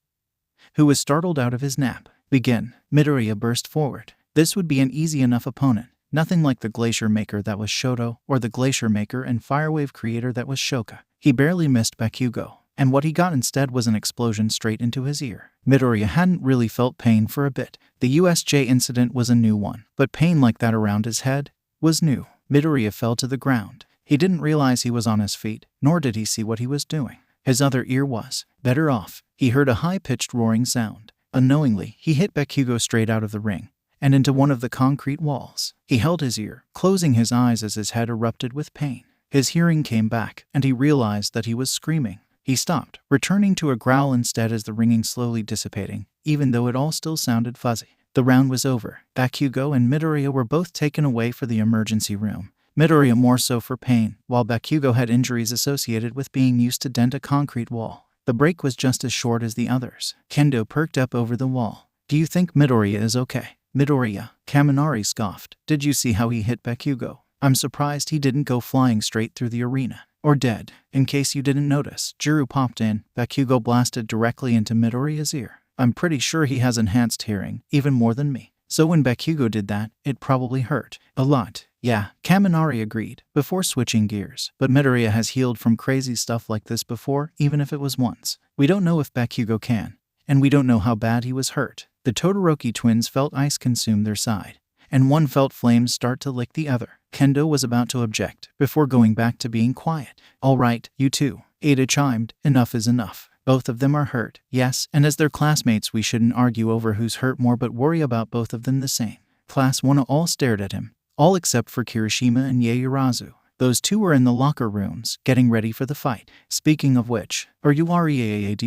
who was startled out of his nap. Begin. Midoriya burst forward. This would be an easy enough opponent. Nothing like the Glacier Maker that was Shoto, or the Glacier Maker and Firewave Creator that was Shoka. He barely missed Bakugo, and what he got instead was an explosion straight into his ear. Midoriya hadn't really felt pain for a bit. The USJ incident was a new one, but pain like that around his head was new. Midoriya fell to the ground. He didn't realize he was on his feet, nor did he see what he was doing. His other ear was better off. He heard a high-pitched roaring sound. Unknowingly, he hit Bakugo straight out of the ring and into one of the concrete walls. He held his ear, closing his eyes as his head erupted with pain. His hearing came back, and he realized that he was screaming. He stopped, returning to a growl instead as the ringing slowly dissipating, even though it all still sounded fuzzy. The round was over. Bakugo and Midoriya were both taken away for the emergency room. Midoriya more so for pain, while Bakugo had injuries associated with being used to dent a concrete wall. The break was just as short as the others. Kendo perked up over the wall. Do you think Midoriya is okay? Midoriya, Kaminari scoffed. Did you see how he hit Bakugo? I'm surprised he didn't go flying straight through the arena. Or dead. In case you didn't notice, Jiro popped in. Bakugo blasted directly into Midoriya's ear. I'm pretty sure he has enhanced hearing, even more than me. So when Bakugo did that, it probably hurt. A lot. Yeah, Kaminari agreed, before switching gears. But Midoriya has healed from crazy stuff like this before, even if it was once. We don't know if Bakugo can. And we don't know how bad he was hurt. The Todoroki twins felt ice consume their side, and one felt flames start to lick the other. Kendo was about to object, before going back to being quiet. "All right, you two," Ada chimed, "enough is enough. Both of them are hurt, yes, and as their classmates we shouldn't argue over who's hurt more but worry about both of them the same." Class 1 all stared at him, all except for Kirishima and Yaoyorozu. Those two were in the locker rooms, getting ready for the fight. "Speaking of which, are you ready?"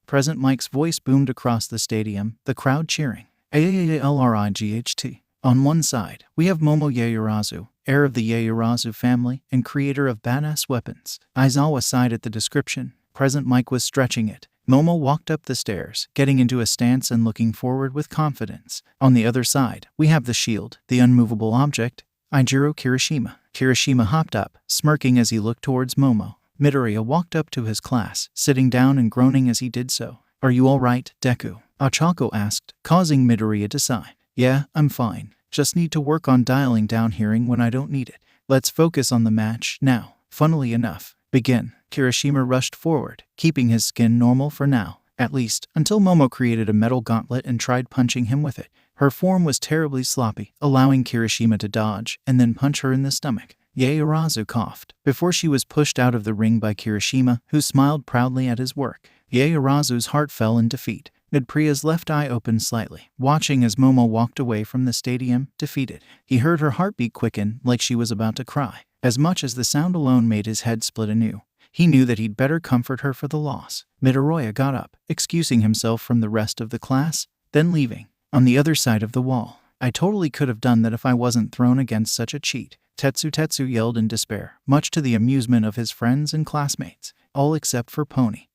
President Mike's voice boomed across the stadium, the crowd cheering. "AAALRIGHT. On one side, we have Momo Yaoyorozu, heir of the Yaoyorozu family and creator of badass weapons." Aizawa sighed at the description. President Mike was stretching it. Momo walked up the stairs, getting into a stance and looking forward with confidence. "On the other side, we have the shield, the unmovable object, Ijiro Kirishima." Kirishima hopped up, smirking as he looked towards Momo. Midoriya walked up to his class, sitting down and groaning as he did so. "Are you all right, Deku?" Ochako asked, causing Midoriya to sigh. "Yeah, I'm fine. Just need to work on dialing down hearing when I don't need it. Let's focus on the match now. Funnily enough, begin." Kirishima rushed forward, keeping his skin normal for now, at least, until Momo created a metal gauntlet and tried punching him with it. Her form was terribly sloppy, allowing Kirishima to dodge and then punch her in the stomach. Yaoyorozu coughed before she was pushed out of the ring by Kirishima, who smiled proudly at his work. Yaoyorozu's heart fell in defeat. Midoriya's left eye opened slightly, watching as Momo walked away from the stadium, defeated. He heard her heartbeat quicken like she was about to cry. As much as the sound alone made his head split anew, he knew that he'd better comfort her for the loss. Midoriya got up, excusing himself from the rest of the class, then leaving. On the other side of the wall, "I totally could have done that if I wasn't thrown against such a cheat," Tetsu yelled in despair, much to the amusement of his friends and classmates, all except for Pony,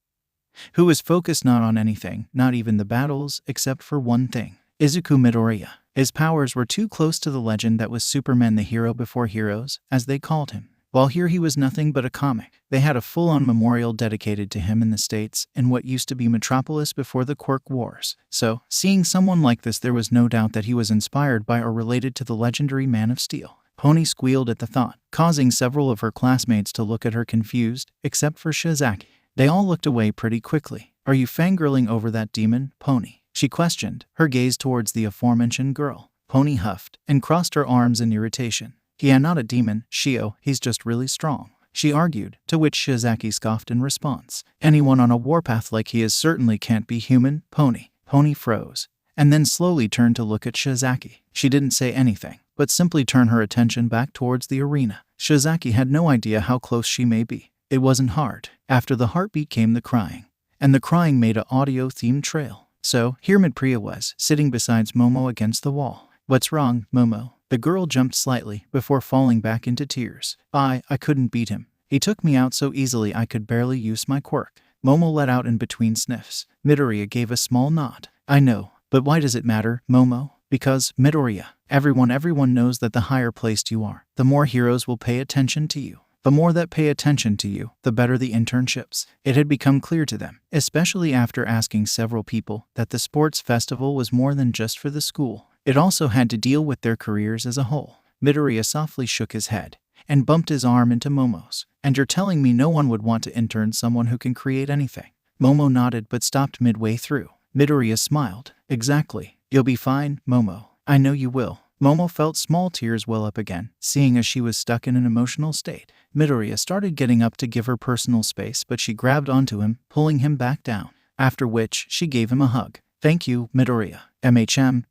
who was focused not on anything, not even the battles, except for one thing. Izuku Midoriya. His powers were too close to the legend that was Superman, the hero before heroes, as they called him. While here he was nothing but a comic, they had a full-on memorial dedicated to him in the States in what used to be Metropolis before the Quirk Wars. So, seeing someone like this, there was no doubt that he was inspired by or related to the legendary Man of Steel. Pony squealed at the thought, causing several of her classmates to look at her confused, except for Shizaki. They all looked away pretty quickly. "Are you fangirling over that demon, Pony?" she questioned, her gaze towards the aforementioned girl. Pony huffed and crossed her arms in irritation. "Yeah, not a demon, Shio, he's just really strong," she argued, to which Shizaki scoffed in response. "Anyone on a warpath like he is certainly can't be human, Pony." Pony froze, and then slowly turned to look at Shizaki. She didn't say anything, but simply turned her attention back towards the arena. Shizaki had no idea how close she may be. It wasn't hard. After the heartbeat came the crying, and the crying made an audio-themed trail. So, here Midoriya was, sitting beside Momo against the wall. "What's wrong, Momo?" The girl jumped slightly, before falling back into tears. I couldn't beat him. He took me out so easily I could barely use my quirk." Momo let out in between sniffs. Midoriya gave a small nod. "I know, but why does it matter, Momo?" "Because, Midoriya, everyone knows that the higher placed you are, the more heroes will pay attention to you. The more that pay attention to you, the better the internships." It had become clear to them, especially after asking several people, that the sports festival was more than just for the school. It also had to deal with their careers as a whole. Midoriya softly shook his head and bumped his arm into Momo's. "And you're telling me no one would want to intern someone who can create anything?" Momo nodded but stopped midway through. Midoriya smiled. "Exactly. You'll be fine, Momo. I know you will." Momo felt small tears well up again, seeing as she was stuck in an emotional state. Midoriya started getting up to give her personal space, but she grabbed onto him, pulling him back down, after which she gave him a hug. "Thank you, Midoriya.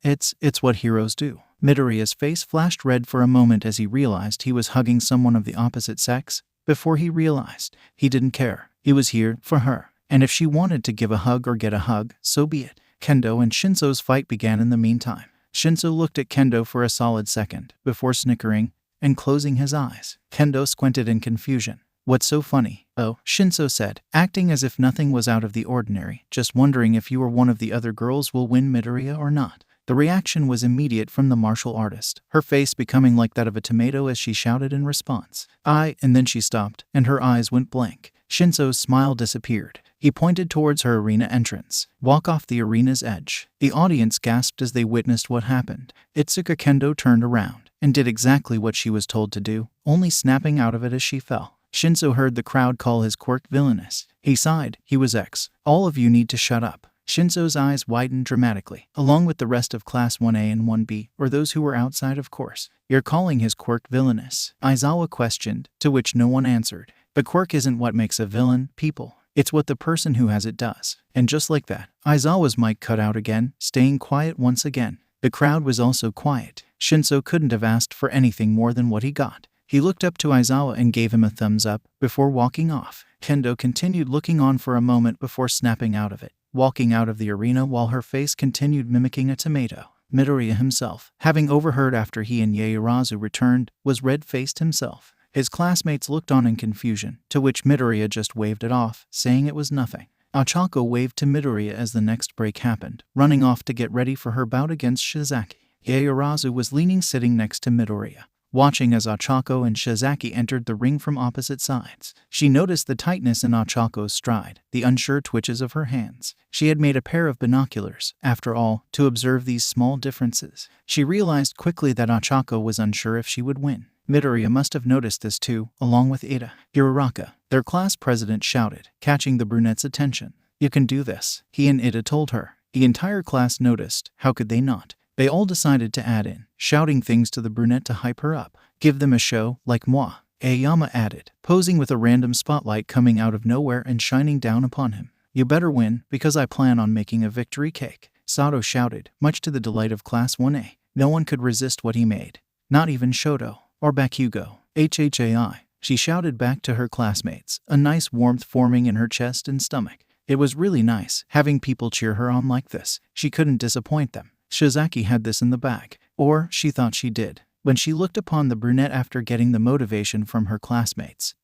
It's what heroes do." Midoriya's face flashed red for a moment as he realized he was hugging someone of the opposite sex, before he realized he didn't care. He was here for her, and if she wanted to give a hug or get a hug, so be it. Kendo and Shinso's fight began in the meantime. Shinso looked at Kendo for a solid second, before snickering and closing his eyes. Kendo squinted in confusion. "What's so funny?" "Oh," Shinso said, acting as if nothing was out of the ordinary, "just wondering if you or one of the other girls will win Midoriya or not." The reaction was immediate from the martial artist, her face becoming like that of a tomato as she shouted in response. And then she stopped, and her eyes went blank. Shinso's smile disappeared. He pointed towards her arena entrance. "Walk off the arena's edge." The audience gasped as they witnessed what happened. Itsuka Kendo turned around and did exactly what she was told to do, only snapping out of it as she fell. Shinso heard the crowd call his quirk villainous. He sighed. He was X. "All of you need to shut up. Shinso's eyes widened dramatically, along with the rest of Class 1A and 1B, or those who were outside, of course. "You're calling his quirk villainous?" Aizawa questioned, to which no one answered. "The quirk isn't what makes a villain, people. It's what the person who has it does." And just like that, Aizawa's mic cut out again, staying quiet once again. The crowd was also quiet. Shinso couldn't have asked for anything more than what he got. He looked up to Aizawa and gave him a thumbs up, before walking off. Kendo continued looking on for a moment before snapping out of it, walking out of the arena while her face continued mimicking a tomato. Midoriya himself, having overheard after he and Yaoyorozu returned, was red-faced himself. His classmates looked on in confusion, to which Midoriya just waved it off, saying it was nothing. Ochako waved to Midoriya as the next break happened, running off to get ready for her bout against Shizaki. Yaoyorozu was leaning sitting next to Midoriya, watching as Ochako and Shizaki entered the ring from opposite sides. She noticed the tightness in Ochako's stride, the unsure twitches of her hands. She had made a pair of binoculars, after all, to observe these small differences. She realized quickly that Ochako was unsure if she would win. Midoriya must have noticed this too, along with Ida. "Uraraka," their class president shouted, catching the brunette's attention. "You can do this," he and Ida told her. The entire class noticed. How could they not? They all decided to add in, shouting things to the brunette to hype her up. "Give them a show, like moi," Aoyama added, posing with a random spotlight coming out of nowhere and shining down upon him. "You better win, because I plan on making a victory cake," Sato shouted, much to the delight of Class 1A. No one could resist what he made. Not even Shoto. "Or Bakugo. HHAI," she shouted back to her classmates, a nice warmth forming in her chest and stomach. It was really nice, having people cheer her on like this. She couldn't disappoint them. Shizaki had this in the bag. Or, she thought she did. When she looked upon the brunette after getting the motivation from her classmates,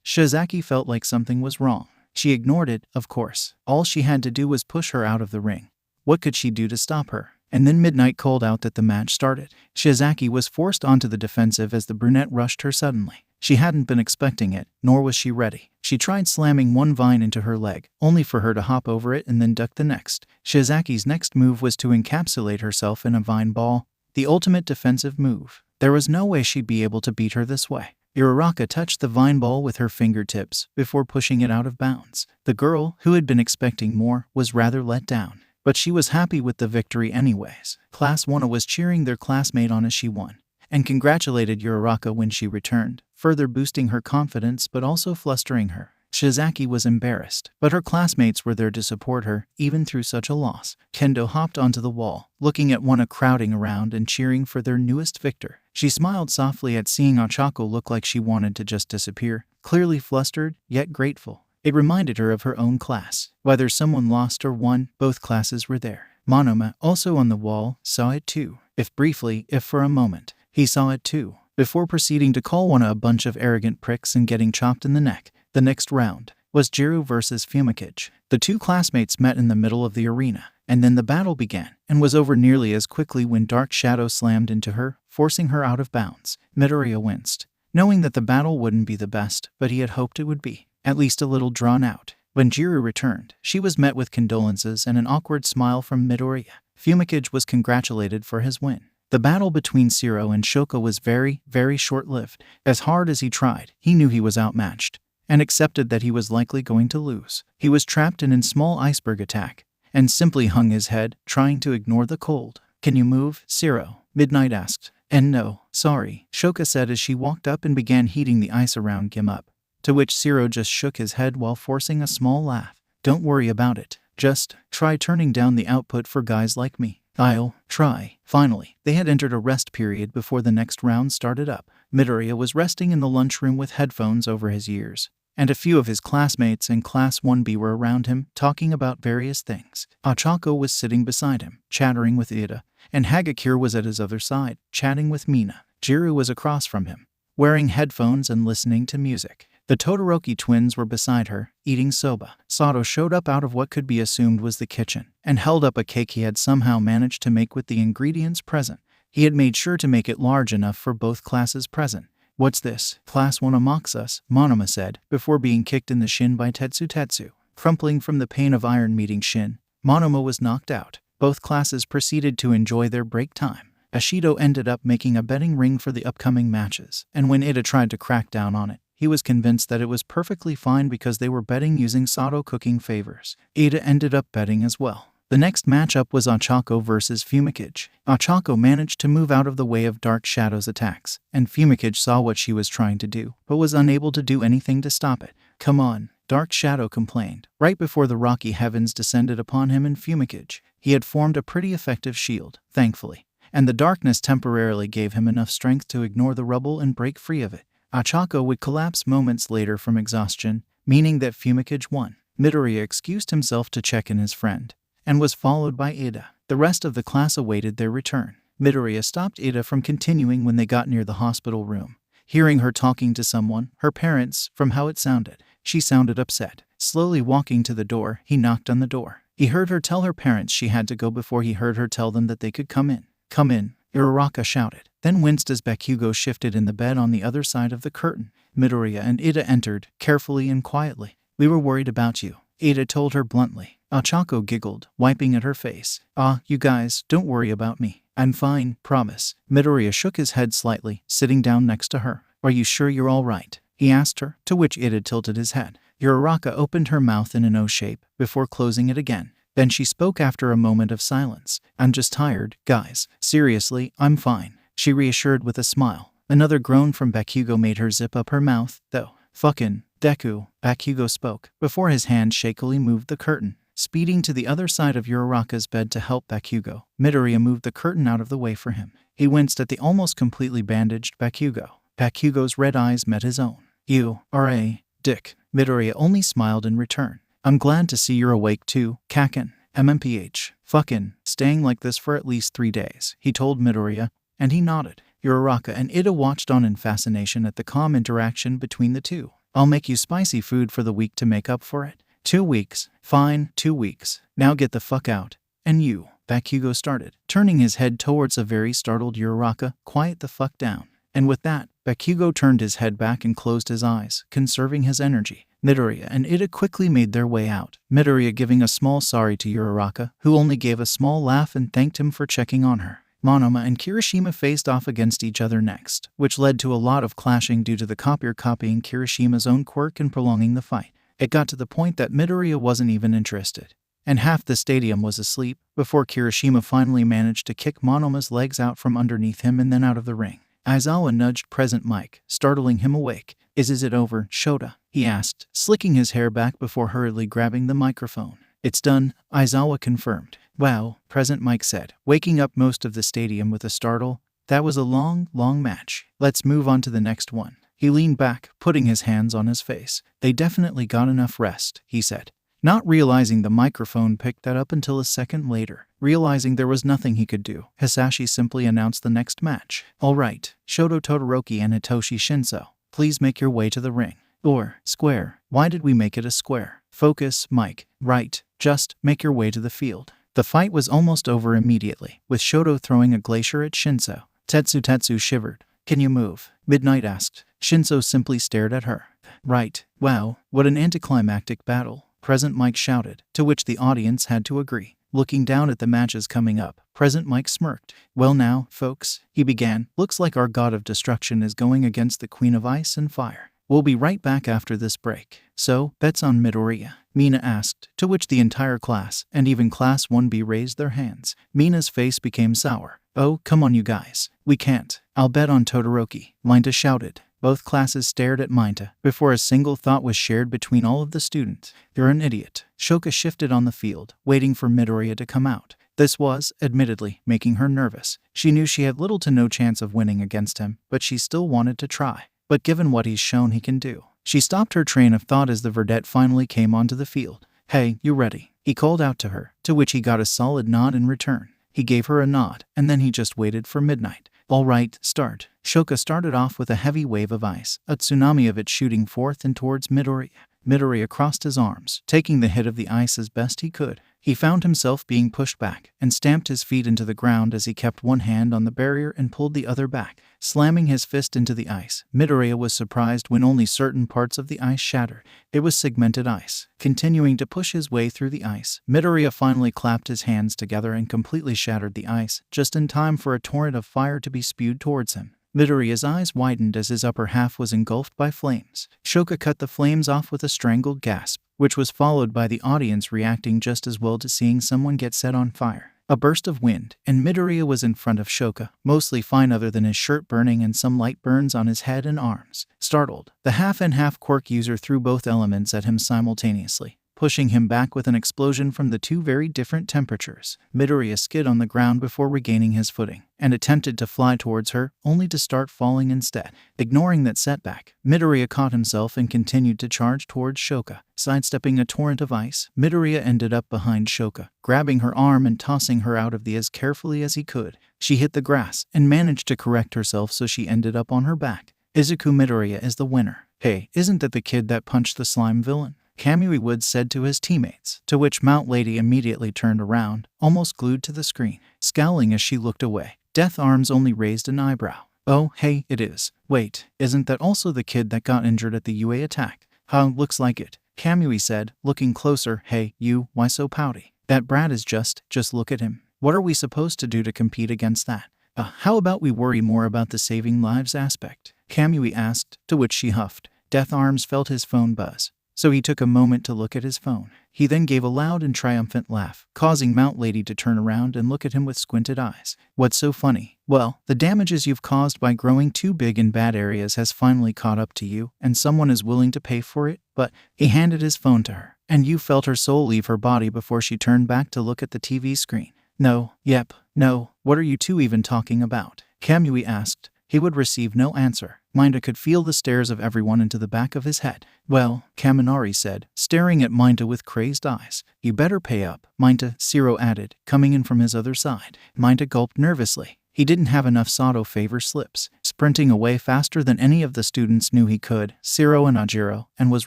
Shizaki felt like something was wrong. She ignored it, of course. All she had to do was push her out of the ring. What could she do to stop her? And then midnight called out that the match started. Shizaki was forced onto the defensive as the brunette rushed her suddenly. She hadn't been expecting it, nor was she ready. She tried slamming one vine into her leg, only for her to hop over it and then duck the next. Shizaki's next move was to encapsulate herself in a vine ball, the ultimate defensive move. There was no way she'd be able to beat her this way. Uraraka touched the vine ball with her fingertips before pushing it out of bounds. The girl, who had been expecting more, was rather let down. But she was happy with the victory anyways. Class 1 was cheering their classmate on as she won, and congratulated Uraraka when she returned, further boosting her confidence but also flustering her. Shizaki was embarrassed, but her classmates were there to support her, even through such a loss. Kendo hopped onto the wall, looking at Wana crowding around and cheering for their newest victor. She smiled softly at seeing Ochako look like she wanted to just disappear, clearly flustered, yet grateful. It reminded her of her own class. Whether someone lost or won, both classes were there. Monoma, also on the wall, saw it too. If briefly, if for a moment, he saw it too, before proceeding to call Wana a bunch of arrogant pricks and getting chopped in the neck. The next round was Jiru versus Fumikage. The two classmates met in the middle of the arena, and then the battle began, and was over nearly as quickly when Dark Shadow slammed into her, forcing her out of bounds. Midoriya winced, knowing that the battle wouldn't be the best, but he had hoped it would be. At least a little drawn out. When Jiru returned, she was met with condolences and an awkward smile from Midoriya. Fumikage was congratulated for his win. The battle between Shiro and Shoko was very, very short-lived. As hard as he tried, he knew he was outmatched, and accepted that he was likely going to lose. He was trapped in a small iceberg attack, and simply hung his head, trying to ignore the cold. "Can you move, Shiro?" Midnight asked. "And no, sorry," Shoka said as she walked up and began heating the ice around him up. To which Shiro just shook his head while forcing a small laugh. "Don't worry about it. Just try turning down the output for guys like me." "I'll try." Finally, they had entered a rest period before the next round started up. Midoriya was resting in the lunchroom with headphones over his ears, and a few of his classmates in Class 1B were around him, talking about various things. Ochako was sitting beside him, chattering with Ida, and Hagakure was at his other side, chatting with Mina. Jiru was across from him, wearing headphones and listening to music. The Todoroki twins were beside her, eating soba. Sato showed up out of what could be assumed was the kitchen, and held up a cake he had somehow managed to make with the ingredients present. He had made sure to make it large enough for both classes present. "What's this? Class 1 mocks us," Monoma said, before being kicked in the shin by Tetsu. Crumpling from the pain of iron meeting shin, Monoma was knocked out. Both classes proceeded to enjoy their break time. Ashido ended up making a betting ring for the upcoming matches, and when Ida tried to crack down on it, he was convinced that it was perfectly fine because they were betting using Sato cooking favors. Ada ended up betting as well. The next matchup was Ochako versus Fumikage. Ochako managed to move out of the way of Dark Shadow's attacks, and Fumikage saw what she was trying to do, but was unable to do anything to stop it. "Come on," Dark Shadow complained, right before the rocky heavens descended upon him and Fumikage. He had formed a pretty effective shield, thankfully, and the darkness temporarily gave him enough strength to ignore the rubble and break free of it. Ochako would collapse moments later from exhaustion, meaning that Fumikage won. Midoriya excused himself to check in his friend, and was followed by Ada. The rest of the class awaited their return. Midoriya stopped Ada from continuing when they got near the hospital room. Hearing her talking to someone, her parents, from how it sounded, she sounded upset. Slowly walking to the door, he knocked on the door. He heard her tell her parents she had to go before he heard her tell them that they could come in. "Come in," Uraraka shouted, then winced as Bakugo shifted in the bed on the other side of the curtain. Midoriya and Ada entered, carefully and quietly. "We were worried about you," Ada told her bluntly. Ochako giggled, wiping at her face. You guys, don't worry about me. I'm fine, promise." Midoriya shook his head slightly, sitting down next to her. "Are you sure you're all right?" he asked her, to which Ada tilted his head. Uraraka opened her mouth in an O shape, before closing it again. Then she spoke after a moment of silence. "I'm just tired, guys. Seriously, I'm fine," she reassured with a smile. Another groan from Bakugo made her zip up her mouth, though. "Fucking Deku," Bakugo spoke, before his hand shakily moved the curtain. Speeding to the other side of Uraraka's bed to help Bakugo, Midoriya moved the curtain out of the way for him. He winced at the almost completely bandaged Bakugo. Bakugo's red eyes met his own. "You are a dick." Midoriya only smiled in return. "I'm glad to see you're awake too, Kaken. MMPH. Fucking staying like this for at least 3 days," he told Midoriya, and he nodded. Uraraka and Ida watched on in fascination at the calm interaction between the two. "I'll make you spicy food for the week to make up for it." 2 weeks. Fine, 2 weeks. Now get the fuck out. And you, Bakugo started, turning his head towards a very startled Uraraka. "Quiet the fuck down." And with that, Bakugo turned his head back and closed his eyes, conserving his energy. Midoriya and Ida quickly made their way out, Midoriya giving a small sorry to Uraraka, who only gave a small laugh and thanked him for checking on her. Monoma and Kirishima faced off against each other next, which led to a lot of clashing due to the copier copying Kirishima's own quirk and prolonging the fight. It got to the point that Midoriya wasn't even interested, and half the stadium was asleep, before Kirishima finally managed to kick Monoma's legs out from underneath him and then out of the ring. Aizawa nudged Present Mike, startling him awake. Is it over, Shota?" he asked, slicking his hair back before hurriedly grabbing the microphone. "It's done," Aizawa confirmed. "Wow," Present Mike said, waking up most of the stadium with a startle. "That was a long, long match. Let's move on to the next one." He leaned back, putting his hands on his face. "They definitely got enough rest," he said, not realizing the microphone picked that up until a second later. Realizing there was nothing he could do, Hisashi simply announced the next match. "All right, Shoto Todoroki and Hitoshi Shinso, please make your way to the ring." Or, square. Why did we make it a square? Focus, Mike. Right, just make your way to the field. The fight was almost over immediately, with Shoto throwing a glacier at Shinso. Tetsu shivered. "Can you move?" Midnight asked. Shinso simply stared at her. "Right. Wow, what an anticlimactic battle," Present Mike shouted, to which the audience had to agree. Looking down at the matches coming up, Present Mike smirked. "Well now, folks," he began, "looks like our god of destruction is going against the queen of ice and fire. We'll be right back after this break. So, bets on Midoriya?" Mina asked, to which the entire class, and even Class 1B raised their hands. Mina's face became sour. "Oh, come on you guys. We can't. I'll bet on Todoroki," Minta shouted. Both classes stared at Minta, before a single thought was shared between all of the students. "You're an idiot." Shoka shifted on the field, waiting for Midoriya to come out. This was, admittedly, making her nervous. She knew she had little to no chance of winning against him, but she still wanted to try. But given what he's shown he can do. She stopped her train of thought as the verdette finally came onto the field. "Hey, you ready?" he called out to her, to which he got a solid nod in return. He gave her a nod, and then he just waited for Midnight. "All right, start." Shoka started off with a heavy wave of ice, a tsunami of it shooting forth and towards Midoriya. Midoriya crossed his arms, taking the hit of the ice as best he could. He found himself being pushed back, and stamped his feet into the ground as he kept one hand on the barrier and pulled the other back, slamming his fist into the ice. Midoriya was surprised when only certain parts of the ice shattered. It was segmented ice. Continuing to push his way through the ice, Midoriya finally clapped his hands together and completely shattered the ice, just in time for a torrent of fire to be spewed towards him. Midoriya's eyes widened as his upper half was engulfed by flames. Shoka cut the flames off with a strangled gasp, which was followed by the audience reacting just as well to seeing someone get set on fire. A burst of wind, and Midoriya was in front of Shoka, mostly fine other than his shirt burning and some light burns on his head and arms. Startled, the half-and-half quirk user threw both elements at him simultaneously, pushing him back with an explosion from the two very different temperatures. Midoriya skid on the ground before regaining his footing, and attempted to fly towards her, only to start falling instead. Ignoring that setback, Midoriya caught himself and continued to charge towards Shoka. Sidestepping a torrent of ice, Midoriya ended up behind Shoka, grabbing her arm and tossing her out of the as carefully as he could. She hit the grass, and managed to correct herself so she ended up on her back. Izuku Midoriya is the winner. Hey, isn't that the kid that punched the slime villain? Kamui Woods said to his teammates, to which Mount Lady immediately turned around, almost glued to the screen, scowling as she looked away. Death Arms only raised an eyebrow. Oh, hey, it is. Wait, isn't that also the kid that got injured at the UA attack? Huh, looks like it. Kamui said, looking closer. Hey, you, why so pouty? That brat is just look at him. What are we supposed to do to compete against that? How about we worry more about the saving lives aspect? Kamui asked, to which she huffed. Death Arms felt his phone buzz, so he took a moment to look at his phone. He then gave a loud and triumphant laugh, causing Mount Lady to turn around and look at him with squinted eyes. What's so funny? Well, the damages you've caused by growing too big in bad areas has finally caught up to you, and someone is willing to pay for it. But he handed his phone to her, and you felt her soul leave her body before she turned back to look at the TV screen. No, yep, no, what are you two even talking about? Kamui asked. He would receive no answer. Minda could feel the stares of everyone into the back of his head. Well, Kaminari said, staring at Minda with crazed eyes. You better pay up, Minda, Zero added, coming in from his other side. Minda gulped nervously. He didn't have enough Sato favor slips, sprinting away faster than any of the students knew he could, Zero and Ajiro, and was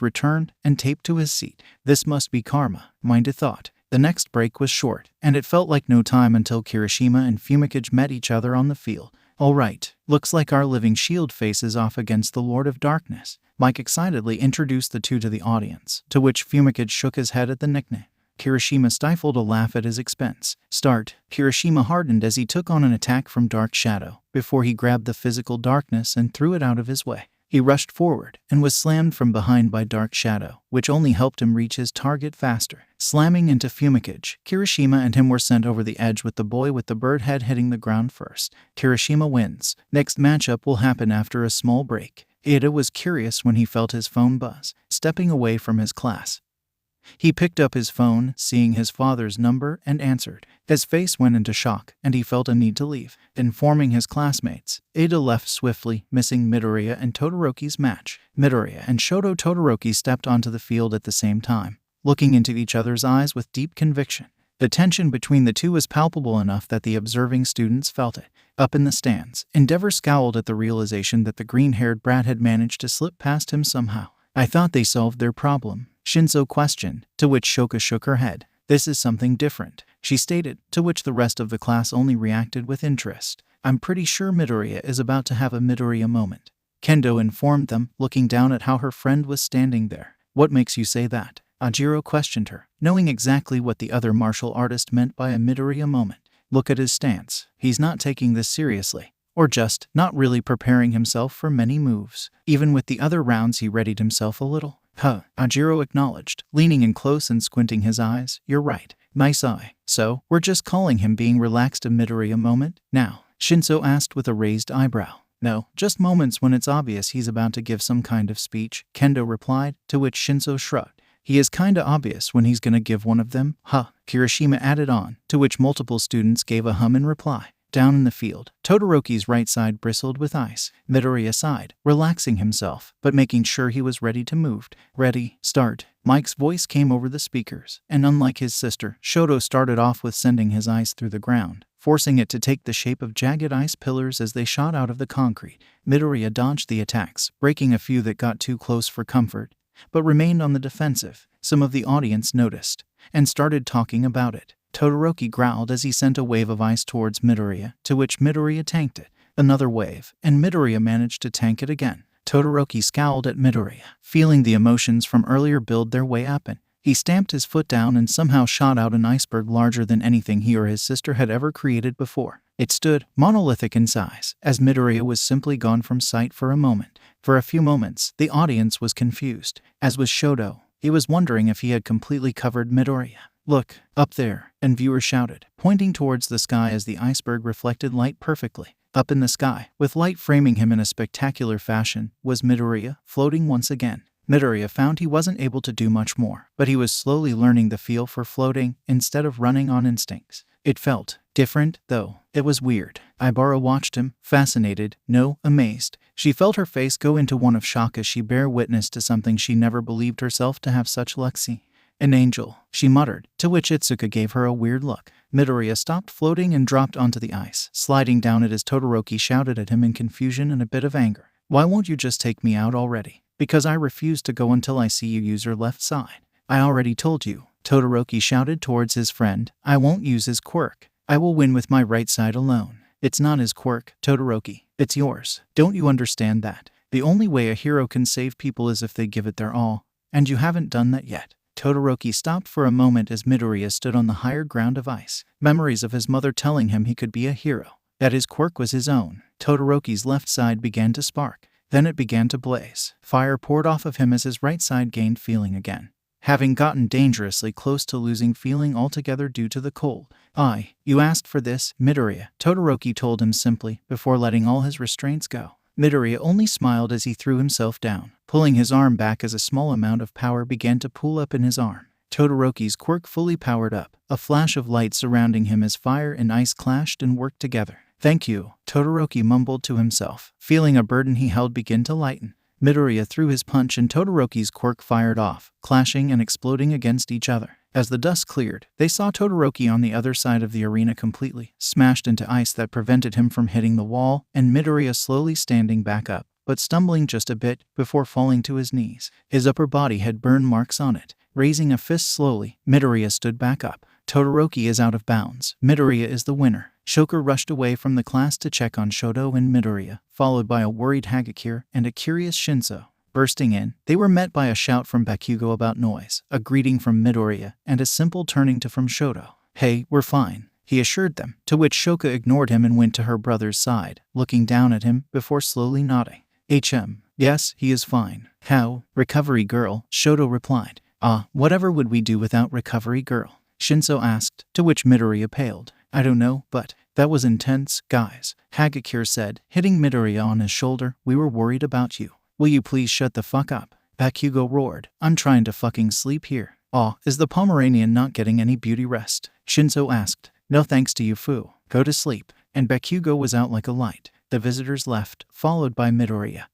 returned and taped to his seat. This must be karma, Minda thought. The next break was short, and it felt like no time until Kirishima and Fumikage met each other on the field. All right, looks like our living shield faces off against the Lord of Darkness. Mike excitedly introduced the two to the audience, to which Fumikage shook his head at the nickname. Kirishima stifled a laugh at his expense. Start. Kirishima hardened as he took on an attack from Dark Shadow, before he grabbed the physical darkness and threw it out of his way. He rushed forward, and was slammed from behind by Dark Shadow, which only helped him reach his target faster. Slamming into Fumikage, Kirishima and him were sent over the edge with the boy with the bird head hitting the ground first. Kirishima wins. Next matchup will happen after a small break. Ida was curious when he felt his phone buzz. Stepping away from his class, he picked up his phone, seeing his father's number, and answered. His face went into shock, and he felt a need to leave. Informing his classmates, Ada left swiftly, missing Midoriya and Todoroki's match. Midoriya and Shoto Todoroki stepped onto the field at the same time, looking into each other's eyes with deep conviction. The tension between the two was palpable enough that the observing students felt it. Up in the stands, Endeavor scowled at the realization that the green-haired brat had managed to slip past him somehow. I thought they solved their problem, Shinzo questioned, to which Shoka shook her head. This is something different, she stated, to which the rest of the class only reacted with interest. I'm pretty sure Midoriya is about to have a Midoriya moment, Kendo informed them, looking down at how her friend was standing there. What makes you say that? Ajiro questioned her, knowing exactly what the other martial artist meant by a Midoriya moment. Look at his stance. He's not taking this seriously. Or just not really preparing himself for many moves. Even with the other rounds he readied himself a little. Ajiro acknowledged, leaning in close and squinting his eyes. You're right. Nice eye. So, we're just calling him being relaxed a Midoriya moment now? Shinzo asked with a raised eyebrow. No, just moments when it's obvious he's about to give some kind of speech, Kendo replied, to which Shinzo shrugged. He is kinda obvious when he's gonna give one of them, Kirishima added on, to which multiple students gave a hum in reply. Down in the field, Todoroki's right side bristled with ice. Midoriya sighed, relaxing himself, but making sure he was ready to move. Ready, start. Mike's voice came over the speakers, and unlike his sister, Shoto started off with sending his ice through the ground, forcing it to take the shape of jagged ice pillars as they shot out of the concrete. Midoriya dodged the attacks, breaking a few that got too close for comfort, but remained on the defensive. Some of the audience noticed, and started talking about it. Todoroki growled as he sent a wave of ice towards Midoriya, to which Midoriya tanked it. Another wave, and Midoriya managed to tank it again. Todoroki scowled at Midoriya, feeling the emotions from earlier build their way up, and He stamped his foot down and somehow shot out an iceberg larger than anything he or his sister had ever created before. It stood, monolithic in size, as Midoriya was simply gone from sight for a moment. For a few moments, the audience was confused, as was Shoto. He was wondering if he had completely covered Midoriya. "Look, up there," and viewers shouted, pointing towards the sky as the iceberg reflected light perfectly. Up in the sky, with light framing him in a spectacular fashion, was Midoriya, floating once again. Midoriya found he wasn't able to do much more, but he was slowly learning the feel for floating instead of running on instincts. It felt different, though. It was weird. Ibara watched him, fascinated, no, amazed. She felt her face go into one of shock as she bare witness to something she never believed herself to have such luck see. "An angel," she muttered, to which Izuku gave her a weird look. Midoriya stopped floating and dropped onto the ice, sliding down it as Todoroki shouted at him in confusion and a bit of anger. "Why won't you just take me out already?" "Because I refuse to go until I see you use your left side." "I already told you," Todoroki shouted towards his friend. "I won't use his quirk. I will win with my right side alone." "It's not his quirk, Todoroki. It's yours. Don't you understand that? The only way a hero can save people is if they give it their all, and you haven't done that yet." Todoroki stopped for a moment as Midoriya stood on the higher ground of ice. Memories of his mother telling him he could be a hero, that his quirk was his own. Todoroki's left side began to spark. Then it began to blaze. Fire poured off of him as his right side gained feeling again, having gotten dangerously close to losing feeling altogether due to the cold. You asked for this, Midoriya," Todoroki told him simply, before letting all his restraints go. Midoriya only smiled as he threw himself down, pulling his arm back as a small amount of power began to pool up in his arm. Todoroki's quirk fully powered up, a flash of light surrounding him as fire and ice clashed and worked together. "Thank you," Todoroki mumbled to himself, feeling a burden he held begin to lighten. Midoriya threw his punch and Todoroki's quirk fired off, clashing and exploding against each other. As the dust cleared, they saw Todoroki on the other side of the arena completely smashed into ice that prevented him from hitting the wall, and Midoriya slowly standing back up, but stumbling just a bit before falling to his knees. His upper body had burn marks on it. Raising a fist slowly, Midoriya stood back up. Todoroki is out of bounds. Midoriya is the winner. Shoka rushed away from the class to check on Shoto and Midoriya, followed by a worried Hagakure and a curious Shinso. Bursting in, they were met by a shout from Bakugo about noise, a greeting from Midoriya, and a simple turning to from Shoto. "Hey, we're fine," he assured them, to which Shoka ignored him and went to her brother's side, looking down at him before slowly nodding. Yes, he is fine." "How? Recovery girl," Shoto replied. Whatever would we do without Recovery girl?" Shinso asked, to which Midoriya paled. "I don't know, but that was intense, guys," Hagakure said, hitting Midoriya on his shoulder. "We were worried about you. Will you please shut the fuck up?" Bakugo roared. "I'm trying to fucking sleep here." Is the Pomeranian not getting any beauty rest?" Shinso asked. "No thanks to you, Fu. Go to sleep." And Bakugo was out like a light. The visitors left, followed by Midoriya,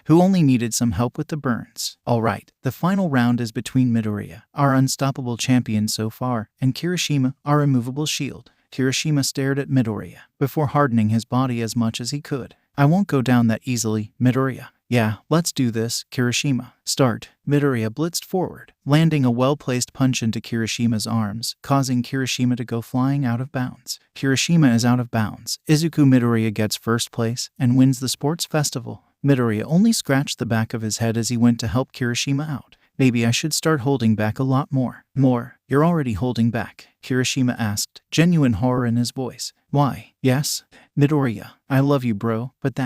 who only needed some help with the burns. "Alright, the final round is between Midoriya, our unstoppable champion so far, and Kirishima, our immovable shield." Kirishima stared at Midoriya, before hardening his body as much as he could. "I won't go down that easily, Midoriya." "Yeah, let's do this, Kirishima. Start." Midoriya blitzed forward, landing a well-placed punch into Kirishima's arms, causing Kirishima to go flying out of bounds. Kirishima is out of bounds. Izuku Midoriya gets first place and wins the sports festival. Midoriya only scratched the back of his head as he went to help Kirishima out. "Maybe I should start holding back a lot more." "More? You're already holding back," Kirishima asked, genuine horror in his voice. "Why?" "Yes, Midoriya, I love you bro, but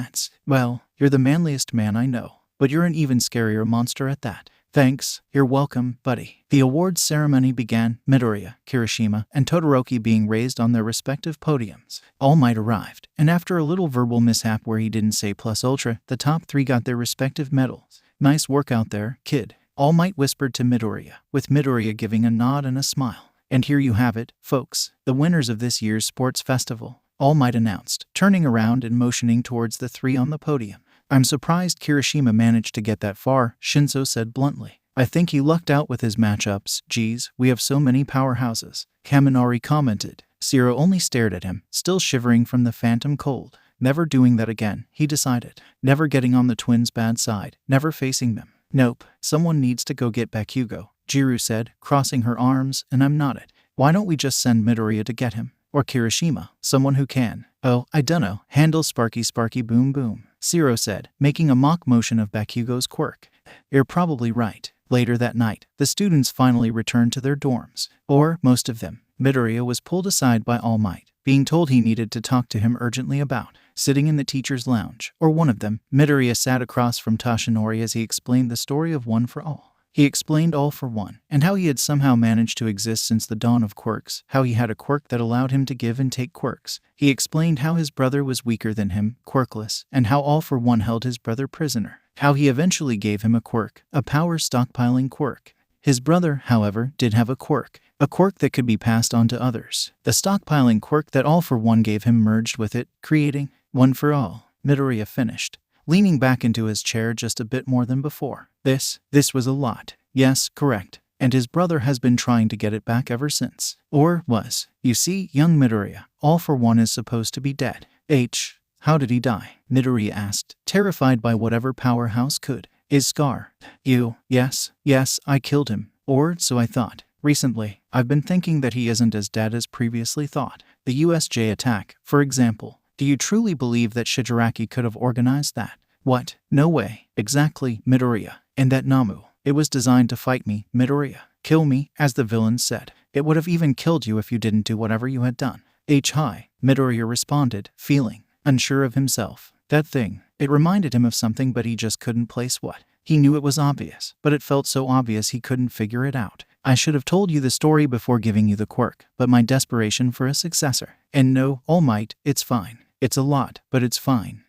you're the manliest man I know, but you're an even scarier monster at that." "Thanks, you're welcome, buddy." The awards ceremony began, Midoriya, Kirishima, and Todoroki being raised on their respective podiums. All Might arrived, and after a little verbal mishap where he didn't say plus ultra, the top three got their respective medals. "Nice work out there, kid," All Might whispered to Midoriya, with Midoriya giving a nod and a smile. "And here you have it, folks, the winners of this year's sports festival," All Might announced, turning around and motioning towards the three on the podium. "I'm surprised Kirishima managed to get that far," Shinso said bluntly. "I think he lucked out with his matchups. Geez, we have so many powerhouses," Kaminari commented. Zero only stared at him, still shivering from the phantom cold. Never doing that again, he decided. Never getting on the twins' bad side, never facing them. "Nope, someone needs to go get Bakugo," Jiru said, crossing her arms, and I'm nodded. "Why don't we just send Midoriya to get him? Or Kirishima, someone who can." I dunno, handle Sparky Boom Boom," Zero said, making a mock motion of Bakugo's quirk. "You're probably right. Later that night, the students finally returned to their dorms. Or, most of them. Midoriya was pulled aside by All Might, being told he needed to talk to him urgently about sitting in the teacher's lounge, or one of them. Midoriya sat across from Toshinori as he explained the story of One for All. He explained All for One, and how he had somehow managed to exist since the dawn of quirks, how he had a quirk that allowed him to give and take quirks. He explained how his brother was weaker than him, quirkless, and how All for One held his brother prisoner. How he eventually gave him a quirk, a power stockpiling quirk. His brother, however, did have a quirk that could be passed on to others. The stockpiling quirk that All for One gave him merged with it, creating One for All. Midoriya finished, leaning back into his chair just a bit more than before. This was a lot. Yes, correct. And his brother has been trying to get it back ever since. Or was. You see, young Midoriya, All for One is supposed to be dead. How did he die? Midoriya asked, terrified by whatever powerhouse could. Is Scar? You? Yes, I killed him. Or so I thought. Recently, I've been thinking that he isn't as dead as previously thought. The USJ attack, for example. Do you truly believe that Shigaraki could have organized that? What? No way. Exactly, Midoriya. And that Namu. It was designed to fight me, Midoriya. Kill me, as the villain said. It would have even killed you if you didn't do whatever you had done. Hi, Midoriya responded, feeling unsure of himself. That thing. It reminded him of something, but he just couldn't place what. He knew it was obvious, but it felt so obvious he couldn't figure it out. I should have told you the story before giving you the quirk, but my desperation for a successor. And no, All Might, it's fine. It's a lot, but it's fine.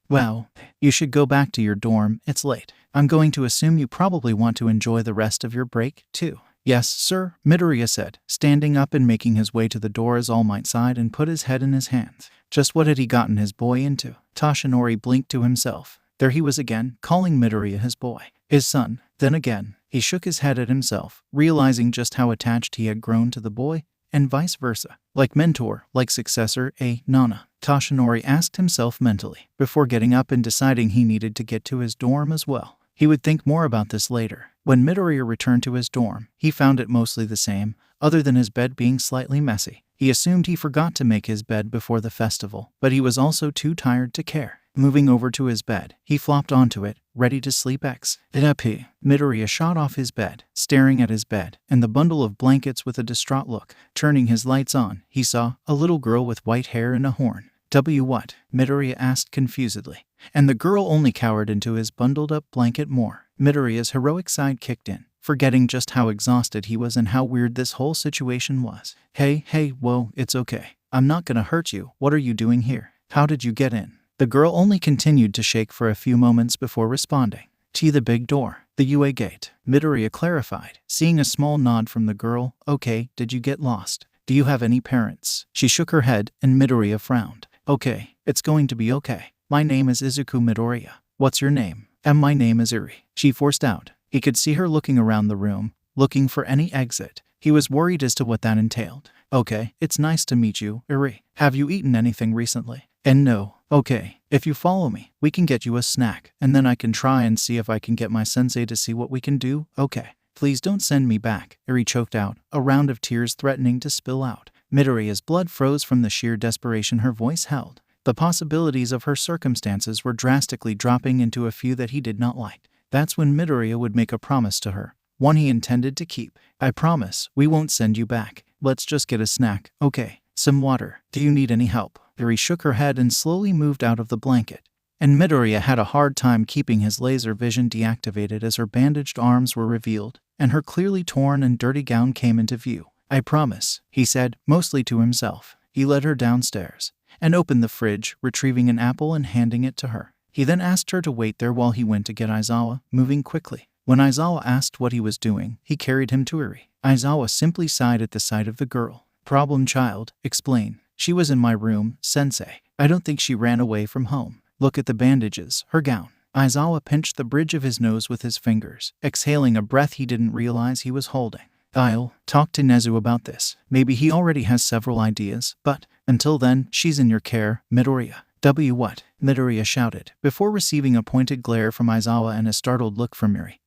Well, you should go back to your dorm, it's late. I'm going to assume you probably want to enjoy the rest of your break, too. Yes, sir, Midoriya said, standing up and making his way to the door as All Might sighed and put his head in his hands. Just what had he gotten his boy into? Toshinori blinked to himself. There he was again, calling Midoriya his boy, his son. Then again, he shook his head at himself, realizing just how attached he had grown to the boy, and vice versa. Like mentor, like successor, Nana, Toshinori asked himself mentally, before getting up and deciding he needed to get to his dorm as well. He would think more about this later. When Midoriya returned to his dorm, he found it mostly the same, other than his bed being slightly messy. He assumed he forgot to make his bed before the festival, but he was also too tired to care. Moving over to his bed, he flopped onto it, ready to sleep. Midoriya shot off his bed, staring at his bed and the bundle of blankets with a distraught look. Turning his lights on, he saw a little girl with white hair and a horn. What? Midoriya asked confusedly. And the girl only cowered into his bundled-up blanket more. Midoriya's heroic side kicked in, forgetting just how exhausted he was and how weird this whole situation was. Hey, whoa, it's okay. I'm not gonna hurt you. What are you doing here? How did you get in? The girl only continued to shake for a few moments before responding. To the big door. The UA gate. Midoriya clarified, seeing a small nod from the girl. Okay, did you get lost? Do you have any parents? She shook her head, and Midoriya frowned. Okay, it's going to be okay. My name is Izuku Midoriya. What's your name? And my name is Iri. She forced out. He could see her looking around the room, looking for any exit. He was worried as to what that entailed. Okay, it's nice to meet you, Iri. Have you eaten anything recently? And no. Okay, if you follow me, we can get you a snack, and then I can try and see if I can get my sensei to see what we can do. Okay. Please don't send me back, Iri choked out, a round of tears threatening to spill out. Midoriya's blood froze from the sheer desperation her voice held. The possibilities of her circumstances were drastically dropping into a few that he did not like. That's when Midoriya would make a promise to her, one he intended to keep. I promise, we won't send you back. Let's just get a snack, okay? Some water. Do you need any help? Iri shook her head and slowly moved out of the blanket. And Midoriya had a hard time keeping his laser vision deactivated as her bandaged arms were revealed, and her clearly torn and dirty gown came into view. I promise, he said, mostly to himself. He led her downstairs and opened the fridge, retrieving an apple and handing it to her. He then asked her to wait there while he went to get Aizawa, moving quickly. When Aizawa asked what he was doing, he carried him to Iri. Aizawa simply sighed at the sight of the girl. Problem child, explain. She was in my room, sensei. I don't think she ran away from home. Look at the bandages, her gown. Aizawa pinched the bridge of his nose with his fingers, exhaling a breath he didn't realize he was holding. I'll talk to Nezu about this. Maybe he already has several ideas, but until then, she's in your care, Midoriya. What? Midoriya shouted, before receiving a pointed glare from Aizawa and a startled look from Iri,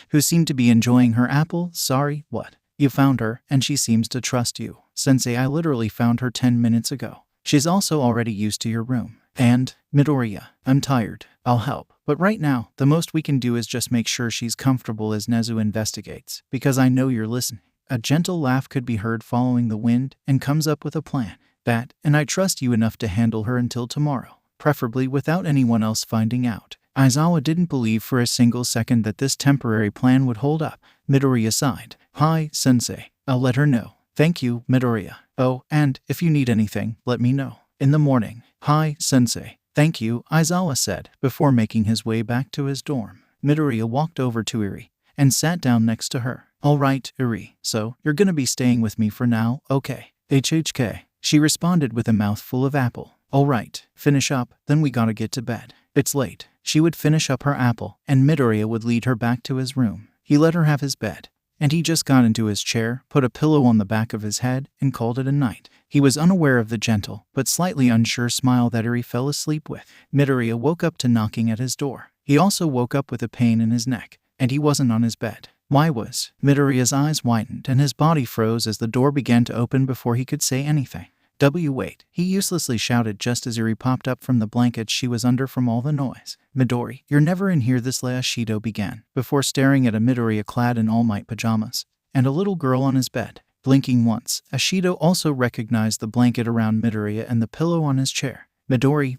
who seemed to be enjoying her apple. Sorry, what? You found her, and she seems to trust you. Sensei, I literally found her 10 minutes ago. She's also already used to your room. And, Midoriya, I'm tired. I'll help. But right now, the most we can do is just make sure she's comfortable as Nezu investigates, because I know you're listening. A gentle laugh could be heard following the wind, and comes up with a plan. And I trust you enough to handle her until tomorrow, preferably without anyone else finding out. Aizawa didn't believe for a single second that this temporary plan would hold up. Midoriya sighed. Hi, sensei. I'll let her know. Thank you, Midoriya. Oh, and if you need anything, let me know. In the morning. Hi, sensei. Thank you, Aizawa said, before making his way back to his dorm. Midoriya walked over to Iri and sat down next to her. All right, Iri, so you're gonna be staying with me for now, okay? HHK. She responded with a mouthful of apple. All right, finish up, then we gotta get to bed. It's late. She would finish up her apple, and Midoriya would lead her back to his room. He let her have his bed, and he just got into his chair, put a pillow on the back of his head, and called it a night. He was unaware of the gentle, but slightly unsure smile that Iri fell asleep with. Midoriya woke up to knocking at his door. He also woke up with a pain in his neck, and he wasn't on his bed. Why was? Midoriya's eyes widened and his body froze as the door began to open before he could say anything. Wait, he uselessly shouted just as Iri popped up from the blankets she was under from all the noise. Midori, you're never in here, this Shido began, before staring at a Midoriya clad in all-might pajamas, and a little girl on his bed. Blinking once, Ashido also recognized the blanket around Midoriya and the pillow on his chair. Midori,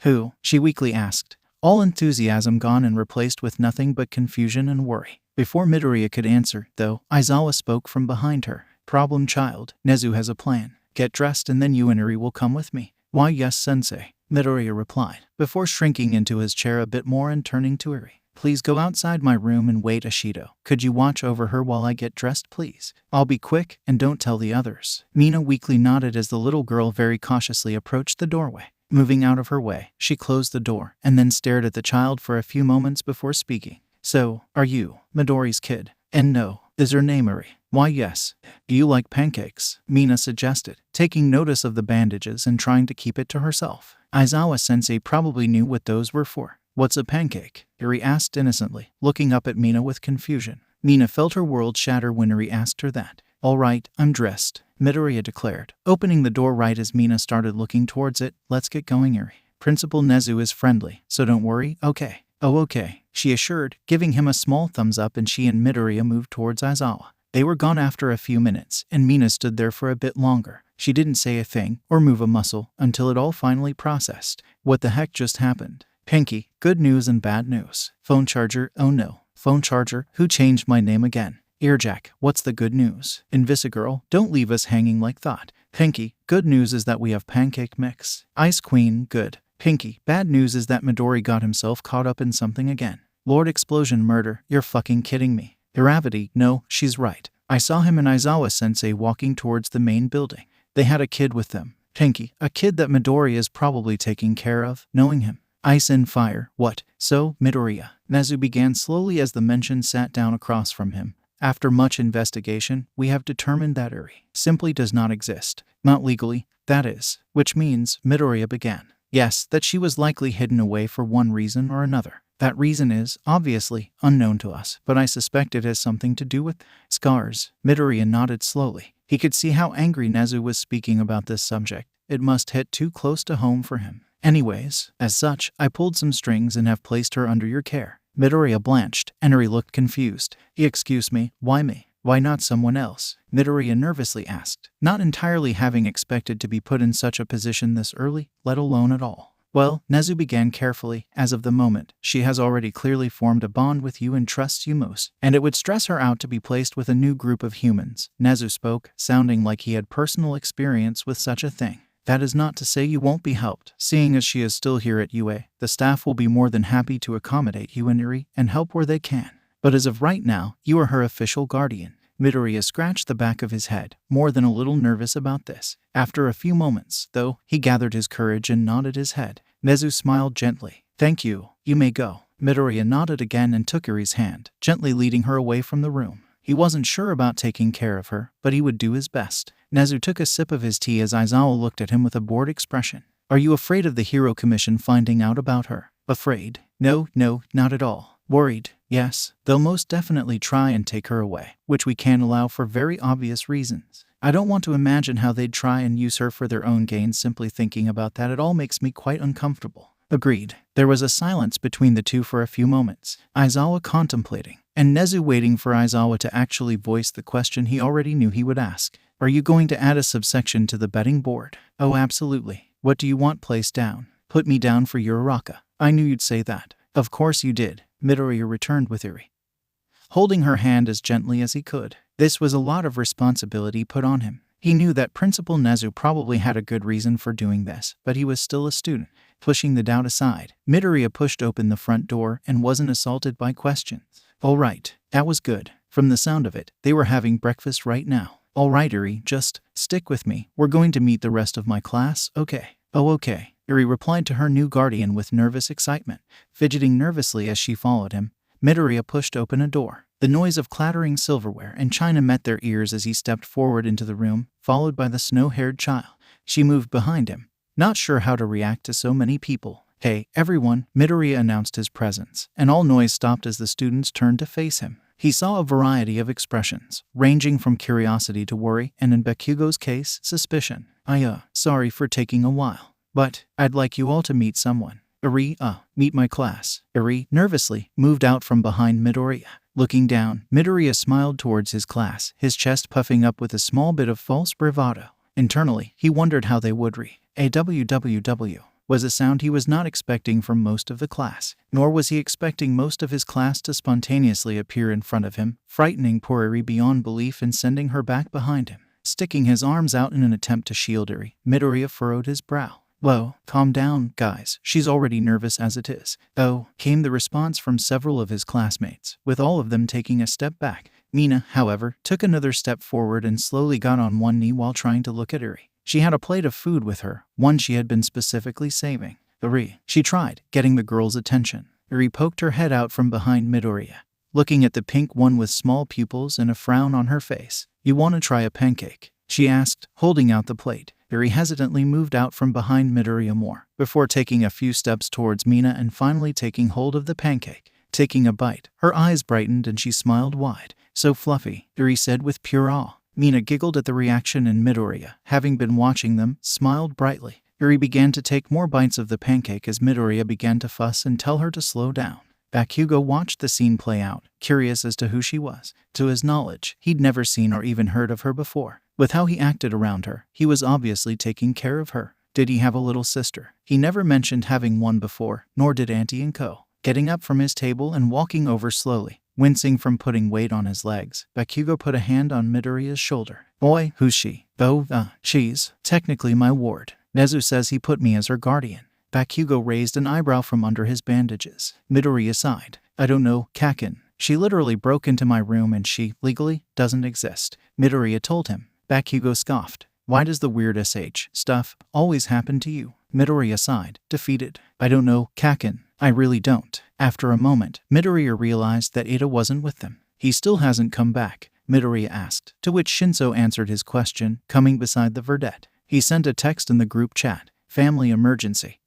who? She weakly asked, all enthusiasm gone and replaced with nothing but confusion and worry. Before Midoriya could answer, though, Aizawa spoke from behind her. Problem child, Nezu has a plan. Get dressed and then you and Iri will come with me. Why yes, sensei, Midoriya replied, before shrinking into his chair a bit more and turning to Iri. Please go outside my room and wait, Ashido. Could you watch over her while I get dressed, please? I'll be quick, and don't tell the others. Mina weakly nodded as the little girl very cautiously approached the doorway. Moving out of her way, she closed the door, and then stared at the child for a few moments before speaking. So, are you Midori's kid? And no, is her name Iri? Why yes. Do you like pancakes? Mina suggested, taking notice of the bandages and trying to keep it to herself. Aizawa-sensei probably knew what those were for. What's a pancake? Iri asked innocently, looking up at Mina with confusion. Mina felt her world shatter when Iri asked her that. All right, I'm dressed, Midoriya declared, opening the door right as Mina started looking towards it. Let's get going, Iri. Principal Nezu is friendly, so don't worry, okay? Oh, okay, she assured, giving him a small thumbs up, and she and Midoriya moved towards Aizawa. They were gone after a few minutes, and Mina stood there for a bit longer. She didn't say a thing or move a muscle until it all finally processed. What the heck just happened? Pinky, good news and bad news. Phone charger, oh no. Phone charger, who changed my name again? Earjack, what's the good news? Invisigirl, don't leave us hanging like that. Pinky, good news is that we have pancake mix. Ice Queen, good. Pinky, bad news is that Midori got himself caught up in something again. Lord Explosion murder, you're fucking kidding me. Iravity, no, she's right. I saw him and Aizawa-sensei walking towards the main building. They had a kid with them. Pinky, a kid that Midori is probably taking care of, knowing him. Ice and fire, what? So, Midoriya. Nezu began slowly as the mention sat down across from him. After much investigation, we have determined that Iri simply does not exist. Not legally, that is. Which means, Midoriya began. Yes, that she was likely hidden away for one reason or another. That reason is, obviously, unknown to us, but I suspect it has something to do with scars. Midoriya nodded slowly. He could see how angry Nezu was speaking about this subject. It must hit too close to home for him. Anyways, as such, I pulled some strings and have placed her under your care. Midoriya blanched, and Iri looked confused. Excuse me, why me? Why not someone else? Midoriya nervously asked, not entirely having expected to be put in such a position this early, let alone at all. Well, Nezu began carefully, as of the moment, she has already clearly formed a bond with you and trusts you most, and it would stress her out to be placed with a new group of humans. Nezu spoke, sounding like he had personal experience with such a thing. That is not to say you won't be helped. Seeing as she is still here at UA, the staff will be more than happy to accommodate you and Iri and help where they can. But as of right now, you are her official guardian. Midoriya scratched the back of his head, more than a little nervous about this. After a few moments, though, he gathered his courage and nodded his head. Nezu smiled gently. Thank you, you may go. Midoriya nodded again and took Iri's hand, gently leading her away from the room. He wasn't sure about taking care of her, but he would do his best. Nezu took a sip of his tea as Aizawa looked at him with a bored expression. Are you afraid of the Hero Commission finding out about her? Afraid? No, not at all. Worried? Yes. They'll most definitely try and take her away, which we can't allow for very obvious reasons. I don't want to imagine how they'd try and use her for their own gain. Simply thinking about that, it all makes me quite uncomfortable. Agreed. There was a silence between the two for a few moments, Aizawa contemplating, and Nezu waiting for Aizawa to actually voice the question he already knew he would ask. Are you going to add a subsection to the betting board? Oh, absolutely. What do you want placed down? Put me down for Uraraka. I knew you'd say that. Of course you did, Midoriya returned with Eri, holding her hand as gently as he could. This was a lot of responsibility put on him. He knew that Principal Nezu probably had a good reason for doing this, but he was still a student. Pushing the doubt aside, Midoriya pushed open the front door and wasn't assaulted by questions. All right, that was good. From the sound of it, they were having breakfast right now. All right, Eri, just stick with me. We're going to meet the rest of my class, okay? Oh, okay. Eri replied to her new guardian with nervous excitement, fidgeting nervously as she followed him. Midoriya pushed open a door. The noise of clattering silverware and china met their ears as he stepped forward into the room, followed by the snow-haired child. She moved behind him, not sure how to react to so many people. Hey, everyone, Midoriya announced his presence, and all noise stopped as the students turned to face him. He saw a variety of expressions, ranging from curiosity to worry, and in Bakugo's case, suspicion. Sorry for taking a while, but I'd like you all to meet someone. Eri, meet my class. Eri, nervously, moved out from behind Midoriya. Looking down, Midoriya smiled towards his class, his chest puffing up with a small bit of false bravado. Internally, he wondered how they would www was a sound he was not expecting from most of the class, nor was he expecting most of his class to spontaneously appear in front of him, frightening poor Eri beyond belief and sending her back behind him. Sticking his arms out in an attempt to shield Eri, Midoriya furrowed his brow. Whoa, calm down, guys. She's already nervous as it is. Oh, came the response from several of his classmates, with all of them taking a step back. Mina, however, took another step forward and slowly got on one knee while trying to look at Eri. She had a plate of food with her, one she had been specifically saving. Eri, she tried, getting the girl's attention. Eri poked her head out from behind Midoriya, looking at the pink one with small pupils and a frown on her face. You want to try a pancake? She asked, holding out the plate. Eri hesitantly moved out from behind Midoriya more, before taking a few steps towards Mina and finally taking hold of the pancake. Taking a bite, her eyes brightened and she smiled wide. So fluffy, Eri said with pure awe. Mina giggled at the reaction and Midoriya, having been watching them, smiled brightly. Eri began to take more bites of the pancake as Midoriya began to fuss and tell her to slow down. Bakugo watched the scene play out, curious as to who she was. To his knowledge, he'd never seen or even heard of her before. With how he acted around her, he was obviously taking care of her. Did he have a little sister? He never mentioned having one before, nor did Auntie and Co. Getting up from his table and walking over slowly, wincing from putting weight on his legs, Bakugo put a hand on Midoriya's shoulder. Boy, who's she? She's technically my ward. Nezu says he put me as her guardian. Bakugo raised an eyebrow from under his bandages. Midoriya sighed. I don't know, Kakin. She literally broke into my room and she, legally, doesn't exist. Midoriya told him. Bakugo scoffed. Why does the weird SH stuff always happen to you? Midoriya sighed, defeated. I don't know, Kakin. I really don't. After a moment, Midoriya realized that Ida wasn't with them. He still hasn't come back, Midoriya asked, to which Shinso answered his question, coming beside the verdette. He sent a text in the group chat. Family emergency.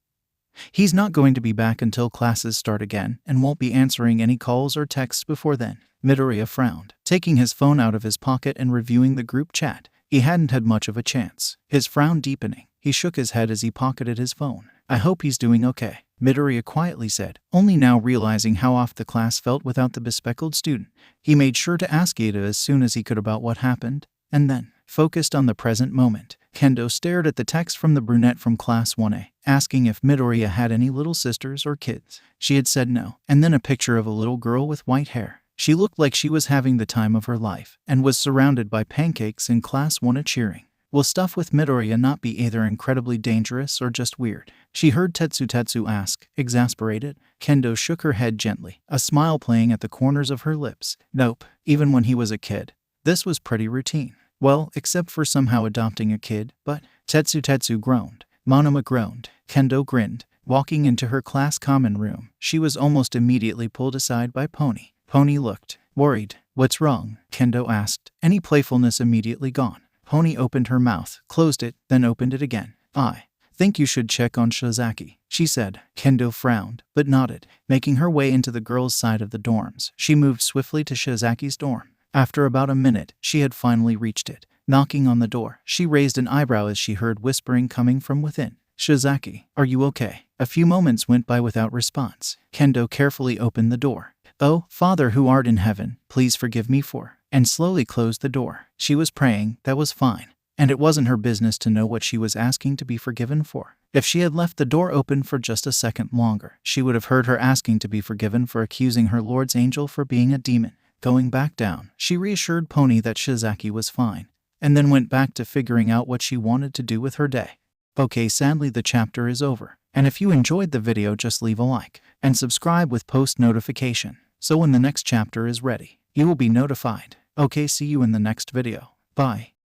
He's not going to be back until classes start again and won't be answering any calls or texts before then. Midoriya frowned, taking his phone out of his pocket and reviewing the group chat. He hadn't had much of a chance. His frown deepening, he shook his head as he pocketed his phone. I hope he's doing okay, Midoriya quietly said, only now realizing how off the class felt without the bespectacled student. He made sure to ask Ada as soon as he could about what happened, and then, focused on the present moment, Kendo stared at the text from the brunette from Class 1A, asking if Midoriya had any little sisters or kids. She had said no, and then a picture of a little girl with white hair. She looked like she was having the time of her life, and was surrounded by pancakes in Class 1A cheering. Will stuff with Midoriya not be either incredibly dangerous or just weird? She heard Tetsu ask, exasperated. Kendo shook her head gently, a smile playing at the corners of her lips. Nope, even when he was a kid. This was pretty routine. Well, except for somehow adopting a kid, but Tetsu groaned. Monoma groaned. Kendo grinned. Walking into her class common room, she was almost immediately pulled aside by Pony. Pony looked worried. What's wrong? Kendo asked, any playfulness immediately gone. Pony opened her mouth, closed it, then opened it again. I think you should check on Shizaki, she said. Kendo frowned, but nodded. Making her way into the girls' side of the dorms, she moved swiftly to Shizaki's dorm. After about a minute, she had finally reached it. Knocking on the door, she raised an eyebrow as she heard whispering coming from within. "Shizaki, are you okay?" A few moments went by without response. Kendo carefully opened the door. "Oh, Father who art in heaven, please forgive me for," and slowly closed the door. She was praying, that was fine. And it wasn't her business to know what she was asking to be forgiven for. If she had left the door open for just a second longer, she would have heard her asking to be forgiven for accusing her Lord's angel for being a demon. Going back down, she reassured Pony that Shizaki was fine, and then went back to figuring out what she wanted to do with her day. Okay, sadly the chapter is over. And if you enjoyed the video, just leave a like and subscribe with post notification, so when the next chapter is ready, you will be notified. Okay, see you in the next video. Bye.